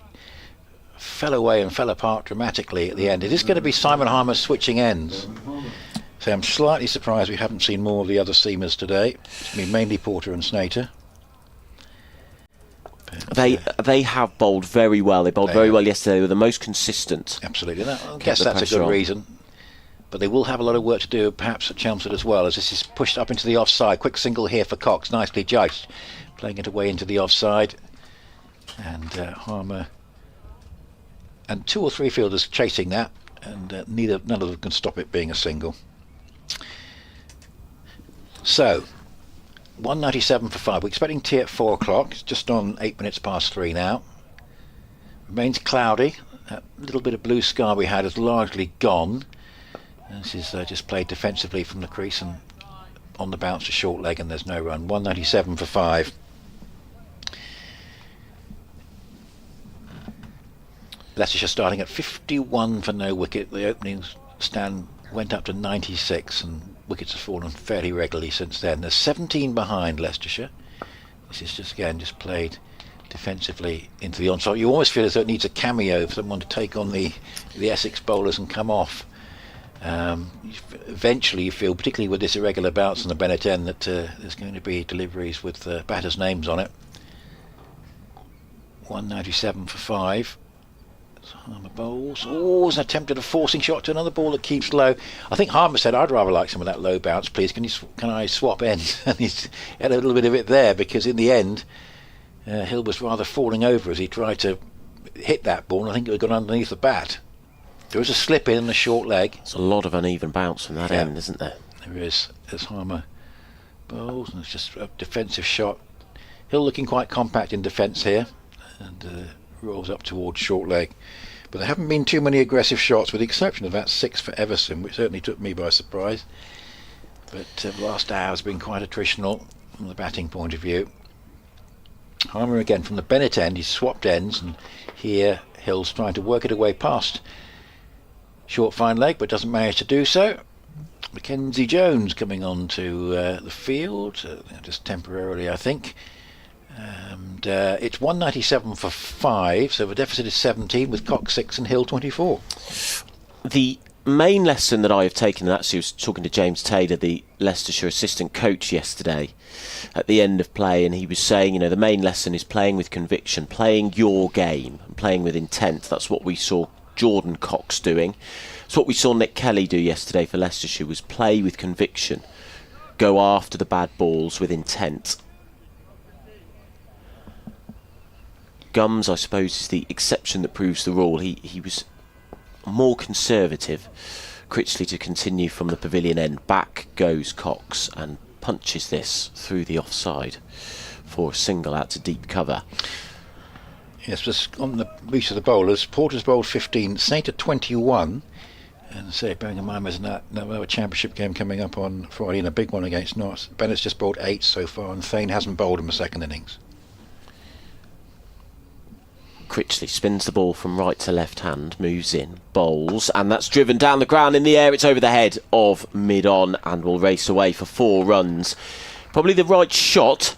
fell away and fell apart dramatically at the end. It is going to be Simon Harmer switching ends, so I'm slightly surprised we haven't seen more of the other seamers today. It's been mainly Porter and Snater. They have bowled very well. They bowled very well yesterday. They were the most consistent. Absolutely. I guess that's a good reason. But they will have a lot of work to do perhaps at Chelmsford as well, as this is pushed up into the offside. Quick single here for Cox, nicely judged. Playing it away into the offside. And Harmer and 2 or 3 fielders chasing that, and none of them can stop it being a single. So 197 for 5. We're expecting tea at 4 o'clock. It's just on 8 minutes past 3 now. Remains cloudy. That little bit of blue sky we had is largely gone. This is just played defensively from the crease and on the bounce to short leg, and there's no run. 197 for 5. Leicestershire starting at 51 for no wicket. The opening stand went up to 96, and wickets have fallen fairly regularly since then. There's 17 behind Leicestershire. This is just played defensively into the onslaught. You almost feel as though it needs a cameo for someone to take on the Essex bowlers and come off. Eventually you feel, particularly with this irregular bounce on the Bennett end, that there's going to be deliveries with batters' names on it. 197 for 5. Harmer bowls. Oh, there's an attempt at a forcing shot to another ball that keeps low. I think Harmer said, I'd rather like some of that low bounce, please. Can I swap ends? And he's had a little bit of it there, because in the end Hill was rather falling over as he tried to hit that ball, and I think it had gone underneath the bat. There was a slip in the short leg. It's a lot of uneven bounce from that end, isn't there? There is. There's Harmer bowls, and it's just a defensive shot. Hill looking quite compact in defence here, and rolls up towards short leg. But there haven't been too many aggressive shots, with the exception of that 6 for Everson, which certainly took me by surprise. But the last hour has been quite attritional from the batting point of view. Harmer again from the Bennett end. He's swapped ends, and here Hill's trying to work it away past short fine leg, but doesn't manage to do so. Mackenzie Jones coming on to the field, just temporarily I think. And it's 197 for 5, so the deficit is 17 with Cox 6 and Hill 24. The main lesson that I have taken, and actually I was talking to James Taylor, the Leicestershire assistant coach, yesterday at the end of play, and he was saying, the main lesson is playing with conviction, playing your game, and playing with intent. That's what we saw Jordan Cox doing. It's what we saw Nick Kelly do yesterday for Leicestershire, was play with conviction, go after the bad balls with intent. Gums, I suppose, is the exception that proves the rule. He was more conservative. Critchley to continue from the pavilion end. Back goes Cox and punches this through the offside for a single out to deep cover. Yes, just on the reach of the bowlers, Porter's bowled 15, Snater 21. And say, bearing in mind there's another championship game coming up on Friday, and a big one against Notts. Bennett's just bowled 8 so far, and Thane hasn't bowled in the second innings. Critchley spins the ball from right to left hand, moves in, bowls, and that's driven down the ground in the air. It's over the head of mid-on and will race away for 4 runs. Probably the right shot.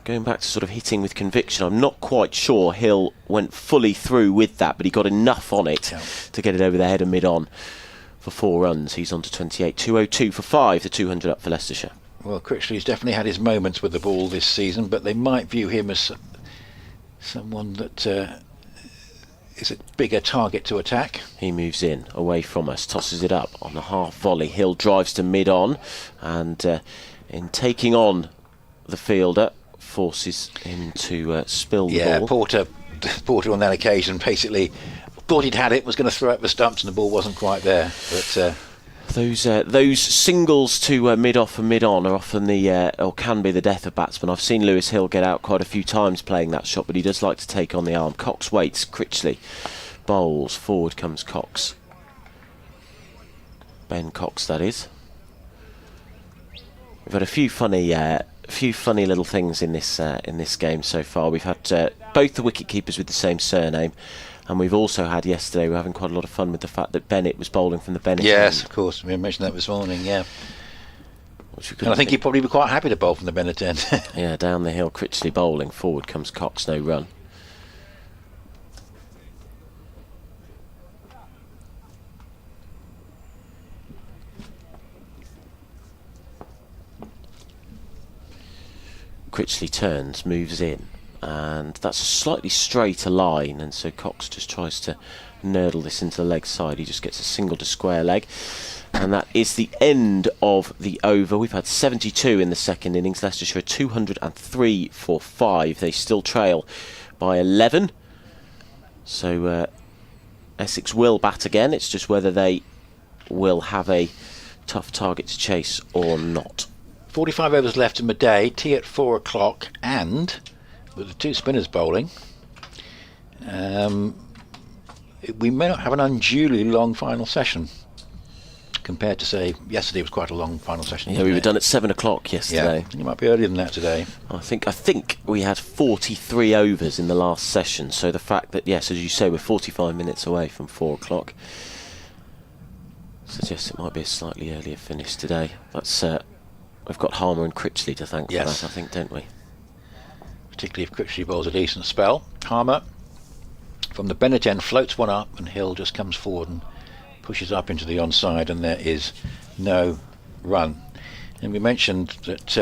Going back to sort of hitting with conviction, I'm not quite sure Hill went fully through with that, but he got enough on it to get it over the head of mid-on for 4 runs. He's on to 28. 202 for 5, the 200 up for Leicestershire. Well, Critchley's definitely had his moments with the ball this season, but they might view him as someone that is a bigger target to attack. He moves in, away from us, tosses it up on the half volley. Hill drives to mid-on, and in taking on the fielder, forces him to spill the ball. Yeah, Porter on that occasion basically thought he'd had it, was going to throw up the stumps, and the ball wasn't quite there. But those singles to mid-off and mid-on are often or can be the death of batsmen. I've seen Lewis Hill get out quite a few times playing that shot, but he does like to take on the arm. Cox waits, Critchley bowls, forward comes Cox. Ben Cox, that is. We've had a few funny little things in this game so far. We've had both the wicket keepers with the same surname, and we've also had yesterday, we're having quite a lot of fun with the fact that Bennett was bowling from the Bennett yes, end. of course, we mentioned that this morning, yeah. And I think he'd probably be quite happy to bowl from the Bennett end. Yeah, down the hill, Critchley bowling, forward comes Cox, no run. Critchley turns, moves in, and that's a slightly straighter line, and so Cox just tries to nurdle this into the leg side. He just gets a single to square leg, and that is the end of the over. We've had 72 in the second innings. Leicestershire 203 for 5. They still trail by 11, so Essex will bat again. It's just whether they will have a tough target to chase or not. 45 overs left in the day, tea at 4 o'clock, and with the 2 spinners bowling, we may not have an unduly long final session compared to, say, yesterday was quite a long final session. Yeah, we were done at 7 o'clock yesterday. Yeah, it might be earlier than that today. I think we had 43 overs in the last session, so the fact that, yes, as you say, we're 45 minutes away from 4 o'clock suggests it might be a slightly earlier finish today. That's we've got Harmer and Critchley to thank for that, I think, don't we? Particularly if Critchley bowls a decent spell. Harmer from the Bennett end floats one up, and Hill just comes forward and pushes up into the onside, and there is no run. And we mentioned that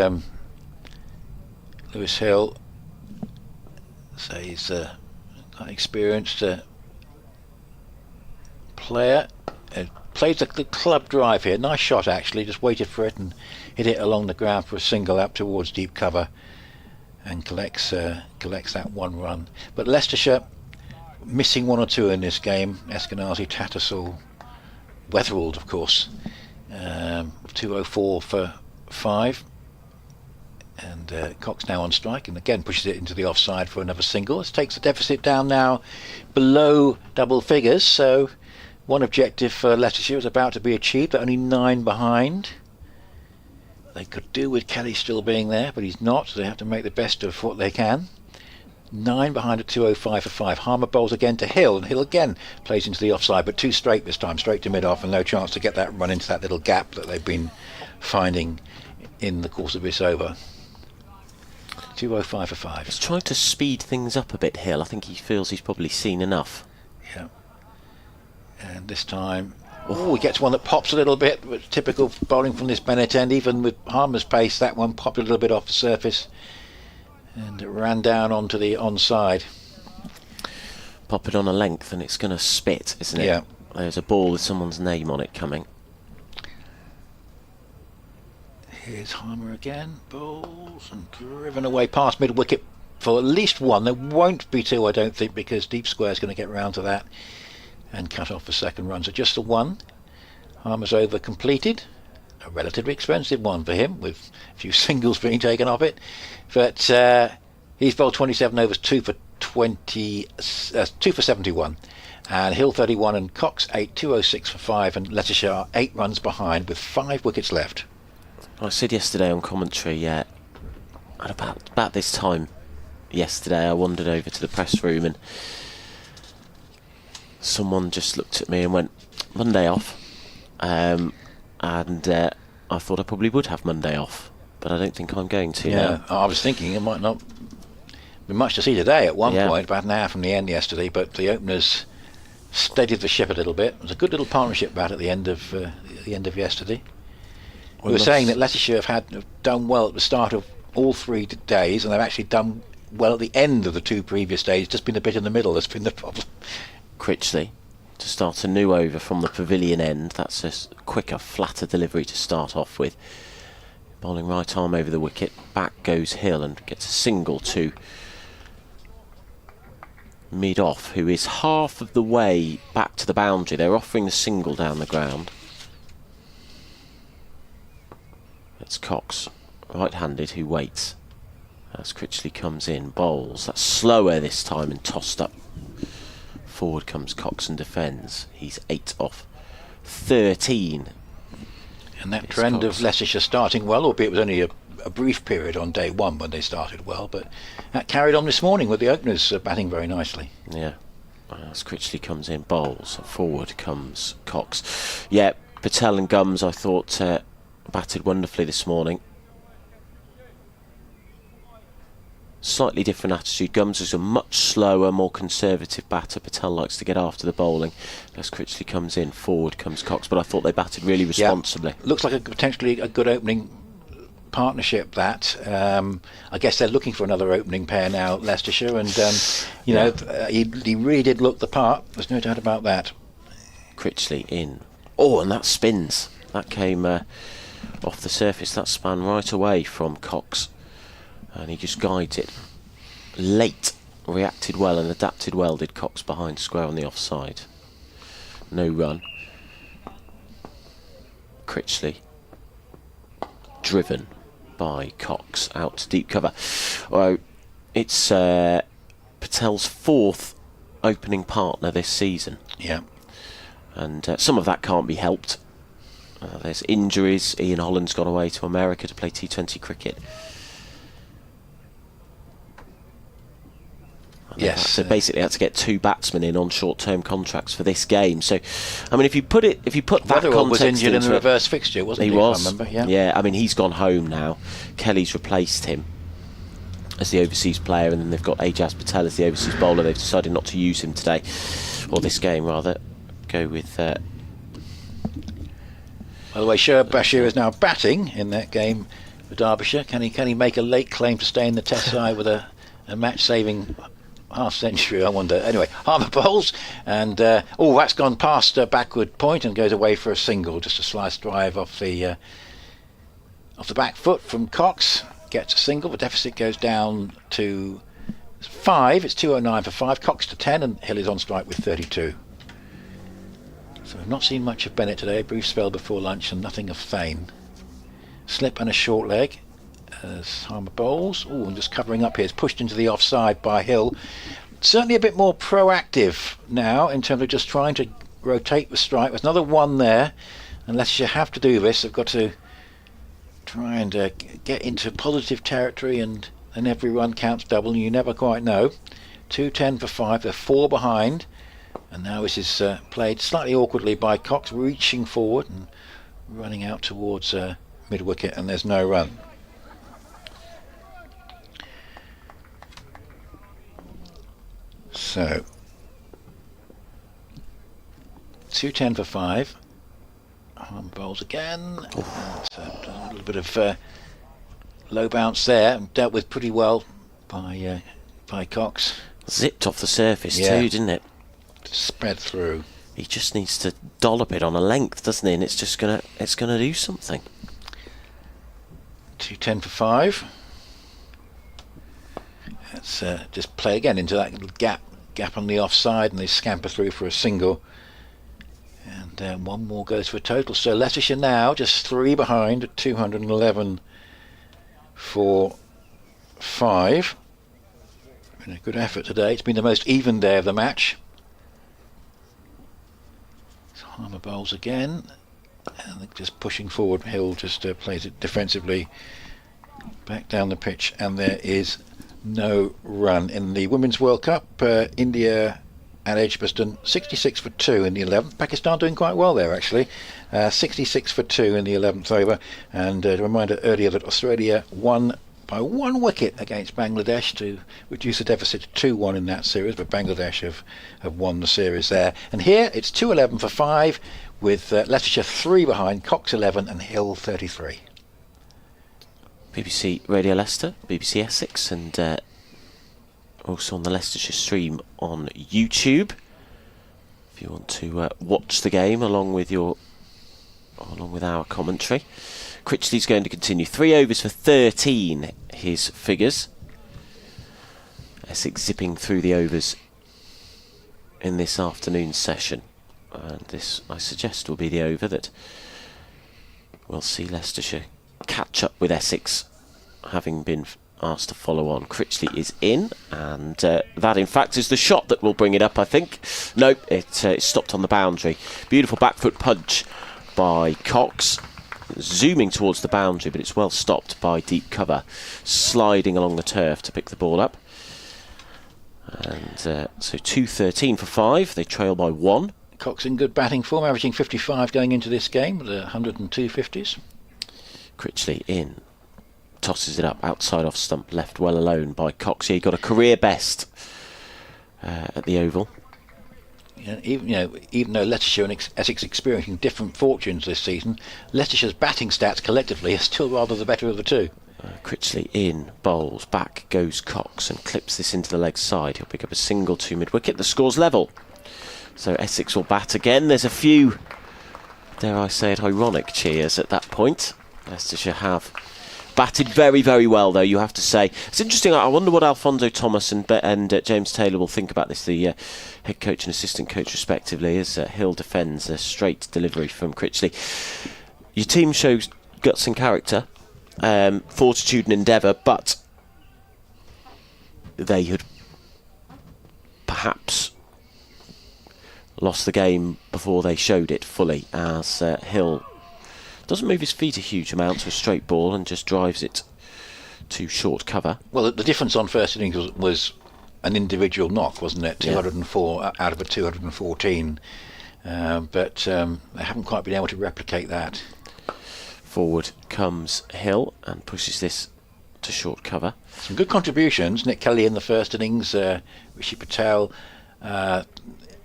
Lewis Hill, so he's a experienced player. Plays the club drive here. Nice shot, actually. Just waited for it and hit it along the ground for a single up towards deep cover, and collects that 1 run. But Leicestershire missing 1 or 2 in this game. Eskenazi, Tattersall, Wetherald, of course. 204 for 5. And Cox now on strike, and again pushes it into the offside for another single. This takes the deficit down now below double figures, so one objective for Leicestershire is about to be achieved. They're only 9 behind. They could do with Kelly still being there, but he's not, so they have to make the best of what they can. 9 behind at 205 for 5. Harmer bowls again to Hill, and Hill again plays into the offside, but 2 straight this time, straight to mid-off, and no chance to get that run into that little gap that they've been finding in the course of this over. 205 for 5. He's trying to speed things up a bit, Hill. I think he feels he's probably seen enough. Yeah. And this time, he gets one that pops a little bit, but typical bowling from this Bennett end. Even with Harmer's pace, that one popped a little bit off the surface, and it ran down onto the onside. Pop it on a length and it's going to spit, isn't it? Yeah. There's a ball with someone's name on it coming. Here's Harmer again, bowls and driven away past mid-wicket for at least 1. There won't be 2, I don't think, because deep square's going to get round to that and cut off the second run. So just the 1. Harmer's over completed. A relatively expensive one for him, with a few singles being taken off it. But he's bowled 27 overs, 2 for 71. And Hill 31 and Cox 8, 206 for 5, and Leicestershire are 8 runs behind with 5 wickets left. I said yesterday on commentary, at about this time yesterday, I wandered over to the press room and someone just looked at me and went, Monday off. And I thought I probably would have Monday off, but I don't think I'm going to now. I was thinking it might not be much to see today at one point, about an hour from the end yesterday, but the openers steadied the ship a little bit. It was a good little partnership bat at the end of yesterday. We were saying that Leicestershire have done well at the start of all 3 days, and they've actually done well at the end of the 2 previous days. Just been a bit in the middle that's been the problem. Critchley to start a new over from the pavilion end. That's a quicker, flatter delivery to start off with. Bowling right arm over the wicket. Back goes Hill and gets a single to mid-off, who is half of the way back to the boundary. They're offering the single down the ground. It's Cox, right-handed, who waits. As Critchley comes in, bowls. That's slower this time and tossed up. Forward comes Cox and defends. He's 8 off 13. And that trend Cox. of Leicestershire starting well, albeit it was only a brief period on day 1 when they started well, but that carried on this morning with the openers batting very nicely. Yeah. As Critchley comes in, bowls. Forward comes Cox. Yeah, Patel and Gums, I thought, batted wonderfully this morning. Slightly different attitude. Gums is a much slower, more conservative batter. Patel likes to get after the bowling. As Critchley comes in, forward comes Cox. But I thought they batted really responsibly. Yeah. Looks like potentially a good opening partnership. That I guess they're looking for another opening pair now, Leicestershire, and he really did look the part. There's no doubt about that. Critchley in. Oh, and that spins. That came off the surface. That span right away from Cox. And he just guides it. Late. Reacted well and adapted well, did Cox behind square on the offside. No run. Critchley. Driven by Cox out to deep cover. Well, it's Patel's 4th opening partner this season. Yeah. And some of that can't be helped. There's injuries. Ian Holland's gone away to America to play T20 cricket. Yes. So basically, had to get 2 batsmen in on short-term contracts for this game. So, I mean, if you put that Weatherall context was injured in the into it, reverse fixture, wasn't he? he was. If I remember. Yeah. I mean, he's gone home now. Kelly's replaced him as the overseas player, and then they've got Ajaz Patel as the overseas bowler. They've decided not to use him today, or this game rather. Go with. By the way, Shoaib Bashir is now batting in that game for Derbyshire. Can he make a late claim to stay in the Test side with a match-saving half-century, I wonder? Anyway, Harbour bowls, and that's gone past a backward point and goes away for a single. Just a slice drive off the back foot from Cox. Gets a single. The deficit goes down to 5. It's 209 for 5. Cox to 10, and Hill is on strike with 32. So I've not seen much of Bennett today. A brief spell before lunch and nothing of Thane. Slip and a short leg as Harbour bowls. And just covering up here. It's pushed into the offside by Hill. Certainly a bit more proactive now in terms of just trying to rotate the strike. There's another 1 there. Unless you have to do this, they've got to try and get into positive territory, and every run counts double, and you never quite know. 210 for 5. They're 4 behind. And now this is played slightly awkwardly by Cox, reaching forward and running out towards mid-wicket, and there's no run. So 210 for 5. Harbour bowls again. That's a little bit of low bounce there, dealt with pretty well by Cox. Zipped off the surface Yeah. too, didn't it? Spread through. He just needs to dollop it on a length, doesn't he? And it's just gonna do something. 210 for 5. Let's just play again into that little gap on the offside, and they scamper through for a single. And 1 more goes for a total. So Leicestershire now just 3 behind at 211 for 5. Been a good effort today. It's been the most even day of the match. So Harbour bowls again, and just pushing forward. Hill just plays it defensively back down the pitch, and there is no run. In the Women's World Cup, India at Edgbaston, 66 for 2 in the 11th. Pakistan doing quite well there, actually. 66 for 2 in the 11th over. And a reminder earlier that Australia won by 1 wicket against Bangladesh to reduce the deficit to 2-1 in that series, but Bangladesh have won the series there. And here it's 211 for 5 with Leicestershire 3 behind, Cox 11 and Hill 33. BBC Radio Leicester, BBC Essex, and also on the Leicestershire stream on YouTube. If you want to watch the game along with our commentary. Critchley's going to continue. 3 overs for 13, his figures. Essex zipping through the overs in this afternoon session. And this, I suggest, will be the over that we'll see Leicestershire catch up with Essex, having been asked to follow on. Critchley is in, and that in fact is the shot that will bring it up, I think. Nope, it stopped on the boundary. Beautiful back foot punch by Cox, zooming towards the boundary, but it's well stopped by deep cover, sliding along the turf to pick the ball up. And so 213 for 5, they trail by 1. Cox in good batting form, averaging 55 going into this game with 102 50s. Critchley in, tosses it up outside off stump, left well alone by Cox. He got a career best at the Oval. Even though Leicestershire and Essex experiencing different fortunes this season, Leicestershire's batting stats collectively are still rather the better of the two. Critchley in, bowls, back goes Cox and clips this into the leg side. He'll pick up a single to mid-wicket. The score's level. So Essex will bat again. There's a few, dare I say it, ironic cheers at that point. Leicestershire have batted very, very well, though, you have to say. It's interesting. I wonder what Alfonso Thomas and James Taylor will think about this, the head coach and assistant coach, respectively, as Hill defends a straight delivery from Critchley. Your team shows guts and character, fortitude and endeavour, but they had perhaps lost the game before they showed it fully, as Hill doesn't move his feet a huge amount to a straight ball and just drives it to short cover. Well, the difference on first innings was an individual knock, wasn't it? 204 out of a 214. But they haven't quite been able to replicate that. Forward comes Hill and pushes this to short cover. Some good contributions. Nick Kelly in the first innings, Rishi Patel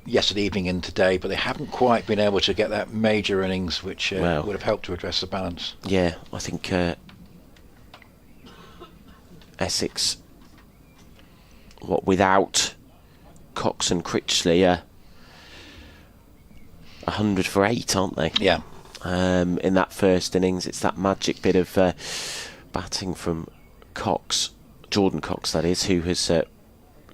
yesterday evening and today, but they haven't quite been able to get that major innings which would have helped to address the balance. Yeah, I think Essex, without Cox and Critchley, 100 for 8, aren't they? Yeah. In that first innings, it's that magic bit of batting from Cox, Jordan Cox, that is, who has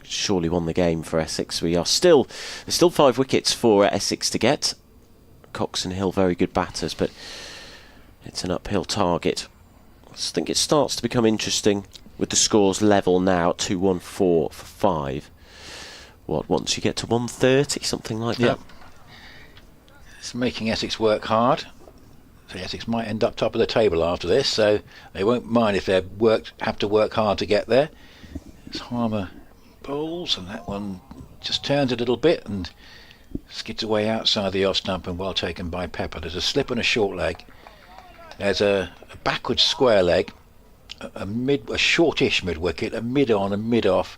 surely won the game for Essex. There's still 5 wickets for Essex to get. Cox and Hill very good batters, but it's an uphill target. I think it starts to become interesting with the scores level now, 214 for 5. Once you get to 130, something like that? It's making Essex work hard. So Essex might end up top of the table after this, so they won't mind if they have to work hard to get there. It's Harmer bowls, and that one just turns a little bit and skids away outside the off stump, and well taken by Pepper. There's a slip and a short leg. There's a backwards square leg, a shortish mid wicket, a mid on, a mid off,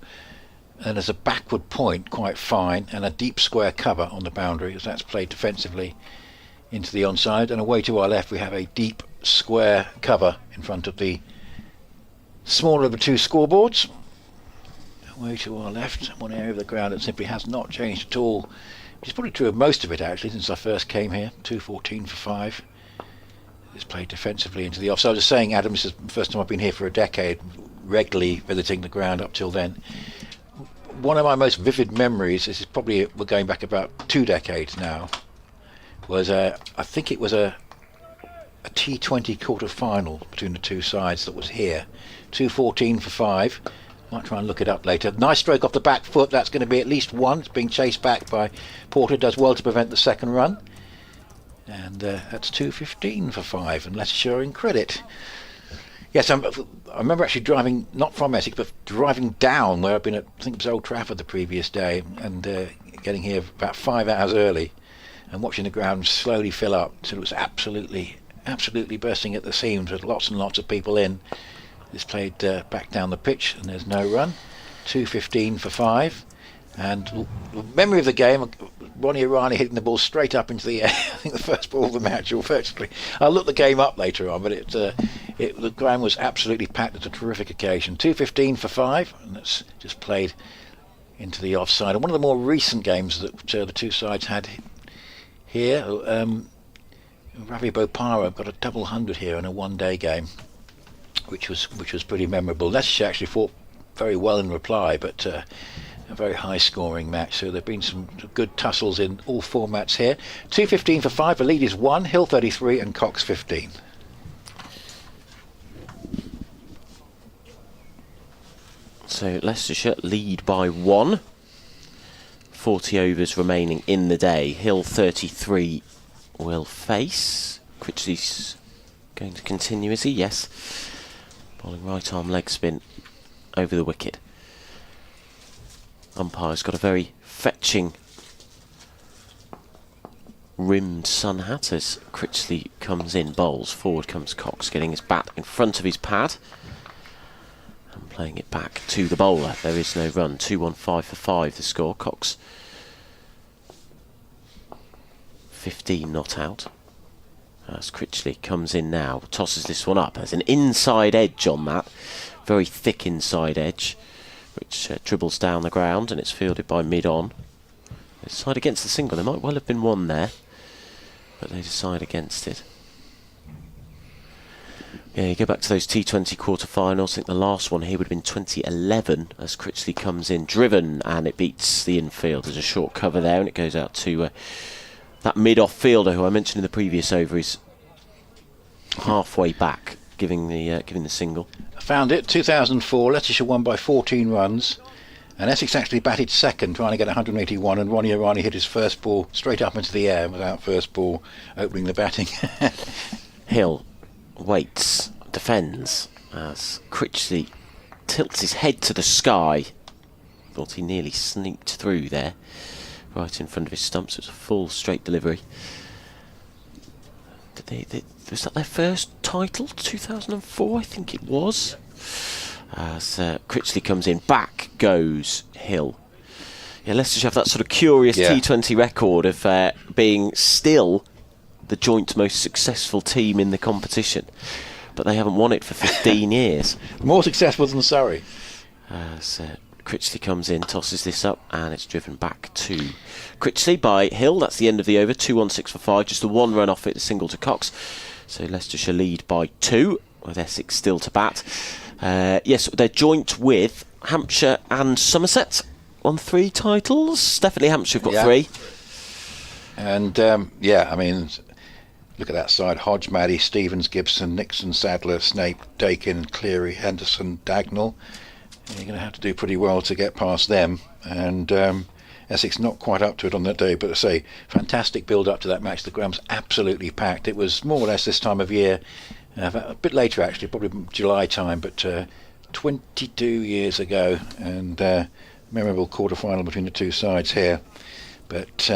and there's a backward point quite fine, and a deep square cover on the boundary as that's played defensively into the onside. And away to our left we have a deep square cover in front of the smaller of the two scoreboards. Way to our left, one area of the ground that simply has not changed at all, which is probably true of most of it actually since I first came here. 214 for 5. It's played defensively into the off. So I was just saying, Adam, this is the first time I've been here for a decade, regularly visiting the ground up till then. One of my most vivid memories, this is probably, we're going back about 2 decades now, was I think it was a T20 quarter final between the two sides that was here. 214 for 5. Might try and look it up later. Nice stroke off the back foot. That's going to be at least one. It's being chased back by Porter. Does well to prevent the second run. And that's 215 for 5. And Leicestershire in credit. Yes, I remember actually driving, not from Essex, but driving down where I'd been at, I think it was Old Trafford the previous day, and getting here about 5 hours early and watching the ground slowly fill up. So it was absolutely bursting at the seams with lots and lots of people in. It's played back down the pitch, and there's no run. 2:15 for 5. And memory of the game, Ronnie O'Reilly hitting the ball straight up into the air. I think the first ball of the match, or virtually. I'll look the game up later on, but the ground was absolutely packed. At a terrific occasion. 2:15 for 5, and that's just played into the offside. And one of the more recent games that the two sides had here, Ravi Bopara got a double 100 here in a one-day game, which was pretty memorable. Leicestershire actually fought very well in reply, but a very high-scoring match. So there've been some good tussles in all formats here. 2:15 for 5. The lead is 1. Hill 33 and Cox 15. So Leicestershire lead by 1. 40 overs remaining in the day. Hill 33 will face. Critchley's going to continue, is he? Yes. Bowling right arm leg spin over the wicket. Umpire's got a very fetching rimmed sun hat as Critchley comes in, bowls. Forward comes Cox, getting his bat in front of his pad. Playing it back to the bowler. There is no run. 2-1-5 for 5 the score. Cox 15 not out. As Critchley comes in now, tosses this one up. There's an inside edge on that. Very thick inside edge, which dribbles down the ground, and it's fielded by mid-on. They decide against the single. There might well have been one there, but they decide against it. Yeah, you go back to those T20 quarterfinals. I think the last one here would have been 2011 as Critchley comes in driven and it beats the infield. There's a short cover there and it goes out to that mid-off fielder who I mentioned in the previous over is halfway back, giving the single. I found it. 2004. Leicestershire won by 14 runs. And Essex actually batted second, trying to get 181, and Ronnie O'Reilly hit his first ball straight up into the air without first ball opening the batting. Hill waits, defends, as Critchley tilts his head to the sky. Thought he nearly sneaked through there, right in front of his stumps. It was a full straight delivery. Was that their first title? 2004, I think it was. As Critchley comes in, back goes Hill. Yeah, Leicestershire have that sort of curious T20 record of being still the joint most successful team in the competition, but they haven't won it for 15 years. More successful than Surrey. So Critchley comes in, tosses this up, and it's driven back to Critchley by Hill. That's the end of the over. 2-1-6 for 5. Just the one run off it, a single to Cox. So Leicestershire lead by 2, with Essex still to bat. Yes, they're joint with Hampshire and Somerset on 3 titles. Definitely Hampshire have got 3. And I mean, look at that side. Hodge, Maddy, Stevens, Gibson, Nixon, Sadler, Snape, Dakin, Cleary, Henderson, Dagnall. You're going to have to do pretty well to get past them. And Essex not quite up to it on that day, but I say, fantastic build up to that match. The ground's absolutely packed. It was more or less this time of year, a bit later actually, probably July time, but 22 years ago, and memorable quarter-final between the two sides here. But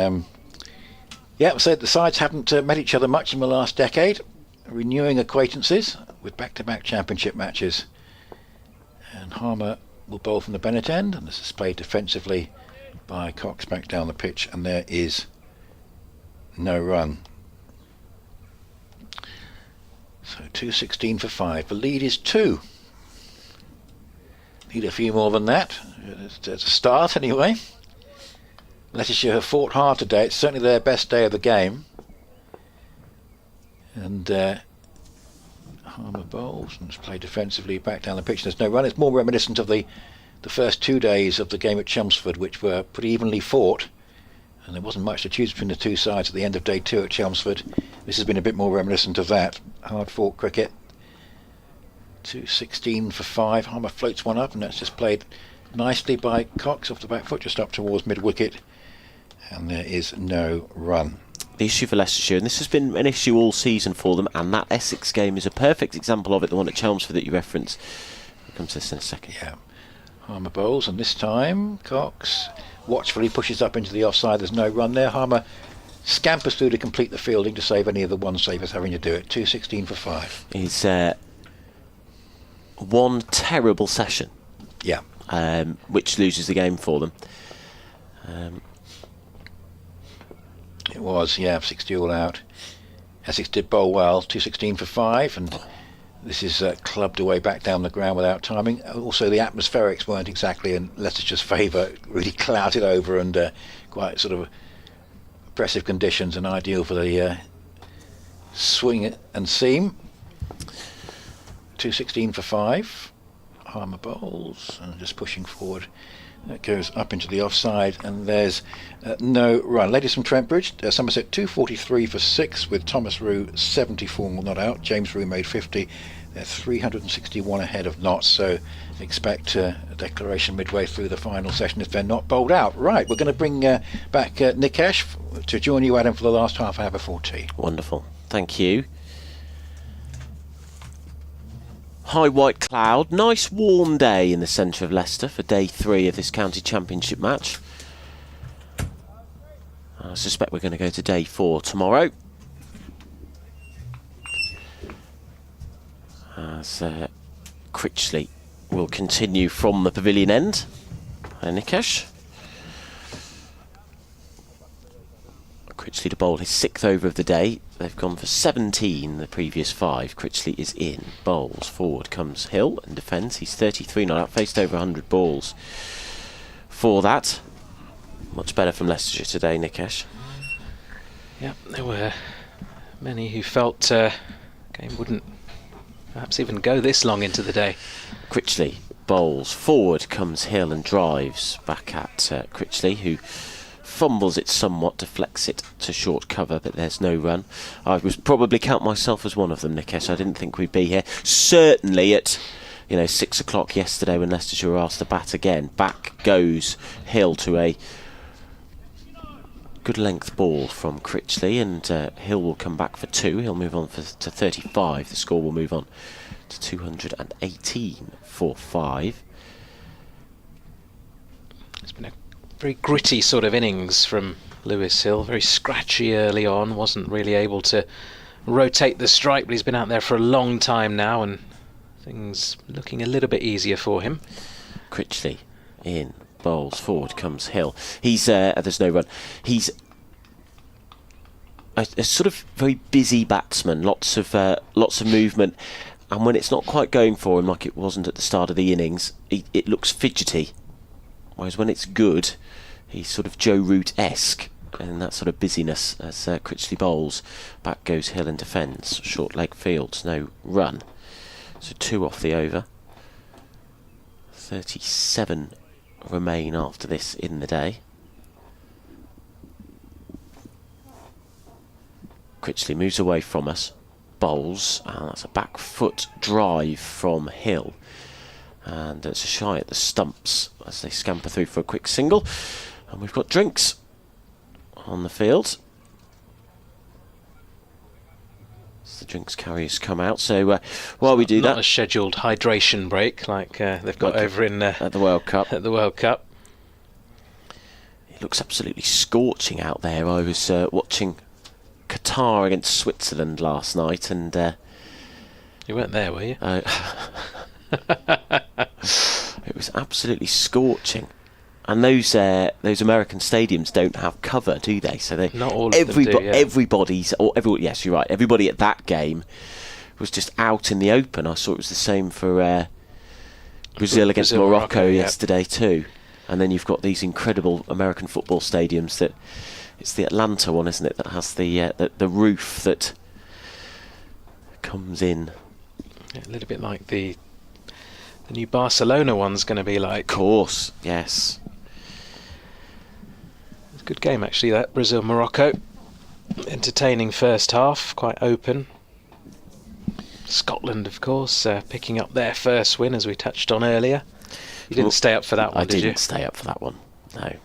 yeah, so the sides haven't met each other much in the last decade, renewing acquaintances with back-to-back championship matches. And Harmer will bowl from the Bennett end, and this is played defensively by Cox back down the pitch, and there is no run. So 2-16 for 5. The lead is 2. Need a few more than that. It's a start anyway. Leicestershire have fought hard today. It's certainly their best day of the game. And Harmer bowls and it's played defensively back down the pitch. There's no run. It's more reminiscent of the first 2 days of the game at Chelmsford, which were pretty evenly fought. And there wasn't much to choose between the two sides at the end of day 2 at Chelmsford. This has been a bit more reminiscent of that. Hard fought cricket. 2-16 for 5. Harmer floats one up, and that's just played nicely by Cox off the back foot, just up towards mid-wicket. And there is no run. The issue for Leicestershire, and this has been an issue all season for them, and that Essex game is a perfect example of it, the one at Chelmsford that you referenced. We'll come to this in a second. Yeah. Harmer bowls, and this time Cox watchfully pushes up into the offside. There's no run there. Harmer scampers through to complete the fielding to save any of the one savers having to do it. 2-16 for 5. He's one terrible session. Yeah. Which loses the game for them. It was, 60 all out. Essex did bowl well, 216 for 5, and this is clubbed away back down the ground without timing. Also, the atmospherics weren't exactly in Leicestershire's favour, really clouded over and quite sort of oppressive conditions, and ideal for the swing and seam. 216 for 5. Harmer bowls and just pushing forward. That goes up into the offside, and there's no run. Ladies from Trentbridge, Somerset 243 for 6 with Thomas Rue 74 not out. James Rue made 50. They're 361 ahead of Notts, so expect a declaration midway through the final session if they're not bowled out. Right, we're going to bring back Nikesh to join you, Adam, for the last half hour before tea. Wonderful. Thank you. High white cloud, nice warm day in the centre of Leicester for day 3 of this county championship match. I suspect we're going to go to day 4 tomorrow. As Critchley will continue from the pavilion end. Nikesh. Critchley to bowl his 6th over of the day. They've gone for 17 the previous 5. Critchley is in. Bowls. Forward comes Hill and defends. He's 33 not out. Faced over 100 balls for that. Much better from Leicestershire today, Nikesh. Yeah, there were many who felt game wouldn't perhaps even go this long into the day. Critchley bowls. Forward comes Hill and drives back at Critchley, who fumbles it somewhat, deflects it to short cover, but there's no run. I would probably count myself as one of them, Nikesh. I didn't think we'd be here. Certainly at 6 o'clock yesterday when Leicestershire were asked to bat again. Back goes Hill to a good length ball from Critchley, and Hill will come back for 2. He'll move on to 35. The score will move on to 218 for 5. It's been a very gritty sort of innings from Lewis Hill, very scratchy early on, wasn't really able to rotate the strike, but he's been out there for a long time now and things looking a little bit easier for him. Critchley in, bowls. Forward comes Hill. He's there's no run. He's a sort of very busy batsman, lots of movement, and when it's not quite going for him like it wasn't at the start of the innings, it looks fidgety. Whereas when it's good, he's sort of Joe Root-esque in that sort of busyness as Critchley bowls. Back goes Hill and defends. Short leg fields, no run. So 2 off the over. 37 remain after this in the day. Critchley moves away from us. Bowls. That's a back foot drive from Hill. And it's a shy at the stumps as they scamper through for a quick single. And we've got drinks on the field. As the drinks carriers come out. So while we do that... Not a scheduled hydration break like they've got over in... at the World Cup. At the World Cup. It looks absolutely scorching out there. I was watching Qatar against Switzerland last night, and... you weren't there, were you? It was absolutely scorching, and those American stadiums don't have cover, do they? So they not all of them do, yeah. Yes, you're right. Everybody at that game was just out in the open. I saw it was the same for Brazil against Morocco yesterday too. And then you've got these incredible American football stadiums that it's the Atlanta one, isn't it, that has the roof that comes in. Yeah, a little bit like the new Barcelona one's going to be like. Of course, yes. It's a good game actually, that Brazil-Morocco. Entertaining first half, quite open. Scotland, of course, picking up their first win as we touched on earlier. You didn't stay up for that one, did you? I didn't stay up for that one, no.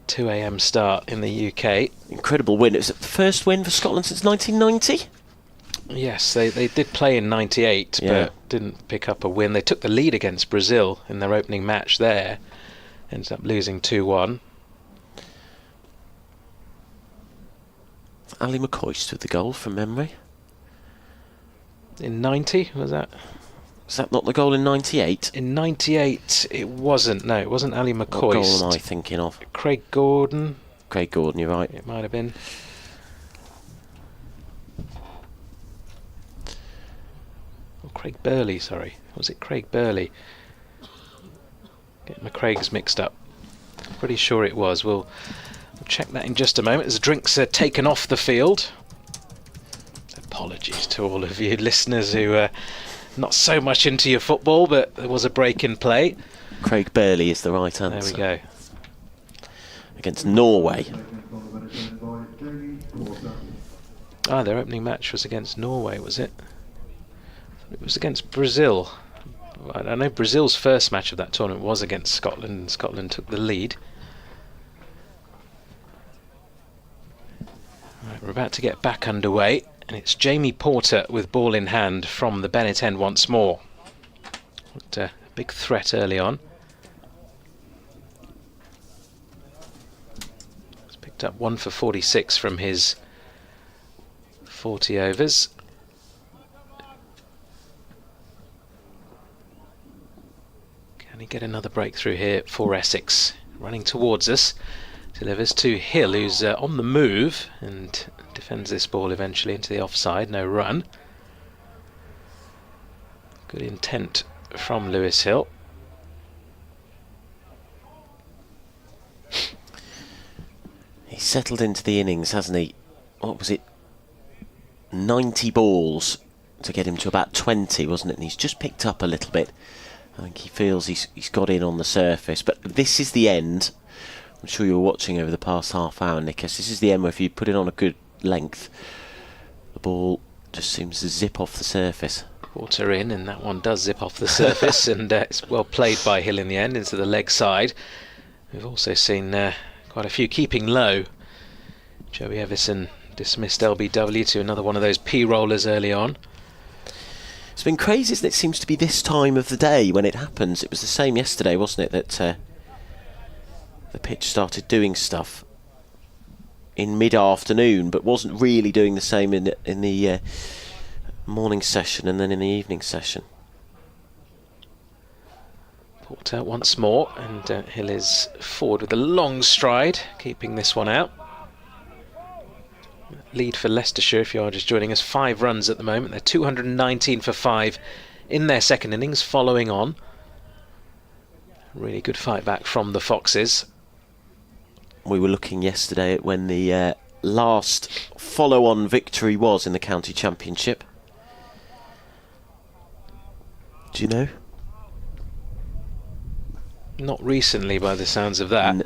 2 a.m. start in the UK. Incredible win. It was the first win for Scotland since 1990? Yes, they did play in 98, but didn't pick up a win. They took the lead against Brazil in their opening match there. Ended up losing 2-1. Ali McCoist with the goal from memory. In 90, was that? Is that not the goal in 98? In 98, it wasn't. No, it wasn't Ali McCoist. What goal am I thinking of? Craig Gordon. Craig Gordon, you're right. It might have been. Oh, Craig Burley, sorry. Was it Craig Burley? Get my Craigs mixed up. Pretty sure it was. We'll check that in just a moment as drinks are taken off the field. Apologies to all of you listeners who are not so much into your football, but there was a break in play. Craig Burley is the right answer. There we go. Against Norway. Ah, their opening match was against Norway, was it? It was against Brazil. I know Brazil's first match of that tournament was against Scotland, and Scotland took the lead. Right, we're about to get back underway, and it's Jamie Porter with ball in hand from the Bennett end once more. What a big threat early on. He's picked up 1 for 46 from his 40 overs. Can he get another breakthrough here for Essex? Running towards us. Delivers to Hill, who's on the move and defends this ball eventually into the offside. No run. Good intent from Lewis Hill. He's settled into the innings, hasn't he? What was it? 90 balls to get him to about 20, wasn't it? And he's just picked up a little bit. I think he feels he's got in on the surface. But this is the end. I'm sure you were watching over the past half hour, Nicholas. This is the end where if you put it on a good length, the ball just seems to zip off the surface. Porter in, and that one does zip off the surface, and it's well played by Hill in the end into the leg side. We've also seen quite a few keeping low. Joey Everson dismissed LBW to another one of those P-rollers early on. It's been crazy, isn't it? It seems to be this time of the day when it happens. It was the same yesterday, wasn't it, that the pitch started doing stuff in mid-afternoon, but wasn't really doing the same in the morning session and then in the evening session. Porter once more, and Hill is forward with a long stride, keeping this one out. Lead for Leicestershire, if you are just joining us, 5 runs at the moment. They're 219 for 5 in their second innings, following on. Really good fight back from the Foxes. We were looking yesterday at when the last follow-on victory was in the county championship. Do you know? Not recently, by the sounds of that.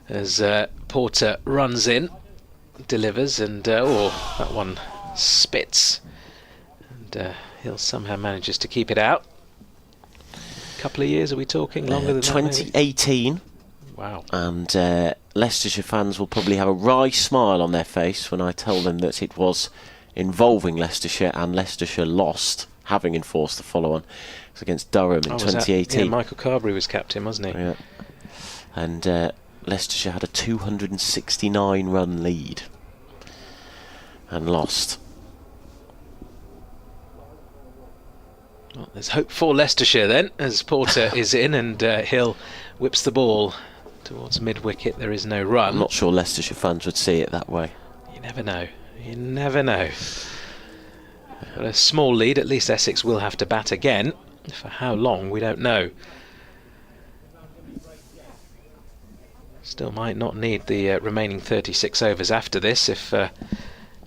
As Porter runs in, delivers, and that one spits, and Hill somehow manages to keep it out. A couple of years, are we talking? Longer than 2018. That, wow. And Leicestershire fans will probably have a wry smile on their face when I tell them that it was involving Leicestershire, and Leicestershire lost, having enforced the follow-on. It was against Durham in 2018. Yeah, Michael Carberry was captain, wasn't he? Yeah. And Leicestershire had a 269 run lead and lost. Well, there's hope for Leicestershire then, as Porter is in, and Hill whips the ball towards mid-wicket. There is no run. I'm not sure Leicestershire fans would see it that way. You never know. You never know. Got a small lead. At least Essex will have to bat again. For how long, we don't know. Still might not need the remaining 36 overs after this if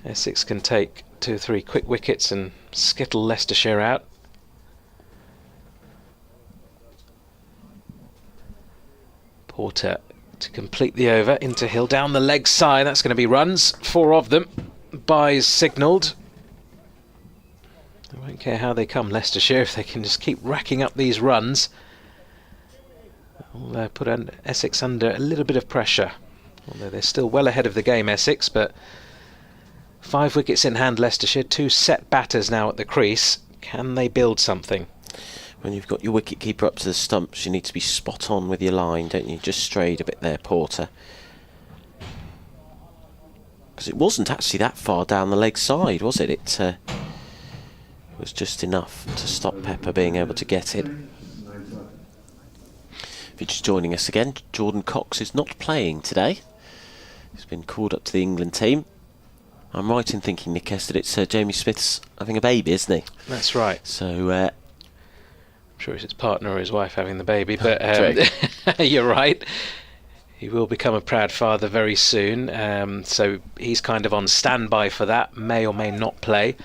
Essex can take 2 or 3 quick wickets and skittle Leicestershire out. Porter to complete the over into Hill down the leg side. That's going to be runs, 4 of them. Byes signalled. I won't care how they come, Leicestershire, if they can just keep racking up these runs. Will put Essex under a little bit of pressure, although they're still well ahead of the game, Essex. But 5 wickets in hand, Leicestershire, 2 set batters now at the crease. Can they build something? When you've got your wicket-keeper up to the stumps, you need to be spot on with your line, don't you? Just strayed a bit there, Porter. Because it wasn't actually that far down the leg side, was it? It was just enough to stop Pepper being able to get it. If you're just joining us again, Jordan Cox is not playing today. He's been called up to the England team. I'm right in thinking, Nickes, that it's Jamie Smith's having a baby, isn't he? That's right. So, I'm sure it's his partner or his wife having the baby, but you're right. He will become a proud father very soon, so he's kind of on standby for that, may or may not play.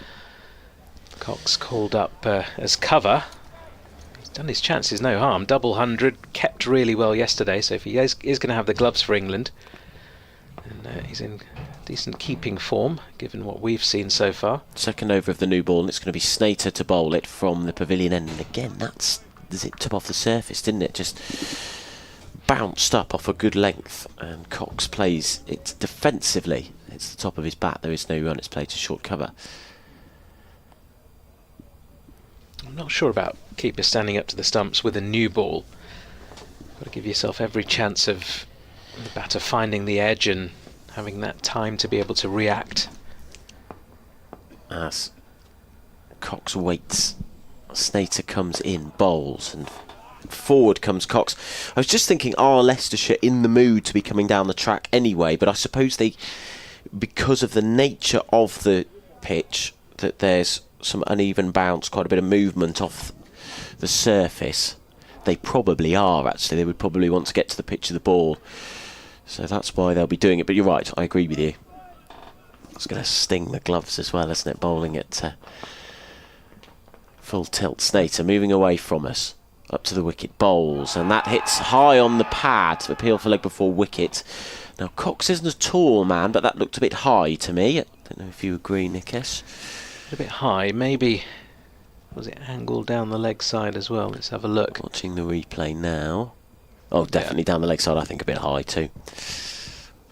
Cox called up as cover. He's done his chances no harm. Double 100, kept really well yesterday, so if he is going to have the gloves for England, and he's in decent keeping form, given what we've seen so far. Second over of the new ball, and it's going to be Snater to bowl it from the pavilion end. And again, that's zipped up off the surface, didn't it? Just bounced up off a good length, and Cox plays it defensively. It's the top of his bat. There is no run. It's played to short cover. I'm not sure about keepers standing up to the stumps with a new ball. Got to give yourself every chance of the batter finding the edge and having that time to be able to react. As Cox waits, Snater comes in, bowls, and forward comes Cox. I was just thinking, are Leicestershire in the mood to be coming down the track anyway? But I suppose they, because of the nature of the pitch, that there's some uneven bounce, quite a bit of movement off the surface. They probably are, actually. They would probably want to get to the pitch of the ball. So that's why they'll be doing it. But you're right, I agree with you. It's going to sting the gloves as well, isn't it? Bowling at full tilt. Snater moving away from us. Up to the wicket, bowls. And that hits high on the pad. Appeal for leg before wicket. Now, Cox isn't a tall man, but that looked a bit high to me. I don't know if you agree, Nickes. A bit high. Maybe, was it angled down the leg side as well? Let's have a look. Watching the replay now. Oh, definitely down the leg side. I think a bit high too.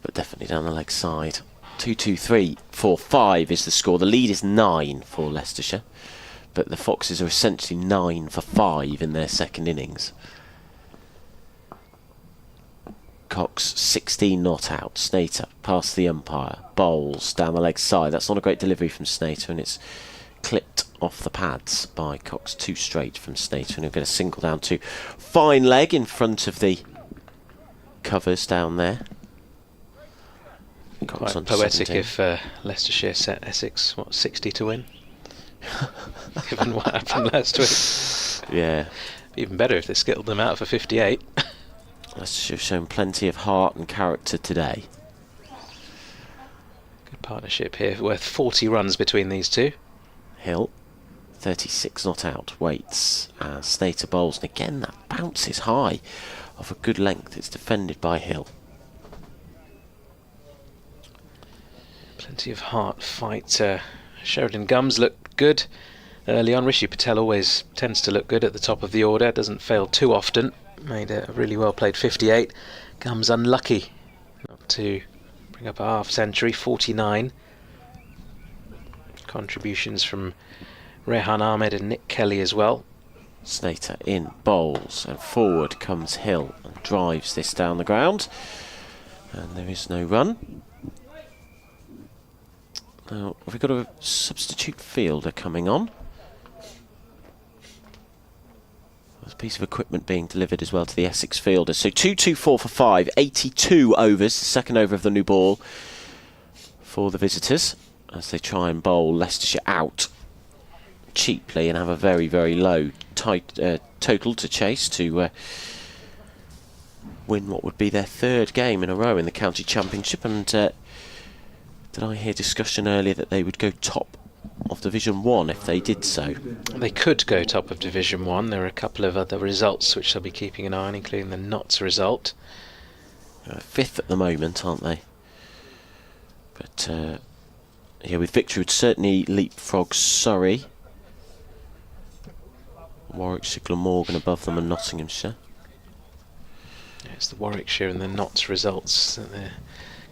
But definitely down the leg side. 2-2-3-4-5 is the score. The lead is 9 for Leicestershire. But the Foxes are essentially 9 for 5 in their second innings. Cox 16 not out. Snater past the umpire. Bowls down the leg side. That's not a great delivery from Snater, and it's clipped off the pads by Cox. 2 straight from Snater, and he'll get a single down to fine leg in front of the covers down there. Cox Quite poetic 17. If Leicestershire set Essex 60 to win. Given what happened last week. Yeah. Even better if they skittled them out for 58. Leicestershire have shown plenty of heart and character today. Good partnership here, worth 40 runs between these two. Hill, 36 not out, waits. Snater bowls, and again that bounces high of a good length. It's defended by Hill. Plenty of heart fight. Sheridan Gums looked good early on. Rishi Patel always tends to look good at the top of the order, doesn't fail too often. Made a really well played 58. Gums unlucky not to bring up a half century. 49. Contributions from Rehan Ahmed and Nick Kelly as well. Snater in, bowls, and forward comes Hill and drives this down the ground. And there is no run. Now, have we got a substitute fielder coming on? There's a piece of equipment being delivered as well to the Essex fielders. So 2-2-4 for 5, 82 overs, second over of the new ball for the visitors as they try and bowl Leicestershire out cheaply and have a very, very low total to chase to win what would be their third game in a row in the county championship. And did I hear discussion earlier that they would go top of Division 1 if they did so? They could go top of Division 1. There are a couple of other results which they'll be keeping an eye on, including the Notts result. 5th at the moment, aren't they? But yeah, with victory would certainly leapfrog Surrey. Warwickshire, Glamorgan above them, and Nottinghamshire. Yeah, it's the Warwickshire and the Notts results that they're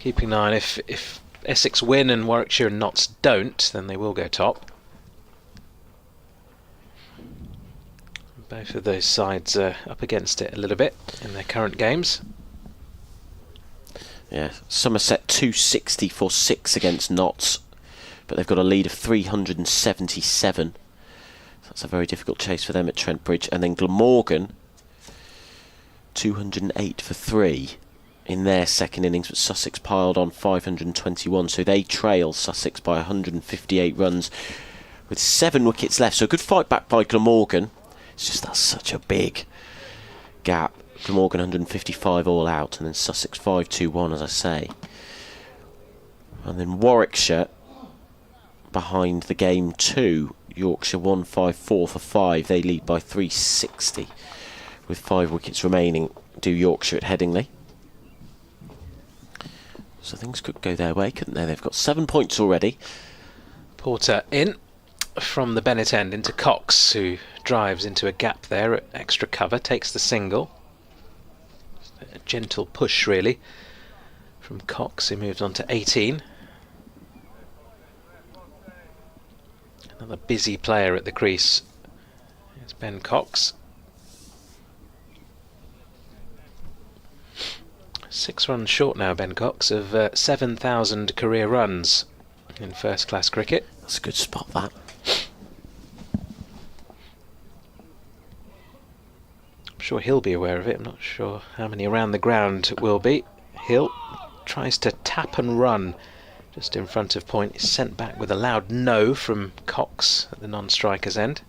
keeping an eye on. If Essex win and Warwickshire and Notts don't, then they will go top. Both of those sides are up against it a little bit in their current games. Yeah, Somerset 260 for 6 against Notts, but they've got a lead of 377. That's a very difficult chase for them at Trent Bridge. And then Glamorgan, 208 for 3 in their second innings, but Sussex piled on 521, so they trail Sussex by 158 runs with 7 wickets left. So a good fight back by Glamorgan. It's just that's such a big gap. Glamorgan 155 all out, and then Sussex 521, as I say. And then Warwickshire behind the game 2. Yorkshire 154 for 5. They lead by 360 with 5 wickets remaining. Do Yorkshire at Headingley. So things could go their way, couldn't they? They've got 7 points already. Porter in from the Bennett end into Cox, who drives into a gap there at extra cover, takes the single. A gentle push really from Cox, who moves on to 18. Another busy player at the crease. It's Ben Cox. 6 runs short now, Ben Cox, of 7,000 career runs in first-class cricket. That's a good spot, that. I'm sure he'll be aware of it. I'm not sure how many around the ground will be. Hill tries to tap and run just in front of point. He's sent back with a loud no from Cox at the non-striker's end.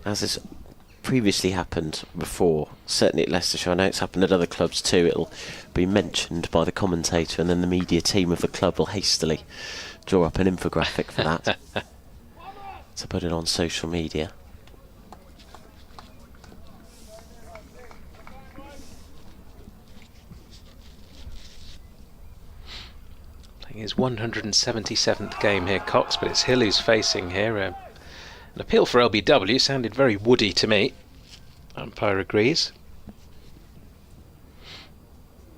As has previously happened before, certainly at Leicestershire, I know it's happened at other clubs too, it'll be mentioned by the commentator and then the media team of the club will hastily draw up an infographic for that to put it on social media. Playing his 177th game here, Cox, but it's Hill who's facing here. An appeal for LBW sounded very woody to me. Umpire agrees.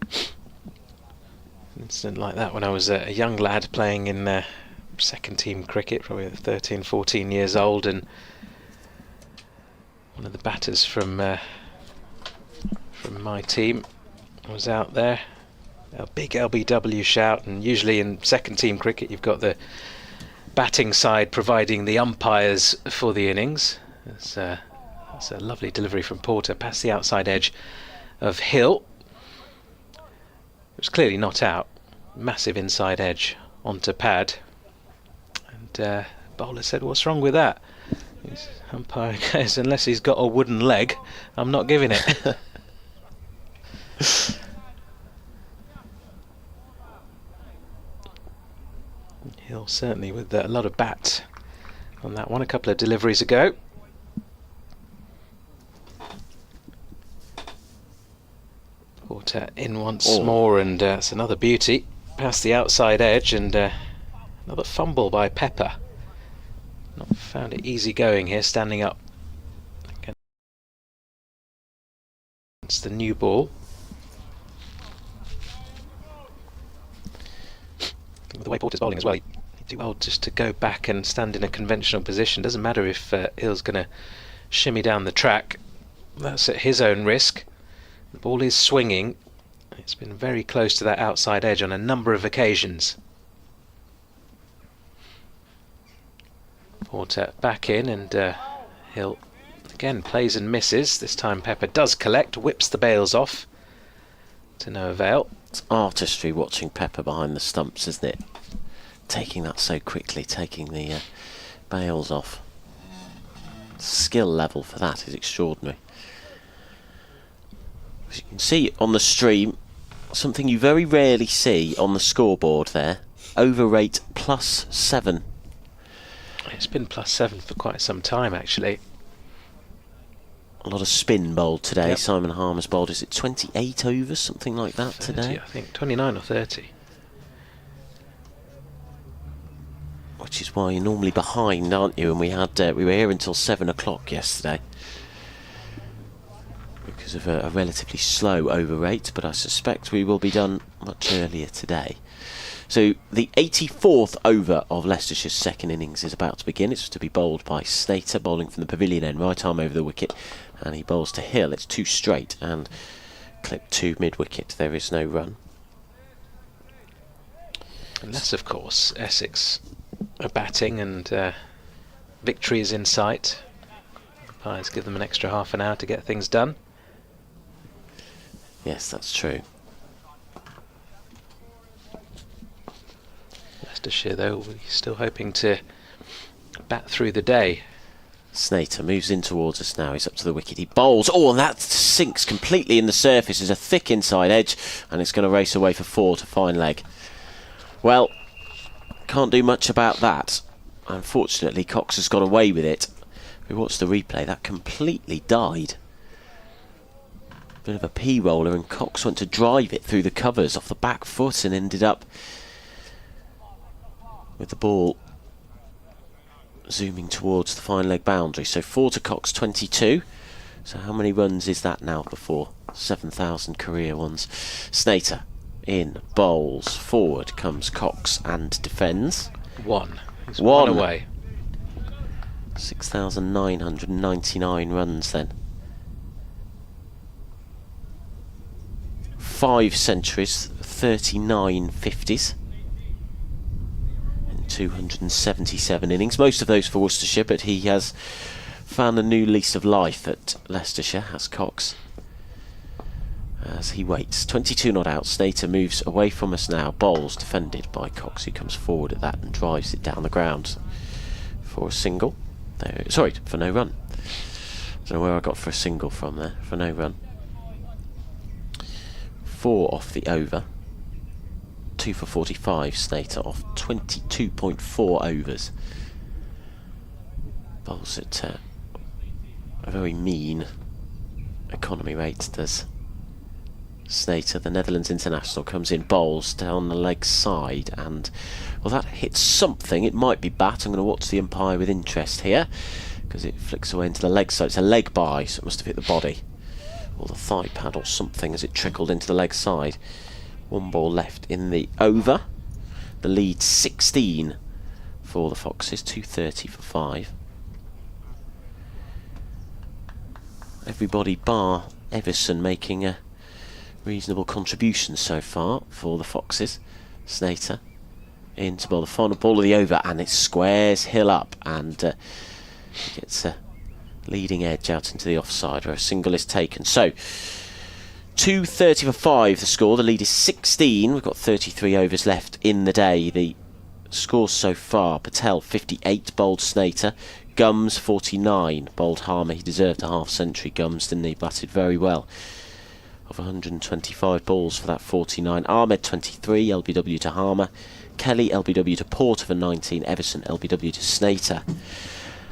An incident like that when I was a young lad playing in second team cricket, probably 13, 14 years old, and one of the batters from my team was out there. A big LBW shout, and usually in second team cricket you've got the batting side providing the umpires for the innings. That's a lovely delivery from Porter past the outside edge of Hill. It was clearly not out. Massive inside edge onto pad. And bowler said, "What's wrong with that?" His umpire goes, "Unless he's got a wooden leg, I'm not giving it." Hill certainly with a lot of bat on that one a couple of deliveries ago. Porter in once more, and it's another beauty past the outside edge, and another fumble by Pepper. Not found it easy going here, standing up against the new ball. With the way Porter's bowling as well, he'd do well just to go back and stand in a conventional position. Doesn't matter if Hill's going to shimmy down the track. That's at his own risk. The ball is swinging. It's been very close to that outside edge on a number of occasions. Porter back in, and Hill again plays and misses. This time Pepper does collect, whips the bails off to no avail. It's artistry watching Pepper behind the stumps, isn't it? Taking that so quickly, taking the bails off. Skill level for that is extraordinary. As you can see on the stream, something you very rarely see on the scoreboard there. Over rate +7. It's been +7 for quite some time actually. A lot of spin bowled today. Yep. Simon Harmer's bowled, is it 28 overs, something like that 30, today? I think 29 or 30. Which is why you're normally behind, aren't you? And we were here until 7 o'clock yesterday because of a relatively slow over rate, but I suspect we will be done much earlier today. So the 84th over of Leicestershire's second innings is about to begin. It's to be bowled by Snater, bowling from the pavilion end, right arm over the wicket, and he bowls to Hill. It's 2 straight and clip 2 mid-wicket. There is no run. Unless, of course, Essex are batting and victory is in sight. Umpires give them an extra half an hour to get things done. Yes, that's true. Leicestershire, though, we're still hoping to bat through the day. Snater moves in towards us now. He's up to the wicket. He bowls. Oh, and that sinks completely in the surface. There's a thick inside edge, and it's going to race away for 4 to fine leg. Well, can't do much about that. Unfortunately, Cox has got away with it. We watched the replay. That completely died. Bit of a P-roller, and Cox went to drive it through the covers off the back foot and ended up with the ball zooming towards the fine leg boundary. So 4 to Cox, 22. So how many runs is that now before 7,000 career ones? Snater in, bowls, forward comes Cox and defends. He's one away. 6,999 runs then. 5 centuries, 39 50s. 277 innings, most of those for Worcestershire, but he has found a new lease of life at Leicestershire, has Cox, as he waits. 22 not out. Snater moves away from us now, bowls, defended by Cox, who comes forward at that and drives it down the ground for a single. Sorry, for no run. I don't know where I got for a single from there. For no run. 4 off the over. 2 for 45, Snater off 22.4 overs. Bowls at a very mean economy rate, does Snater. The Netherlands international comes in, bowls down the leg side, and well, that hits something. It might be bat. I'm going to watch the umpire with interest here, because it flicks away into the leg side. It's a leg bye, so it must have hit the body or the thigh pad or something as it trickled into the leg side. 1 ball left in the over. The lead 16 for the Foxes, 230 for 5. Everybody bar Everson making a reasonable contribution so far for the Foxes. Snater in to bowl the final ball of the over, and it squares Hill up and gets a leading edge out into the offside where a single is taken. So 230 for 5 the score. The lead is 16. We've got 33 overs left in the day. The scores so far: Patel 58, bowled Snater. Gums 49, bowled Harmer. He deserved a half century, Gums, didn't he? Batted very well. Of 125 balls for that 49. Ahmed 23, LBW to Harmer. Kelly LBW to Porter for 19. Everson LBW to Snater.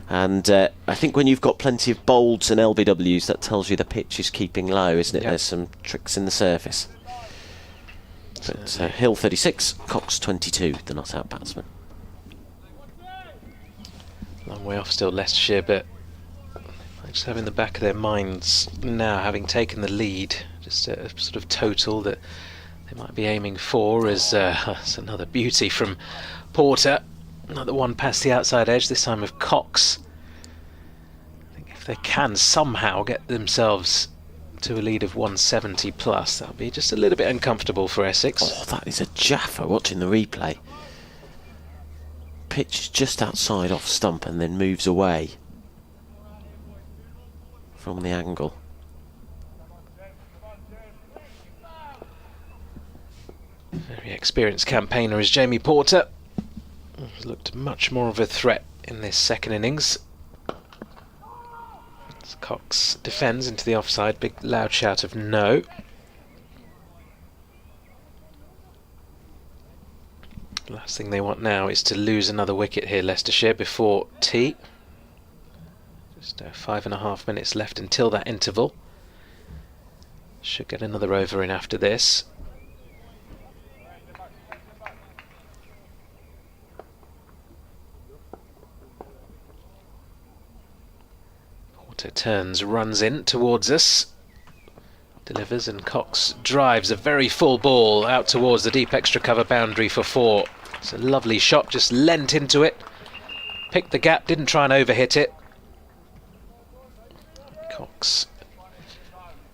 And I think when you've got plenty of bolds and LBWs, that tells you the pitch is keeping low, isn't it? Yep. There's some tricks in the surface. But Hill 36, Cox 22, the not out batsman. Long way off still, Leicestershire, but just having the back of their minds now, having taken the lead, just a sort of total that they might be aiming for is another beauty from Porter. Another one past the outside edge, this time of Cox. I think if they can somehow get themselves to a lead of 170 plus, that'll be just a little bit uncomfortable for Essex. Oh, that is a jaffer watching the replay. Pitch just outside off stump and then moves away from the angle. Very experienced campaigner is Jamie Porter. He's looked much more of a threat in this second innings. As Cox defends into the offside, big loud shout of no. The last thing they want now is to lose another wicket here, Leicestershire, before tea. Just 5.5 minutes left until that interval. Should get another over in after this. Porter turns, runs in towards us. Delivers, and Cox drives a very full ball out towards the deep extra cover boundary for 4. It's a lovely shot, just leant into it, picked the gap, didn't try and overhit it. Cox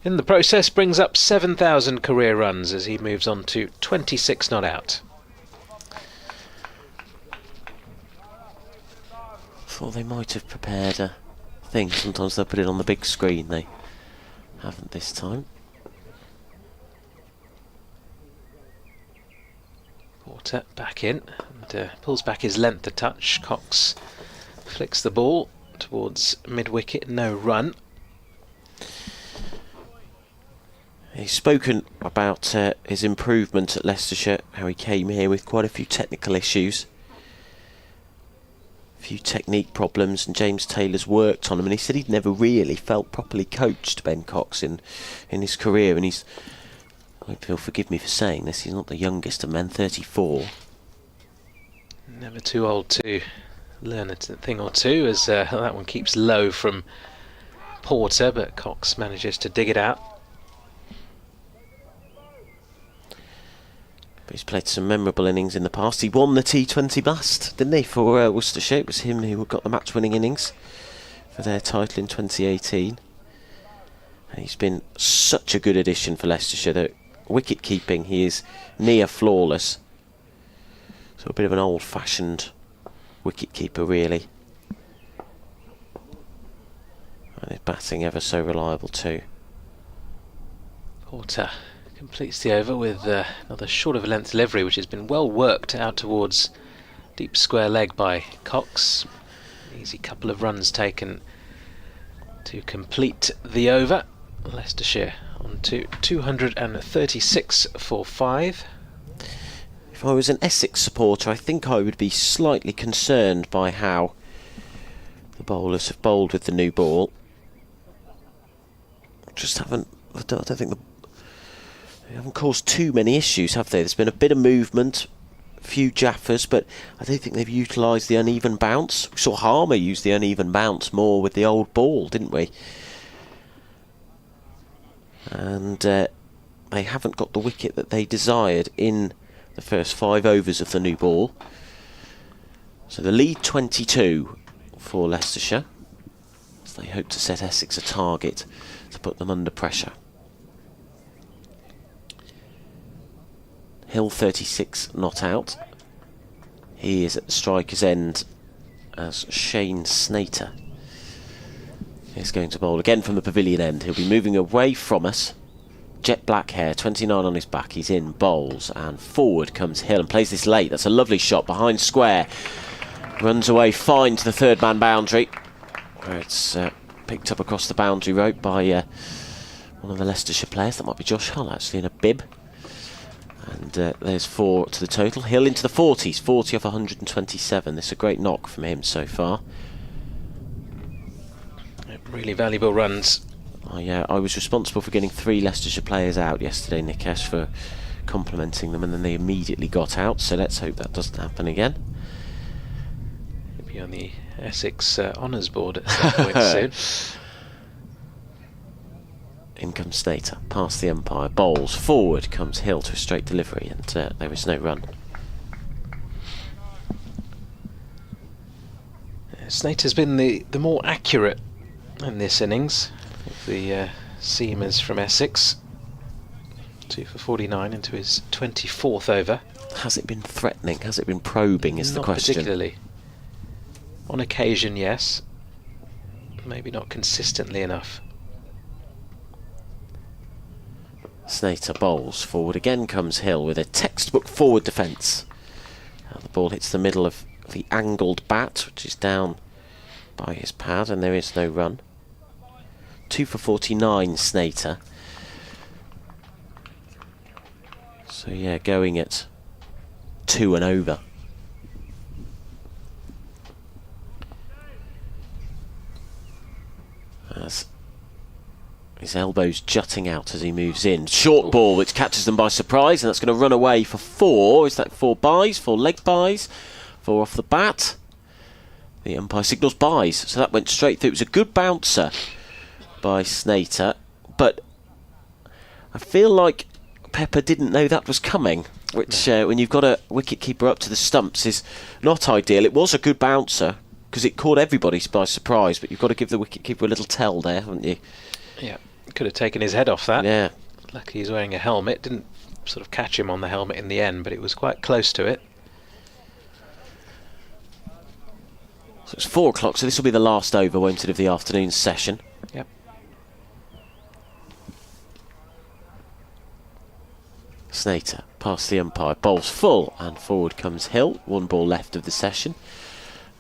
in the process brings up 7,000 career runs as he moves on to 26 not out. Thought they might have prepared a thing. Sometimes they'll put it on the big screen. They haven't this time. Porter back in and pulls back his length a touch. Cox flicks the ball towards mid-wicket, no run. He's spoken about his improvement at Leicestershire, how he came here with quite a few technical issues, a few technique problems, and James Taylor's worked on them, and he said he'd never really felt properly coached, Ben Cox, in his career, and he's, I hope he'll forgive me for saying this, he's not the youngest of men, 34. Never too old to learn a thing or two, as that one keeps low from Porter, but Cox manages to dig it out. But he's played some memorable innings in the past. He won the T20 Blast, didn't he, for Worcestershire? It was him who got the match-winning innings for their title in 2018. And he's been such a good addition for Leicestershire. The wicket-keeping, he is near flawless. So a bit of an old-fashioned wicket-keeper, really. And his batting ever so reliable too. Porter completes the over with another short of a length delivery, which has been well worked out towards deep square leg by Cox. Easy couple of runs taken to complete the over. Leicestershire on to 236 for 5. If I was an Essex supporter, I think I would be slightly concerned by how the bowlers have bowled with the new ball. I don't think they haven't caused too many issues, have they? There's been a bit of movement, a few jaffers, but I don't think they've utilised the uneven bounce. We saw Harmer use the uneven bounce more with the old ball, didn't we? And they haven't got the wicket that they desired in the first 5 overs of the new ball. So the lead 22 for Leicestershire, as they hope to set Essex a target to put them under pressure. Hill 36 not out. He is at the striker's end as Shane Snater is going to bowl again from the pavilion end. He'll be moving away from us. Jet black hair, 29 on his back. He's in, bowls, and forward comes Hill and plays this late. That's a lovely shot behind square. Runs away fine to the third man boundary, where it's picked up across the boundary rope by one of the Leicestershire players. That might be Josh Hull, actually, in a bib. And there's 4 to the total. Hill into the 40s, 40 off 127. This is a great knock from him so far. Really valuable runs. I was responsible for getting 3 Leicestershire players out yesterday, Nikesh, for complimenting them, and then they immediately got out, so let's hope that doesn't happen again. He'll be on the Essex honours board at some point soon. In comes Snater, past the umpire, bowls, forward comes Hill to a straight delivery, and there is no run. Snater's been the more accurate in this innings of the seamers from Essex. 2 for 49 into his 24th over. Has it been threatening? Has it been probing is the question. Not particularly. On occasion, yes. Maybe not consistently enough. Snater bowls, forward again comes Hill with a textbook forward defence. The ball hits the middle of the angled bat, which is down by his pad, and there is no run. 2 for 49, Snater. So yeah, going at 2 and over. As his elbows jutting out as he moves in. Short ball which catches them by surprise, and that's going to run away for 4. Is that 4 byes? 4 leg byes? 4 off the bat. The umpire signals byes, so that went straight through. It was a good bouncer by Snater, but I feel like Pepper didn't know that was coming, which when you've got a wicket-keeper up to the stumps is not ideal. It was a good bouncer because it caught everybody by surprise, but you've got to give the wicket-keeper a little tell there, haven't you? Yeah, could have taken his head off that. Yeah. Lucky he's wearing a helmet. Didn't sort of catch him on the helmet in the end, but it was quite close to it. So it's 4 o'clock, so this will be the last over, won't it, of the afternoon session. Yep. Snater past the umpire, bowls full, and forward comes Hill. 1 ball left of the session.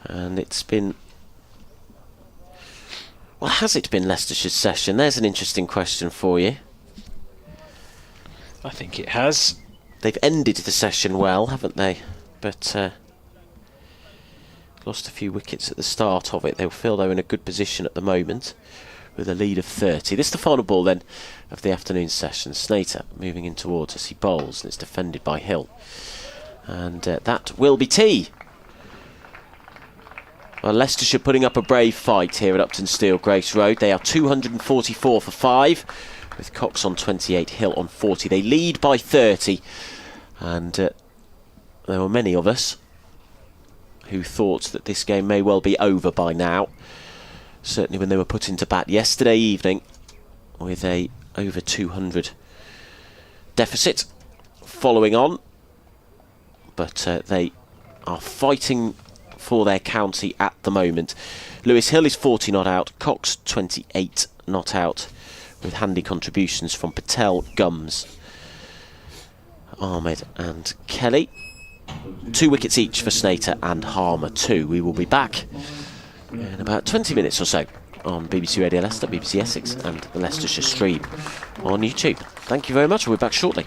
And it's been... Well, has it been Leicestershire's session? There's an interesting question for you. I think it has. They've ended the session well, haven't they? But lost a few wickets at the start of it. They'll feel they're in a good position at the moment with a lead of 30. This is the final ball then of the afternoon session. Snater moving in towards us. He bowls and it's defended by Hill. And that will be tea. Well, Leicestershire putting up a brave fight here at Uptonsteel, Grace Road. They are 244 for 5, with Cox on 28, Hill on 40. They lead by 30, and there were many of us who thought that this game may well be over by now. Certainly when they were put into bat yesterday evening with a over 200 deficit following on. But they are fighting for their county at the moment. Lewis Hill is 40 not out, Cox 28 not out, with handy contributions from Patel, Gums, Ahmed and Kelly. 2 wickets each for Snater and Harmer 2. We will be back in about 20 minutes or so on BBC Radio Leicester, BBC Essex and the Leicestershire stream on YouTube. Thank you very much. We'll be back shortly.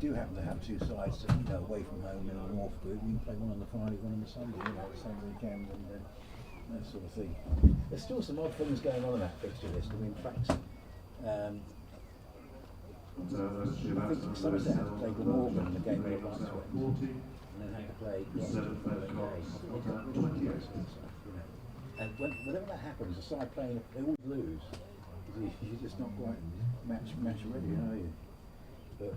do happen to have two sides, away from home in the North Group, you can play one on the Friday, one on the Sunday, the same weekend, and that sort of thing. There's still some odd things going on in that fixture list. I mean, in fact, I think Somerset had to play Glamorgan in the game they last week, and then had to play and whenever that happens, the side playing, they always lose. You're just not quite match ready, are you? But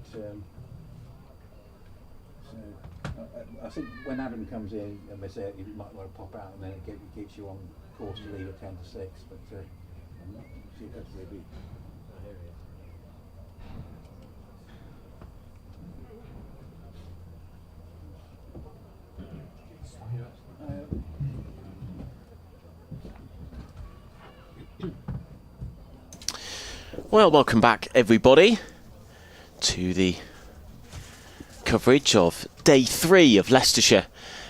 I think when Adam comes in and they say you might want to pop out, and then it gets you on course to leave at 10 to 6. But I'm not sure that's going to be. Well, welcome back everybody to the coverage of day 3 of Leicestershire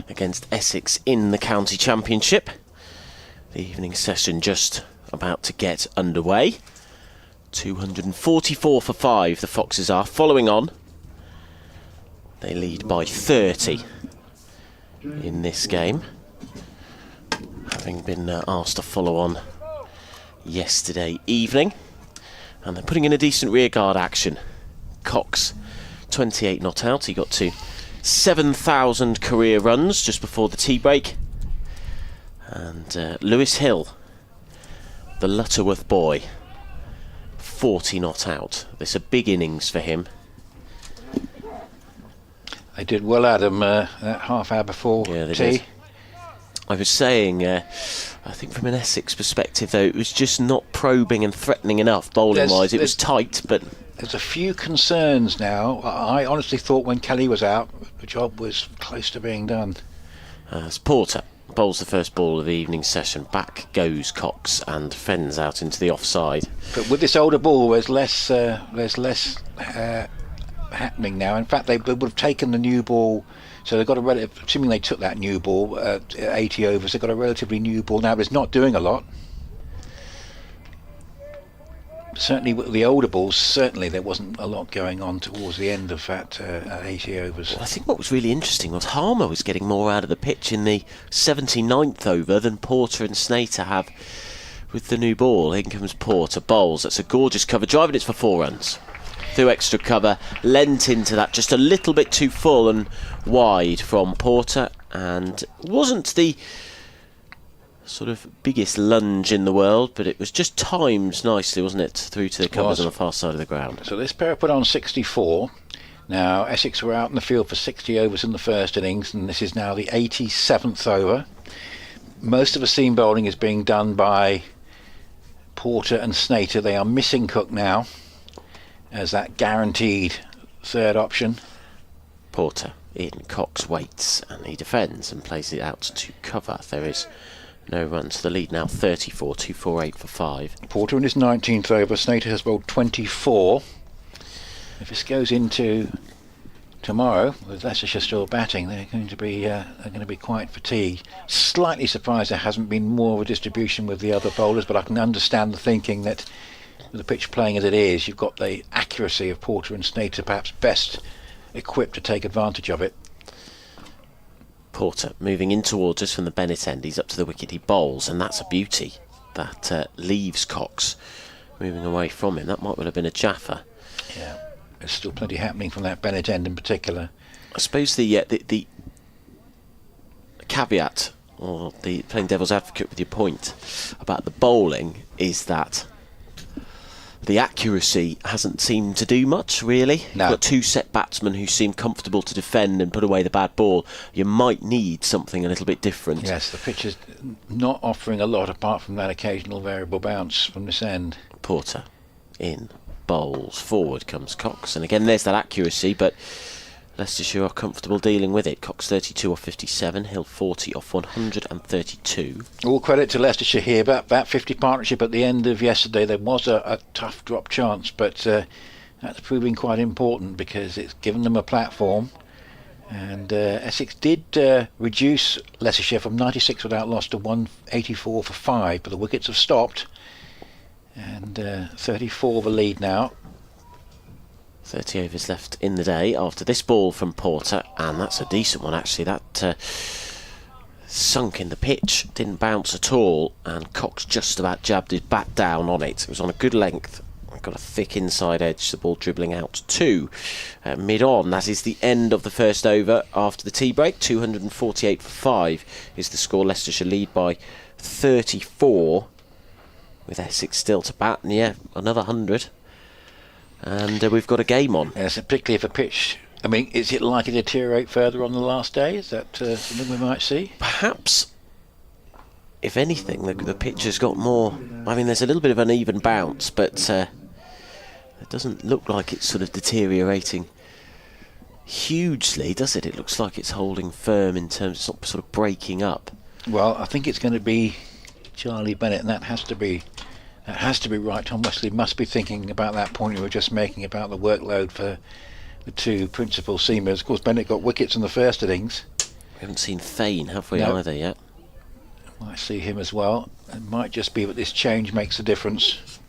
against Essex in the County Championship. The evening session just about to get underway. 244 for 5 the Foxes are. Following on, they lead by 30 in this game, having been asked to follow on yesterday evening. And they're putting in a decent rearguard action. Cox, 28 not out. He got to 7,000 career runs just before the tea break. And Lewis Hill, the Lutterworth boy, 40 not out. This is a big innings for him. They did well, Adam, that half hour before tea. Did. I was saying, I think from an Essex perspective, though, it was just not probing and threatening enough bowling-wise. It was tight, but... There's a few concerns now. I honestly thought when Kelly was out, the job was close to being done. As Porter bowls the first ball of the evening session, back goes Cox and fends out into the offside. But with this older ball, there's less happening now. In fact, they would have taken the new ball. So they've got assuming they took that new ball at 80 overs, they've got a relatively new ball now, but it's not doing a lot. Certainly with the older balls, certainly there wasn't a lot going on towards the end of that 80 overs. Well, I think what was really interesting was Harmer was getting more out of the pitch in the 79th over than Porter and Snater have with the new ball. In comes Porter, bowls, that's a gorgeous cover, driving it for 4 runs. Through extra cover, lent into that just a little bit too full and wide from Porter, and wasn't the sort of biggest lunge in the world, but it was just timed nicely, wasn't it, through to the covers on the far side of the ground. So this pair put on 64. Now Essex were out in the field for 60 overs in the first innings, and this is now the 87th over. Most of the seam bowling is being done by Porter and Snater. They are missing Cook now as that guaranteed third option. Porter in, Cox waits, and he defends and plays it out to cover. There is no run to the lead now, 34, 248 for 5. Porter in his 19th over, Snater has bowled 24. If this goes into tomorrow, with Leicestershire still batting, they're going to be quite fatigued. Slightly surprised there hasn't been more of a distribution with the other bowlers, but I can understand the thinking that with the pitch playing as it is, you've got the accuracy of Porter and Snater perhaps best equipped to take advantage of it. Porter moving in towards us from the Bennett end. He's up to the wicket, he bowls, and that's a beauty. That leaves Cox moving away from him. That might well have been a Jaffa. Yeah, there's still plenty happening from that Bennett end in particular. I suppose the caveat, or the playing devil's advocate with your point about the bowling, is that the accuracy hasn't seemed to do much, really. No. You've got 2 set batsmen who seem comfortable to defend and put away the bad ball. You might need something a little bit different. Yes, the pitch is not offering a lot apart from that occasional variable bounce from this end. Porter in, bowls, forward comes Cox, and again there's that accuracy, but Leicestershire are comfortable dealing with it. Cox 32 off 57, Hill 40 off 132. All credit to Leicestershire here, but that 50 partnership at the end of yesterday, there was a tough drop chance, but that's proving quite important because it's given them a platform. And Essex did reduce Leicestershire from 96 without loss to 184 for 5, but the wickets have stopped. And 34 the lead now. 30 overs left in the day after this ball from Porter, and that's a decent one actually. That sunk in the pitch, didn't bounce at all, and Cox just about jabbed his bat down on it. It was on a good length, got a thick inside edge, the ball dribbling out to mid-on. That is the end of the first over after the tea break. 248 for 5 is the score. Leicestershire lead by 34, with Essex still to bat, and yeah, another 100. And we've got a game on. Yes, particularly if a pitch... I mean, is it likely to deteriorate further on the last day? Is that something we might see? Perhaps, if anything, the pitch has got more... I mean, there's a little bit of uneven bounce, but it doesn't look like it's sort of deteriorating hugely, does it? It looks like it's holding firm in terms of sort of breaking up. Well, I think it's going to be Charlie Bennett, and that has to be right. Tom Wesley must be thinking about that point you were just making about the workload for the two principal seamers. Of course, Bennett got wickets in the first innings. We haven't seen Fane, have we, No. either yet? Might see him as well. It might just be that this change makes a difference.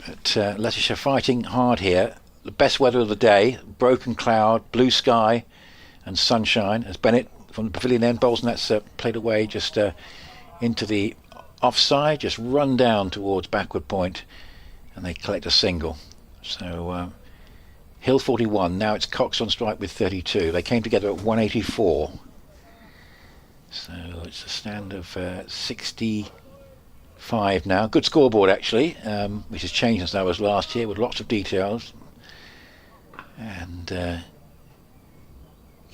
But Leicestershire fighting hard here. The best weather of the day, broken cloud, blue sky and sunshine, as Bennett from the pavilion end bowls, and that's played away just into the offside, just run down towards backward point, and they collect a single. So Hill 41, now it's Cox on strike with 32. They came together at 184. So it's a stand of 65 now. Good scoreboard actually, which has changed since that was last year, with lots of details and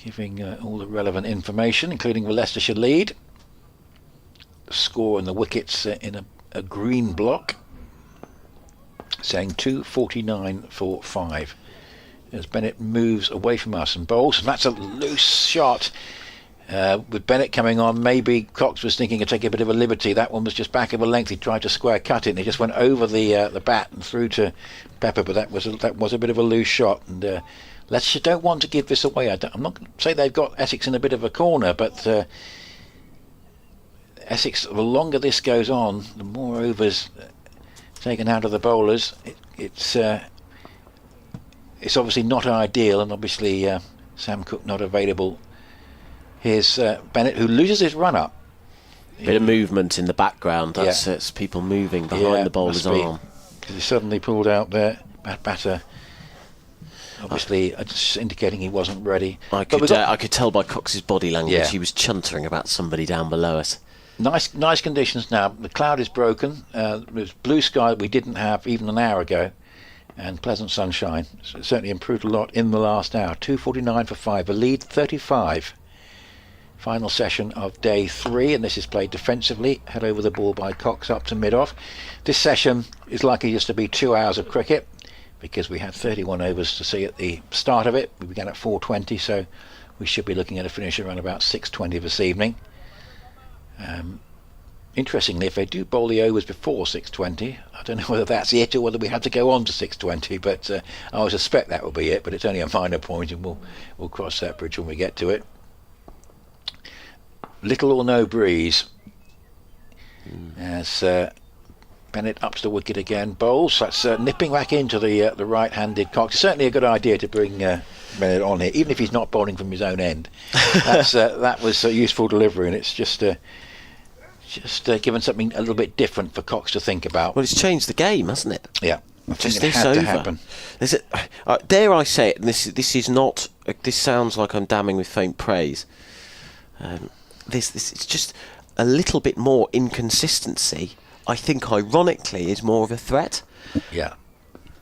giving all the relevant information, including the Leicestershire lead, the score and the wickets in a green block, saying 249 for 5 as Bennett moves away from us and bowls. And that's a loose shot. With Bennett coming on, maybe Cox was thinking of taking a bit of a liberty. That one was just back of a length. He tried to square cut it, and he just went over the bat and through to Pepper. But that was a bit of a loose shot. And Leicestershire don't want to give this away. I'm not going to say they've got Essex in a bit of a corner, but Essex, the longer this goes on, the more overs taken out of the bowlers. It's obviously not ideal, and obviously Sam Cook not available. Here's Bennett, who loses his run-up. Bit of movement in the background. That's people moving behind the bowler's arm. He suddenly pulled out there. Batter, obviously, just indicating he wasn't ready. I could tell by Cox's body language he was chuntering about somebody down below us. Nice conditions now. The cloud is broken. There's blue sky that we didn't have even an hour ago, and pleasant sunshine. So it certainly improved a lot in the last hour. 249 for 5. A lead 35. Final session of day 3, and this is played defensively. Head over the ball by Cox up to mid-off. This session is likely just to be 2 hours of cricket, because we had 31 overs to see at the start of it. We began at 4:20, so we should be looking at a finish around about 6:20 this evening. Interestingly, if they do bowl the overs before 6:20, I don't know whether that's it or whether we have to go on to 6:20, but I would suspect that will be it. But it's only a minor point, and we'll cross that bridge when we get to it. Little or no breeze as Bennett ups the wicket again, bowls. That's nipping back into the right-handed Cox. It's certainly a good idea to bring Bennett on here, even if he's not bowling from his own end. That was a useful delivery, and it's just given something a little bit different for Cox to think about. Well, it's changed the game, hasn't it? Yeah, I think Just it this had over. to happen. Dare I say it? And this is not. This sounds like I'm damning with faint praise. This it's just a little bit more inconsistency. I think, ironically, is more of a threat. Yeah,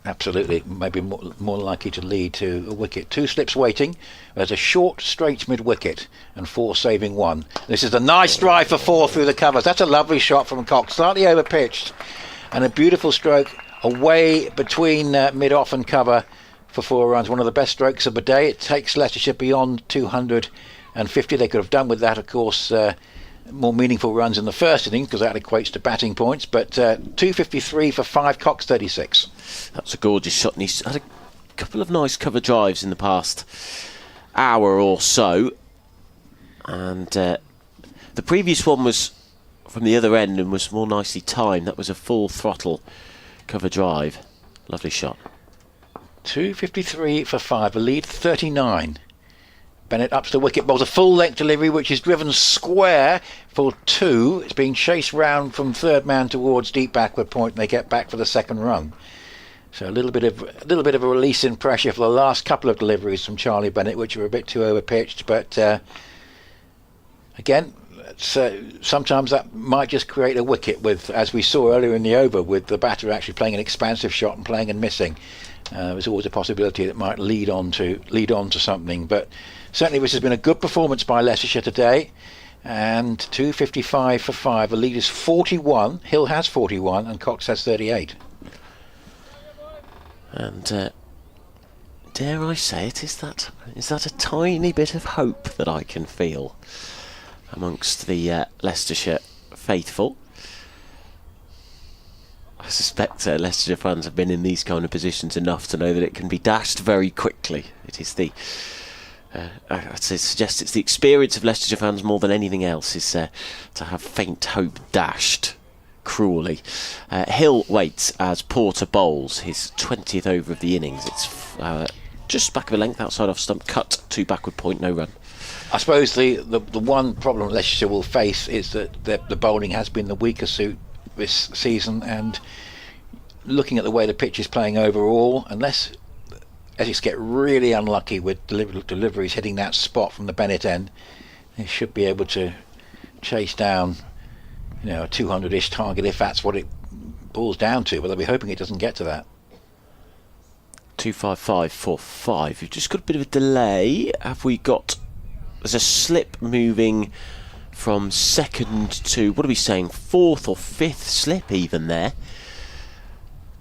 absolutely. Maybe more likely to lead to a wicket. 2 slips waiting. There's a short, straight mid-wicket and 4 saving 1. This is a nice drive for 4 through the covers. That's a lovely shot from Cox. Slightly over-pitched. And a beautiful stroke away between mid-off and cover for 4 runs. One of the best strokes of the day. It takes Leicestershire beyond 250. They could have done with that, of course, more meaningful runs in the first inning, because that equates to batting points. But 253 for 5, Cox 36. That's a gorgeous shot, and he's had a couple of nice cover drives in the past hour or so. And the previous one was from the other end and was more nicely timed. That was a full throttle cover drive. Lovely shot. 253 for 5, a lead 39. Bennett up to the wicket, bowls a full-length delivery which is driven square for 2. It's being chased round from third man towards deep backward point, and they get back for the second run. So a little bit of a release in pressure for the last couple of deliveries from Charlie Bennett, which were a bit too overpitched. But again, sometimes that might just create a wicket, with, as we saw earlier in the over, with the batter actually playing an expansive shot and playing and missing. There's always a possibility that it might lead on to something. But certainly this has been a good performance by Leicestershire today. And 255 for 5. The lead is 41. Hill has 41 and Cox has 38. And dare I say it, is that a tiny bit of hope that I can feel amongst the Leicestershire faithful? I suspect Leicestershire fans have been in these kind of positions enough to know that it can be dashed very quickly. It is the I'd suggest it's the experience of Leicestershire fans more than anything else, is to have faint hope dashed cruelly. Hill waits as Porter bowls his 20th over of the innings. It's just back of a length outside off stump, cut to backward point, no run. I suppose the one problem Leicestershire will face is that the bowling has been the weaker suit this season, and looking at the way the pitch is playing overall, unless Essex get really unlucky with deliveries hitting that spot from the Bennett end, they should be able to chase down, a 200-ish target if that's what it boils down to, but they'll be hoping it doesn't get to that. 255 for 5. We've just got a bit of a delay. There's a slip moving from second to, what are we saying, fourth or fifth slip even there,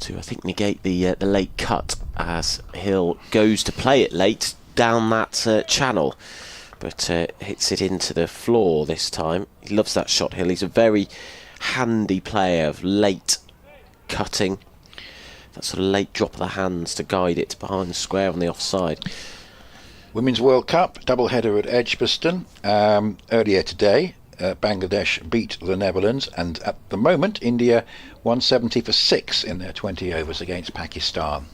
to I think negate the late cut as Hill goes to play it late down that channel, but hits it into the floor this time. He loves that shot, Hill. He's a very handy player of late cutting, that sort of late drop of the hands to guide it behind the square on the offside. Women's World Cup double-header at Edgbaston earlier today. Bangladesh beat the Netherlands, and at the moment India 170 for 6 in their 20 overs against Pakistan,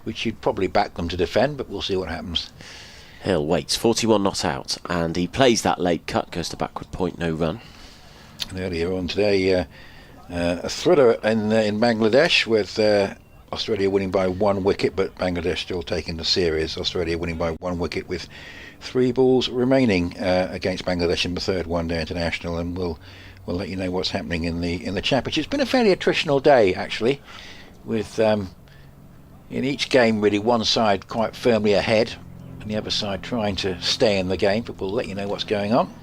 which you'd probably back them to defend, but we'll see what happens. Hill waits, 41 not out, and he plays that late cut, goes to backward point, no run. And earlier on today, a thriller in Bangladesh, with Australia winning by 1 wicket, but Bangladesh still taking the series. Australia winning by 1 wicket with 3 balls remaining against Bangladesh in the third one-day international, and we'll let you know what's happening in the championship. It's been a fairly attritional day, actually, with in each game really one side quite firmly ahead and the other side trying to stay in the game, but we'll let you know what's going on.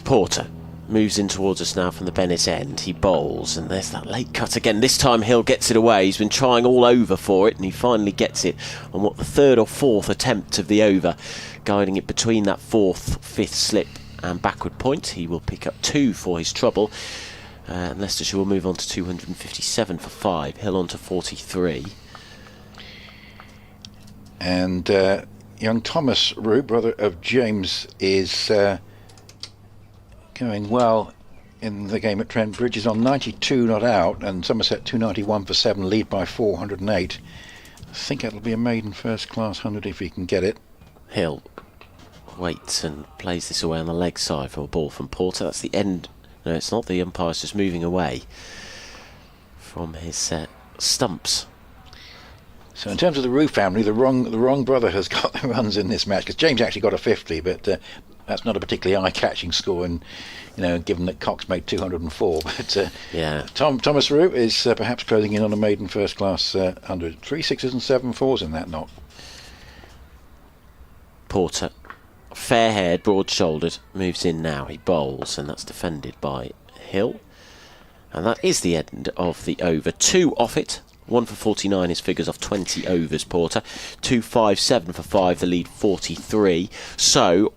Porter moves in towards us now from the Bennett end. He bowls, and there's that late cut again. This time Hill gets it away. He's been trying all over for it, and he finally gets it on the third or fourth attempt of the over, guiding it between that fourth, fifth slip and backward point. He will pick up 2 for his trouble, and Leicestershire will move on to 257 for 5. Hill on to 43. And young Thomas Root, brother of James, is going well in the game at Trent Bridge. Is on 92 not out, and Somerset 291 for 7, lead by 408. I think that'll be a maiden first class 100 if he can get it. Hill waits and plays this away on the leg side for a ball from Porter. That's the end. No, it's not. The umpire's just moving away from his stumps. So in terms of the Root family, the wrong brother has got the runs in this match, because James actually got a 50, but that's not a particularly eye-catching score, and given that Cox made 204. But yeah, Thomas Root is perhaps closing in on a maiden first-class 100. 3 6s and 7 4s in that knock. Porter, fair-haired, broad-shouldered, moves in now. He bowls, and that's defended by Hill. And that is the end of the over. 2 off it. 1 for 49 is figures off 20 overs, Porter. 257 for 5, the lead 43. So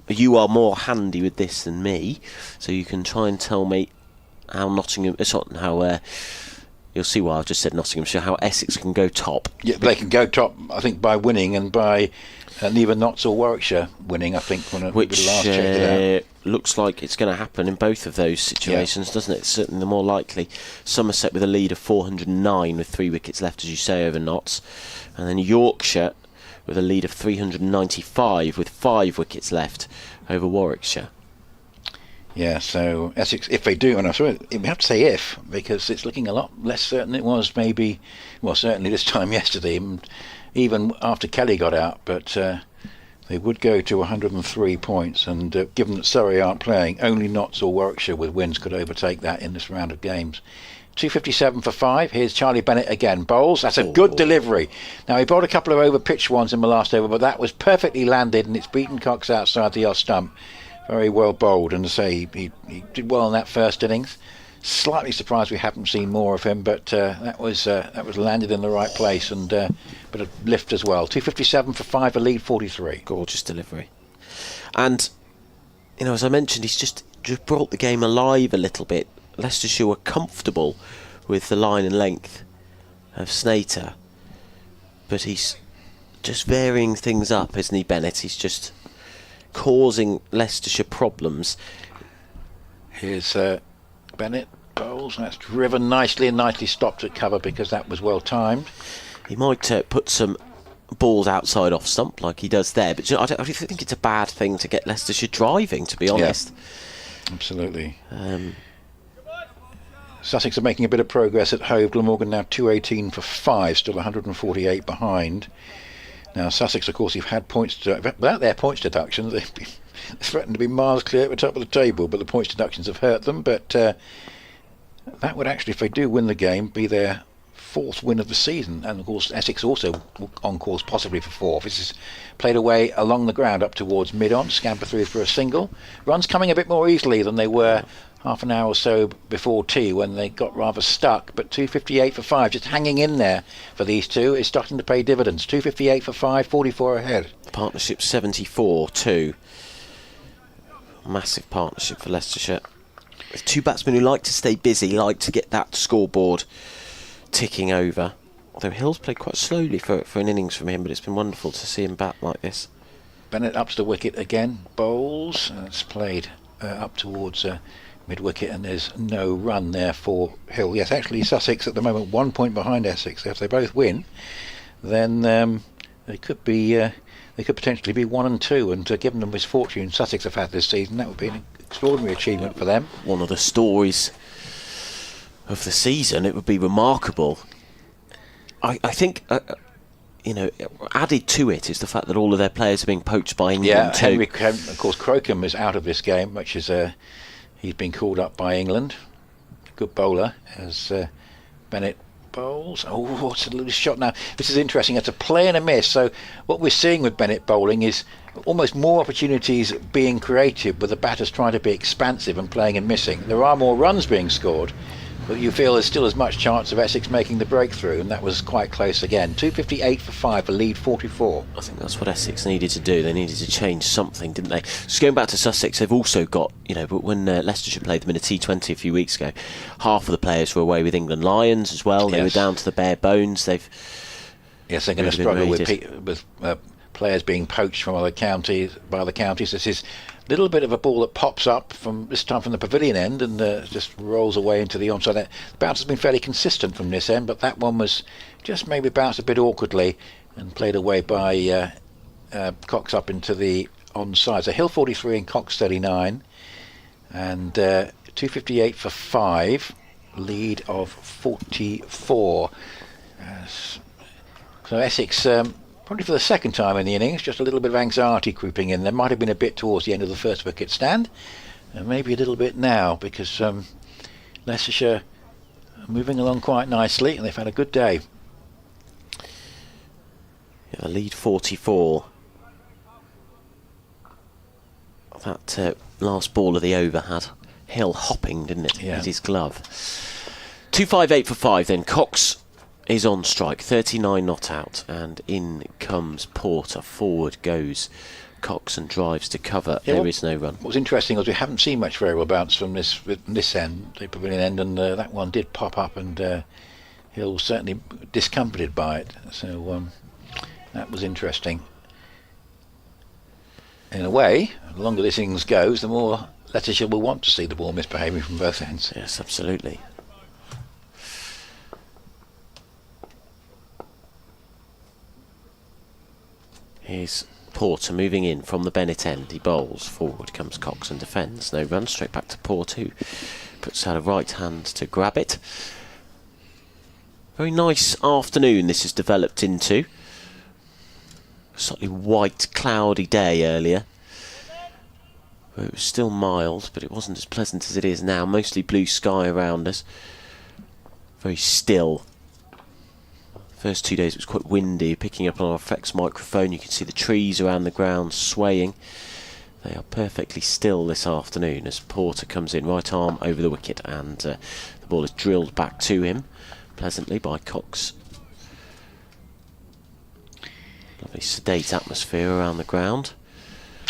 you are more handy with this than me, so you can try and tell me how you'll see why I've just said Nottinghamshire, how Essex can go top. Yeah, they can go top, I think, by winning and by neither Notts or Warwickshire winning, I think, when Which last checked it out. Looks like it's going to happen in both of those situations, doesn't it? It's certainly the more likely. Somerset with a lead of 409 with 3 wickets left, as you say, over Notts. And then Yorkshire with a lead of 395 with 5 wickets left over Warwickshire. Yeah, so Essex, if they do, and I'm sorry, we have to say if, because it's looking a lot less certain it was maybe, well, certainly this time yesterday, even after Kelly got out, but they would go to 103 points, and given that Surrey aren't playing, only Notts or Warwickshire with wins could overtake that in this round of games. 257 for 5. Here's Charlie Bennett again. Bowls. That's a good delivery. Now, he bowled a couple of over-pitched ones in the last over, but that was perfectly landed, and it's beaten Cox outside the off stump. Very well bowled, and to say he did well in that first innings. Slightly surprised we haven't seen more of him, but that was landed in the right place, and but a lift as well. 257 for 5, a lead 43. Gorgeous delivery. And as I mentioned, he's just brought the game alive a little bit. Leicestershire were comfortable with the line and length of Snater, but he's just varying things up, isn't he, Bennett? He's just causing Leicestershire problems. Here's Bennett bowls. That's driven nicely and nicely stopped at cover because that was well timed. He might put some balls outside off stump like he does there, but I don't think it's a bad thing to get Leicestershire driving, to be honest. Yeah, absolutely. Sussex are making a bit of progress at Hove. Glamorgan now 218 for 5, still 148 behind. Now, Sussex, of course, have had points without their points deductions. They've threatened to be miles clear at the top of the table, but the points deductions have hurt them. But that would actually, if they do win the game, be their 4th win of the season. And, of course, Essex also on course possibly for 4th. This is played away along the ground up towards mid-on, scamper through for a single. Runs coming a bit more easily than they were half an hour or so before tea when they got rather stuck, but 258 for 5, just hanging in there for these two is starting to pay dividends. 258 for 5, 44 ahead. Partnership 74-2. Massive partnership for Leicestershire. There's 2 batsmen who like to stay busy, like to get that scoreboard ticking over. Although Hill's played quite slowly for an innings from him, but it's been wonderful to see him bat like this. Bennett ups the wicket again, bowls. It's played up towards mid-wicket, and there's no run there for Hill. Yes, actually Sussex at the moment 1 point behind Essex. If they both win, then they could potentially be 1 and 2, and given the misfortune Sussex have had this season, that would be an extraordinary achievement for them. One of the stories of the season. It would be remarkable. I think added to it is the fact that all of their players are being poached by England too. Of course, Crocombe is out of this game, which is he's been called up by England. Good bowler as Bennett bowls. Oh, it's a loose shot now. This is interesting. It's a play and a miss. So what we're seeing with Bennett bowling is almost more opportunities being created with the batters trying to be expansive and playing and missing. There are more runs being scored, but you feel there's still as much chance of Essex making the breakthrough, and that was quite close again. 258 for 5, a lead 44. I think that's what Essex needed to do. They needed to change something, didn't they? Just going back to Sussex, they've also got, but when Leicestershire played them in a T20 a few weeks ago, half of the players were away with England Lions as well. They were down to the bare bones. They're going to struggle with players being poached from other counties by other counties. This is a little bit of a ball that pops up from this time from the pavilion end and just rolls away into the onside. The bounce has been fairly consistent from this end, but that one was just maybe bounced a bit awkwardly and played away by Cox up into the onside. So Hill 43 and Cox 39, and 258 for 5, lead of 44. So Essex, probably for the second time in the innings, just a little bit of anxiety creeping in. There might have been a bit towards the end of the first wicket stand, and maybe a little bit now, because Leicestershire are moving along quite nicely and they've had a good day. Yeah, lead 44. That last ball of the over had Hill hopping, didn't it? Yeah. With his glove. 258 for 5 then. Cox is on strike, 39 not out, and in comes Porter. Forward goes Cox and drives to cover. There is no run. What was interesting was we haven't seen much variable bounce from this end, the pavilion end, and that one did pop up and Hill was certainly discomforted by it, so that was interesting. In a way, the longer this innings goes, the more Leicestershire will want to see the ball misbehaving from both ends. Yes, absolutely. Here's Porter moving in from the Bennett end. He bowls. Forward comes Cox and defends. No run, straight back to Porter, who puts out a right hand to grab it. Very nice afternoon this has developed into. Slightly white, cloudy day earlier. It was still mild, but it wasn't as pleasant as it is now. Mostly blue sky around us. Very still. First 2 days it was quite windy. Picking up on our effects microphone, you can see the trees around the ground swaying. They are perfectly still this afternoon as Porter comes in, right arm over the wicket, and the ball is drilled back to him pleasantly by Cox. Lovely sedate atmosphere around the ground.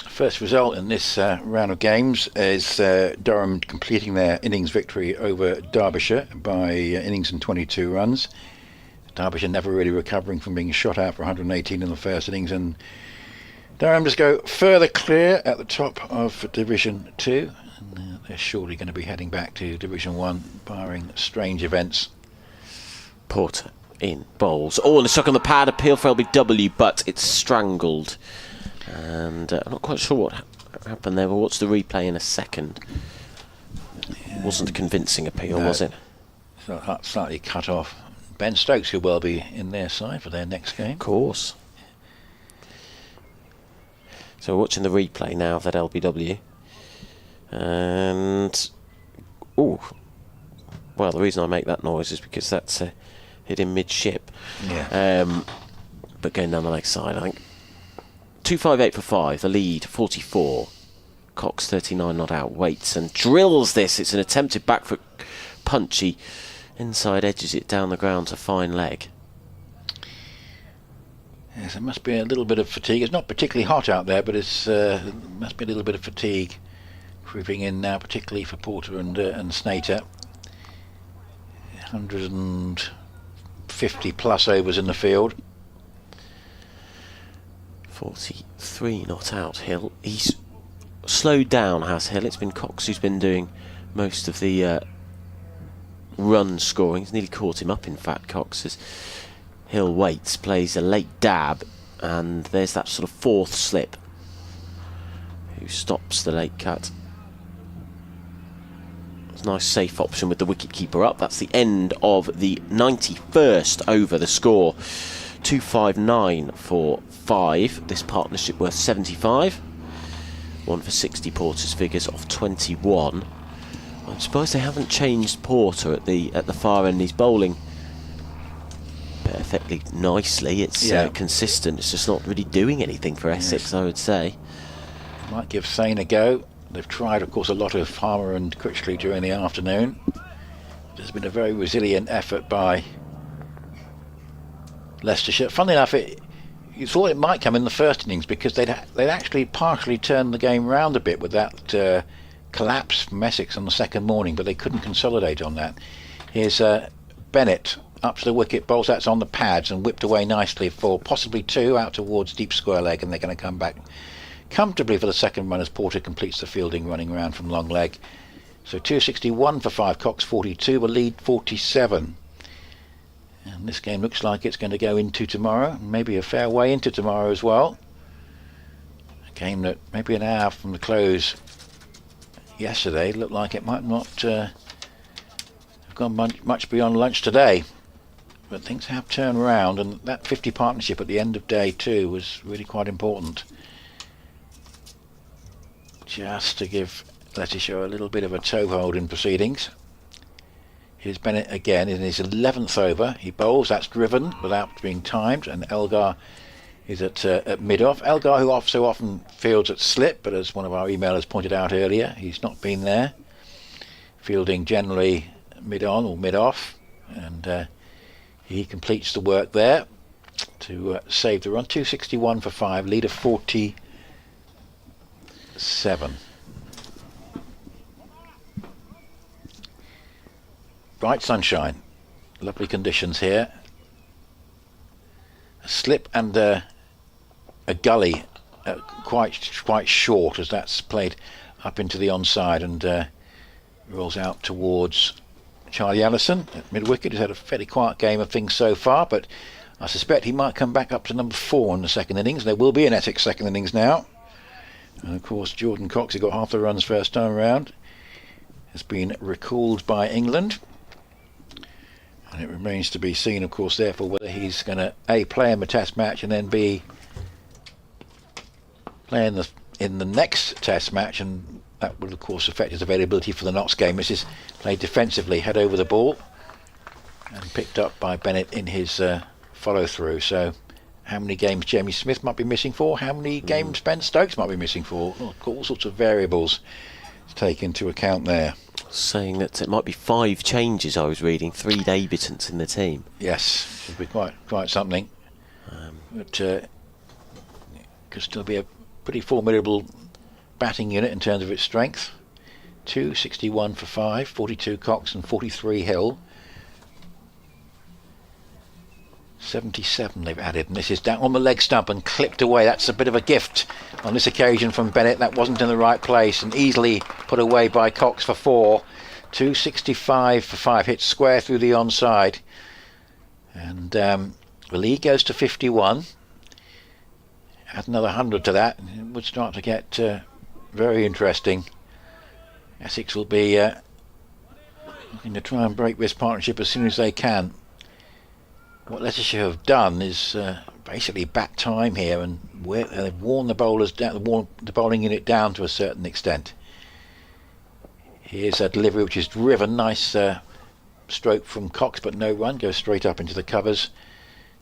First result in this round of games is Durham completing their innings victory over Derbyshire by innings and 22 runs. Derbyshire never really recovering from being shot out for 118 in the first innings, and Durham just go further clear at the top of Division 2, and they're surely going to be heading back to Division 1 barring strange events. Porter in bowls. Oh, and a suck on the pad, appeal for LBW, but it's strangled. And I'm not quite sure what happened there. We'll watch the replay in a second. It wasn't a convincing appeal, was it? Slightly cut off. Ben Stokes could well be in their side for their next game. Of course. So we're watching the replay now of that LBW. And... oh, well, the reason I make that noise is because that's hit in mid-ship. Yeah. But going down the leg side, I think. 258 for 5, the lead 44. Cox 39 not out, waits and drills this. It's an attempted back foot punch. He inside edges it down the ground to fine leg. Yes, there must be a little bit of fatigue. It's not particularly hot out there, but it's must be a little bit of fatigue creeping in now, particularly for Porter and Snater. 150 plus overs in the field. 43 not out, Hill. He's slowed down, has Hill. It's been Cox who's been doing most of the run scoring. He's nearly caught him up, in fact, Cox, as Hill waits, plays a late dab, and there's that sort of fourth slip who stops the late cut. It's a nice safe option with the wicket-keeper up. That's the end of the 91st over. The score 259 for 5. This partnership worth 75. 1 for 60. Porter's figures of 21. I'm surprised they haven't changed Porter at the far end. He's bowling perfectly nicely. It's consistent. It's just not really doing anything for Essex, I would say. Might give Thane a go. They've tried, of course, a lot of Farmer and Critchley during the afternoon. There's been a very resilient effort by Leicestershire. Funnily enough, you thought it might come in the first innings because they'd actually partially turned the game round a bit with that collapse from Essex on the second morning, but they couldn't consolidate on that. Here's Bennett up to the wicket, bowls that's on the pads and whipped away nicely for possibly 2 out towards deep square leg, and they're going to come back comfortably for the second run as Porter completes the fielding running around from long leg. So 261 for 5, Cox 42, the lead 47. And this game looks like it's going to go into tomorrow, maybe a fair way into tomorrow as well. A game that maybe an hour from the close yesterday looked like it might not have gone much beyond lunch today. But things have turned around, and that 50 partnership at the end of day 2 was really quite important. Just to give Leicestershire a little bit of a toehold in proceedings. Here's Bennett again in his 11th over. He bowls, that's driven without being timed, and Elgar is at mid-off. Elgar, who so often fields at slip, but as one of our emailers pointed out earlier, he's not been there. Fielding generally mid-on or mid-off, and he completes the work there to save the run. 261 for 5, lead of 47. Bright sunshine. Lovely conditions here. A slip and a gully, quite short, as that's played up into the onside and rolls out towards Charlie Allison at mid-wicket. He's had a fairly quiet game of things so far, but I suspect he might come back up to number 4 in the second innings. There will be an Essex second innings now. And of course Jordan Cox, who got half the runs first time around, has been recalled by England. And it remains to be seen, of course, therefore, whether he's going to A, play in the Test match and then B, play in the next Test match, and that will, of course, affect his availability for the Knox game. This is played defensively, head over the ball, and picked up by Bennett in his follow-through. So how many games Jamie Smith might be missing for, how many games Ben Stokes might be missing for, all sorts of variables to take into account there. Saying that it might be 5 changes, I was reading, 3 debutants in the team. Yes, should be quite something. But could still be a pretty formidable batting unit in terms of its strength. 261 for 5, 42 Cox and 43 Hill. 77 they've added, and this is down on the leg stump and clipped away. That's a bit of a gift on this occasion from Bennett. That wasn't in the right place and easily put away by Cox for 4. 265 for 5, hit square through the onside, and the lead goes to 51. Add another 100 to that and it would start to get very interesting. Essex will be looking to try and break this partnership as soon as they can. What Leicestershire have done is basically bat time here, and they've worn the bowlers down, worn the bowling unit down to a certain extent. Here's a delivery which is driven, nice stroke from Cox, but no run, goes straight up into the covers,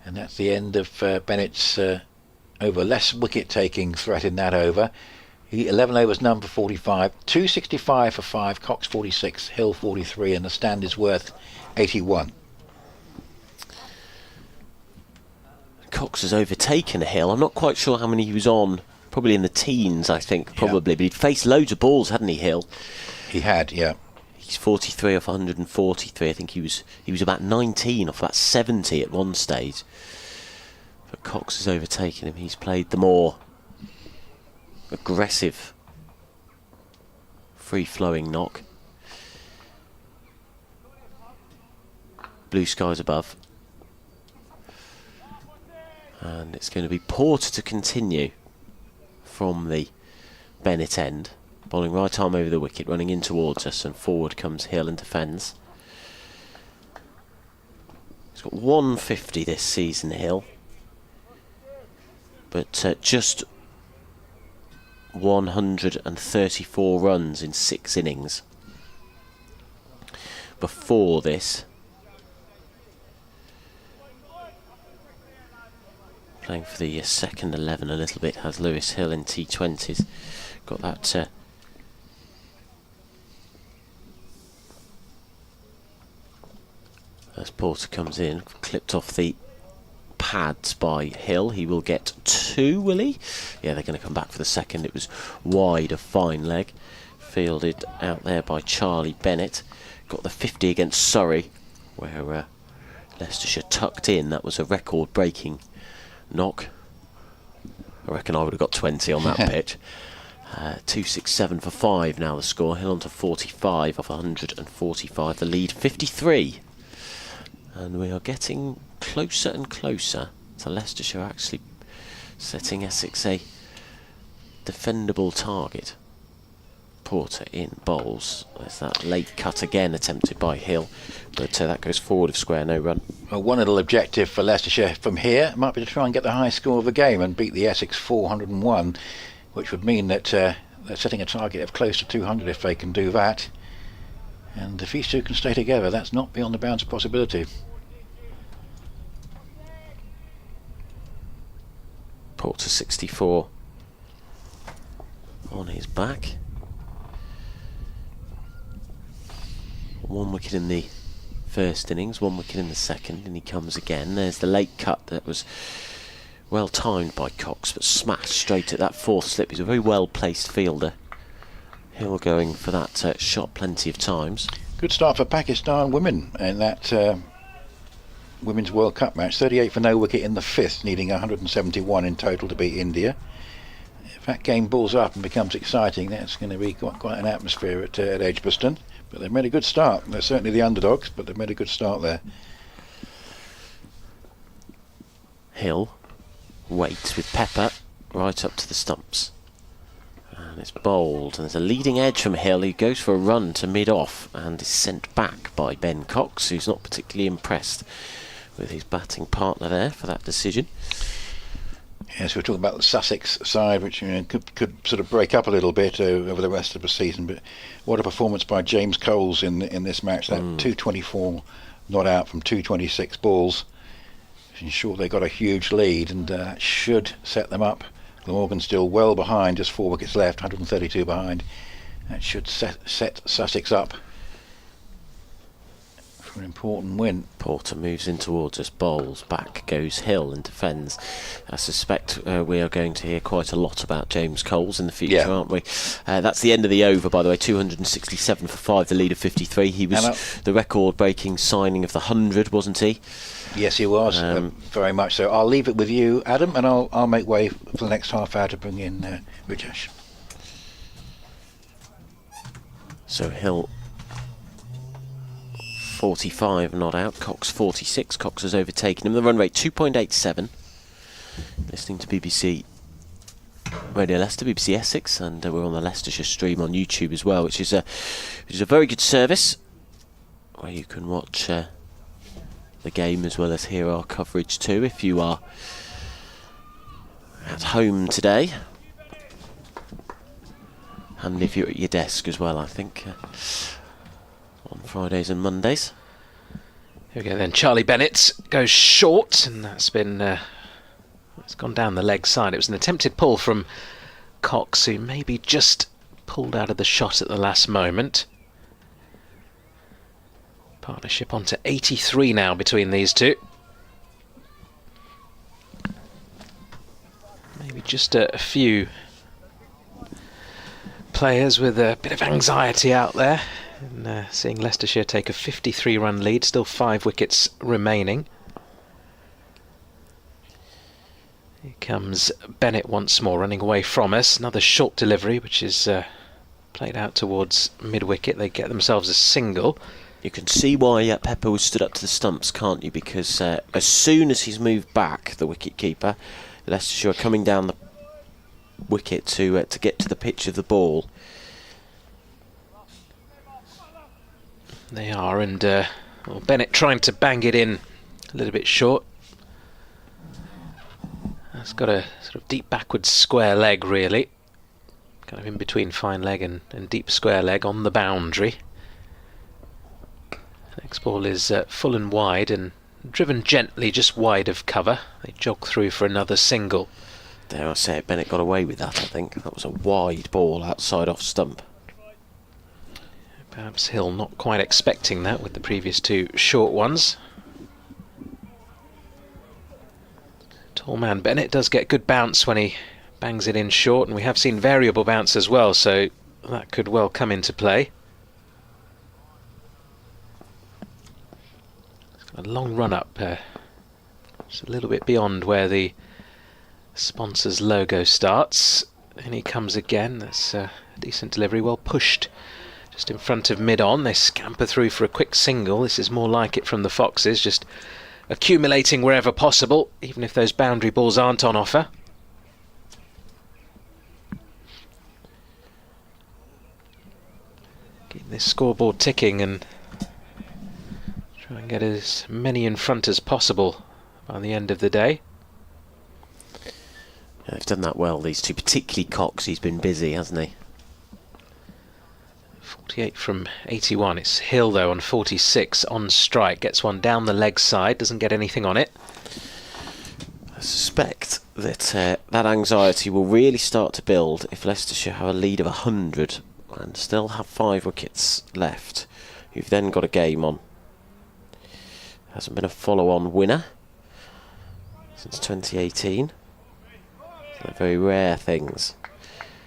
and that's the end of Bennett's over. Less wicket taking threat in that over. 11 overs, none for 45. 265 for 5, Cox 46, Hill 43, and the stand is worth 81. Cox has overtaken a Hill. I'm not quite sure how many he was on. Probably in the teens, I think, probably. Yeah. But he'd faced loads of balls, hadn't he, Hill? He had, yeah. He's 43 off 143. I think he was about 19 off about 70 at one stage. But Cox has overtaken him. He's played the more aggressive, free-flowing knock. Blue skies above. And it's going to be Porter to continue from the Bennett end. Bowling right arm over the wicket, running in towards us, and forward comes Hill and defends. He's got 150 this season, Hill. But just 134 runs in 6 innings. Before this, playing for the second 11 a little bit, has Lewis Hill in T20s. Got that as Porter comes in, clipped off the pads by Hill. He will get 2, will he? Yeah, they're going to come back for the second. It was wide, a fine leg. Fielded out there by Charlie Bennett. Got the 50 against Surrey, where Leicestershire tucked in. That was a record-breaking knock. I reckon I would have got 20 on that pitch. 267 for 5 now the score. Hill on to 45 off 145. The lead 53. And we are getting closer and closer to Leicestershire actually setting Essex a defendable target. Porter in bowls. There's that late cut again attempted by Hill, but that goes forward of square, no run. Well, one little objective for Leicestershire from here might be to try and get the high score of the game and beat the Essex 401, which would mean that they're setting a target of close to 200 if they can do that. And if these two can stay together, that's not beyond the bounds of possibility. Porter 64 on his back. 1 wicket in the first innings, 1 wicket in the second, and he comes again. There's the late cut that was well timed by Cox, but smashed straight at that 4th slip. He's a very well placed fielder. Hill going for that shot plenty of times. Good start for Pakistan women in that Women's World Cup match. 38 for no wicket in the 5th, needing 171 in total to beat India. If that game balls up and becomes exciting, that's going to be quite an atmosphere at Edgbaston. But they've made a good start. They're certainly the underdogs, but they've made a good start there. Hill waits with Pepper right up to the stumps. And it's bowled, and there's a leading edge from Hill. He goes for a run to mid-off and is sent back by Ben Cox, who's not particularly impressed with his batting partner there for that decision. Yes, we're talking about the Sussex side, which could sort of break up a little bit over the rest of the season. But what a performance by James Coles in this match! That 224 not out from 226 balls. Ensure they got a huge lead, and that should set them up. Glamorgan still well behind, just 4 wickets left, 132 behind. That should set Sussex up for an important win. Porter moves in towards us, bowls, back goes Hill and defends. I suspect we are going to hear quite a lot about James Coles in the future, aren't we? That's the end of the over, by the way. 267 for 5, the lead of 53. He was the record-breaking signing of the 100, wasn't he? Yes, he was, very much so. I'll leave it with you, Adam, and I'll make way for the next half hour to bring in Rajesh. So Hill 45 not out, Cox 46. Cox has overtaken him. The run rate 2.87. Listening to BBC Radio Leicester, BBC Essex, and we're on the Leicestershire stream on YouTube as well, which is a very good service where you can watch the game as well as hear our coverage too if you are at home today, and if you're at your desk as well, I think, on Fridays and Mondays. Here we go then. Charlie Bennett goes short, and that's been it's gone down the leg side. It was an attempted pull from Cox, who maybe just pulled out of the shot at the last moment. Partnership on to 83 now between these two. Maybe just a few players with a bit of anxiety out there, and seeing Leicestershire take a 53-run lead, still 5 wickets remaining. Here comes Bennett once more, running away from us. Another short delivery, which is played out towards mid-wicket. They get themselves a single. You can see why Pepper was stood up to the stumps, can't you? Because as soon as he's moved back, the wicket-keeper, Leicestershire are coming down the wicket to get to the pitch of the ball. They are, and Bennett trying to bang it in a little bit short. It's got a sort of deep backwards square leg, really. Kind of in between fine leg and deep square leg on the boundary. Next ball is full and wide and driven gently just wide of cover. They jog through for another single. Dare I say it, Bennett got away with that, I think. That was a wide ball outside off stump. Perhaps Hill not quite expecting that with the previous 2 short ones. Tall man Bennett does get good bounce when he bangs it in short, and we have seen variable bounce as well, so that could well come into play. A long run up, just a little bit beyond where the sponsor's logo starts, and he comes again. That's a decent delivery, well pushed just in front of mid-on. They scamper through for a quick single. This is more like it from the Foxes, just accumulating wherever possible, even if those boundary balls aren't on offer. Keep this scoreboard ticking and try and get as many in front as possible by the end of the day. Yeah, they've done that well, these two, particularly Cox. He's been busy, hasn't he? 48 from 81. It's Hill, though, on 46 on strike. Gets one down the leg side, doesn't get anything on it. I suspect that that anxiety will really start to build if Leicestershire have a lead of 100 and still have 5 wickets left. You've then got a game on. Hasn't been a follow-on winner since 2018. They're very rare things.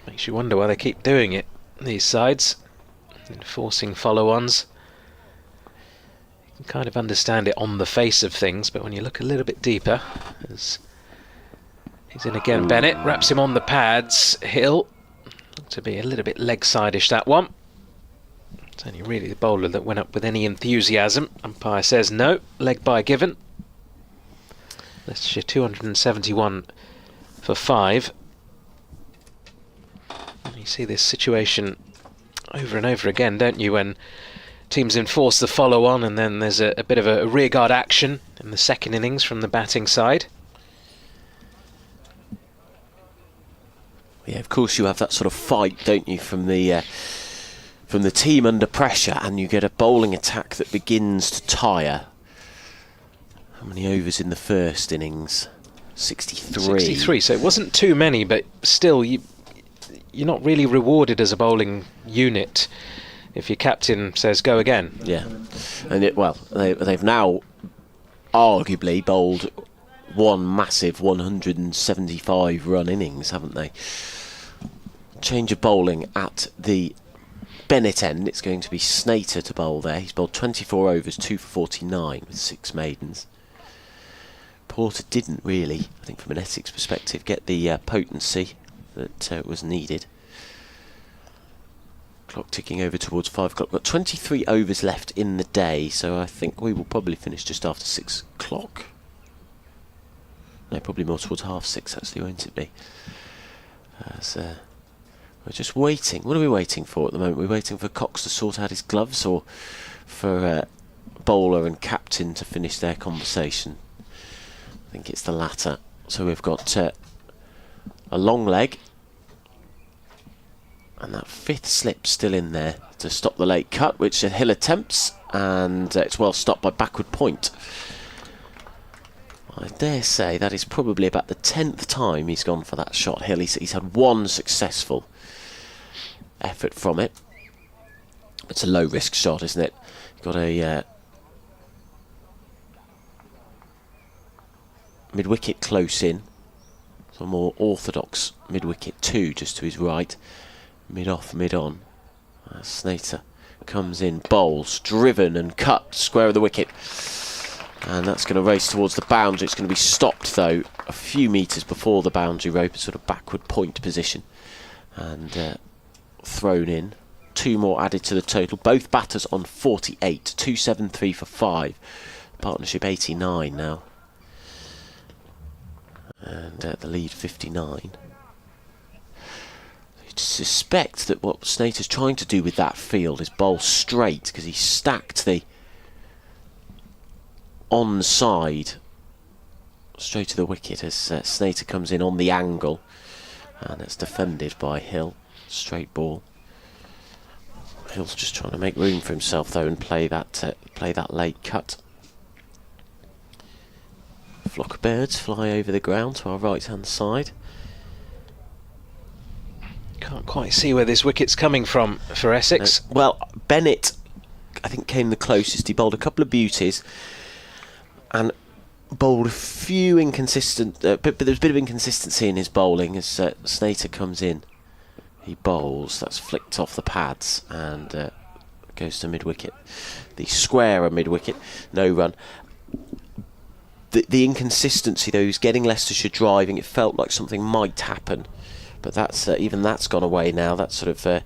Makes you wonder why they keep doing it, these sides, enforcing follow-ons. You kind of understand it on the face of things, but when you look a little bit deeper, as he's in again, Bennett wraps him on the pads. Hill looked to be a little bit leg side-ish, that one. It's only really the bowler that went up with any enthusiasm. Umpire says no, leg bye given. Leicestershire 271 for 5. And you see this situation over and over again, don't you, when teams enforce the follow-on and then there's a bit of a rearguard action in the second innings from the batting side. Yeah, of course you have that sort of fight, don't you, from the team under pressure, and you get a bowling attack that begins to tire. How many overs in the first innings? 63. 63, so it wasn't too many, but still you're not really rewarded as a bowling unit if your captain says go again. Yeah, and they've now arguably bowled one massive 175 run innings, haven't they? Change of bowling at the Bennett end. It's going to be Snater to bowl there. He's bowled 24 overs, 2 for 49 with 6 maidens. Porter didn't really, I think from an Essex perspective, get the potency that was needed. Clock ticking over towards 5 o'clock. Got 23 overs left in the day, so I think we will probably finish just after 6 o'clock. No, probably more towards 6:30 actually, won't it be? We're just waiting. What are we waiting for at the moment? We're waiting for Cox to sort out his gloves, or for bowler and captain to finish their conversation? I think it's the latter. So we've got a long leg, and that 5th slip still in there to stop the late cut, which Hill attempts, and it's well stopped by backward point. I dare say that is probably about the 10th time he's gone for that shot, Hill. He's had one successful effort from it. It's a low risk shot, isn't it? Got a mid wicket close in, so a more orthodox mid wicket 2 just to his right, mid off, mid on. Snater comes in, bowls, driven and cut square of the wicket, and that's going to race towards the boundary. It's going to be stopped though a few metres before the boundary rope, a sort of backward point position, and thrown in. 2 more added to the total. Both batters on 48, 273 for 5. Partnership 89 now, and the lead 59. You'd suspect that what Snater's trying to do with that field is bowl straight, because he stacked the onside straight to the wicket as Snater comes in on the angle, and it's defended by Hill. Straight ball. Hill's just trying to make room for himself though and play that late cut. Flock of birds fly over the ground to our right hand side. Can't quite see where this wicket's coming from for Essex. Well, Bennett I think came the closest. He bowled a couple of beauties and bowled a few inconsistent, but there's a bit of inconsistency in his bowling as Snater comes in. He bowls, that's flicked off the pads and goes to mid-wicket. The square mid-wicket, no run. The inconsistency though, he's getting Leicestershire driving. It felt like something might happen, but that's even that's gone away now. That sort of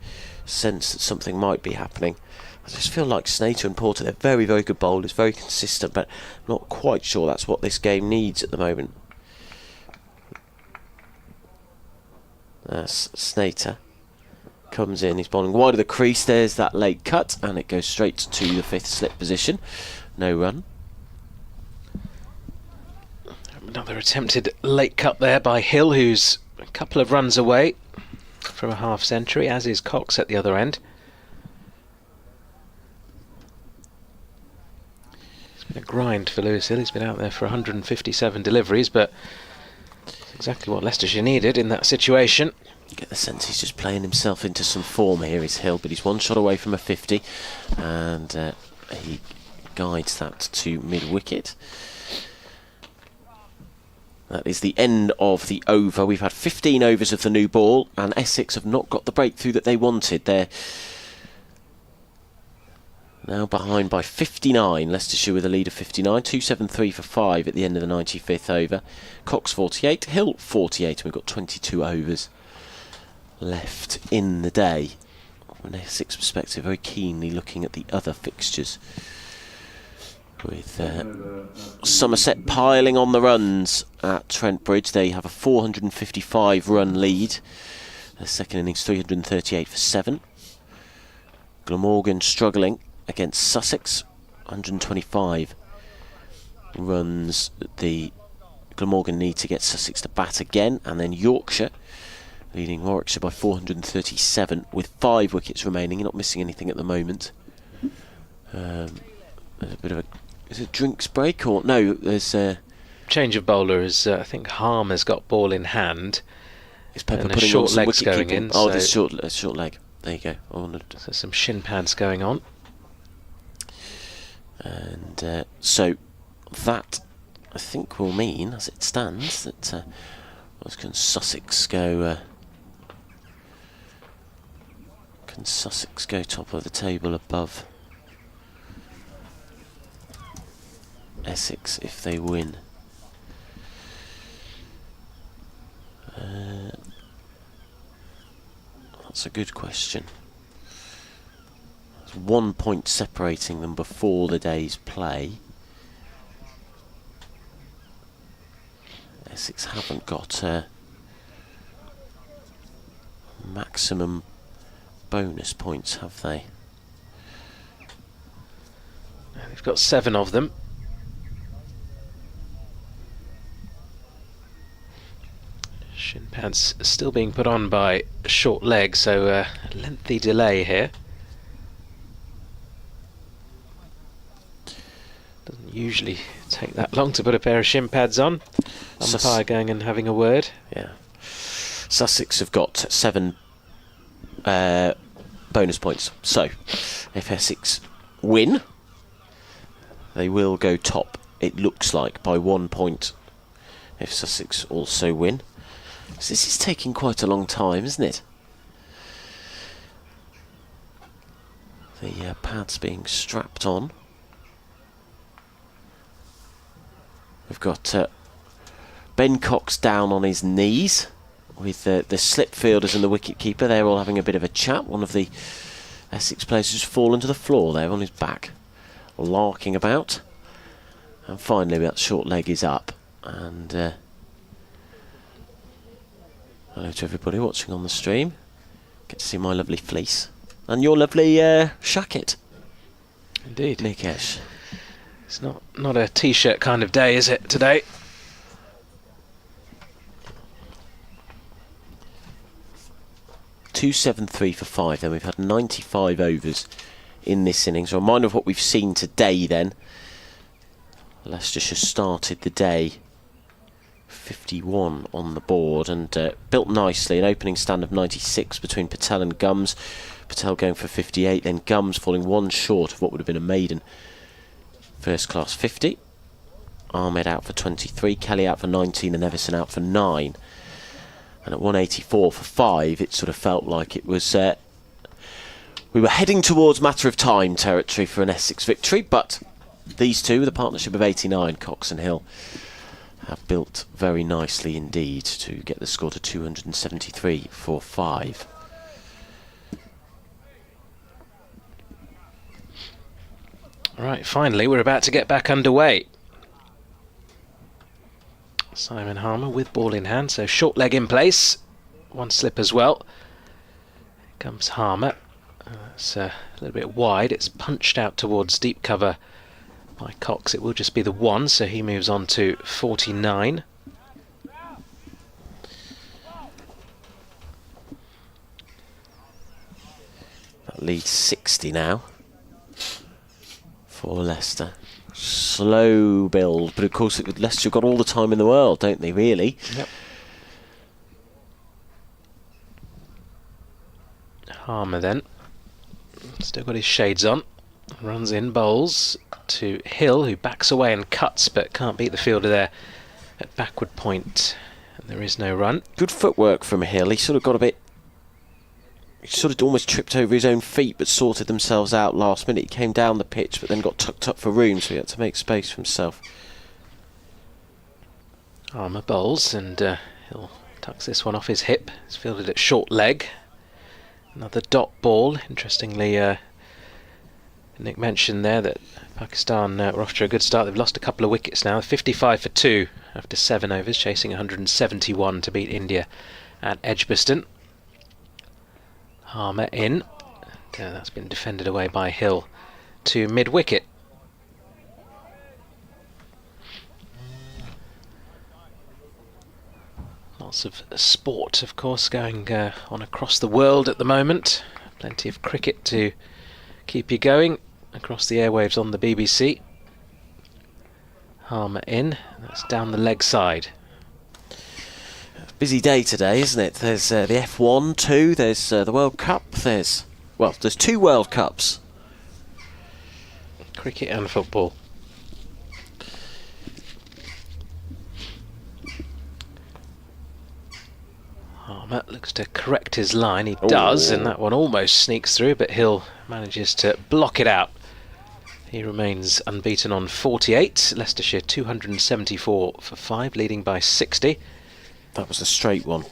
sense that something might be happening. I just feel like Snater and Porter, they're very, very good bowlers, very consistent, but I'm not quite sure that's what this game needs at the moment. Snater comes in, he's bowling wide of the crease. There's that late cut, and it goes straight to the 5th slip position. No run. Another attempted late cut there by Hill, who's a couple of runs away from a half century, as is Cox at the other end. It's been a grind for Lewis Hill. He's been out there for 157 deliveries, but it's exactly what Leicestershire needed in that situation. Get the sense he's just playing himself into some form here, is Hill, but he's one shot away from a 50, and he guides that to mid-wicket. That is the end of the over. We've had 15 overs of the new ball, and Essex have not got the breakthrough that they wanted. Their Now behind by 59. Leicestershire with a lead of 59. 2.73 for 5 at the end of the 95th over. Cox 48, Hill 48, and we've got 22 overs left in the day. From an Essex perspective, very keenly looking at the other fixtures. With Somerset piling on the runs at Trent Bridge. They have a 455 run lead. Their second innings 338 for 7. Glamorgan struggling against Sussex, 125 runs the Glamorgan need to get Sussex to bat again, and then Yorkshire leading Warwickshire by 437 with 5 wickets remaining. You're not missing anything at the moment. There's a bit of a... Is it drinks break or... No, there's a... Change of bowler is, I think Harmer's got ball in hand. Is Pepper and putting short on some legs wicket going keeping? in. Oh, so there's short leg. There you go. So some shin pads going on. And so that, I think, will mean, as it stands, that can Sussex go... can Sussex go top of the table above Essex if they win? That's a good question. There's 1 point separating them before the day's play. Essex haven't got maximum bonus points, have they? They've got 7 of them. Shin pads still being put on by short leg, so a lengthy delay here. Doesn't usually take that long to put a pair of shin pads on. Umpire going and having a word. Yeah. Sussex have got 7 bonus points. So, if Essex win, they will go top, it looks like, by 1 point if Sussex also win. So this is taking quite a long time, isn't it? The pads being strapped on. We've got Ben Cox down on his knees with the slip fielders and the wicket keeper. They're all having a bit of a chat. One of the Essex players has fallen to the floor there on his back, larking about. And finally that short leg is up. And hello to everybody watching on the stream. Get to see my lovely fleece and your lovely shacket. Indeed. Nikesh. It's not a t-shirt kind of day, is it, today? .273 for 5. Then we've had 95 overs in this innings. A reminder of what we've seen today then. Leicestershire started the day 51 on the board and built nicely. An opening stand of 96 between Patel and Gums. Patel going for 58, then Gums falling 1 short of what would have been a maiden first class 50. Ahmed out for 23, Kelly out for 19 and Everson out for 9. And at 184 for 5 it sort of felt like it was we were heading towards matter of time territory for an Essex victory, but these two, the partnership of 89, Cox and Hill, have built very nicely indeed to get the score to 273 for 5. Right, finally we're about to get back underway. Simon Harmer with ball in hand, so short leg in place, 1 slip as well. Here comes Harmer. It's a little bit wide, it's punched out towards deep cover by Cox. It will just be the 1, so he moves on to 49. That leads 60 now for Leicester. Slow build, but of course Leicester have got all the time in the world, don't they, really? Yep. Harmer then, still got his shades on, runs in, bowls to Hill, who backs away and cuts but can't beat the fielder there at backward point, and there is no run. Good footwork from Hill. He sort of got a bit he sort of almost tripped over his own feet but sorted themselves out last minute. He came down the pitch but then got tucked up for room, so he had to make space for himself. Armour bowls, and he'll tucks this one off his hip. It's fielded at short leg. Another dot ball. Interestingly, Nick mentioned there that Pakistan were off to a good start. They've lost a couple of wickets now. 55 for 2 after 7 overs, chasing 171 to beat India at Edgbaston. Harmer in. And, that's been defended away by Hill to mid-wicket. Lots of sport, of course, going on across the world at the moment. Plenty of cricket to keep you going across the airwaves on the BBC. Harmer in. That's down the leg side. Busy day today, isn't it? There's the F1 too. There's the World Cup. There's 2 World Cups. Cricket and football. Harmer looks to correct his line. He does, and that one almost sneaks through, but Hill manages to block it out. He remains unbeaten on 48. Leicestershire 274 for 5, leading by 60. That was a straight one.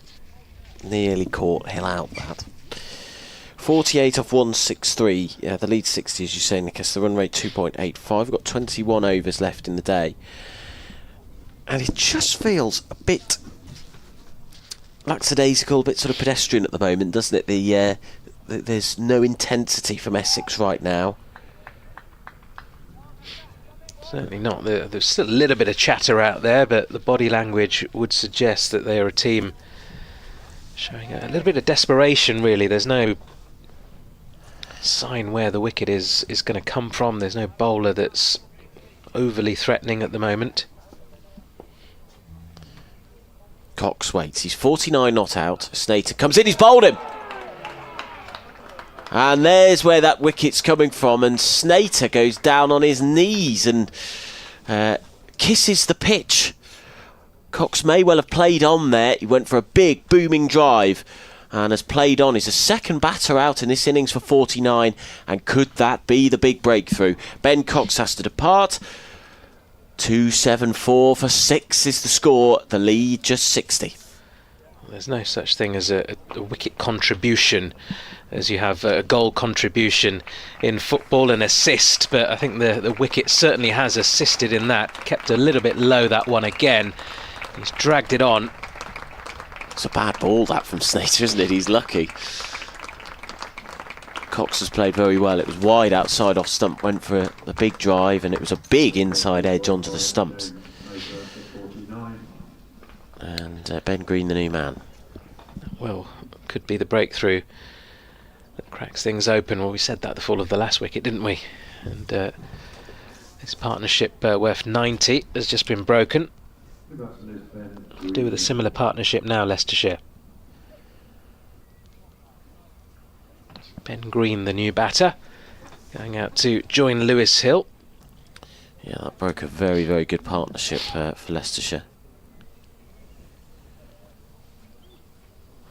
Nearly caught Hill out, that. 48 off 163. Yeah, the lead 60, as you say, Nicholas. The run rate 2.85. We've got 21 overs left in the day. And it just feels a bit lackadaisical, a bit sort of pedestrian at the moment, doesn't it? There's no intensity from Essex right now. Certainly not. There's still a little bit of chatter out there, but the body language would suggest that they are a team showing a little bit of desperation, really. There's no sign where the wicket is going to come from. There's no bowler that's overly threatening at the moment. Cox waits. He's 49 not out. Snater comes in. He's bowled him. And there's where that wicket's coming from, and Snater goes down on his knees and kisses the pitch. Cox may well have played on there. He went for a big booming drive and has played on. He's the second batter out in this innings for 49, and could that be the big breakthrough? Ben Cox has to depart. 274 for 6 is the score. The lead just 60. There's no such thing as a wicket contribution, as you have a goal contribution in football, an assist, but I think the wicket certainly has assisted in that. Kept a little bit low, that one again. He's dragged it on. It's a bad ball, that, from Snater, isn't it? He's lucky. Cox has played very well. It was wide outside off stump, went for the big drive, and it was a big inside edge onto the stumps. And Ben Green, the new man. Well, could be the breakthrough that cracks things open. Well, we said that at the fall of the last wicket, didn't we? And this partnership worth 90 has just been broken. To do with a similar partnership now, Leicestershire. Ben Green, the new batter, going out to join Lewis Hill. Yeah, that broke a very, very good partnership for Leicestershire.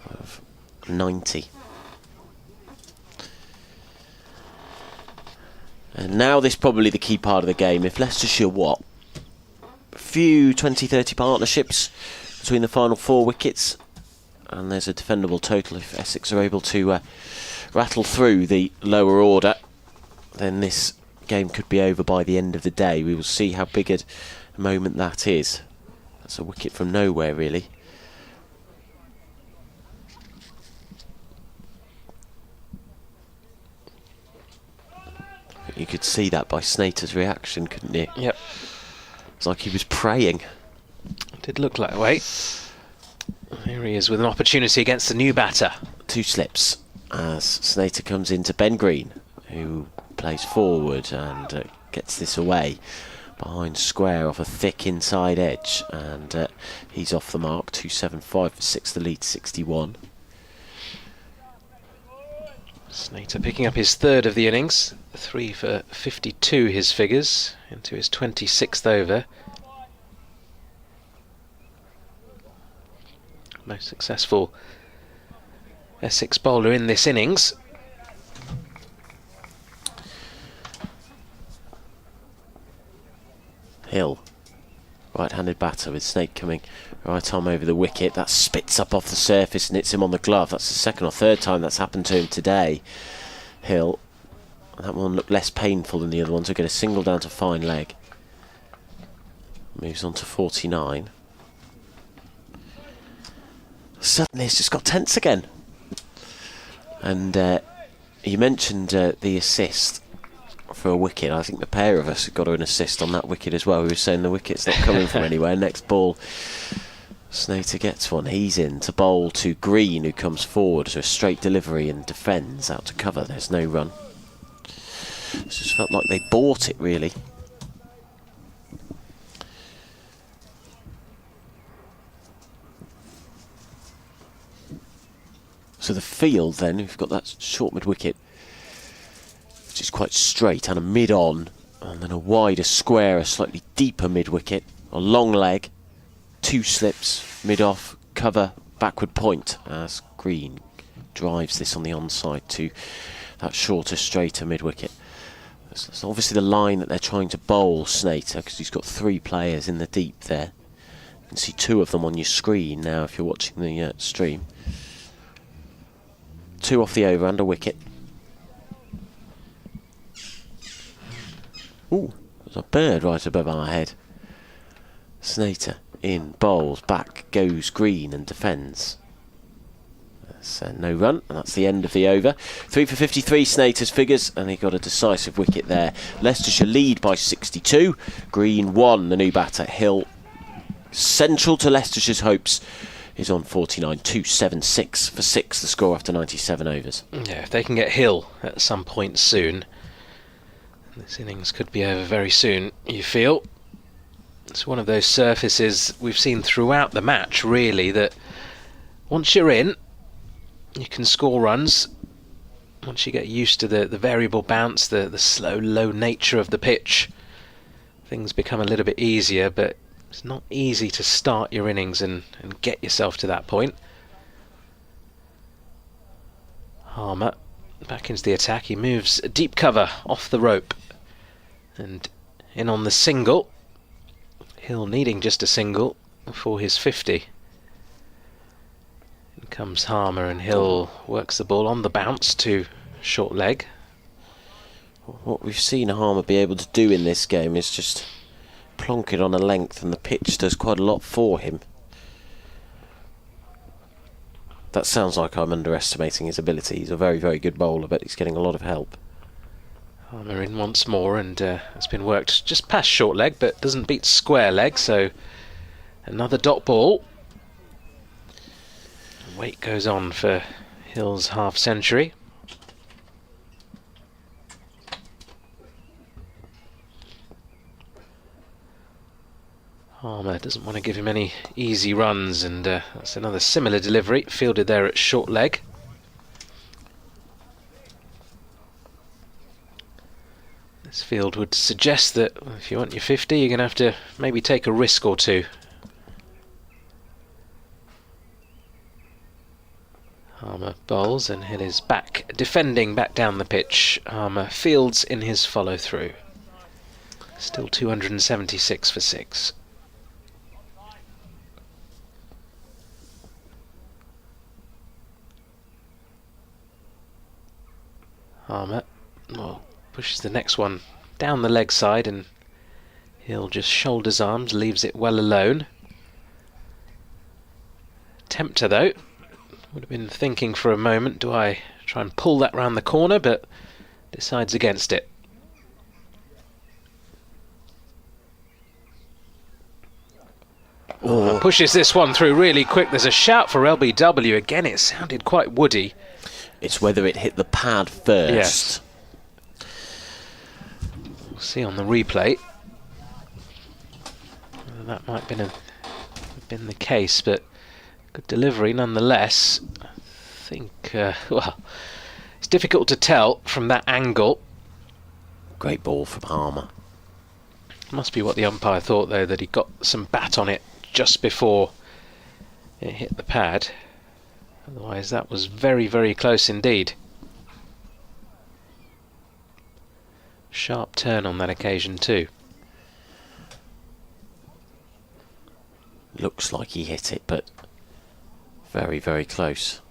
Of 90. And now this is probably the key part of the game. If Leicestershire a few 20-30 partnerships between the final 4 wickets, and there's a defendable total if Essex are able to rattle through the lower order, then this game could be over by the end of the day. We will see how big a moment that is. That's a wicket from nowhere, really. You could see that by Snater's reaction, couldn't you? Yep. It's like he was praying. It did look like way. Here he is with an opportunity against the new batter. 2 slips as Snater comes into Ben Green, who plays forward and gets this away behind square off a thick inside edge, and he's off the mark. 275 for 6, the lead 61. Snater picking up his 3rd of the innings. 3 for 52 his figures, into his 26th over. Most successful Essex bowler in this innings. Hill, right-handed batter with Snake coming right arm over the wicket. That spits up off the surface and hits him on the glove. That's the second or third time that's happened to him today. Hill, that one looked less painful than the other ones. We'll get a single down to fine leg. Moves on to 49. Suddenly it's just got tense again. And you mentioned the assist for a wicket. I think the pair of us got an assist on that wicket as well. We were saying the wicket's not coming from anywhere. Next ball, Snater gets one. He's in to bowl to Green, who comes forward to a straight delivery and defends out to cover. There's no run. It just felt like they bought it, really. So the field then, we've got that short mid-wicket, which is quite straight, and a mid-on, and then a wider square, a slightly deeper mid-wicket, a long leg, 2 slips, mid-off, cover, backward point, as Green drives this on the onside to that shorter, straighter mid-wicket. That's obviously the line that they're trying to bowl Snater, because he's got 3 players in the deep there. You can see 2 of them on your screen now if you're watching the stream. 2 off the over and a wicket. Ooh, there's a bird right above our head. Snater in, bowls, back goes Green and defends. That's no run, and that's the end of the over. 3 for 53, Snater's figures, and he got a decisive wicket there. Leicestershire lead by 62. Green 1, the new batter. Hill, central to Leicestershire's hopes, is on 49. 276 for 6, the score after 97 overs. Yeah, if they can get Hill at some point soon, this innings could be over very soon, you feel. It's one of those surfaces we've seen throughout the match, really, that once you're in, you can score runs. Once you get used to the variable bounce, the slow, low nature of the pitch, things become a little bit easier, but it's not easy to start your innings and get yourself to that point. Harmer back into the attack. He moves a deep cover off the rope and in on the single. Hill needing just a single for his 50. In comes Harmer, and Hill works the ball on the bounce to short leg. What we've seen Harmer be able to do in this game is just plonk it on a length, and the pitch does quite a lot for him. That sounds like I'm underestimating his ability. He's a very, very good bowler, but he's getting a lot of help. Harmer in once more, and it's been worked just past short leg, but doesn't beat square leg, so another dot ball. Wait goes on for Hill's half century. Harmer doesn't want to give him any easy runs, and that's another similar delivery, fielded there at short leg. This field would suggest that if you want your 50, you're going to have to maybe take a risk or two. Harmer bowls, and Hill is back, defending back down the pitch. Harmer fields in his follow-through. Still 276 for 6. Harmer pushes the next one down the leg side, and Hill just shoulders arms, leaves it well alone. Tempter though, would have been thinking for a moment, do I try and pull that round the corner, but decides against it. Pushes this one through really quick. There's a shout for LBW. Again, it sounded quite woody. It's whether it hit the pad first. Yes. We'll see on the replay. That might have been the case, but good delivery nonetheless. I think, well, it's difficult to tell from that angle. Great ball from Harmer. Must be what the umpire thought, though, that he got some bat on it just before it hit the pad. Otherwise, that was very, very close indeed. Sharp turn on that occasion too. Looks like he hit it, but very, very close.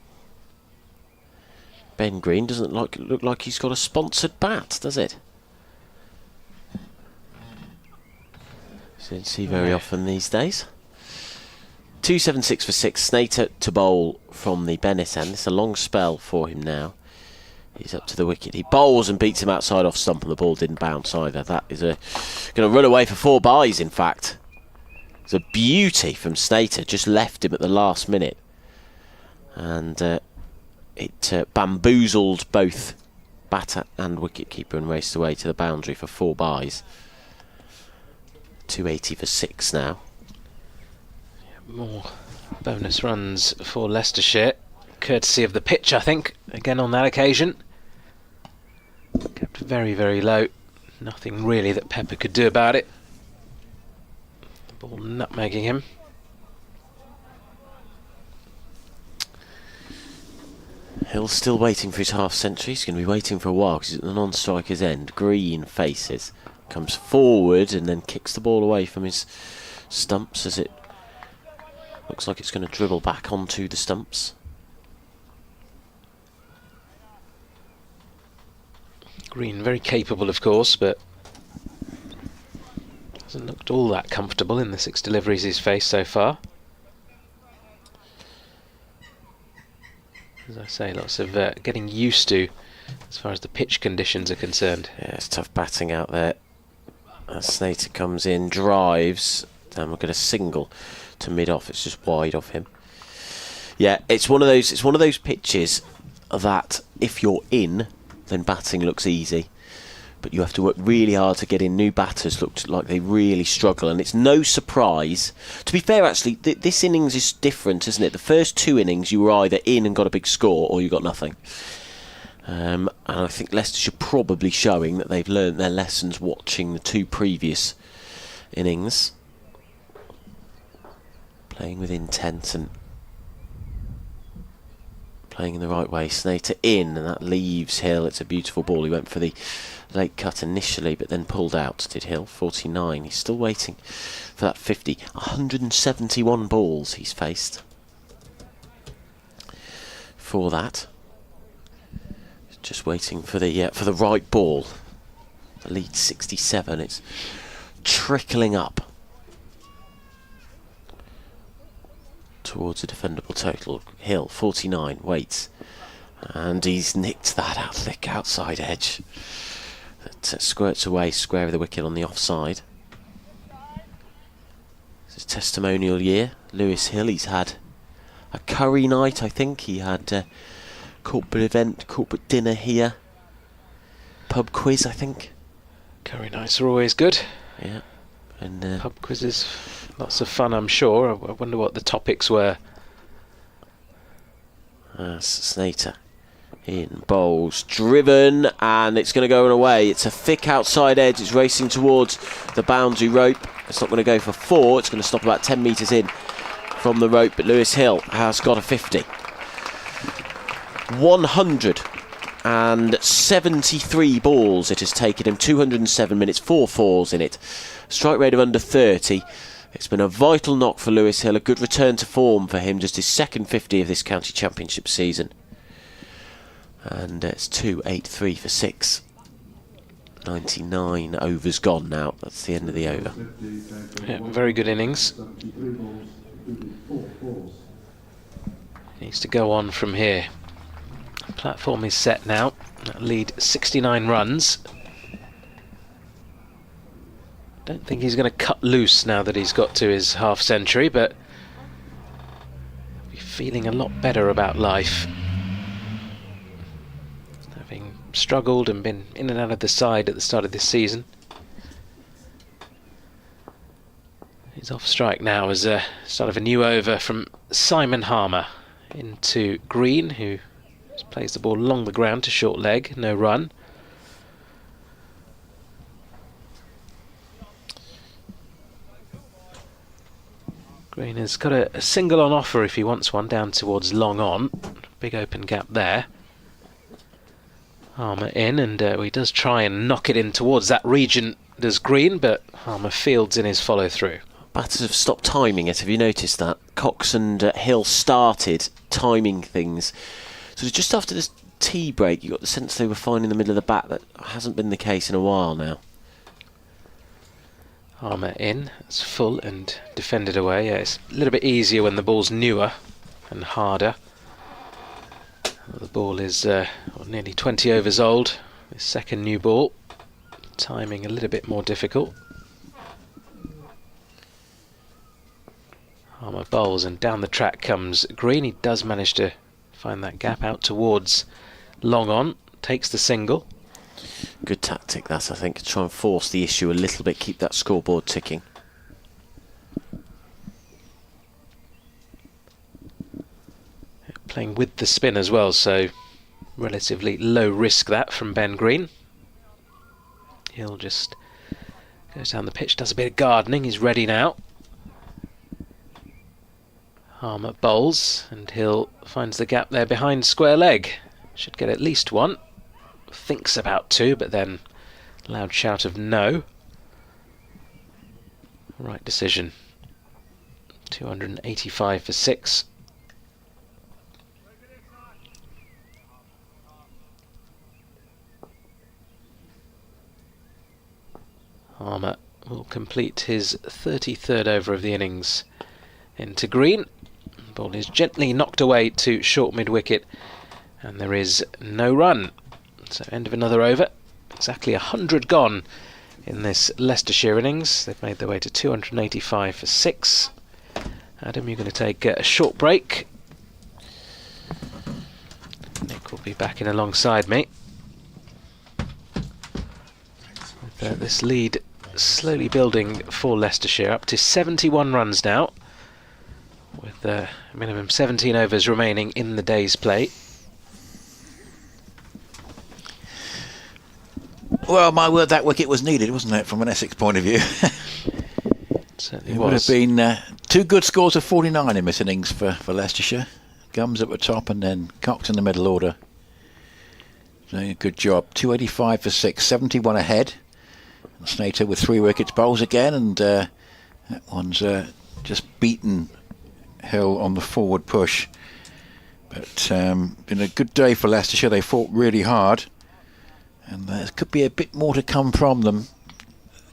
Ben Green doesn't look like he's got a sponsored bat, does it? Don't see very often these days. 276 for 6. Snater to bowl from the Bennett end. It's a long spell for him now. He's up to the wicket. He bowls and beats him outside off stump, and the ball didn't bounce either. That is going to run away for 4 byes, in fact. It's a beauty from Snater. Just left him at the last minute. And it bamboozled both batter and wicketkeeper and raced away to the boundary for 4 byes. 280 for 6 now. More bonus runs for Leicestershire, courtesy of the pitch, I think, again on that occasion. Kept very, very low. Nothing really that Pepper could do about it. The ball nutmegging him. Hill's still waiting for his half-century. He's going to be waiting for a while because he's at the non-striker's end. Green faces. Comes forward and then kicks the ball away from his stumps as it looks like it's going to dribble back onto the stumps. Green very capable, of course, but hasn't looked all that comfortable in the 6 deliveries he's faced so far. As I say, lots of getting used to as far as the pitch conditions are concerned. Yeah, it's tough batting out there. As Snater comes in, drives, and we'll get a single to mid-off. It's just wide off him. Yeah, it's one of those pitches that if you're in, then batting looks easy. But you have to work really hard to get in. New batters looked like they really struggle, and it's no surprise. To be fair, actually, this innings is different, isn't it? The first 2 innings, you were either in and got a big score, or you got nothing. And I think Leicestershire probably showing that they've learned their lessons watching the 2 previous innings. Playing with intent and playing in the right way. Snater in, and that leaves Hill. It's a beautiful ball. He went for the late cut initially, but then pulled out, did Hill. 49. He's still waiting for that 50. 171 balls he's faced for that. Just waiting for the right ball. The lead 67. It's trickling up towards a defendable total. Hill 49 waits, and he's nicked that out thick outside edge. That squirts away square of the wicket on the offside. It's a testimonial year. Lewis Hill. He's had a curry night. I think he had. Corporate event, corporate dinner here. Pub quiz, I think. Curry nights are always good. Yeah. And pub quizzes, lots of fun, I'm sure. I wonder what the topics were. Snater in bowls, driven, and it's going to go away. It's a thick outside edge. It's racing towards the boundary rope. It's not going to go for 4. It's going to stop about 10 metres in from the rope, but Lewis Hill has got a 50. 173 balls it has taken him, 207 minutes, 4 fours in it. Strike rate of under 30. It's been a vital knock for Lewis Hill, a good return to form for him, just his second 50 of this county championship season. And it's 283 for 6. 99 overs gone now. That's the end of the over. Yeah, very good innings. Needs to go on from here. Platform is set now. Lead 69 runs. Don't think he's going to cut loose now that he's got to his half-century, but he'll be feeling a lot better about life. Having struggled and been in and out of the side at the start of this season. He's off strike now as a start of a new over from Simon Harmer into Green, who plays the ball along the ground to short leg, no run. Green has got a single on offer if he wants one down towards long on. Big open gap there. Harmer in, and he does try and knock it in towards that region, does Green, but Harmer fields in his follow through. Batters have stopped timing it, have you noticed that? Cox and Hill started timing things. So just after this tea break, you got the sense they were fine in the middle of the bat. That hasn't been the case in a while now. Harmer in, it's full and defended away. Yeah, it's a little bit easier when the ball's newer and harder. The ball is nearly 20 overs old. His second new ball. Timing a little bit more difficult. Harmer bowls and down the track comes Green. He does manage to find that gap out towards long on. Takes the single. Good tactic that, I think, to try and force the issue a little bit, keep that scoreboard ticking. Playing with the spin as well, so relatively low risk that from Ben Green. He'll just goes down the pitch, does a bit of gardening, he's ready now. Harmer bowls, and Hill finds the gap there behind square leg. Should get at least one. Thinks about two, but then loud shout of no. Right decision. 285 for 6. Harmer will complete his 33rd over of the innings into Green. Ball is gently knocked away to short mid-wicket, and there is no run. So end of another over. Exactly 100 gone in this Leicestershire innings. They've made their way to 285 for 6. Adam, you're going to take a short break. Nick will be back in alongside me. With this lead slowly building for Leicestershire, up to 71 runs now, with a minimum 17 overs remaining in the day's play. Well, my word, that wicket was needed, wasn't it, from an Essex point of view? Certainly It was. would have been 2 good scores of 49 in this innings for Leicestershire. Gums at the top and then Cox in the middle order. So good job. 285 for 6, 71 ahead. Snater with 3 wickets, bowls again, and that one's just beaten Hill on the forward push. But been a good day for Leicestershire. They fought really hard, and there could be a bit more to come from them.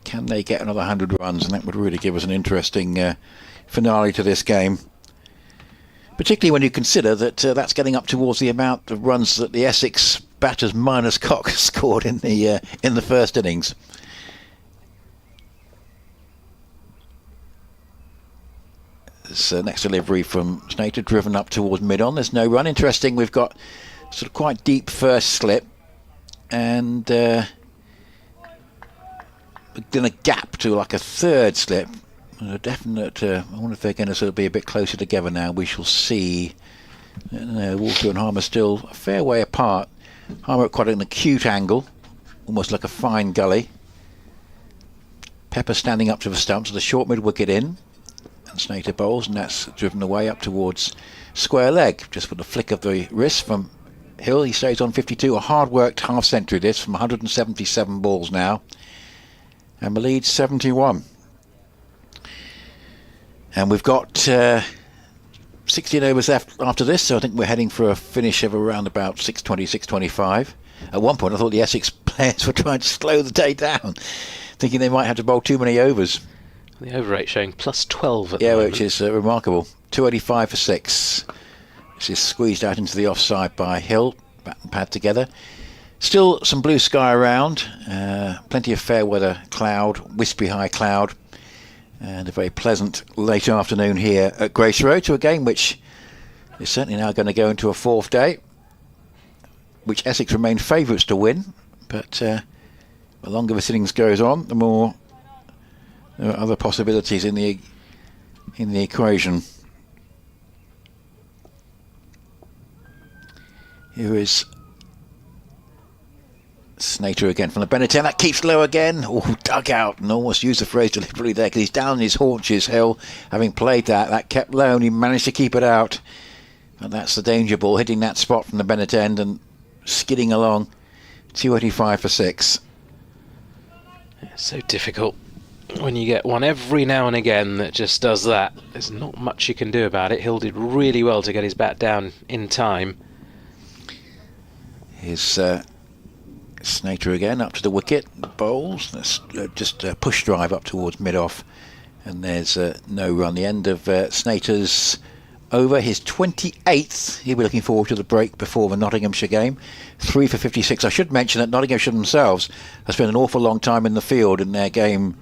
Can they get another 100 runs? And that would really give us an interesting finale to this game. Particularly when you consider that that's getting up towards the amount of runs that the Essex batters minus Cox scored in the first innings. Next delivery from Snater, driven up towards mid-on. There's no run. Interesting, we've got sort of quite deep first slip, and then a gap to like a third slip. A definite. I wonder if they're going to sort of be a bit closer together now. We shall see. Walker and Harmer still a fair way apart. Harmer at quite an acute angle, almost like a fine gully. Pepper standing up to the stumps with a short mid-wicket in. And Snater bowls, and that's driven away up towards square leg, just with a flick of the wrist from Hill. He stays on 52, a hard-worked half-century this from 177 balls now, and the lead's 71. And we've got 16 overs left after this, so I think we're heading for a finish of around about 6:20, 6:25. At one point I thought the Essex players were trying to slow the day down, thinking they might have to bowl too many overs. The over rate showing plus 12 at the moment. Yeah, which is remarkable. 285 for 6. This is squeezed out into the offside by Hill. Bat and pad together. Still some blue sky around. Plenty of fair weather cloud, wispy high cloud. And a very pleasant late afternoon here at Grace Road, to a game which is certainly now going to go into a 4th day, which Essex remain favourites to win. But the longer the innings goes on, the more there are other possibilities in the equation. Here is Snater again from the Benetton. That keeps low again. Oh, dug out. And almost used the phrase deliberately there because he's down his haunches, Hill. Having played that, that kept low and he managed to keep it out. But that's the danger ball, hitting that spot from the Bennett end and skidding along. 285 for 6. It's so difficult when you get one every now and again that just does that. There's not much you can do about it. Hill did really well to get his bat down in time. Here's Snater again, up to the wicket, bowls. That's just a push drive up towards mid-off. And there's no run. The end of Snater's over, his 28th. He'll be looking forward to the break before the Nottinghamshire game. 3 for 56. I should mention that Nottinghamshire themselves have spent an awful long time in the field in their game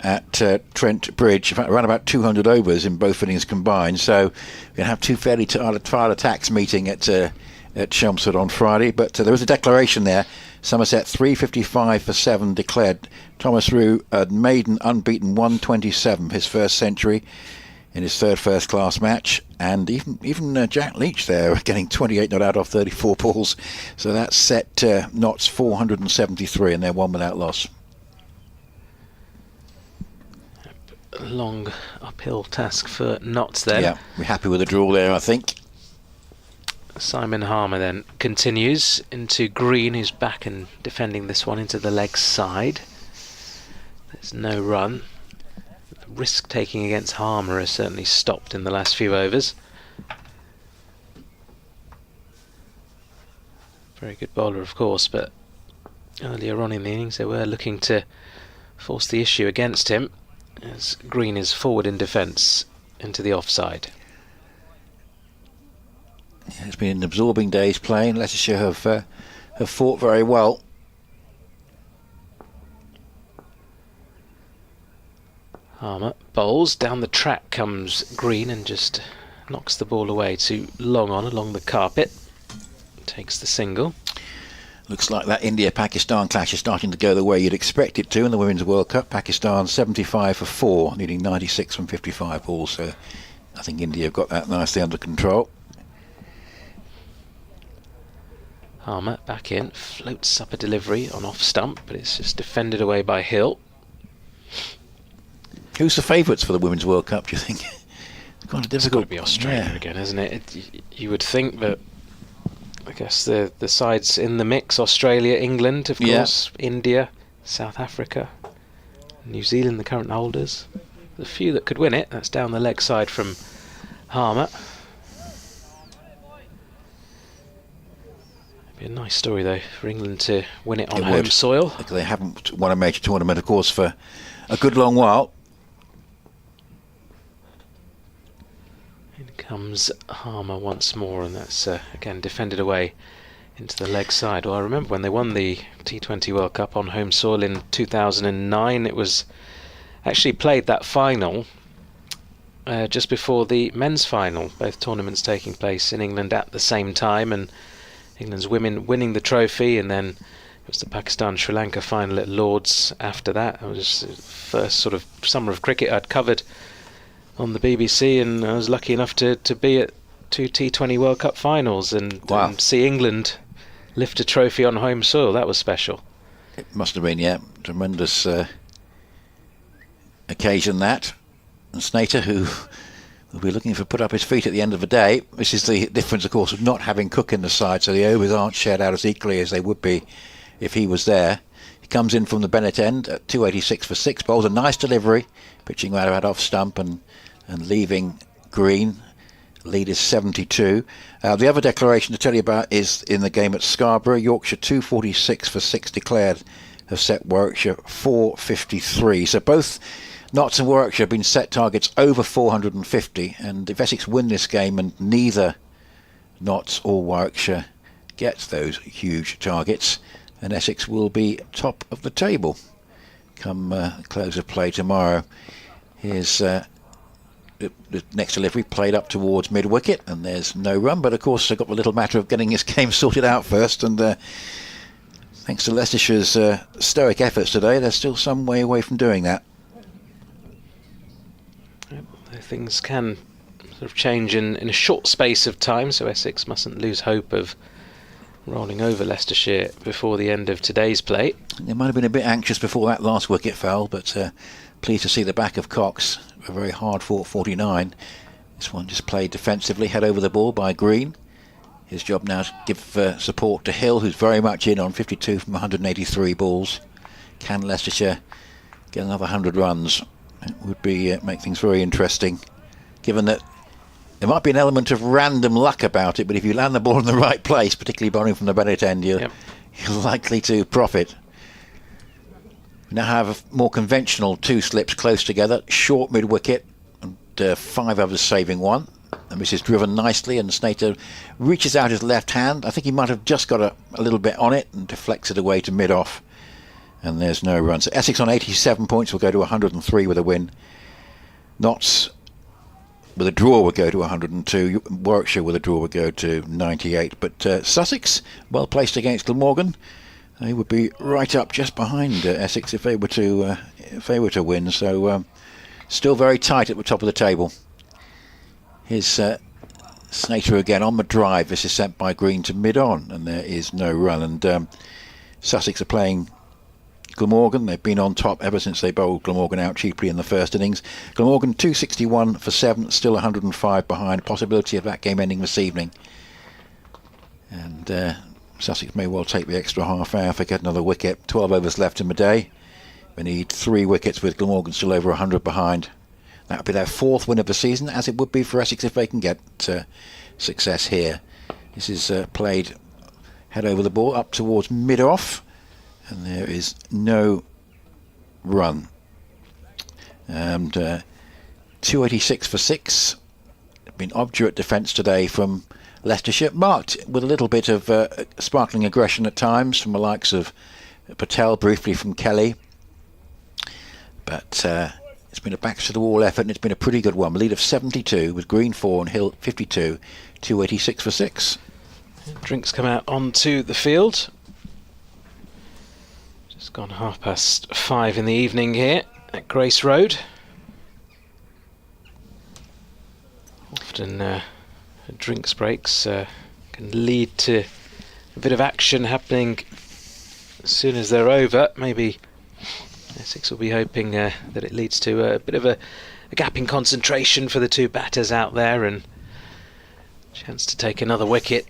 at Trent Bridge. In fact, around about 200 overs in both innings combined. So we're going to have two fairly trial attacks meeting at Chelmsford on Friday. But there was a declaration there. Somerset 355 for 7 declared. Thomas threw a maiden unbeaten 127, his first century in his third first-class match, and even Jack Leach there getting 28 not out off 34 balls. So that set Notts 473, and they're one without loss. Long uphill task for Notts then. Yeah, we're happy with the draw there, I think. Simon Harmer then continues into Green, who's back and defending this one into the leg side. There's no run. Risk taking against Harmer has certainly stopped in the last few overs. Very good bowler, of course, but earlier on in the innings they were looking to force the issue against him as Green is forward in defence into the offside. Yeah, it's been an absorbing day's playing. Leicestershire have fought very well. Harmer bowls, down the track comes Green and just knocks the ball away too long on along the carpet. Takes the single. Looks like that India-Pakistan clash is starting to go the way you'd expect it to in the Women's World Cup. Pakistan 75 for 4, needing 96 from 55 balls. So I think India have got that nicely under control. Harmer back in, floats up a delivery on off stump, but it's just defended away by Hill. Who's the favourites for the Women's World Cup, do you think? It's kind of difficult. It's got to be Australia again, isn't it? You would think that, I guess, the sides in the mix, Australia, England, of course, India, South Africa, New Zealand, the current holders. There's a few that could win it. That's down the leg side from Harmer. Be a nice story, though, for England to win it on home soil. They haven't won a major tournament, of course, for a good long while. Comes Harmer once more, and that's again defended away into the leg side. Well, I remember when they won the T20 World Cup on home soil in 2009. It was actually played that final just before the men's final, both tournaments taking place in England at the same time, and England's women winning the trophy, and then it was the Pakistan-Sri Lanka final at Lord's after that. It was the first sort of summer of cricket I'd covered on the BBC, and I was lucky enough to be at 2 T20 World Cup finals and see England lift a trophy on home soil. That was special. It must have been, yeah, tremendous occasion that. And Snater, who will be looking for put up his feet at the end of the day. This is the difference, of course, of not having Cook in the side, so the overs aren't shared out as equally as they would be if he was there. He comes in from the Bennett end at 286 for 6 bowls. A nice delivery, pitching right out off stump and leaving Green. Lead is 72. The other declaration to tell you about is in the game at Scarborough. Yorkshire 246 for 6 declared have set Warwickshire 453. So both Notts and Warwickshire have been set targets over 450, and if Essex win this game and neither Notts or Warwickshire gets those huge targets, then Essex will be top of the table come close of play tomorrow. Here's the next delivery played up towards mid-wicket, and there's no run, but of course they've got the little matter of getting this game sorted out first, and thanks to Leicestershire's stoic efforts today, they're still some way away from doing that. Things can sort of change in a short space of time, so Essex mustn't lose hope of rolling over Leicestershire before the end of today's play. They might have been a bit anxious before that last wicket fell, but pleased to see the back of Cox. A very hard-fought 49. This one just played defensively, head over the ball by Green. His job now to give support to Hill, who's very much in on 52 from 183 balls. Can Leicestershire get another 100 runs? It would be make things very interesting, given that there might be an element of random luck about it, but if you land the ball in the right place, particularly bowling from the Bennett end, you're likely to profit. We now have a more conventional two slips close together, short mid-wicket, and 5 overs saving 1. And this is driven nicely, and Snater reaches out his left hand. I think he might have just got a little bit on it and deflects it away to mid-off. And there's no run. So Essex on 87 points will go to 103 with a win. Notts with a draw would go to 102. Warwickshire with a draw would go to 98. But Sussex, well placed against Glamorgan. They would be right up just behind Essex if they were to win. So still very tight at the top of the table. Here's Snater again on the drive. This is sent by Green to mid-on, and there is no run. And Sussex are playing Glamorgan. They've been on top ever since they bowled Glamorgan out cheaply in the first innings. Glamorgan 261 for 7, still 105 behind. Possibility of that game ending this evening. And Sussex may well take the extra half hour for get another wicket. 12 overs left in the day. They need 3 wickets with Glamorgan still over 100 behind. That would be their 4th win of the season, as it would be for Essex if they can get success here. This is played head over the ball up towards mid-off. And there is no run. And 286 for 6. Been obdurate defence today from Leicestershire, marked with a little bit of sparkling aggression at times from the likes of Patel, briefly from Kelly. But it's been a backs-to-the-wall effort, and it's been a pretty good one. A lead of 72 with Green 4 and Hill 52, 286 for 6. Drinks come out onto the field. It's gone 5:30 in the evening here at Grace Road. Often drinks breaks can lead to a bit of action happening as soon as they're over. Maybe Essex will be hoping that it leads to a bit of a gap in concentration for the 2 batters out there and a chance to take another wicket.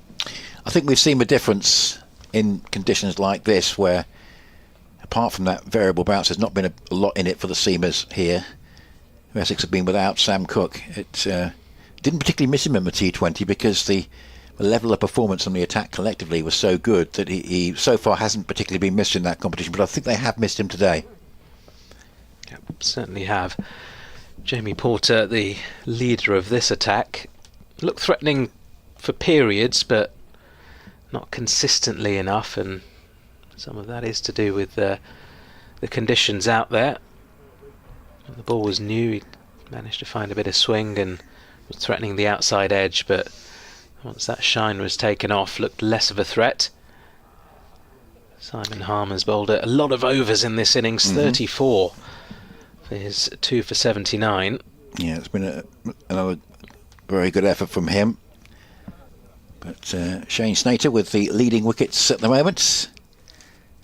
I think we've seen the difference in conditions like this, where apart from that variable bounce, there's not been a lot in it for the seamers here. Essex have been without Sam Cook. It didn't particularly miss him in the T20 because the level of performance on the attack collectively was so good that he so far hasn't particularly been missed in that competition, but I think they have missed him today. Yep, certainly have. Jamie Porter, the leader of this attack, looked threatening for periods, but not consistently enough, and some of that is to do with the conditions out there. When the ball was new, he managed to find a bit of swing and was threatening the outside edge, but once that shine was taken off, looked less of a threat. Simon Harmer's bowled a lot of overs in this innings, 34 for his 2 for 79. Yeah, it's been another very good effort from him. But Shane Snater with the leading wickets at the moment.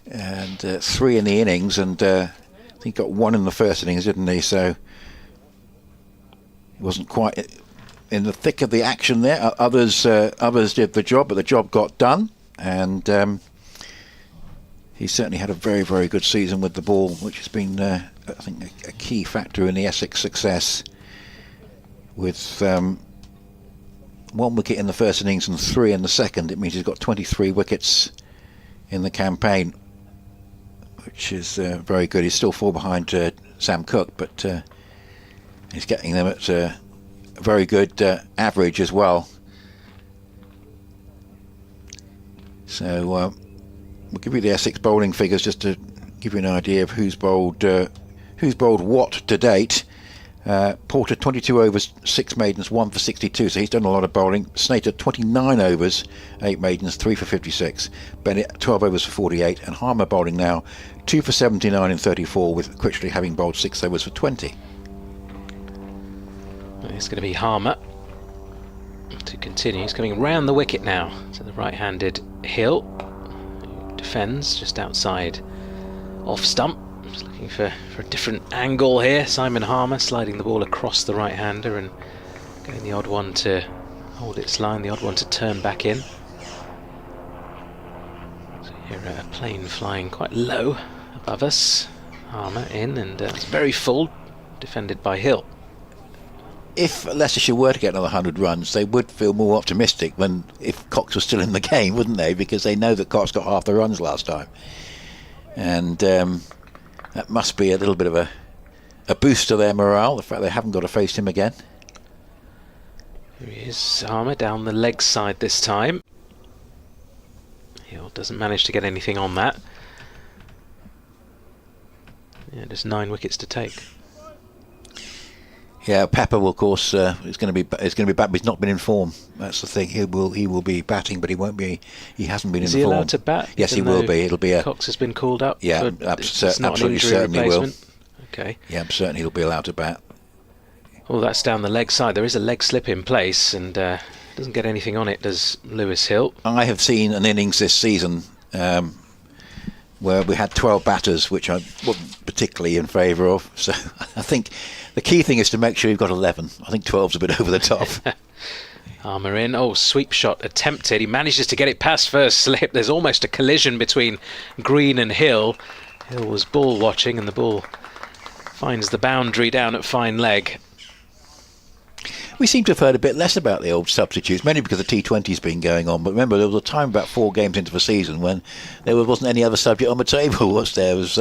And 3 in the innings, and I think he got 1 in the first innings, didn't he? So he wasn't quite in the thick of the action there. Others did the job, but the job got done, and he certainly had a very, very good season with the ball, which has been, I think, a key factor in the Essex success. With 1 wicket in the first innings and 3 in the second, it means he's got 23 wickets in the campaign, which is very good. He's still 4 behind Sam Cook, but he's getting them at a very good average as well. So we'll give you the Essex bowling figures just to give you an idea of who's bowled what to date. Porter 22 overs, 6 maidens, 1 for 62, so he's done a lot of bowling. Snater 29 overs, 8 maidens, 3 for 56. Bennett 12 overs for 48, and Harmer bowling now 2 for 79 and 34, with Critchley having bowled 6 overs for 20. It's going to be Harmer to continue. He's coming round the wicket now to the right-handed Hill, who defends just outside off stump. Just looking for a different angle here. Simon Harmer sliding the ball across the right-hander and getting the odd one to hold its line, the odd one to turn back in. So here a plane flying quite low above us. Harmer in, and it's very full, defended by Hill. If Leicestershire were to get another 100 runs, they would feel more optimistic than if Cox was still in the game, wouldn't they? Because they know that Cox got half the runs last time. And that must be a little bit of a boost to their morale, the fact they haven't got to face him again. Here he is, Harmer down the leg side this time. Hill doesn't manage to get anything on that. Yeah, just 9 wickets to take. Yeah, Pepper will, of course, is going to be back, but he's not been in form. That's the thing. He will be batting, but he won't be. He hasn't been in form. Is he allowed to bat? Yes, he will be. It'll be a. Cox has been called up. Yeah, absolutely, certainly will. Okay. Yeah, certainly he'll be allowed to bat. Well, that's down the leg side. There is a leg slip in place, and doesn't get anything on it, does Lewis Hill. I have seen an innings this season where we had 12 batters, which I wasn't particularly in favour of. So I think the key thing is to make sure you've got 11. I think 12's a bit over the top. Harmer in. Oh, sweep shot attempted. He manages to get it past first slip. There's almost a collision between Green and Hill. Hill was ball watching, and the ball finds the boundary down at fine leg. We seem to have heard a bit less about the old substitutes, mainly because the T20's been going on. But remember, there was a time about 4 games into the season when there wasn't any other subject on the table, was there? There was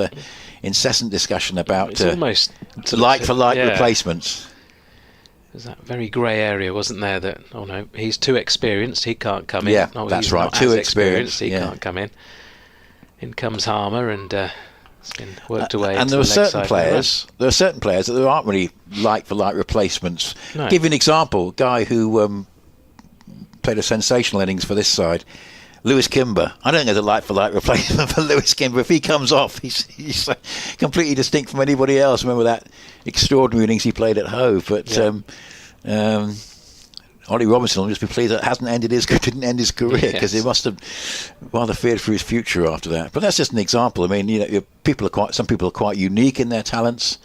incessant discussion about almost like-for-like replacements. There's that very grey area, wasn't there, that, oh no, he's too experienced, he can't come in. Yeah, oh, that's he's right, not too as experienced, he can't come in. In comes Harmer, and it's been worked away. And there are certain players that aren't really like-for-like replacements. No. Give you an example, a guy who played a sensational innings for this side, Lewis Kimber. I don't think there's a like-for-like replacement for Lewis Kimber. If he comes off, he's completely distinct from anybody else. Remember that extraordinary innings he played at Hove. But Ollie Robinson will just be pleased that didn't end his career, because he must have rather feared for his future after that. But that's just an example. I mean, some people are quite unique in their talents,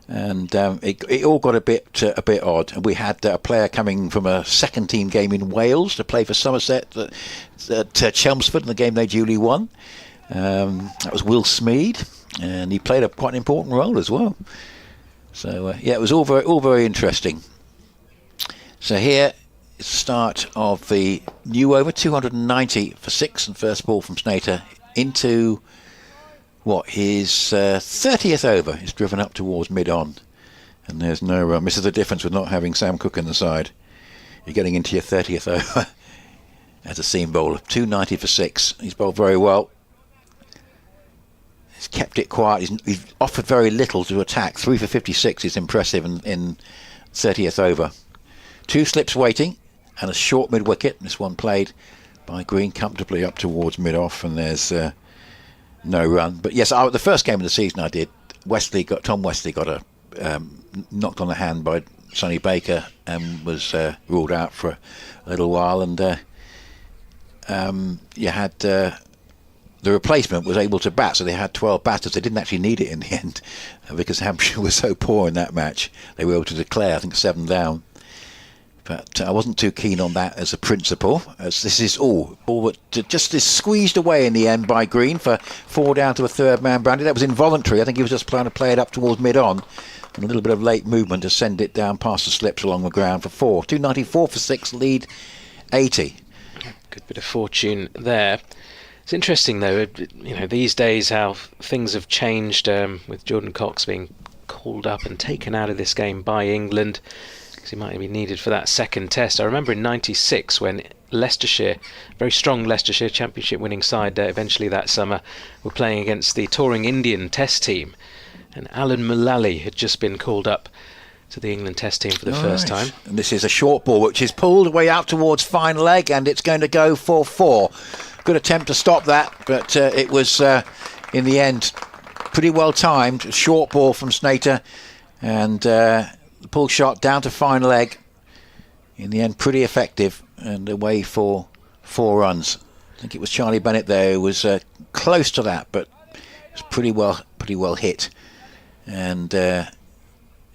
and it all got a bit odd. And we had a player coming from a second team game in Wales to play for Somerset at Chelmsford in the game they duly won. That was Will Smead, and he played quite an important role as well. So it was all very interesting. So here is the start of the new over, 290 for 6, and first ball from Snater into his 30th over. He's driven up towards mid-on, and there's no run. This is the difference with not having Sam Cook in the side. You're getting into your 30th over as a seam bowler. 290 for 6. He's bowled very well. He's kept it quiet. He's offered very little to attack. 3 for 56 is impressive in 30th over. 2 slips waiting and a short mid-wicket. This one played by Green comfortably up towards mid-off, and there's no run. But yes, the first game of the season I did, Tom Wesley got a knocked on the hand by Sonny Baker and was ruled out for a little while. And you had the replacement was able to bat, so they had 12 batters. They didn't actually need it in the end because Hampshire was so poor in that match. They were able to declare, I think, 7 down. But I wasn't too keen on that as a principle, as this is all just is squeezed away in the end by Green for 4 down to a third man. Brandy, that was involuntary. I think he was just trying to play it up towards mid-on, and a little bit of late movement to send it down past the slips along the ground for 4. 294 for 6, lead 80. Good bit of fortune there. It's interesting, though, these days how things have changed with Jordan Cox being called up and taken out of this game by England. He might be needed for that second test. I remember in '96 when Leicestershire, very strong Leicestershire championship winning side eventually that summer, were playing against the touring Indian test team, and Alan Mullally had just been called up to the England test team for the first time. And this is a short ball which is pulled way out towards fine leg, and it's going to go for 4. Good attempt to stop that, but it was in the end pretty well timed. Short ball from Snater, and the pull shot down to fine leg. In the end, pretty effective, and away for 4 runs. think it was Charlie Bennett there who was close to that, but it was pretty well hit, and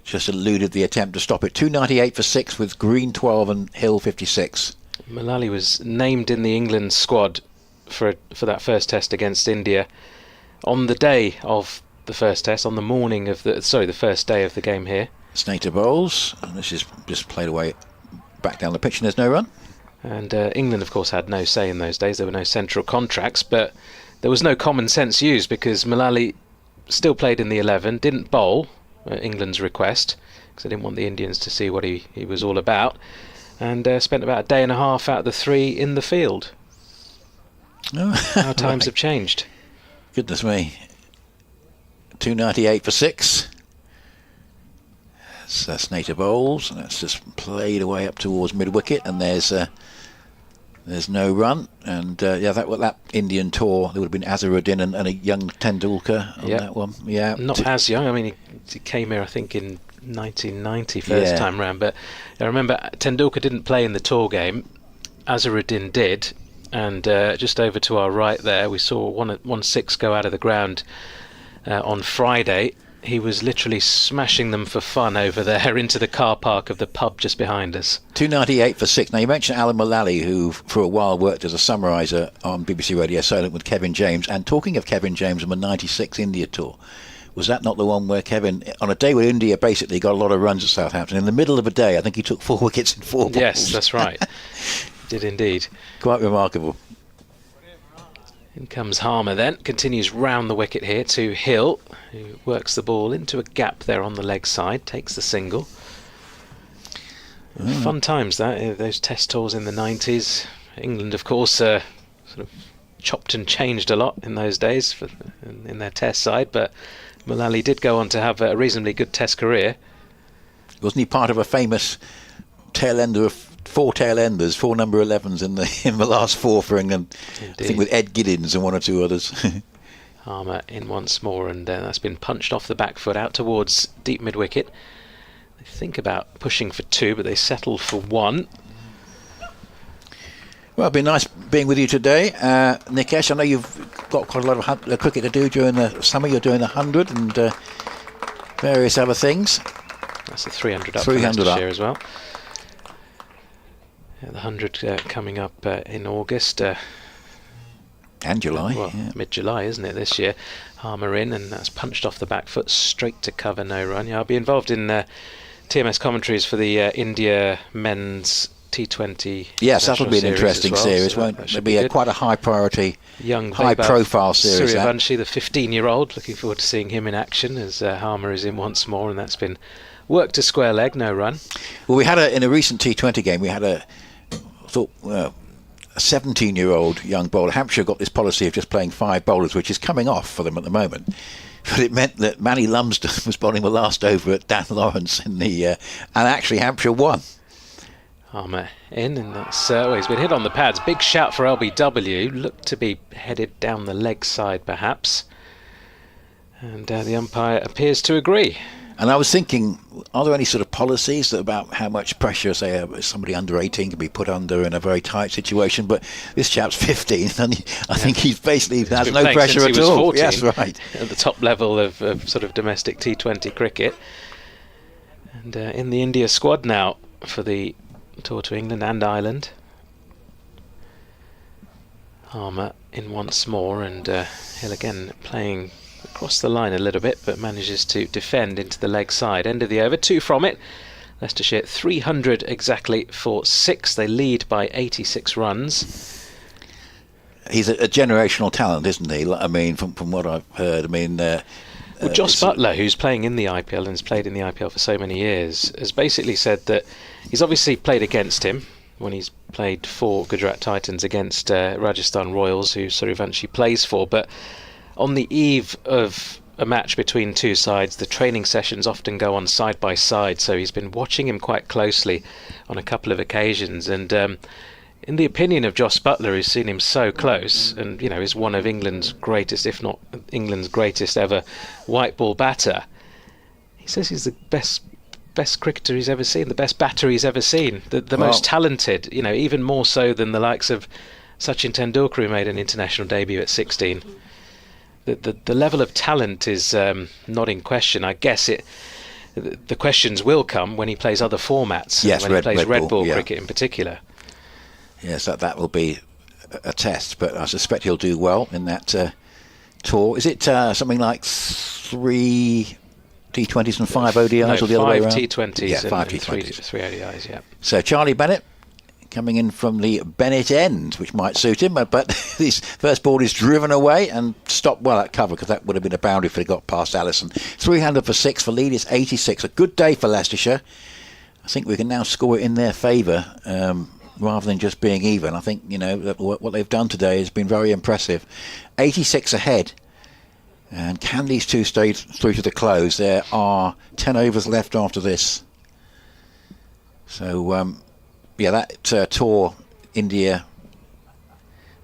just eluded the attempt to stop it. 298 for 6 with Green 12 and Hill 56. Mullally was named in the England squad for that first test against India on the day of the first test, on the morning of the first day of the game here. Snater bowls, and this is just played away back down the pitch, and there's no run. And England, of course, had no say in those days. There were no central contracts, but there was no common sense used because Mullally still played in the 11, didn't bowl at England's request because they didn't want the Indians to see what he was all about, and spent about a day and a half out of the 3 in the field. Oh, How times have changed. Goodness me. 298 for 6. That's Snater bowls, and that's just played away up towards mid-wicket, and there's no run. And that Indian tour, there would have been Azharuddin and a young Tendulkar on that one. Yeah, not as young. I mean, he came here, I think, in 1990 first time round. But I remember Tendulkar didn't play in the tour game. Azharuddin did, and just over to our right there, we saw 1-6 go out of the ground on Friday. He was literally smashing them for fun over there into the car park of the pub just behind us. 298 for 6. Now, you mentioned Alan Mullally, who for a while worked as a summariser on BBC Radio Solent with Kevin James. And talking of Kevin James and the 96 India tour, was that not the one where Kevin, on a day where India basically got a lot of runs at Southampton, in the middle of a day, I think he took 4 wickets in 4 balls? Yes, that's right. Did indeed. Quite remarkable. In comes Harmer then, continues round the wicket here to Hill, who works the ball into a gap there on the leg side, takes the single. Fun times those test tours in the 90s. England, of course, sort of chopped and changed a lot in those days in their test side, but Mullally did go on to have a reasonably good test career. Wasn't he part of a famous tail-ender of 4 tail-enders, 4 number 11s in the last 4 for England? Indeed. I think with Ed Giddins and 1 or 2 others. Harmer in once more, and that's been punched off the back foot out towards deep mid-wicket. They think about pushing for 2, but they settle for 1. Well, it'd be nice being with you today. Nikesh, I know you've got quite a lot of cricket to do during the summer. You're doing the 100 and various other things. That's the 300 up 300 for Leicestershire up. as well. The 100 coming up in August. And July. Well, mid-July, isn't it, this year? Harmer in, and that's punched off the back foot straight to cover, no run. Yeah, I'll be involved in TMS commentaries for the India men's T20. Yes, that'll be an interesting series, won't it? It'll be quite a high priority, young high profile series. Suryavanshi, the 15-year-old, looking forward to seeing him in action as Harmer is in once more, and that's been worked to square leg, no run. Well, we had in a recent T20 game, we had a 17-year-old young bowler. Hampshire got this policy of just playing 5 bowlers, which is coming off for them at the moment. But it meant that Manny Lumsden was bowling the last over at Dan Lawrence in the and actually Hampshire won. Harmer in, and that's he's been hit on the pads. Big shout for LBW. Looked to be headed down the leg side, perhaps. And the umpire appears to agree. And I was thinking, are there any sort of policies about how much pressure, say, somebody under 18 can be put under in a very tight situation? But this chap's 15, and I think he's basically has no pressure at all. 14, yes, right. At the top level of sort of domestic T20 cricket. And in the India squad now for the tour to England and Ireland. Harmer in once more, and Hill again playing across the line a little bit, but manages to defend into the leg side. End of the over, 2 from it. Leicestershire 300 exactly for 6. They lead by 86 runs. He's a generational talent, isn't he? I mean, from what I've heard. I mean, well, Joss Butler, who's playing in the IPL and has played in the IPL for so many years, has basically said that he's obviously played against him when he's played for Gujarat Titans against Rajasthan Royals, who Suryavanshi plays for, but on the eve of a match between 2 sides, the training sessions often go on side by side, so he's been watching him quite closely on a couple of occasions, and in the opinion of Joss Butler, who's seen him so close, and is one of England's greatest, if not England's greatest ever white ball batter, he says he's the best cricketer he's ever seen, the best batter he's ever seen, the most talented, even more so than the likes of Sachin Tendulkar, who made an international debut at 16. The level of talent is not in question. I guess the questions will come when he plays other formats. Yes, when he plays Red Ball yeah. cricket in particular. Yes, that will be a test, but I suspect he'll do well in that tour. Is it something like 3 T20s and 5 ODIs, or the other way around? 5 T20s, yeah, 5 and T20s. three ODIs, yeah. So Charlie Bennett coming in from the Bennett end, which might suit him, but his first ball is driven away and stopped well at cover, because that would have been a boundary if it got past Allison. 300 for 6 for lead. It's 86. A good day for Leicestershire. I think we can now score it in their favour, rather than just being even. I think, what they've done today has been very impressive. 86 ahead. And can these two stay through to the close? There are 10 overs left after this. So, that tour, India,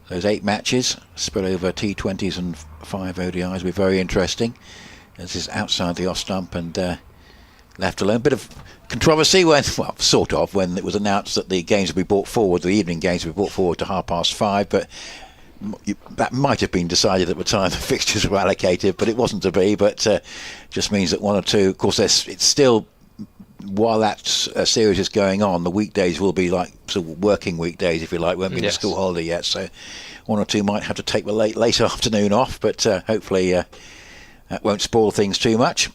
those 8 matches spread over T20s and 5 ODIs will be very interesting. This is outside the off stump and left alone. Bit of controversy when it was announced that the games would be brought forward, the evening games would be brought forward to 5:30, but that might have been decided at the time the fixtures were allocated, but it wasn't to be. But just means that 1 or 2, of course, it's still, while that series is going on, the weekdays will be like sort of working weekdays, if you like, won't be the school holiday yet. So 1 or 2 might have to take the late afternoon off, but hopefully that won't spoil things too much.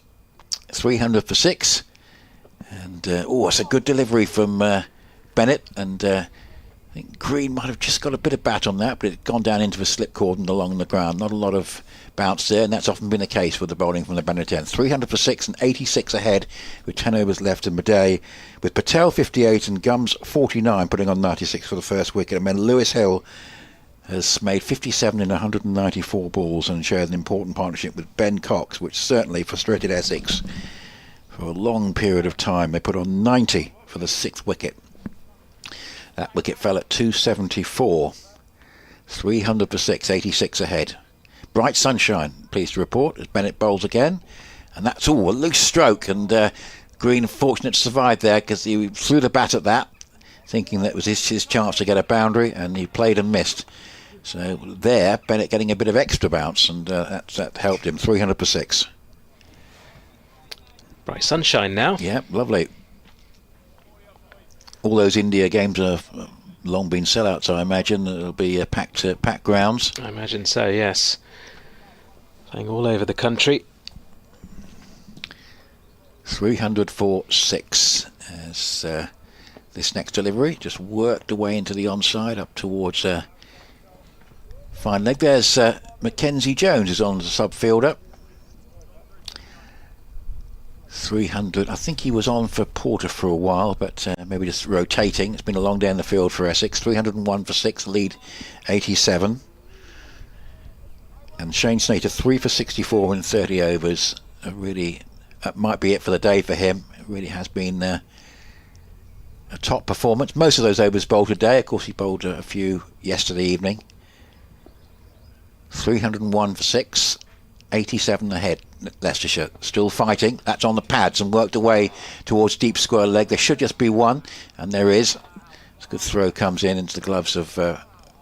300 for 6, and it's a good delivery from Bennett, and I think Green might have just got a bit of bat on that, but it had gone down into the slip cordon along the ground. Not a lot of bounce there, and that's often been the case with the bowling from the Bennett end. 300 for 6 and 86 ahead with 10 overs left in the day, with Patel 58 and Gums 49 putting on 96 for the first wicket. And then Lewis Hill has made 57 in 194 balls and shared an important partnership with Ben Cox, which certainly frustrated Essex for a long period of time. They put on 90 for the 6th wicket. That wicket fell at 274. 300 for 6, 86 ahead. Bright sunshine, pleased to report, as Bennett bowls again. And that's all, a loose stroke. And Green fortunate to survive there, because he threw the bat at that, thinking that it was his chance to get a boundary, and he played and missed. So there, Bennett getting a bit of extra bounce, and that helped him. 300 for 6. Bright sunshine now. Yeah, lovely. All those India games have long been sellouts, I imagine. It'll be packed grounds. I imagine so, yes. Playing all over the country. 300 for 6 as this next delivery just worked away into the onside up towards fine leg. There's Mackenzie Jones is on the sub-fielder. 300. I think he was on for Porter for a while, but maybe just rotating. It's been a long day in the field for Essex. 301 for 6, lead 87. And Shane Snater 3 for 64 in 30 overs. Really, that might be it for the day for him. It really has been a top performance. Most of those overs bowled today. Of course, he bowled a few yesterday evening. 301 for 6. 87 ahead. Leicestershire still fighting. That's on the pads and worked away towards deep square leg. There should just be one, and there is. It's a good throw, comes in into the gloves of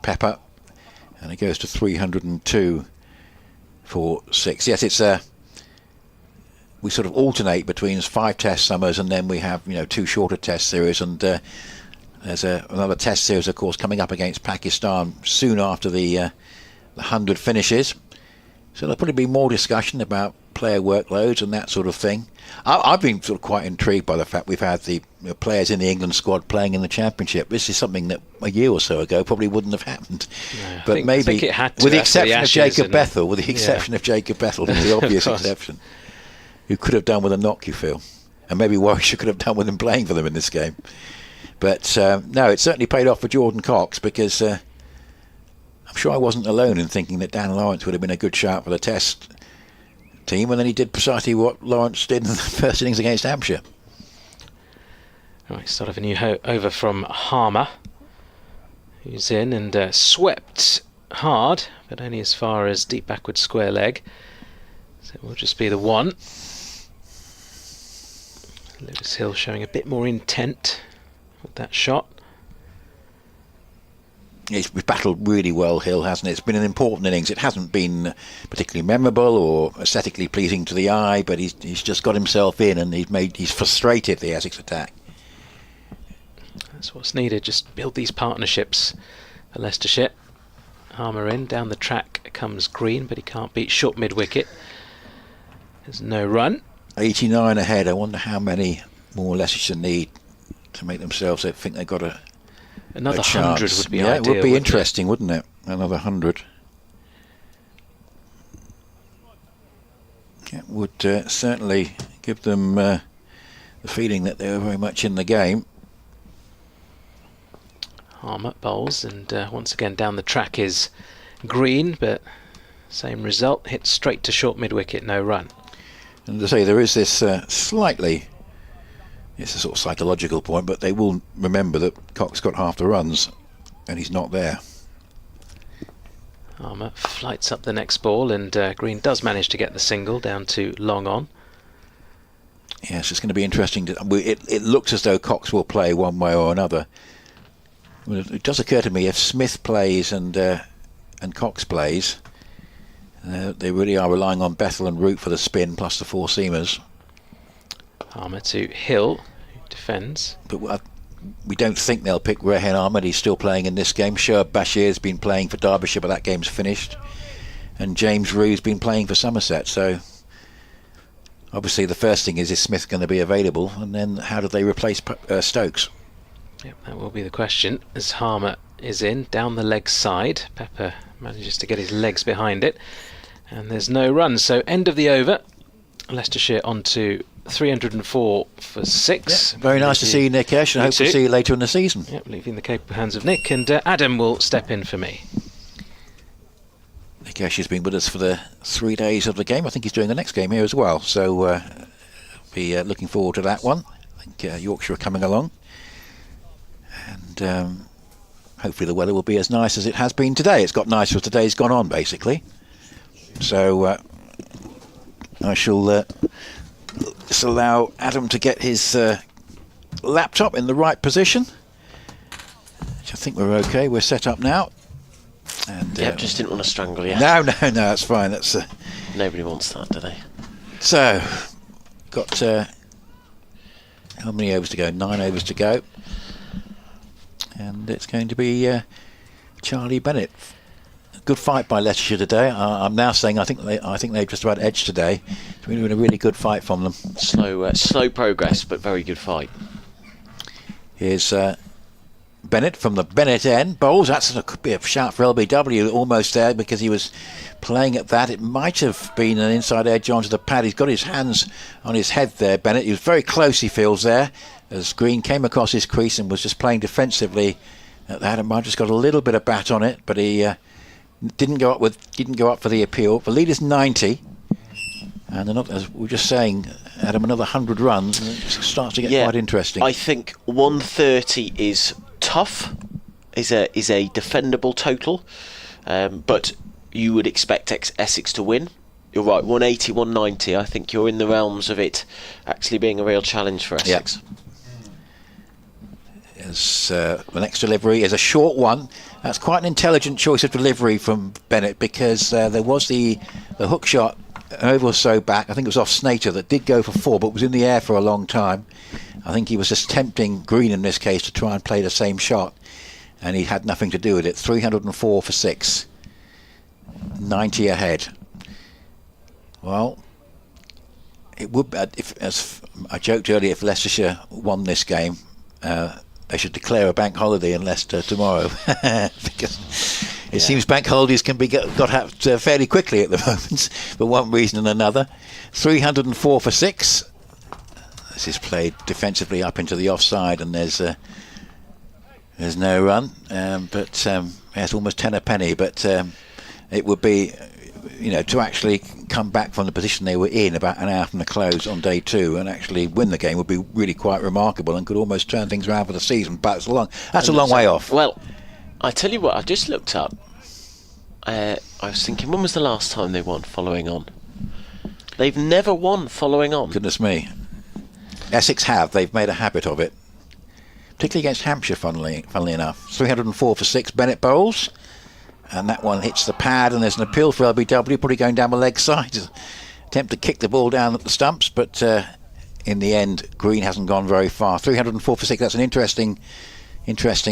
Pepper, and it goes to 302 for 6. Yes, it's we sort of alternate between 5 test summers, and then we have 2 shorter test series, and there's another test series, of course, coming up against Pakistan soon after the 100 finishes. So there'll probably be more discussion about player workloads and that sort of thing. I've been sort of quite intrigued by the fact we've had the players in the England squad playing in the Championship. This is something that a year or so ago probably wouldn't have happened. Yeah, but I think it had to, with the exception of Jacob Bethel, the obvious exception, who could have done with a knock, you feel, and maybe Warwickshire could have done with him playing for them in this game. But no, it certainly paid off for Jordan Cox, because I'm sure I wasn't alone in thinking that Dan Lawrence would have been a good shout for the Test team, and then he did precisely what Lawrence did in the first innings against Hampshire. Right, start of a new over from Harmer, who's in and swept hard, but only as far as deep backward square leg. So it will just be the one. Lewis Hill showing a bit more intent with that shot. He's battled really well, Hill, hasn't it? It's been an important innings. It hasn't been particularly memorable or aesthetically pleasing to the eye, but he's just got himself in, and he's frustrated the Essex attack. That's what's needed. Just build these partnerships for Leicestershire. Harmer in, down the track comes Green, but he can't beat short mid-wicket. There's no run. 89 ahead. I wonder how many more Leicestershire need to make themselves think they've got another 100 would be yeah, ideal. It would be interesting, wouldn't it? Another 100. It would certainly give them the feeling that they were very much in the game. Harmer bowls, and once again down the track is Green, but same result, hit straight to short mid-wicket, no run. And to say, there is this slightly, it's a sort of psychological point, but they will remember that Cox got half the runs and he's not there. Harmer flights up the next ball, and Green does manage to get the single down to long on. Yes, it's going to be interesting. It looks as though Cox will play one way or another. It does occur to me, if Smith plays and Cox plays, they really are relying on Bethel and Root for the spin plus the four seamers. Harmer to Hill, who defends. But we don't think they'll pick Rehan Ahmed. He's still playing in this game. Shoaib Bashir's been playing for Derbyshire, but that game's finished. And James Rue's been playing for Somerset. So obviously the first thing is Smith going to be available? And then how do they replace Stokes? Yep, that will be the question. As Harmer is in, down the leg side. Pepper manages to get his legs behind it. And there's no run. So end of the over. Leicestershire on to 304 for 6. Yeah, very nice to see you, Nick Esch, and I hope to see you later in the season. Yep, leaving the capable hands of Nick. And Adam will step in for me. Nick Esch has been with us for the 3 days of the game. I think he's doing the next game here as well. So be looking forward to that one. I think Yorkshire are coming along. And hopefully the weather will be as nice as it has been today. It's got nicer as today's gone on, basically. So I shall just allow Adam to get his laptop in the right position. Which I think we're okay. We're set up now. And just didn't want to strangle you. No, that's fine. That's nobody wants that, do they? So, got how many overs to go? 9 overs to go. And it's going to be Charlie Bennett. Good fight by Leicestershire today. I'm now saying I think they've just about edged today. It's been a really good fight from them. Slow progress, but very good fight. Here's Bennett from the Bennett end. Bowls. That could be a shout for LBW. Almost there because he was playing at that. It might have been an inside edge onto the pad. He's got his hands on his head there, Bennett. He was very close, he feels, there, as Green came across his crease and was just playing defensively at that. And might have just got a little bit of bat on it, but he didn't go up for the appeal. The lead is 90. And as we were just saying, Adam, another 100 runs, and it starts to get quite interesting. I think 130 is tough, is a defendable total, but you would expect Essex to win. You're right, 180, 190. I think you're in the realms of it actually being a real challenge for Essex. As the next delivery is a short one. That's quite an intelligent choice of delivery from Bennett, because there was the hook shot over or so back. I think it was off Snater that did go for 4, but was in the air for a long time. I think he was just tempting Green in this case to try and play the same shot, and he had nothing to do with it. 304 for 6, 90 ahead. Well, it would, as I joked earlier, if Leicestershire won this game, they should declare a bank holiday in Leicester tomorrow, because it seems bank holidays can be got out fairly quickly at the moment, for one reason and another. 304 for 6. This is played defensively up into the offside, and there's no run. But it's almost 10 a penny. But it would be, to actually come back from the position they were in about an hour from the close on day 2 and actually win the game would be really quite remarkable, and could almost turn things around for the season. But that's a long way off. Well, I tell you what, I just looked up. I was thinking, when was the last time they won following on? They've never won following on. Goodness me. Essex have. They've made a habit of it. particularly against Hampshire, funnily enough. 304 for 6, Bennett bowls. And that one hits the pad, and there's an appeal for LBW, probably going down the leg side. Attempt to kick the ball down at the stumps, but in the end, Green hasn't gone very far. 304 for 6, that's an interesting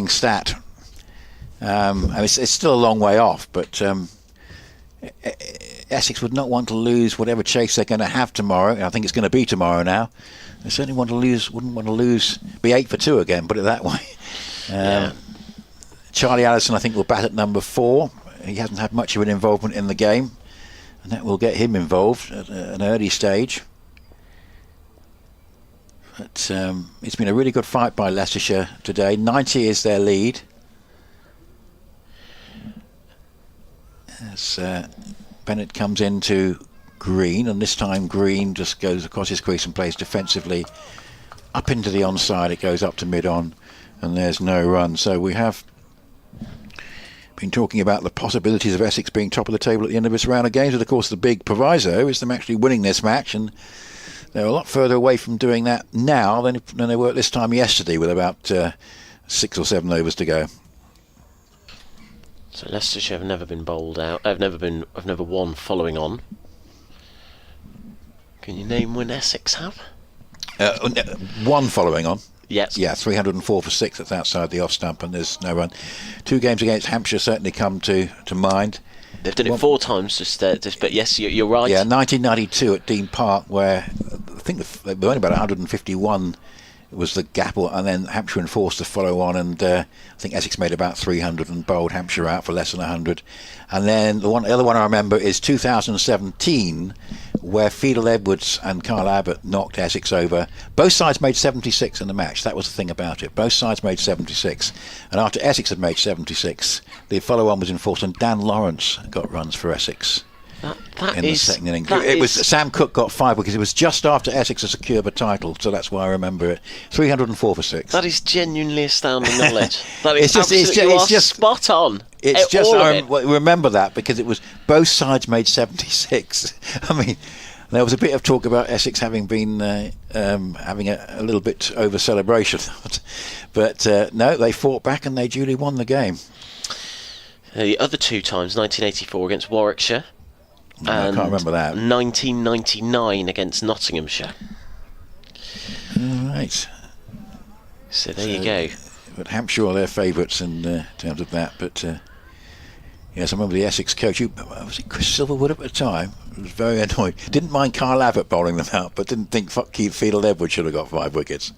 stat. It's still a long way off, but Essex would not want to lose whatever chase they're going to have tomorrow. I think it's going to be tomorrow now. They certainly wouldn't want to lose, be 8 for 2 again, put it that way. Charlie Allison, I think, will bat at number 4. He hasn't had much of an involvement in the game, and that will get him involved at an early stage. But it's been a really good fight by Leicestershire today. 90 is their lead. As Bennett comes into Green, and this time Green just goes across his crease and plays defensively up into the onside. It goes up to mid-on, and there's no run. So we have been talking about the possibilities of Essex being top of the table at the end of this round of games, but of course the big proviso is them actually winning this match, and they're a lot further away from doing that now than they were at this time yesterday, with about 6 or 7 overs to go. So Leicestershire have never been bowled out. Have never won following on. Can you name when Essex have? One following on. Yes. Yeah, 304 for 6. That's outside the off stump, and there's no run. 2 games against Hampshire certainly come to mind. They've done it 4 times, but yes, you're right. Yeah, 1992 at Dean Park, where I think they were only about 151 was the gap, and then Hampshire enforced to follow on, and I think Essex made about 300 and bowled Hampshire out for less than 100. And then the other one I remember is 2017, where Fiedel Edwards and Carl Abbott knocked Essex over. Both sides made 76 in the match. That was the thing about it. Both sides made 76, and after Essex had made 76, the follow-on was enforced, and Dan Lawrence got runs for Essex. In the second inning. It was Sam Cook got 5 wickets. It was just after Essex had secured the title, so that's why I remember it. 304 for 6. That is genuinely astounding knowledge. That is it's just spot on. It's just I remember that because it was both sides made 76. I mean, there was a bit of talk about Essex having been having a little bit over celebration, but no, they fought back and they duly won the game. The other 2 times, 1984 against Warwickshire. No, I can't remember that. 1999 against Nottinghamshire. Right. So there you go. But Hampshire are their favourites in terms of that. But yes, I remember the Essex coach. Was it Chris Silverwood at the time? Was very annoyed. Didn't mind Carl Abbott bowling them out, but didn't think Keith Fiedel Edwards should have got 5 wickets.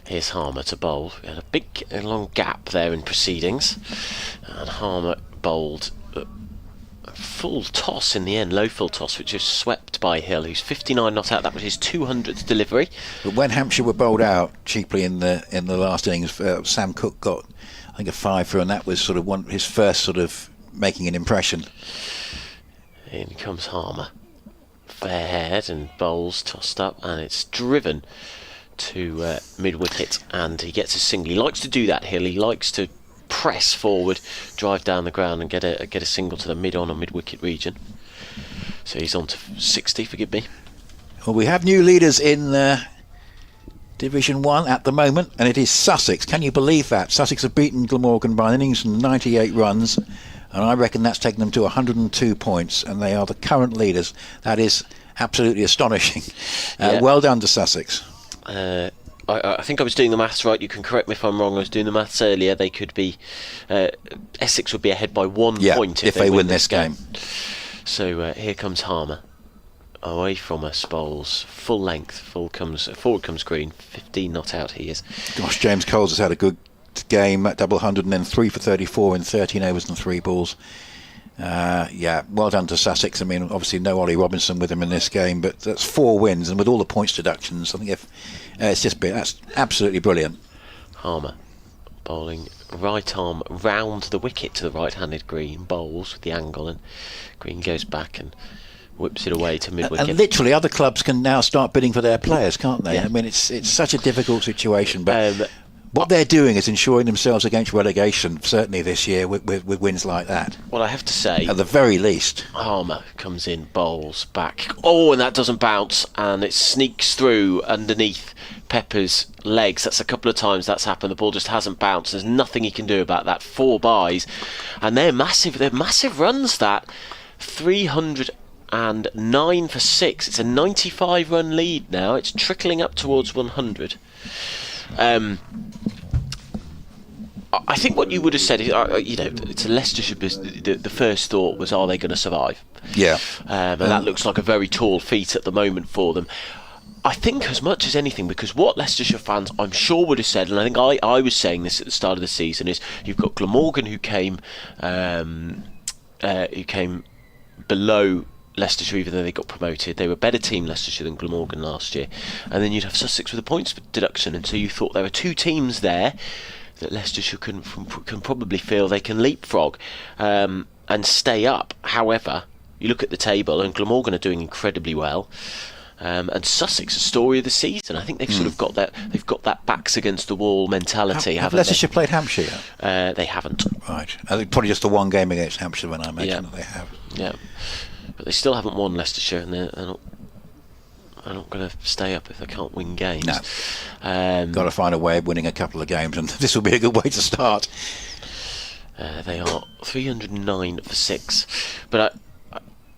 Here's Harmer to bowl. We had a long gap there in proceedings, and Harmer bowled full toss in the end, low full toss, which was swept by Hill, who's 59 not out. That was his 200th delivery. But when Hampshire were bowled out cheaply in the last innings, Sam Cook got, I think, a 5 for, and that was sort of his first sort of making an impression. In comes Harmer, fair-haired and bowls tossed up, and it's driven to mid-wicket, and he gets a single. He likes to do that, Hill. He likes to press forward, drive down the ground, and get a single to the mid-on or mid-wicket region. So he's on to 60, forgive me. Well, we have new leaders in Division 1 at the moment, and it is Sussex. Can you believe that? Sussex have beaten Glamorgan by an innings and 98 runs, and I reckon that's taken them to 102 points, and they are the current leaders. That is absolutely astonishing. Well done to Sussex. I think I was doing the maths right. You can correct me if I'm wrong. I was doing the maths earlier. They could be Essex would be ahead by 1 point if they win this game. So here comes Harmer, away from us, bowls full length, forward comes Green, 15 not out he is. Gosh, James Coles has had a good game at double 100 and then 3 for 34 in 13 overs and 3 balls. Well done to Sussex. I mean, obviously no Ollie Robinson with him in this game, but that's 4 wins, and with all the points deductions, I think that's absolutely brilliant. Harmer bowling right arm round the wicket to the right-handed Green, bowls with the angle, and Green goes back and whips it away to mid-wicket. And literally other clubs can now start bidding for their players, can't they? Yeah. I mean, it's such a difficult situation, but what they're doing is ensuring themselves against relegation, certainly this year, with wins like that. Well, I have to say, at the very least, Harmer comes in, bowls back. Oh, and that doesn't bounce, and it sneaks through underneath Pepper's legs. That's a couple of times that's happened. The ball just hasn't bounced. There's nothing he can do about that. 4 byes, and they're massive. They're massive runs. That 309 for 6. It's a 95 run lead now. It's trickling up towards 100. I think what you would have said is, it's a Leicestershire business. The first thought was, are they going to survive? Yeah. And that looks like a very tall feat at the moment for them. I think as much as anything, because what Leicestershire fans, I'm sure, would have said, and I think I was saying this at the start of the season, is you've got Glamorgan who came below Leicestershire, even though they got promoted. They were a better team, Leicestershire, than Glamorgan last year. And then you'd have Sussex with a points deduction, and so you thought there were 2 teams there that Leicestershire can probably feel they can leapfrog and stay up. However, you look at the table, and Glamorgan are doing incredibly well. And Sussex, a story of the season. I think they've sort of got that. They've got that backs against the wall mentality. Have haven't Leicestershire they? Played Hampshire yet? They haven't. Right. I think probably just the one game against Hampshire when I imagine that they have. Yeah, but they still haven't won, Leicestershire, and they're not going to stay up if they can't win games. No. Got to find a way of winning a couple of games, and this will be a good way to start. They are 309 for 6, but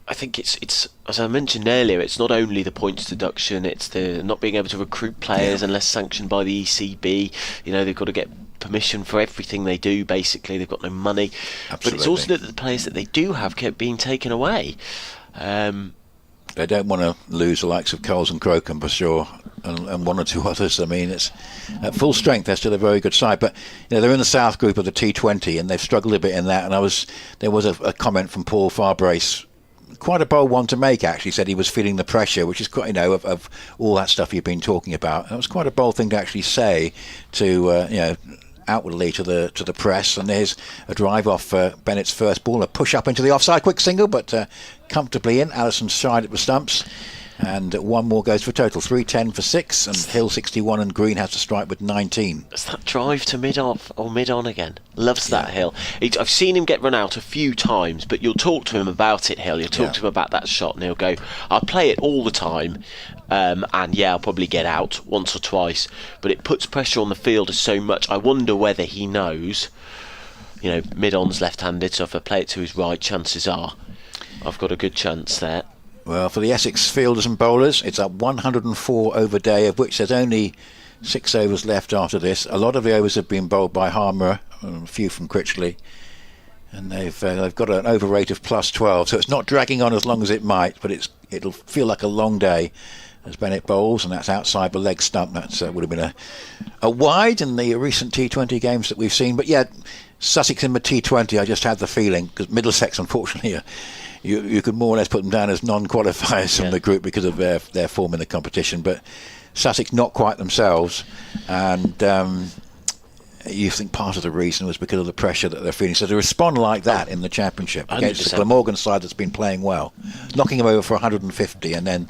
I think it's as I mentioned earlier, it's not only the points deduction, it's the not being able to recruit players unless sanctioned by the ECB. They've got to get permission for everything they do. Basically, they've got no money. Absolutely. But it's also that the players that they do have kept being taken away. They don't want to lose the likes of Coles and Crocombe for sure, and one or two others. I mean, it's at full strength. They're still a very good side, but they're in the South group of the T20, and they've struggled a bit in that. And there was a comment from Paul Farbrace, quite a bold one to make. Actually, said he was feeling the pressure, which is quite of all that stuff you've been talking about. And it was quite a bold thing to actually say to outwardly to the press. And there's a drive off Bennett's first ball, a push up into the offside, quick single, but comfortably in. Allison's side at the stumps, and one more goes for a total 310 for 6, and Hill 61, and Green has to strike with 19. It's that drive to mid-off or mid-on again. Loves that, Hill. I've seen him get run out a few times, but you'll talk to him about it, Hill. You'll talk to him about that shot, and he'll go, I'll play it all the time, and I'll probably get out once or twice, but it puts pressure on the fielder so much. I wonder whether he knows, mid-on's left-handed, so if I play it to his right, chances are I've got a good chance there. Well, for the Essex fielders and bowlers, it's a 104 over day, of which there's only 6 overs left after this. A lot of the overs have been bowled by Harmer, a few from Critchley, and they've got an over rate of plus 12, so it's not dragging on as long as it might, but it'll feel like a long day as Bennett bowls, and that's outside the leg stump. That would have been a wide in the recent T20 games that we've seen. But yeah, Sussex in the T20, I just had the feeling, because Middlesex, unfortunately, you could more or less put them down as non-qualifiers from the group because of their form in the competition. But Sussex not quite themselves, and you think part of the reason was because of the pressure that they're feeling. So to respond like that in the Championship against the Glamorgan side that's been playing well, knocking them over for 150, and then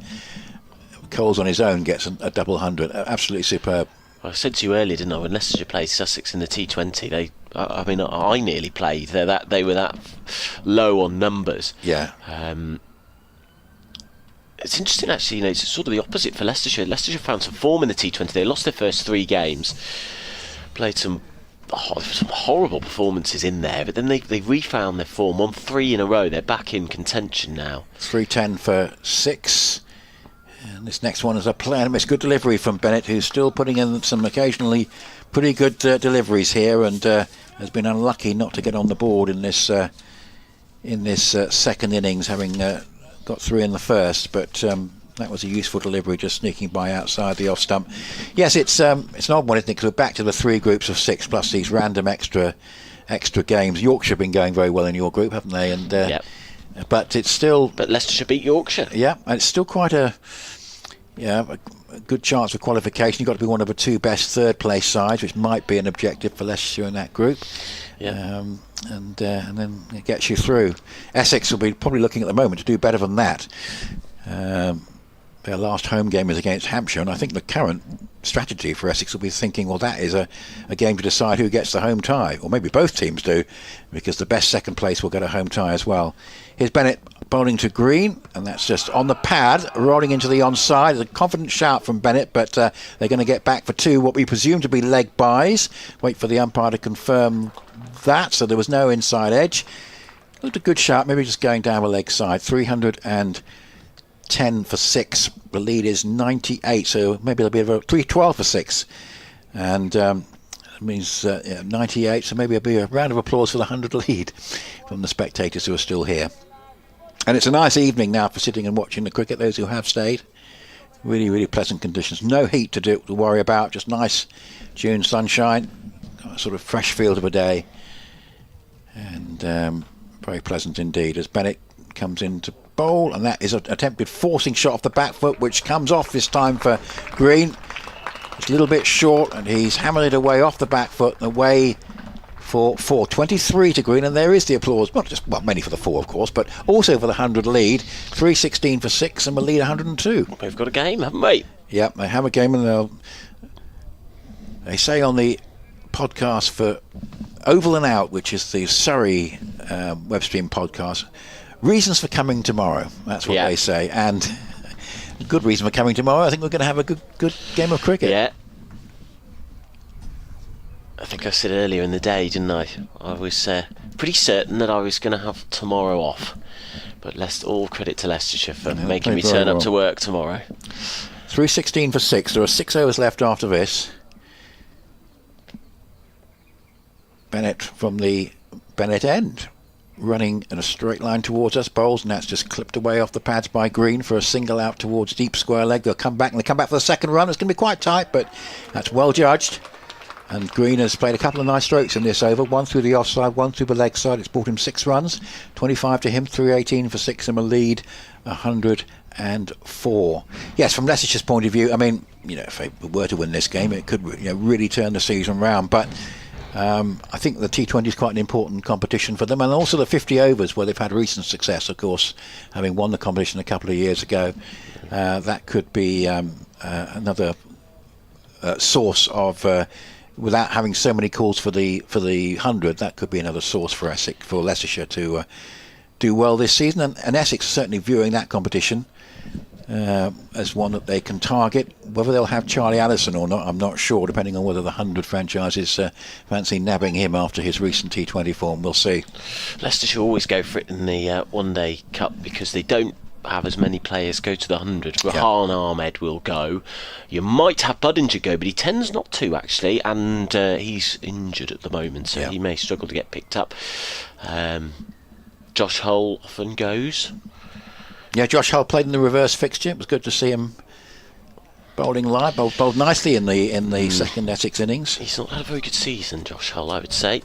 Coles on his own gets a double 100, absolutely superb. I said to you earlier, didn't I, when Leicestershire played Sussex in the T20, I nearly played. They were that low on numbers. Yeah. It's interesting, actually. It's sort of the opposite for Leicestershire. Leicestershire found some form in the T20. They lost their first 3 games, played some horrible performances in there, but then they refound their form. Won 3 in a row. They're back in contention now. 310 for 6. And this next one is a play. It's good delivery from Bennett, who's still putting in some occasionally pretty good deliveries here, and has been unlucky not to get on the board in this second innings, having got 3 in the first. But that was a useful delivery, just sneaking by outside the off stump. Yes, it's an odd one, isn't it? Because we're back to the 3 groups of 6 plus these random extra games. Yorkshire have been going very well in your group, haven't they? And but it's still. But Leicestershire beat Yorkshire. Yeah, and it's still quite a good chance for qualification. You've got to be one of the 2 best third place sides, which might be an objective for Leicestershire in that group. Yeah. And then it gets you through. Essex will be probably looking at the moment to do better than that. Their last home game is against Hampshire, and I think the current strategy for Essex will be thinking, well, that is a game to decide who gets the home tie, or maybe both teams do, because the best second place will get a home tie as well. Here's Bennett bowling to Green, and that's just on the pad, rolling into the onside. It's a confident shout from Bennett, but they're going to get back for two, what we presume to be leg byes. Wait for the umpire to confirm that, so there was no inside edge. Looked a good shot, maybe just going down the leg side. 310 for 6. The lead is 98, so maybe there'll be a 312 for 6. And that means 98, so maybe it'll be a round of applause for the 100 lead from the spectators who are still here. And it's a nice evening now for sitting and watching the cricket, those who have stayed. Really, really pleasant conditions. No heat to worry about, just nice June sunshine. Got a sort of fresh field of a day. And very pleasant indeed as Bennett comes in to bowl, and that is an attempted forcing shot off the back foot, which comes off this time for Green. It's a little bit short, and he's hammered it away off the back foot and away for 4. 23 to Green, and there is the applause, not just, well, mainly for the 4 of course, but also for the 100 lead. 316 for 6, and we'll lead 102. We've got a game, haven't we? Yep, they have a game, and they say on the podcast for Oval and Out, which is the Surrey web stream podcast, reasons for coming tomorrow. That's what they say, and a good reason for coming tomorrow. I think we're going to have a good game of cricket. Yeah. I think I said earlier in the day, didn't I? I was pretty certain that I was going to have tomorrow off, but all credit to Leicestershire for making me turn up to work tomorrow. 316 for 6. There are 6 overs left after this. Bennett from the Bennett end, running in a straight line towards us, bowls, and that's just clipped away off the pads by Green for a single out towards deep square leg. They'll come back, and they come back for the second run. It's going to be quite tight, but that's well judged. And Green has played a couple of nice strokes in this over, one through the offside, one through the leg side. It's brought him 6 runs, 25 to him, 318 for 6, and a lead 104. Yes, from Leicestershire's point of view, I mean, if they were to win this game, it could really turn the season round, but I think the T20 is quite an important competition for them, and also the 50 overs where they've had recent success, of course, having won the competition a couple of years ago. That could be another source of, without having so many calls for the 100, that could be another source for Essex, for Leicestershire to do well this season, and Essex is certainly viewing that competition as one that they can target. Whether they'll have Charlie Allison or not, I'm not sure, depending on whether the 100 franchises fancy nabbing him after his recent T20 form. We'll see. Leicestershire always go for it in the One Day Cup because they don't have as many players go to the 100. Rahan Ahmed will go. You might have Budinger go, but he tends not to, actually, and he's injured at the moment, so he may struggle to get picked up. Josh Hull often goes. Yeah, Josh Hull played in the reverse fixture. It was good to see him bowling live, bowled nicely in the second Essex innings. He's not had a very good season, Josh Hull, I would say.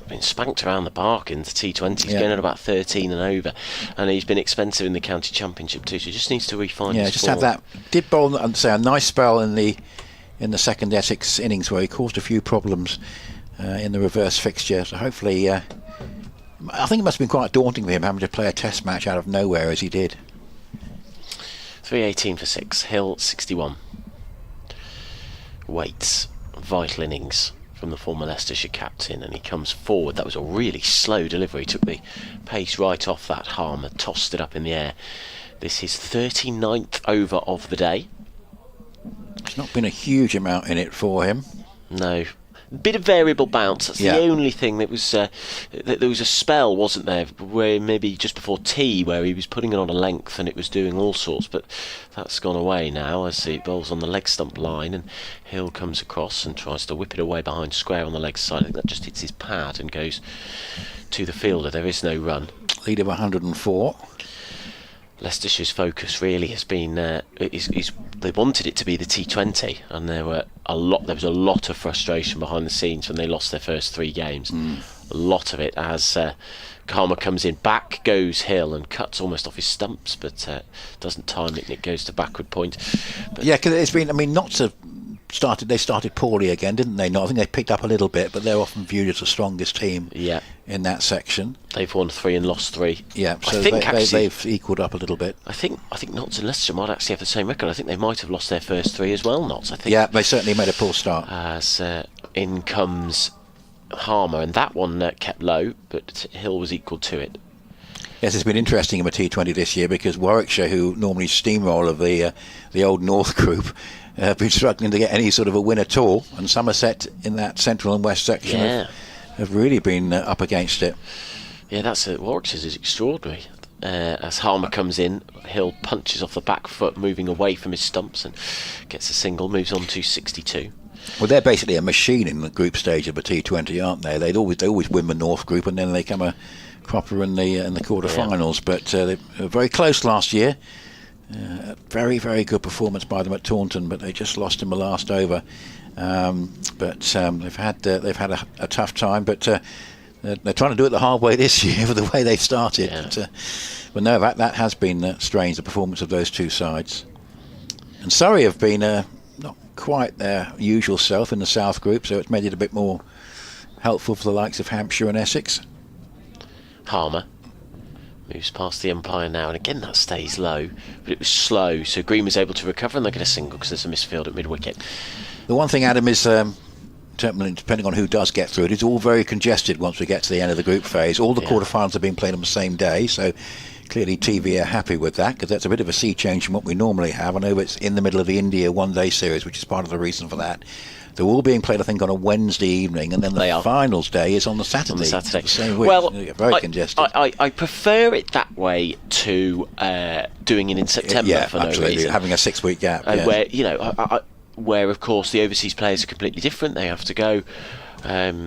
Been spanked around the park in the T20. He's going at about 13 and over, and he's been expensive in the county championship too, so he just needs to refine his just form. have that. Did bowl, I'd say, a nice spell in the second Essex innings where he caused a few problems in the reverse fixture, so hopefully I think it must have been quite daunting for him having to play a test match out of nowhere as he did. 318 for 6, Hill 61. Waits, vital innings from the former Leicestershire captain, and he comes forward. That was a really slow delivery, took the pace right off that harmer, tossed it up in the air. This is 39th over of the day. There's not been a huge amount in it for him. No. Bit of variable bounce. That's the only thing that was. There was a spell, wasn't there, where maybe just before tea, where he was putting it on a length and it was doing all sorts. But that's gone away now as he bowls on the leg stump line, and Hill comes across and tries to whip it away behind square on the leg side. I think that just hits his pad and goes to the fielder. There is no run. Lead of 104. Leicestershire's focus really has been they wanted it to be the T20, and there was a lot of frustration behind the scenes when they lost their first 3 games. A lot of it as Karma comes in, back goes Hill and cuts almost off his stumps, but doesn't time it, and it goes to backward point. But because it's been, not to started poorly again, didn't they? I think they picked up a little bit, but they're often viewed as the strongest team in that section. They've won 3 and lost 3. Yeah, so they've equaled up a little bit. I think Notts and Leicestershire might actually have the same record. I think they might have lost their first 3 as well, Notts. I think. Yeah, they certainly made a poor start. As in comes Harmer, and that one kept low, but Hill was equal to it. Yes, it's been interesting in the T20 this year because Warwickshire, who normally steamroll of the old North group, have been struggling to get any sort of a win at all, and Somerset in that central and west section have really been up against it. Yeah, Warwickshire's is extraordinary. As Harmer comes in, Hill punches off the back foot, moving away from his stumps, and gets a single, moves on to 62. Well, they're basically a machine in the group stage of the T20, aren't they? They always win the North group, and then they come a cropper in the quarter-finals. But they were very close last year. Very, very good performance by them at Taunton, but they just lost in the last over. But they've had a tough time. But they're trying to do it the hard way this year with the way they've started. Yeah. But no, that has been strange, the performance of those two sides. And Surrey have been not quite their usual self in the South group, so it's made it a bit more helpful for the likes of Hampshire and Essex. Harmer moves past the umpire now, and again that stays low, but it was slow, so Green was able to recover, and they get a single because there's a misfield at mid-wicket. The one thing, Adam, is depending on who does get through, it's all very congested once we get to the end of the group phase. All the quarterfinals have been played on the same day, so clearly TV are happy with that, because that's a bit of a sea change from what we normally have. I know it's in the middle of the India one-day series, which is part of the reason for that. They're all being played, I think, on a Wednesday evening, and then the finals day is on the Saturday. On the Saturday. The same week. Well, very congested. I prefer it that way to doing it in September for absolutely. No reason. Having a 6-week gap. Where where of course the overseas players are completely different. They have to go. I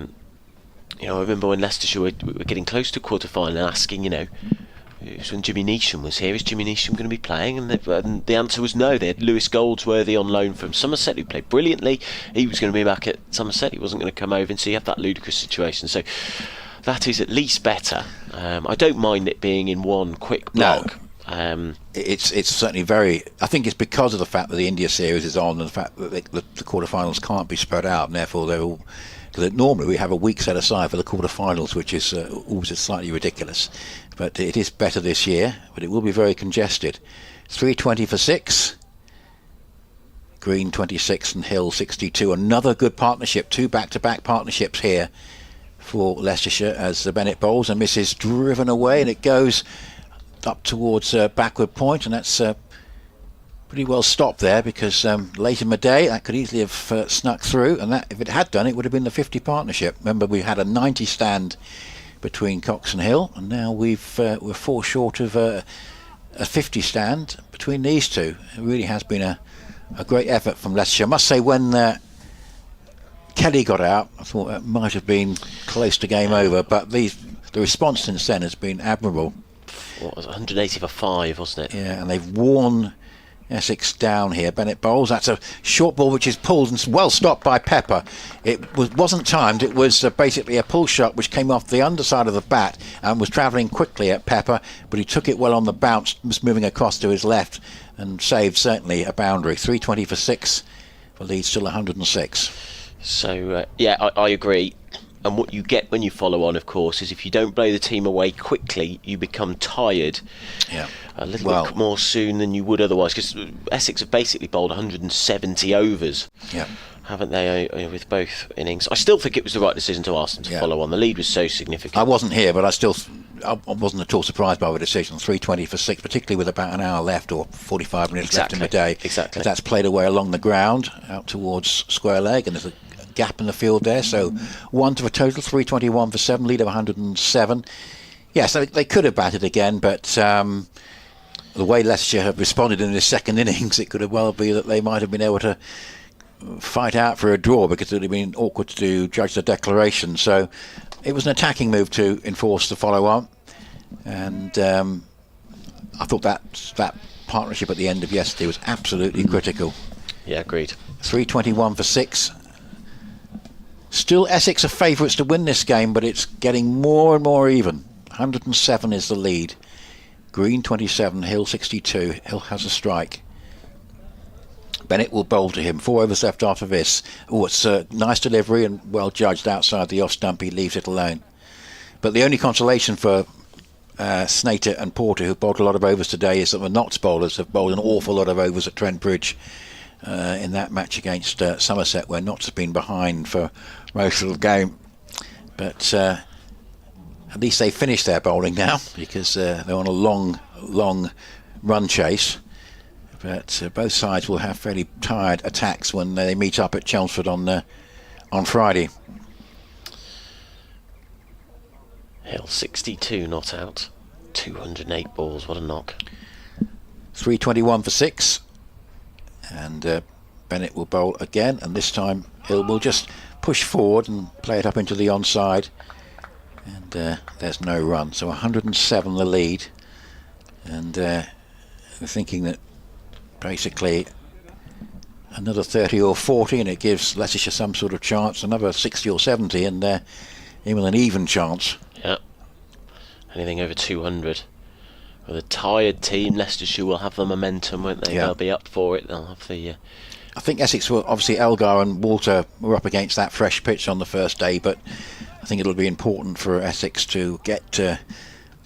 remember when Leicestershire were getting close to quarter-final and asking, it was when Jimmy Neesham was here, is Jimmy Neesham going to be playing? And the answer was no. They had Lewis Goldsworthy on loan from Somerset, who played brilliantly. He was going to be back at Somerset. He wasn't going to come over, and so you have that ludicrous situation. So that is at least better. I don't mind it being in one quick block. No. It's certainly very... I think it's because of the fact that the India series is on and the fact that the quarterfinals can't be spread out, and therefore they're all... Because normally we have a week set aside for the quarterfinals, which is always slightly ridiculous. But it is better this year, but it will be very congested. 320 for 6. Green 26 and Hill 62. Another good partnership. 2 back-to-back partnerships here for Leicestershire as the Bennett bowls, and Miss is driven away, and it goes up towards backward point, and that's pretty well stopped there, because late in the day that could easily have snuck through, and that, if it had done, it would have been the 50 partnership. Remember, we had a 90 stand between Cox and Hill, and now we're 4 short of a 50 stand between these two. It really has been a great effort from Leicestershire. I must say, when Kelly got out, I thought that might have been close to game over, but the response since then has been admirable. What was it, 180 for 5, wasn't it? Yeah, and they've worn Essex down here. Bennett bowls. That's a short ball which is pulled and well stopped by Pepper. It wasn't timed. It was basically a pull shot which came off the underside of the bat and was travelling quickly at Pepper, but he took it well on the bounce, was moving across to his left and saved certainly a boundary. 320 for 6 for Leeds, still 106. So I agree. And what you get when you follow on, of course, is if you don't blow the team away quickly, you become tired a little bit more soon than you would otherwise. Because Essex have basically bowled 170 overs, haven't they, with both innings? I still think it was the right decision to ask them to follow on. The lead was so significant. I wasn't here, but I wasn't at all surprised by the decision. 320 for 6, particularly with about an hour left or 45 minutes left in the day. Exactly. That's played away along the ground out towards square leg, and there's a gap in the field there, so 1 to a total. 321 for 7, lead of 107. Yes, they could have batted again, but the way Leicestershire have responded in this second innings, it could have well be that they might have been able to fight out for a draw, because it would have been awkward to judge the declaration. So it was an attacking move to enforce the follow on, and I thought that partnership at the end of yesterday was absolutely critical. Yeah, agreed. 321 for 6. Still Essex are favourites to win this game, but it's getting more and more even. 107 is the lead. Green 27, Hill 62. Hill has a strike. Bennett will bowl to him. 4 overs left after this. Oh, it's a nice delivery and well judged outside the off stump. He leaves it alone. But the only consolation for Snater and Porter, who bowled a lot of overs today, is that the Notts bowlers have bowled an awful lot of overs at Trent Bridge in that match against Somerset, where Notts have been behind for most of the game. But at least they finished their bowling now, because they're on a long run chase. But both sides will have fairly tired attacks when they meet up at Chelmsford on Friday. Hill 62 not out. 208 balls, what a knock. 321 for 6. And Bennett will bowl again, and this time Hill will just push forward and play it up into the onside. And there's no run. So 107 the lead. And we're thinking that basically another 30 or 40 and it gives Leicestershire some sort of chance, another 60 or 70 and even an even chance. Yeah, anything over 200. With a tired team, Leicestershire will have the momentum, won't they? Yeah. They'll be up for it. They'll have the I think Essex will, obviously Elgar and Walter were up against that fresh pitch on the first day, but I think it'll be important for Essex to get the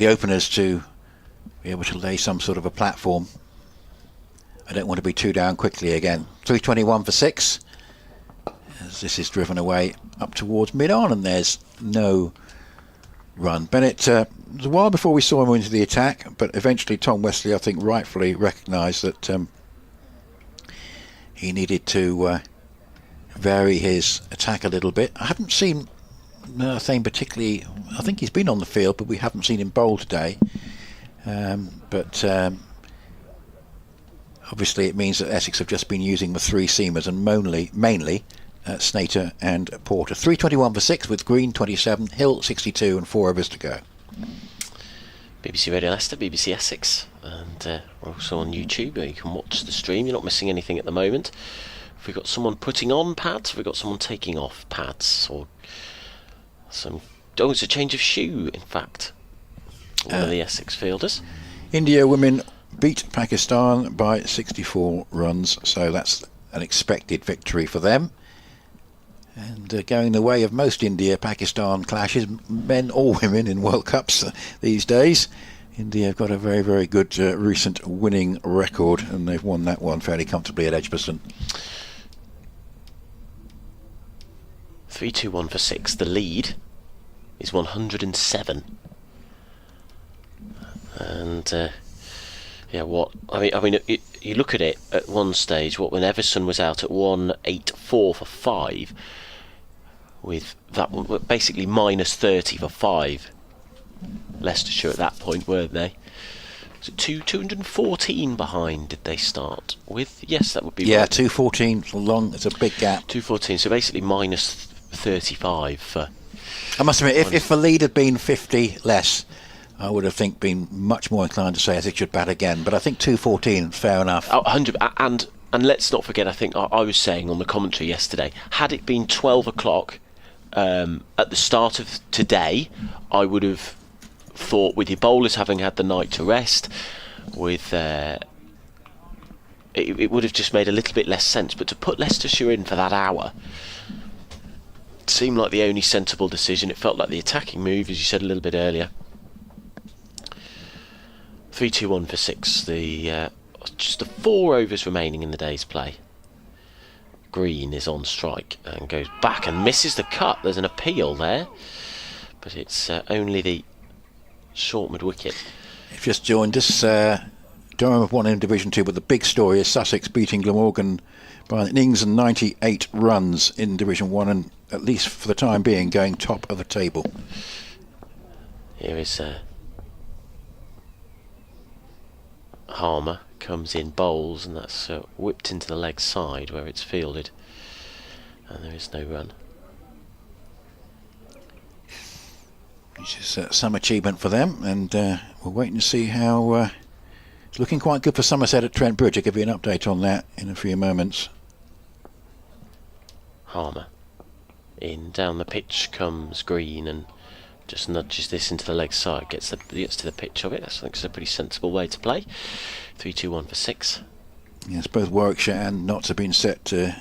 openers to be able to lay some sort of a platform. I don't want to be too down quickly again. 321 for 6. As this is driven away up towards mid-on, and there's no run. Bennett, it was a while before we saw him into the attack, but eventually Tom Wesley, I think, rightfully recognised that he needed to vary his attack a little bit. I haven't seen Thane particularly. I think he's been on the field, but we haven't seen him bowl today. Obviously it means that Essex have just been using the 3 seamers and mainly Snater and Porter. 321 for 6 with Green 27, Hill 62 and 4 overs to go. BBC Radio Leicester, BBC Essex, and we're also on YouTube where you can watch the stream. You're not missing anything at the moment. Have we got someone putting on pads? Have we got someone taking off pads? Or some... Oh, it's a change of shoe, in fact. One of the Essex fielders. India women beat Pakistan by 64 runs, so that's an expected victory for them. And going the way of most India-Pakistan clashes, men or women in World Cups these days. India have got a very, very good recent winning record, and they've won that one fairly comfortably at Edgbaston. 321 for 6. The lead is 107. And yeah, what I mean, you look at it at one stage. When Everson was out at 184 for 5, with that one basically minus 30 for 5. Leicestershire at that point, weren't they? So 214 behind. Did they start with? Yes, that would be. Yeah, right. 214 long. It's a big gap. 214. So basically minus 35 for. I must admit, if the lead had been 50 less, I would have been much more inclined to say Essex should bat again. But I think 214, fair enough. 100, and let's not forget, I think I was saying on the commentary yesterday, had it been 12 o'clock at the start of today, I would have thought, with your bowlers having had the night to rest, with it would have just made a little bit less sense. But to put Leicestershire in for that hour seemed like the only sensible decision. It felt like the attacking move, as you said a little bit earlier. 321 for 6. Just the 4 overs remaining in the day's play. Green is on strike and goes back and misses the cut. There's an appeal there, but it's only the short mid wicket. If you've just joined us, Durham have won in Division 2, but the big story is Sussex beating Glamorgan by an innings and 98 runs in Division 1, and at least for the time being going top of the table. Here is Harmer, comes in, bowls, and that's whipped into the leg side where it's fielded, and there is no run. Which is some achievement for them, and we're waiting to see how it's looking quite good for Somerset at Trent Bridge. I'll give you an update on that in a few moments. Harmer in, down the pitch comes Green and just nudges this into the leg side, gets to the pitch of it. I think it's a pretty sensible way to play. 321 for 6. Yes, both Warwickshire and Notts have been set to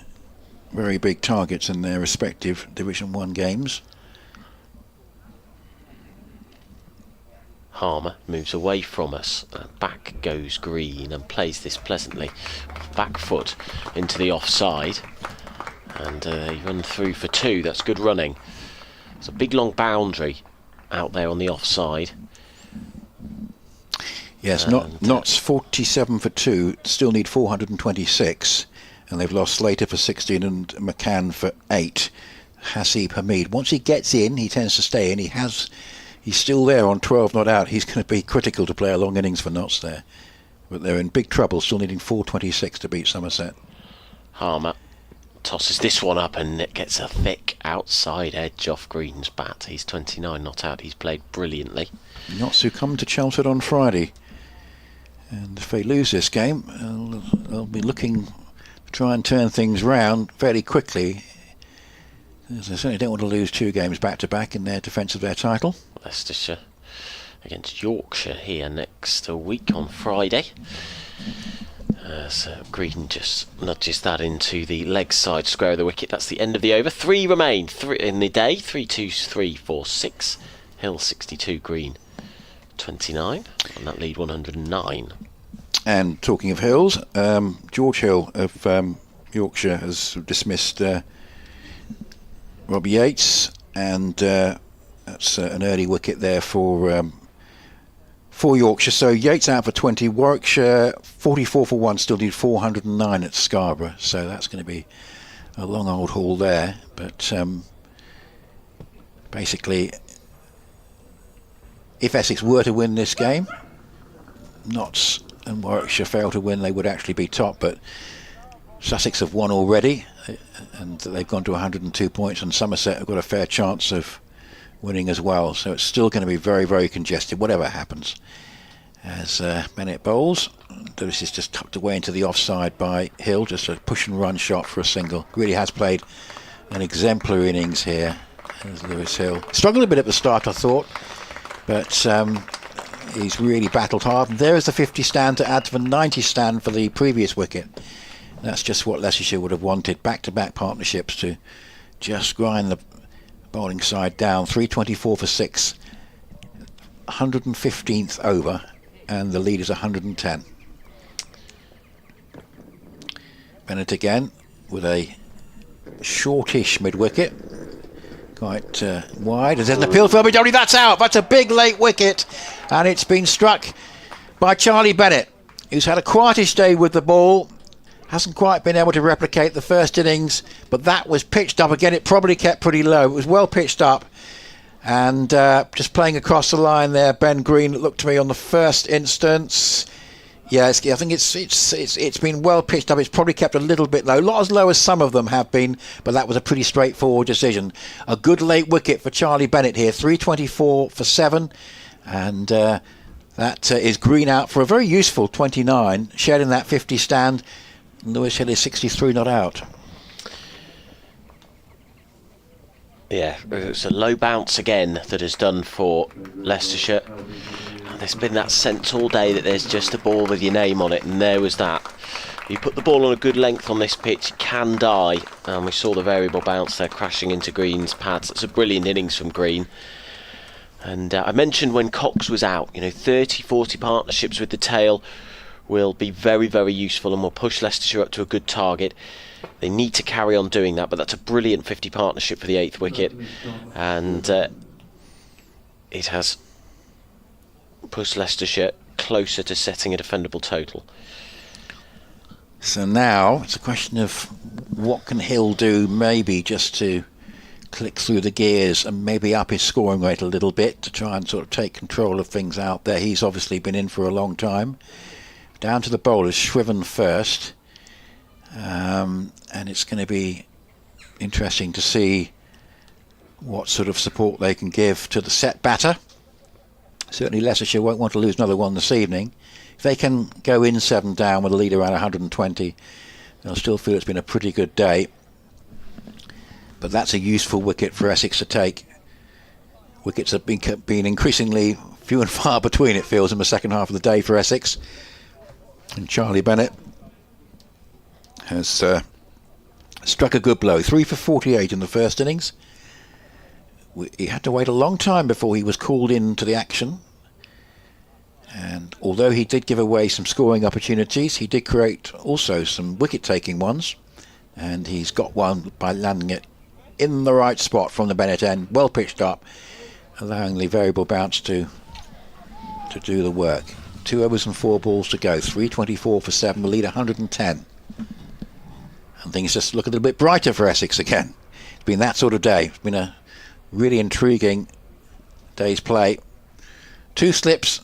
very big targets in their respective Division 1 games. Harmer moves away from us, back goes Green and plays this pleasantly. Back foot into the offside, and he run through for 2. That's good running. It's a big long boundary out there on the offside. Yes, Notts 47 for 2, still need 426, and they've lost Slater for 16 and McCann for 8. Hasib Hamid, once he gets in, he tends to stay in. He's still there on 12 not out. He's going to be critical to play a long innings for Notts there. But they're in big trouble, still needing 426 to beat Somerset. Harmer tosses this one up and it gets a thick outside edge off Green's bat. He's 29 not out. He's played brilliantly. Notts who come to Chelmsford on Friday. And if they lose this game, they'll be looking to try and turn things round fairly quickly. They certainly don't want to lose 2 games back-to-back in their defence of their title. Leicestershire against Yorkshire here next week on Friday. So Green just nudges that into the leg side square of the wicket. That's the end of the over. 3 remain in the day. 3, 2, 3, 4, 6. Hill 62, Green 29, and that lead 109. And talking of Hills, George Hill of Yorkshire has dismissed Robbie Yates, and that's an early wicket there for Yorkshire. So Yates out for 20, Warwickshire 44 for 1, still need 409 at Scarborough. So that's going to be a long old haul there. But basically, if Essex were to win this game, Notts and Warwickshire fail to win, they would actually be top. But Sussex have won already, and they've gone to 102 points, and Somerset have got a fair chance of winning as well. So it's still going to be very, very congested, whatever happens. As Bennett bowls, Lewis is just tucked away into the offside by Hill, just a push and run shot for a single. Really has played an exemplary innings here as Lewis Hill. Struggled a bit at the start, I thought, but he's really battled hard. And there is the 50 stand to add to the 90 stand for the previous wicket. That's just what Leicestershire would have wanted. Back-to-back partnerships to just grind the bowling side down. 324 for 6, 115th over, and the lead is 110. Bennett again with a shortish mid-wicket. Quite wide. There's an appeal for LBW. That's out. That's a big late wicket, and it's been struck by Charlie Bennett, who's had a quietish day with the ball. Hasn't quite been able to replicate the first innings, but that was pitched up again. It probably kept pretty low. It was well pitched up, and just playing across the line there, Ben Green looked to me on the first instance. Yeah, I think it's been well pitched up. It's probably kept a little bit low, not as low as some of them have been, but that was a pretty straightforward decision. A good late wicket for Charlie Bennett here, 324 for 7, and that is Green out for a very useful 29, shared in that 50 stand. Lewis Hill is 63 not out. Yeah, it's a low bounce again that has done for Leicestershire. There's been that sense all day that there's just a ball with your name on it, and there was that. You put the ball on a good length on this pitch, it can die, and we saw the variable bounce there crashing into Green's pads. It's a brilliant innings from Green. And I mentioned when Cox was out, 30-40 partnerships with the tail will be very, very useful and will push Leicestershire up to a good target. They need to carry on doing that, but that's a brilliant 50 partnership for the 8th wicket, and it has pushed Leicestershire closer to setting a defendable total. So now it's a question of what can Hill do, maybe just to click through the gears and maybe up his scoring rate a little bit to try and sort of take control of things out there. He's obviously been in for a long time. Down to the bowlers, Shriven first, and it's going to be interesting to see what sort of support they can give to the set batter. Certainly Leicestershire won't want to lose another one this evening. If they can go in 7 down with a lead around 120, they'll still feel it's been a pretty good day. But that's a useful wicket for Essex to take. Wickets have been increasingly few and far between, it feels, in the second half of the day for Essex. And Charlie Bennett has struck a good blow. 3 for 48 in the first innings. He had to wait a long time before he was called into the action. And although he did give away some scoring opportunities, he did create also some wicket-taking ones. And he's got one by landing it in the right spot from the Bennett end, well pitched up, allowing the variable bounce to do the work. 2 overs and 4 balls to go. 324 for 7, the lead 110. And things just look a little bit brighter for Essex again. It's been that sort of day. It's been a really intriguing day's play. 2 slips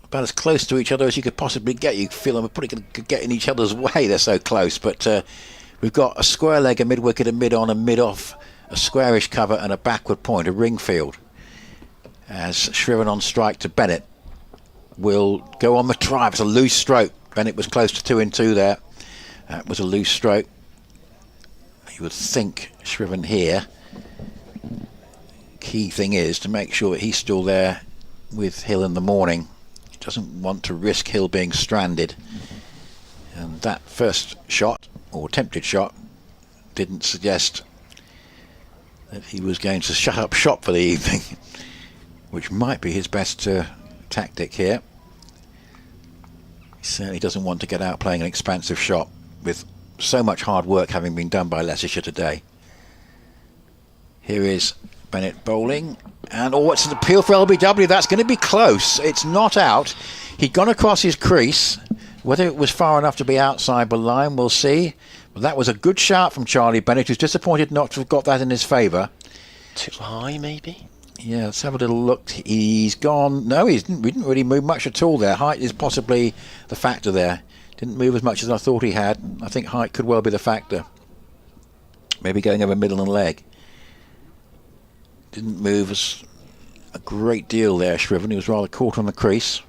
about as close to each other as you could possibly get. You feel them probably going to get in each other's way, they're so close. But we've got a square leg, a mid-wicket, a mid-on, a mid-off, a squarish cover and a backward point, a ring field. As Shriven on strike to Bennett will go on the drive. It's a loose stroke. Bennett was close to 2 in 2 there. That was a loose stroke. You would think Shriven here. Key thing is to make sure that he's still there with Hill in the morning. He doesn't want to risk Hill being stranded. And that first shot, or attempted shot, didn't suggest that he was going to shut up shop for the evening, which might be his best tactic here. He certainly doesn't want to get out playing an expansive shot with so much hard work having been done by Leicestershire today. Here is Bennett bowling, and it's an appeal for LBW. That's going to be close. It's not out. He'd gone across his crease. Whether it was far enough to be outside the line, we'll see. But that was a good shout from Charlie Bennett, who's disappointed not to have got that in his favour. Too high, maybe? Yeah, let's have a little look. He's gone. No, we didn't really move much at all there. Height is possibly the factor there. Didn't move as much as I thought he had. I think height could well be the factor. Maybe going over middle and leg. Didn't move as a great deal there, Shriven. He was rather caught on the crease.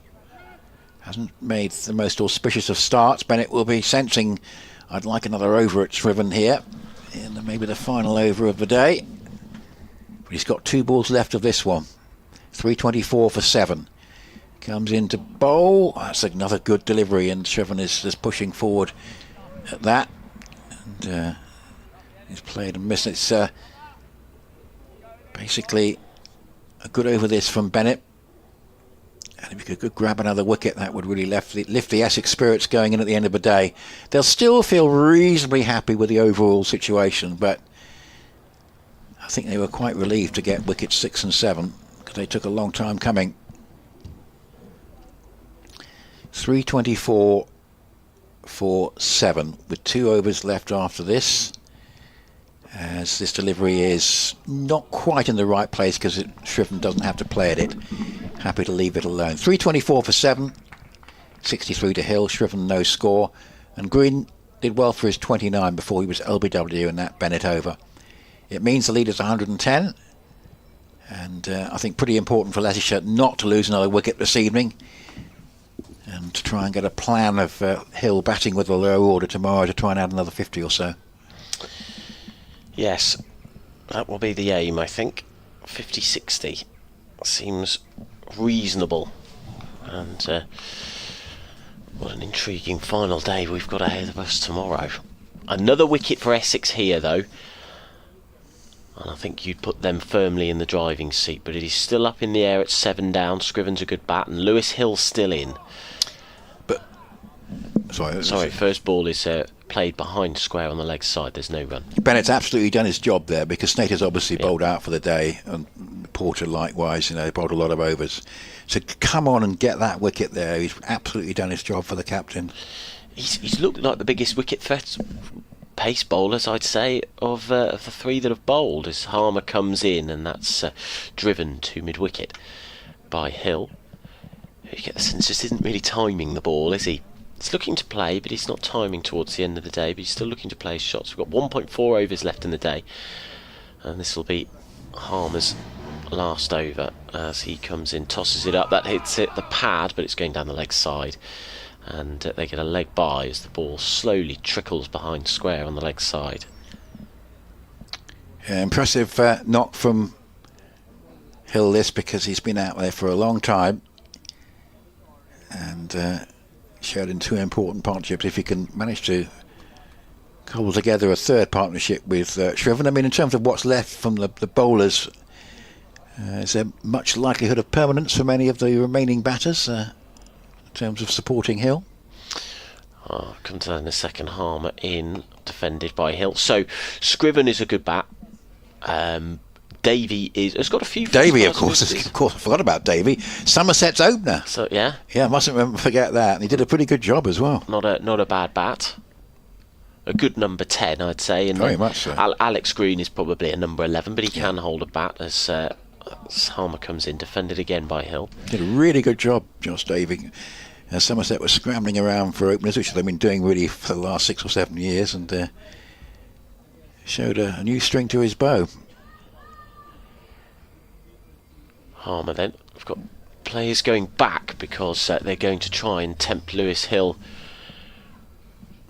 Hasn't made the most auspicious of starts. Bennett will be sensing I'd like another over at Shriven here. And maybe the final over of the day. But he's got 2 balls left of this one. 324 for 7. Comes in to bowl. That's another good delivery, and Shriven is pushing forward at that. And he's played and missed. It's basically a good over this from Bennett. And if you could grab another wicket, that would really lift the Essex spirits going in at the end of the day. They'll still feel reasonably happy with the overall situation, but I think they were quite relieved to get wickets 6 and 7 because they took a long time coming. 324 for 7 with 2 overs left after this, as this delivery is not quite in the right place because Shriven doesn't have to play at it. Happy to leave it alone. 324 for 7, 63 to Hill. Shriven no score, and Green did well for his 29 before he was LBW in that Bennett over. It means the lead is 110, and I think pretty important for Leicestershire not to lose another wicket this evening, and to try and get a plan of Hill batting with a low order tomorrow to try and add another 50 or so. Yes, that will be the aim, I think. 50-60 seems reasonable. And what an intriguing final day we've got ahead of us tomorrow. Another wicket for Essex here, though. And I think you'd put them firmly in the driving seat, but it is still up in the air at 7 down. Scriven's a good bat, and Lewis Hill's still in. But sorry, first ball is played behind square on the leg side. There's no run. Bennett's absolutely done his job there because Snater's obviously bowled out for the day, and Porter likewise. They bowled a lot of overs. So come on and get that wicket there. He's absolutely done his job for the captain. He's looked like the biggest wicket threat pace bowlers, I'd say, of the 3 that have bowled, as Harmer comes in, and that's driven to mid-wicket by Hill. You get the sense just isn't really timing the ball, is he? He's looking to play, but he's not timing towards the end of the day, but he's still looking to play his shots. We've got 1.4 overs left in the day, and this will be Harmer's last over as he comes in, tosses it up. That hits it the pad, but it's going down the leg side, and they get a leg by as the ball slowly trickles behind square on the leg side. Yeah, impressive knock from Hill this, because he's been out there for a long time and showed in 2 important partnerships. If he can manage to cobble together a third partnership with Shriven. I mean, in terms of what's left from the bowlers, is there much likelihood of permanence from any of the remaining batters in terms of supporting Hill? Come to that in a second. Harmer in, defended by Hill. So Scriven is a good bat. Davey has got a few. Davey, of course, I forgot about Davey. Somerset's opener. So yeah, mustn't forget that. And he did a pretty good job as well. Not a bad bat. A good number 10, I'd say. And very much so. Alex Green is probably a number 11, but he can hold a bat as Harmer comes in, defended again by Hill. Did a really good job, Josh Davey. Somerset was scrambling around for openers, which they've been doing really for the last 6 or 7 years, and showed a new string to his bow. Harmer then. We've got players going back because they're going to try and tempt Lewis Hill.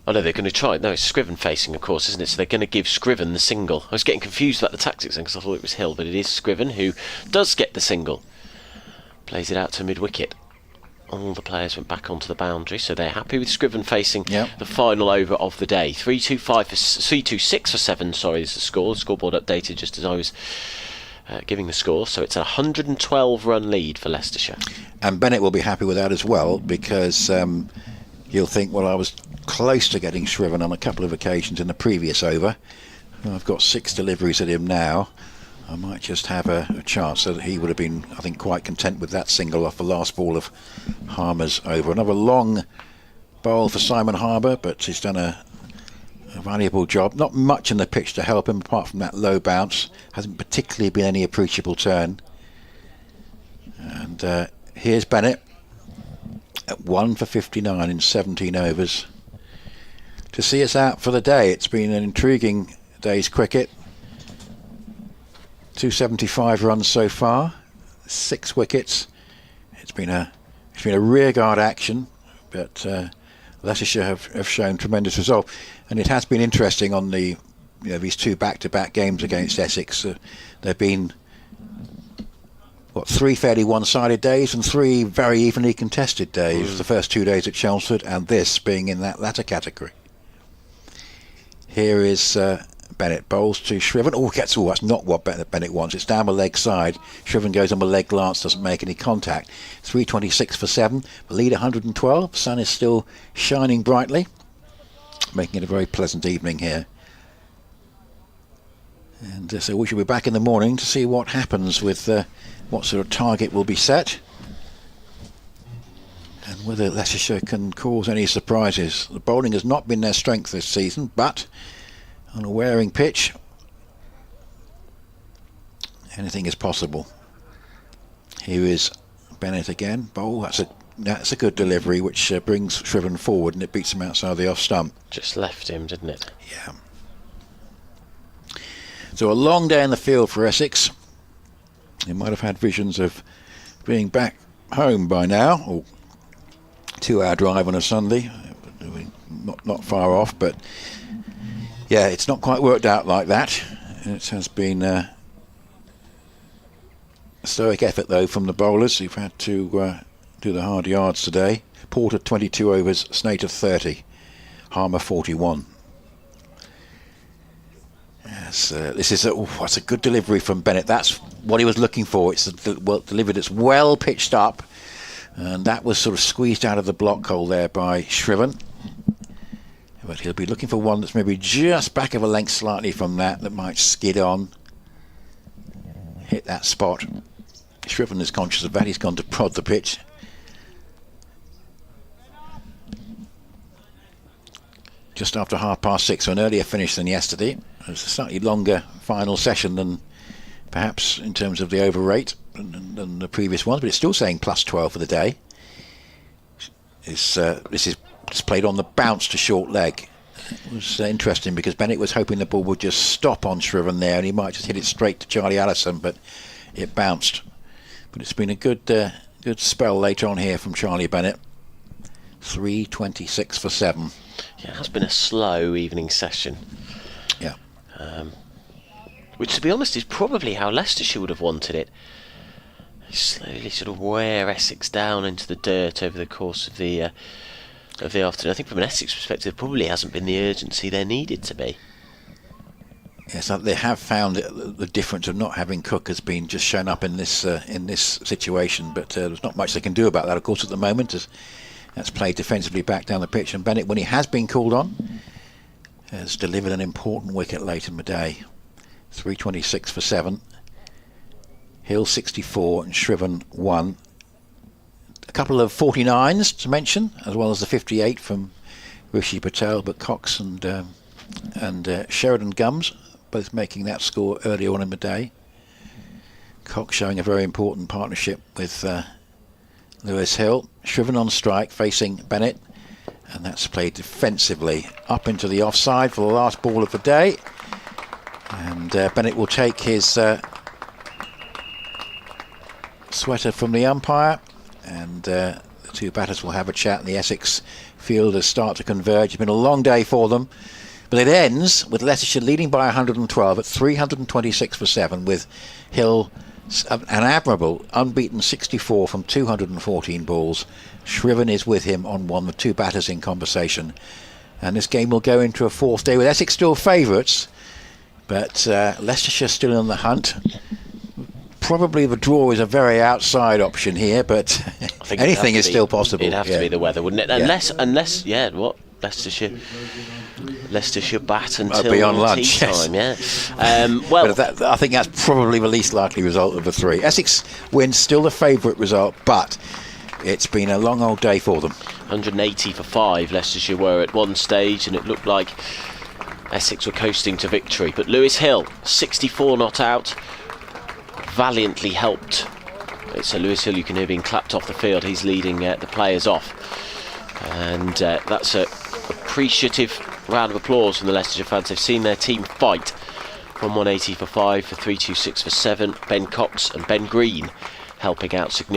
Oh no, they're going to try. No, it's Scriven facing, of course, isn't it? So they're going to give Scriven the single. I was getting confused about the tactics then because I thought it was Hill, but it is Scriven who does get the single. Plays it out to mid-wicket. All the players went back onto the boundary, so they're happy with Scriven facing the final over of the day. 3-2-6 for 7. Sorry, is the score. The scoreboard updated just as I was giving the score. So it's a 112-run lead for Leicestershire. And Bennett will be happy with that as well, because he'll think, well, I was close to getting Shriven on a couple of occasions in the previous over. I've got 6 deliveries at him now. I might just have a chance. So that he would have been, I think, quite content with that single off the last ball of Harmer's over. Another long bowl for Simon Harbour, but he's done a valuable job. Not much in the pitch to help him apart from that low bounce. Hasn't particularly been any appreciable turn. And here's Bennett at 1 for 59 in 17 overs. To see us out for the day, it's been an intriguing day's cricket. 275 runs so far, 6 wickets. It's been a rearguard action, but Leicestershire have shown tremendous resolve, and it has been interesting on the these 2 back-to-back games against Essex. There've been 3 fairly one-sided days and 3 very evenly contested days. The first 2 days at Chelmsford, and this being in that latter category. Here is Bennett, bowls to Shriven. That's not what Bennett wants. It's down the leg side. Shriven goes on the leg glance, doesn't make any contact. 326 for 7. The lead 112. The sun is still shining brightly, making it a very pleasant evening here. And so we shall be back in the morning to see what happens with what sort of target will be set, and whether Leicestershire can cause any surprises. The bowling has not been their strength this season, but on a wearing pitch, anything is possible. Here is Bennett again. Bowl. That's a good delivery, which brings Shriven forward, and it beats him outside the off stump. Just left him, didn't it? Yeah. So a long day in the field for Essex. He might have had visions of being back home by now, or 2-hour drive on a Sunday. Not far off, but yeah, it's not quite worked out like that. It has been a stoic effort, though, from the bowlers who've had to do the hard yards today. Porter 22 overs, Snater 30, Harmer 41. Yes, that's a good delivery from Bennett. That's what he was looking for. It's a delivery that's well pitched up, and that was sort of squeezed out of the block hole there by Shriven. But he'll be looking for one that's maybe just back of a length slightly from that might skid on, hit that spot. Shriven is conscious of that. He's gone to prod the pitch. Just after 6:30, so an earlier finish than yesterday. It was a slightly longer final session than perhaps in terms of the over rate than the previous ones, but it's still saying +12 for the day. This is played on the bounce to short leg. It was interesting because Bennett was hoping the ball would just stop on Shriven there and he might just hit it straight to Charlie Allison, but it bounced. But it's been a good spell later on here from Charlie Bennett. 326 for 7. Yeah, it has been a slow evening session. Yeah. Which, to be honest, is probably how Leicestershire would have wanted it. They slowly sort of wear Essex down into the dirt over the course of the of the afternoon. I think from an Essex perspective, probably hasn't been the urgency there needed to be. Yes, they have found the difference of not having Cook has been just shown up in this situation, but there's not much they can do about that, of course, at the moment, as that's played defensively back down the pitch. And Bennett, when he has been called on, has delivered an important wicket late in the day. 326 for 7. Hill 64 and Shriven 1. A couple of 49s to mention, as well as the 58 from Rishi Patel, but Cox and Sheridan Gums both making that score earlier on in the day. Cox showing a very important partnership with Lewis Hill. Shriven on strike facing Bennett, and that's played defensively up into the offside for the last ball of the day. And Bennett will take his sweater from the umpire, and the two batters will have a chat, and the Essex fielders start to converge. It's been a long day for them, but it ends with Leicestershire leading by 112 at 326 for 7, with Hill an admirable unbeaten 64 from 214 balls. Shriven is with him on one, with two batters in conversation, and this game will go into a fourth day with Essex still favourites, but Leicestershire still in the hunt. Probably the draw is a very outside option here, but anything is still possible. It'd have to be the weather, wouldn't it? Unless, Leicestershire bat until beyond lunch, tea time, well, but I think that's probably the least likely result of the three. Essex wins, still the favourite result, but it's been a long old day for them. 180 for 5 Leicestershire were at one stage, and it looked like Essex were coasting to victory. But Lewis Hill, 64 not out, valiantly helped. It's Lewis Hill, you can hear being clapped off the field. He's leading the players off, and that's a appreciative round of applause from the Leicestershire fans. They've seen their team fight from 180 for 5 for 326 for 7. Ben Cox and Ben Green helping out significantly.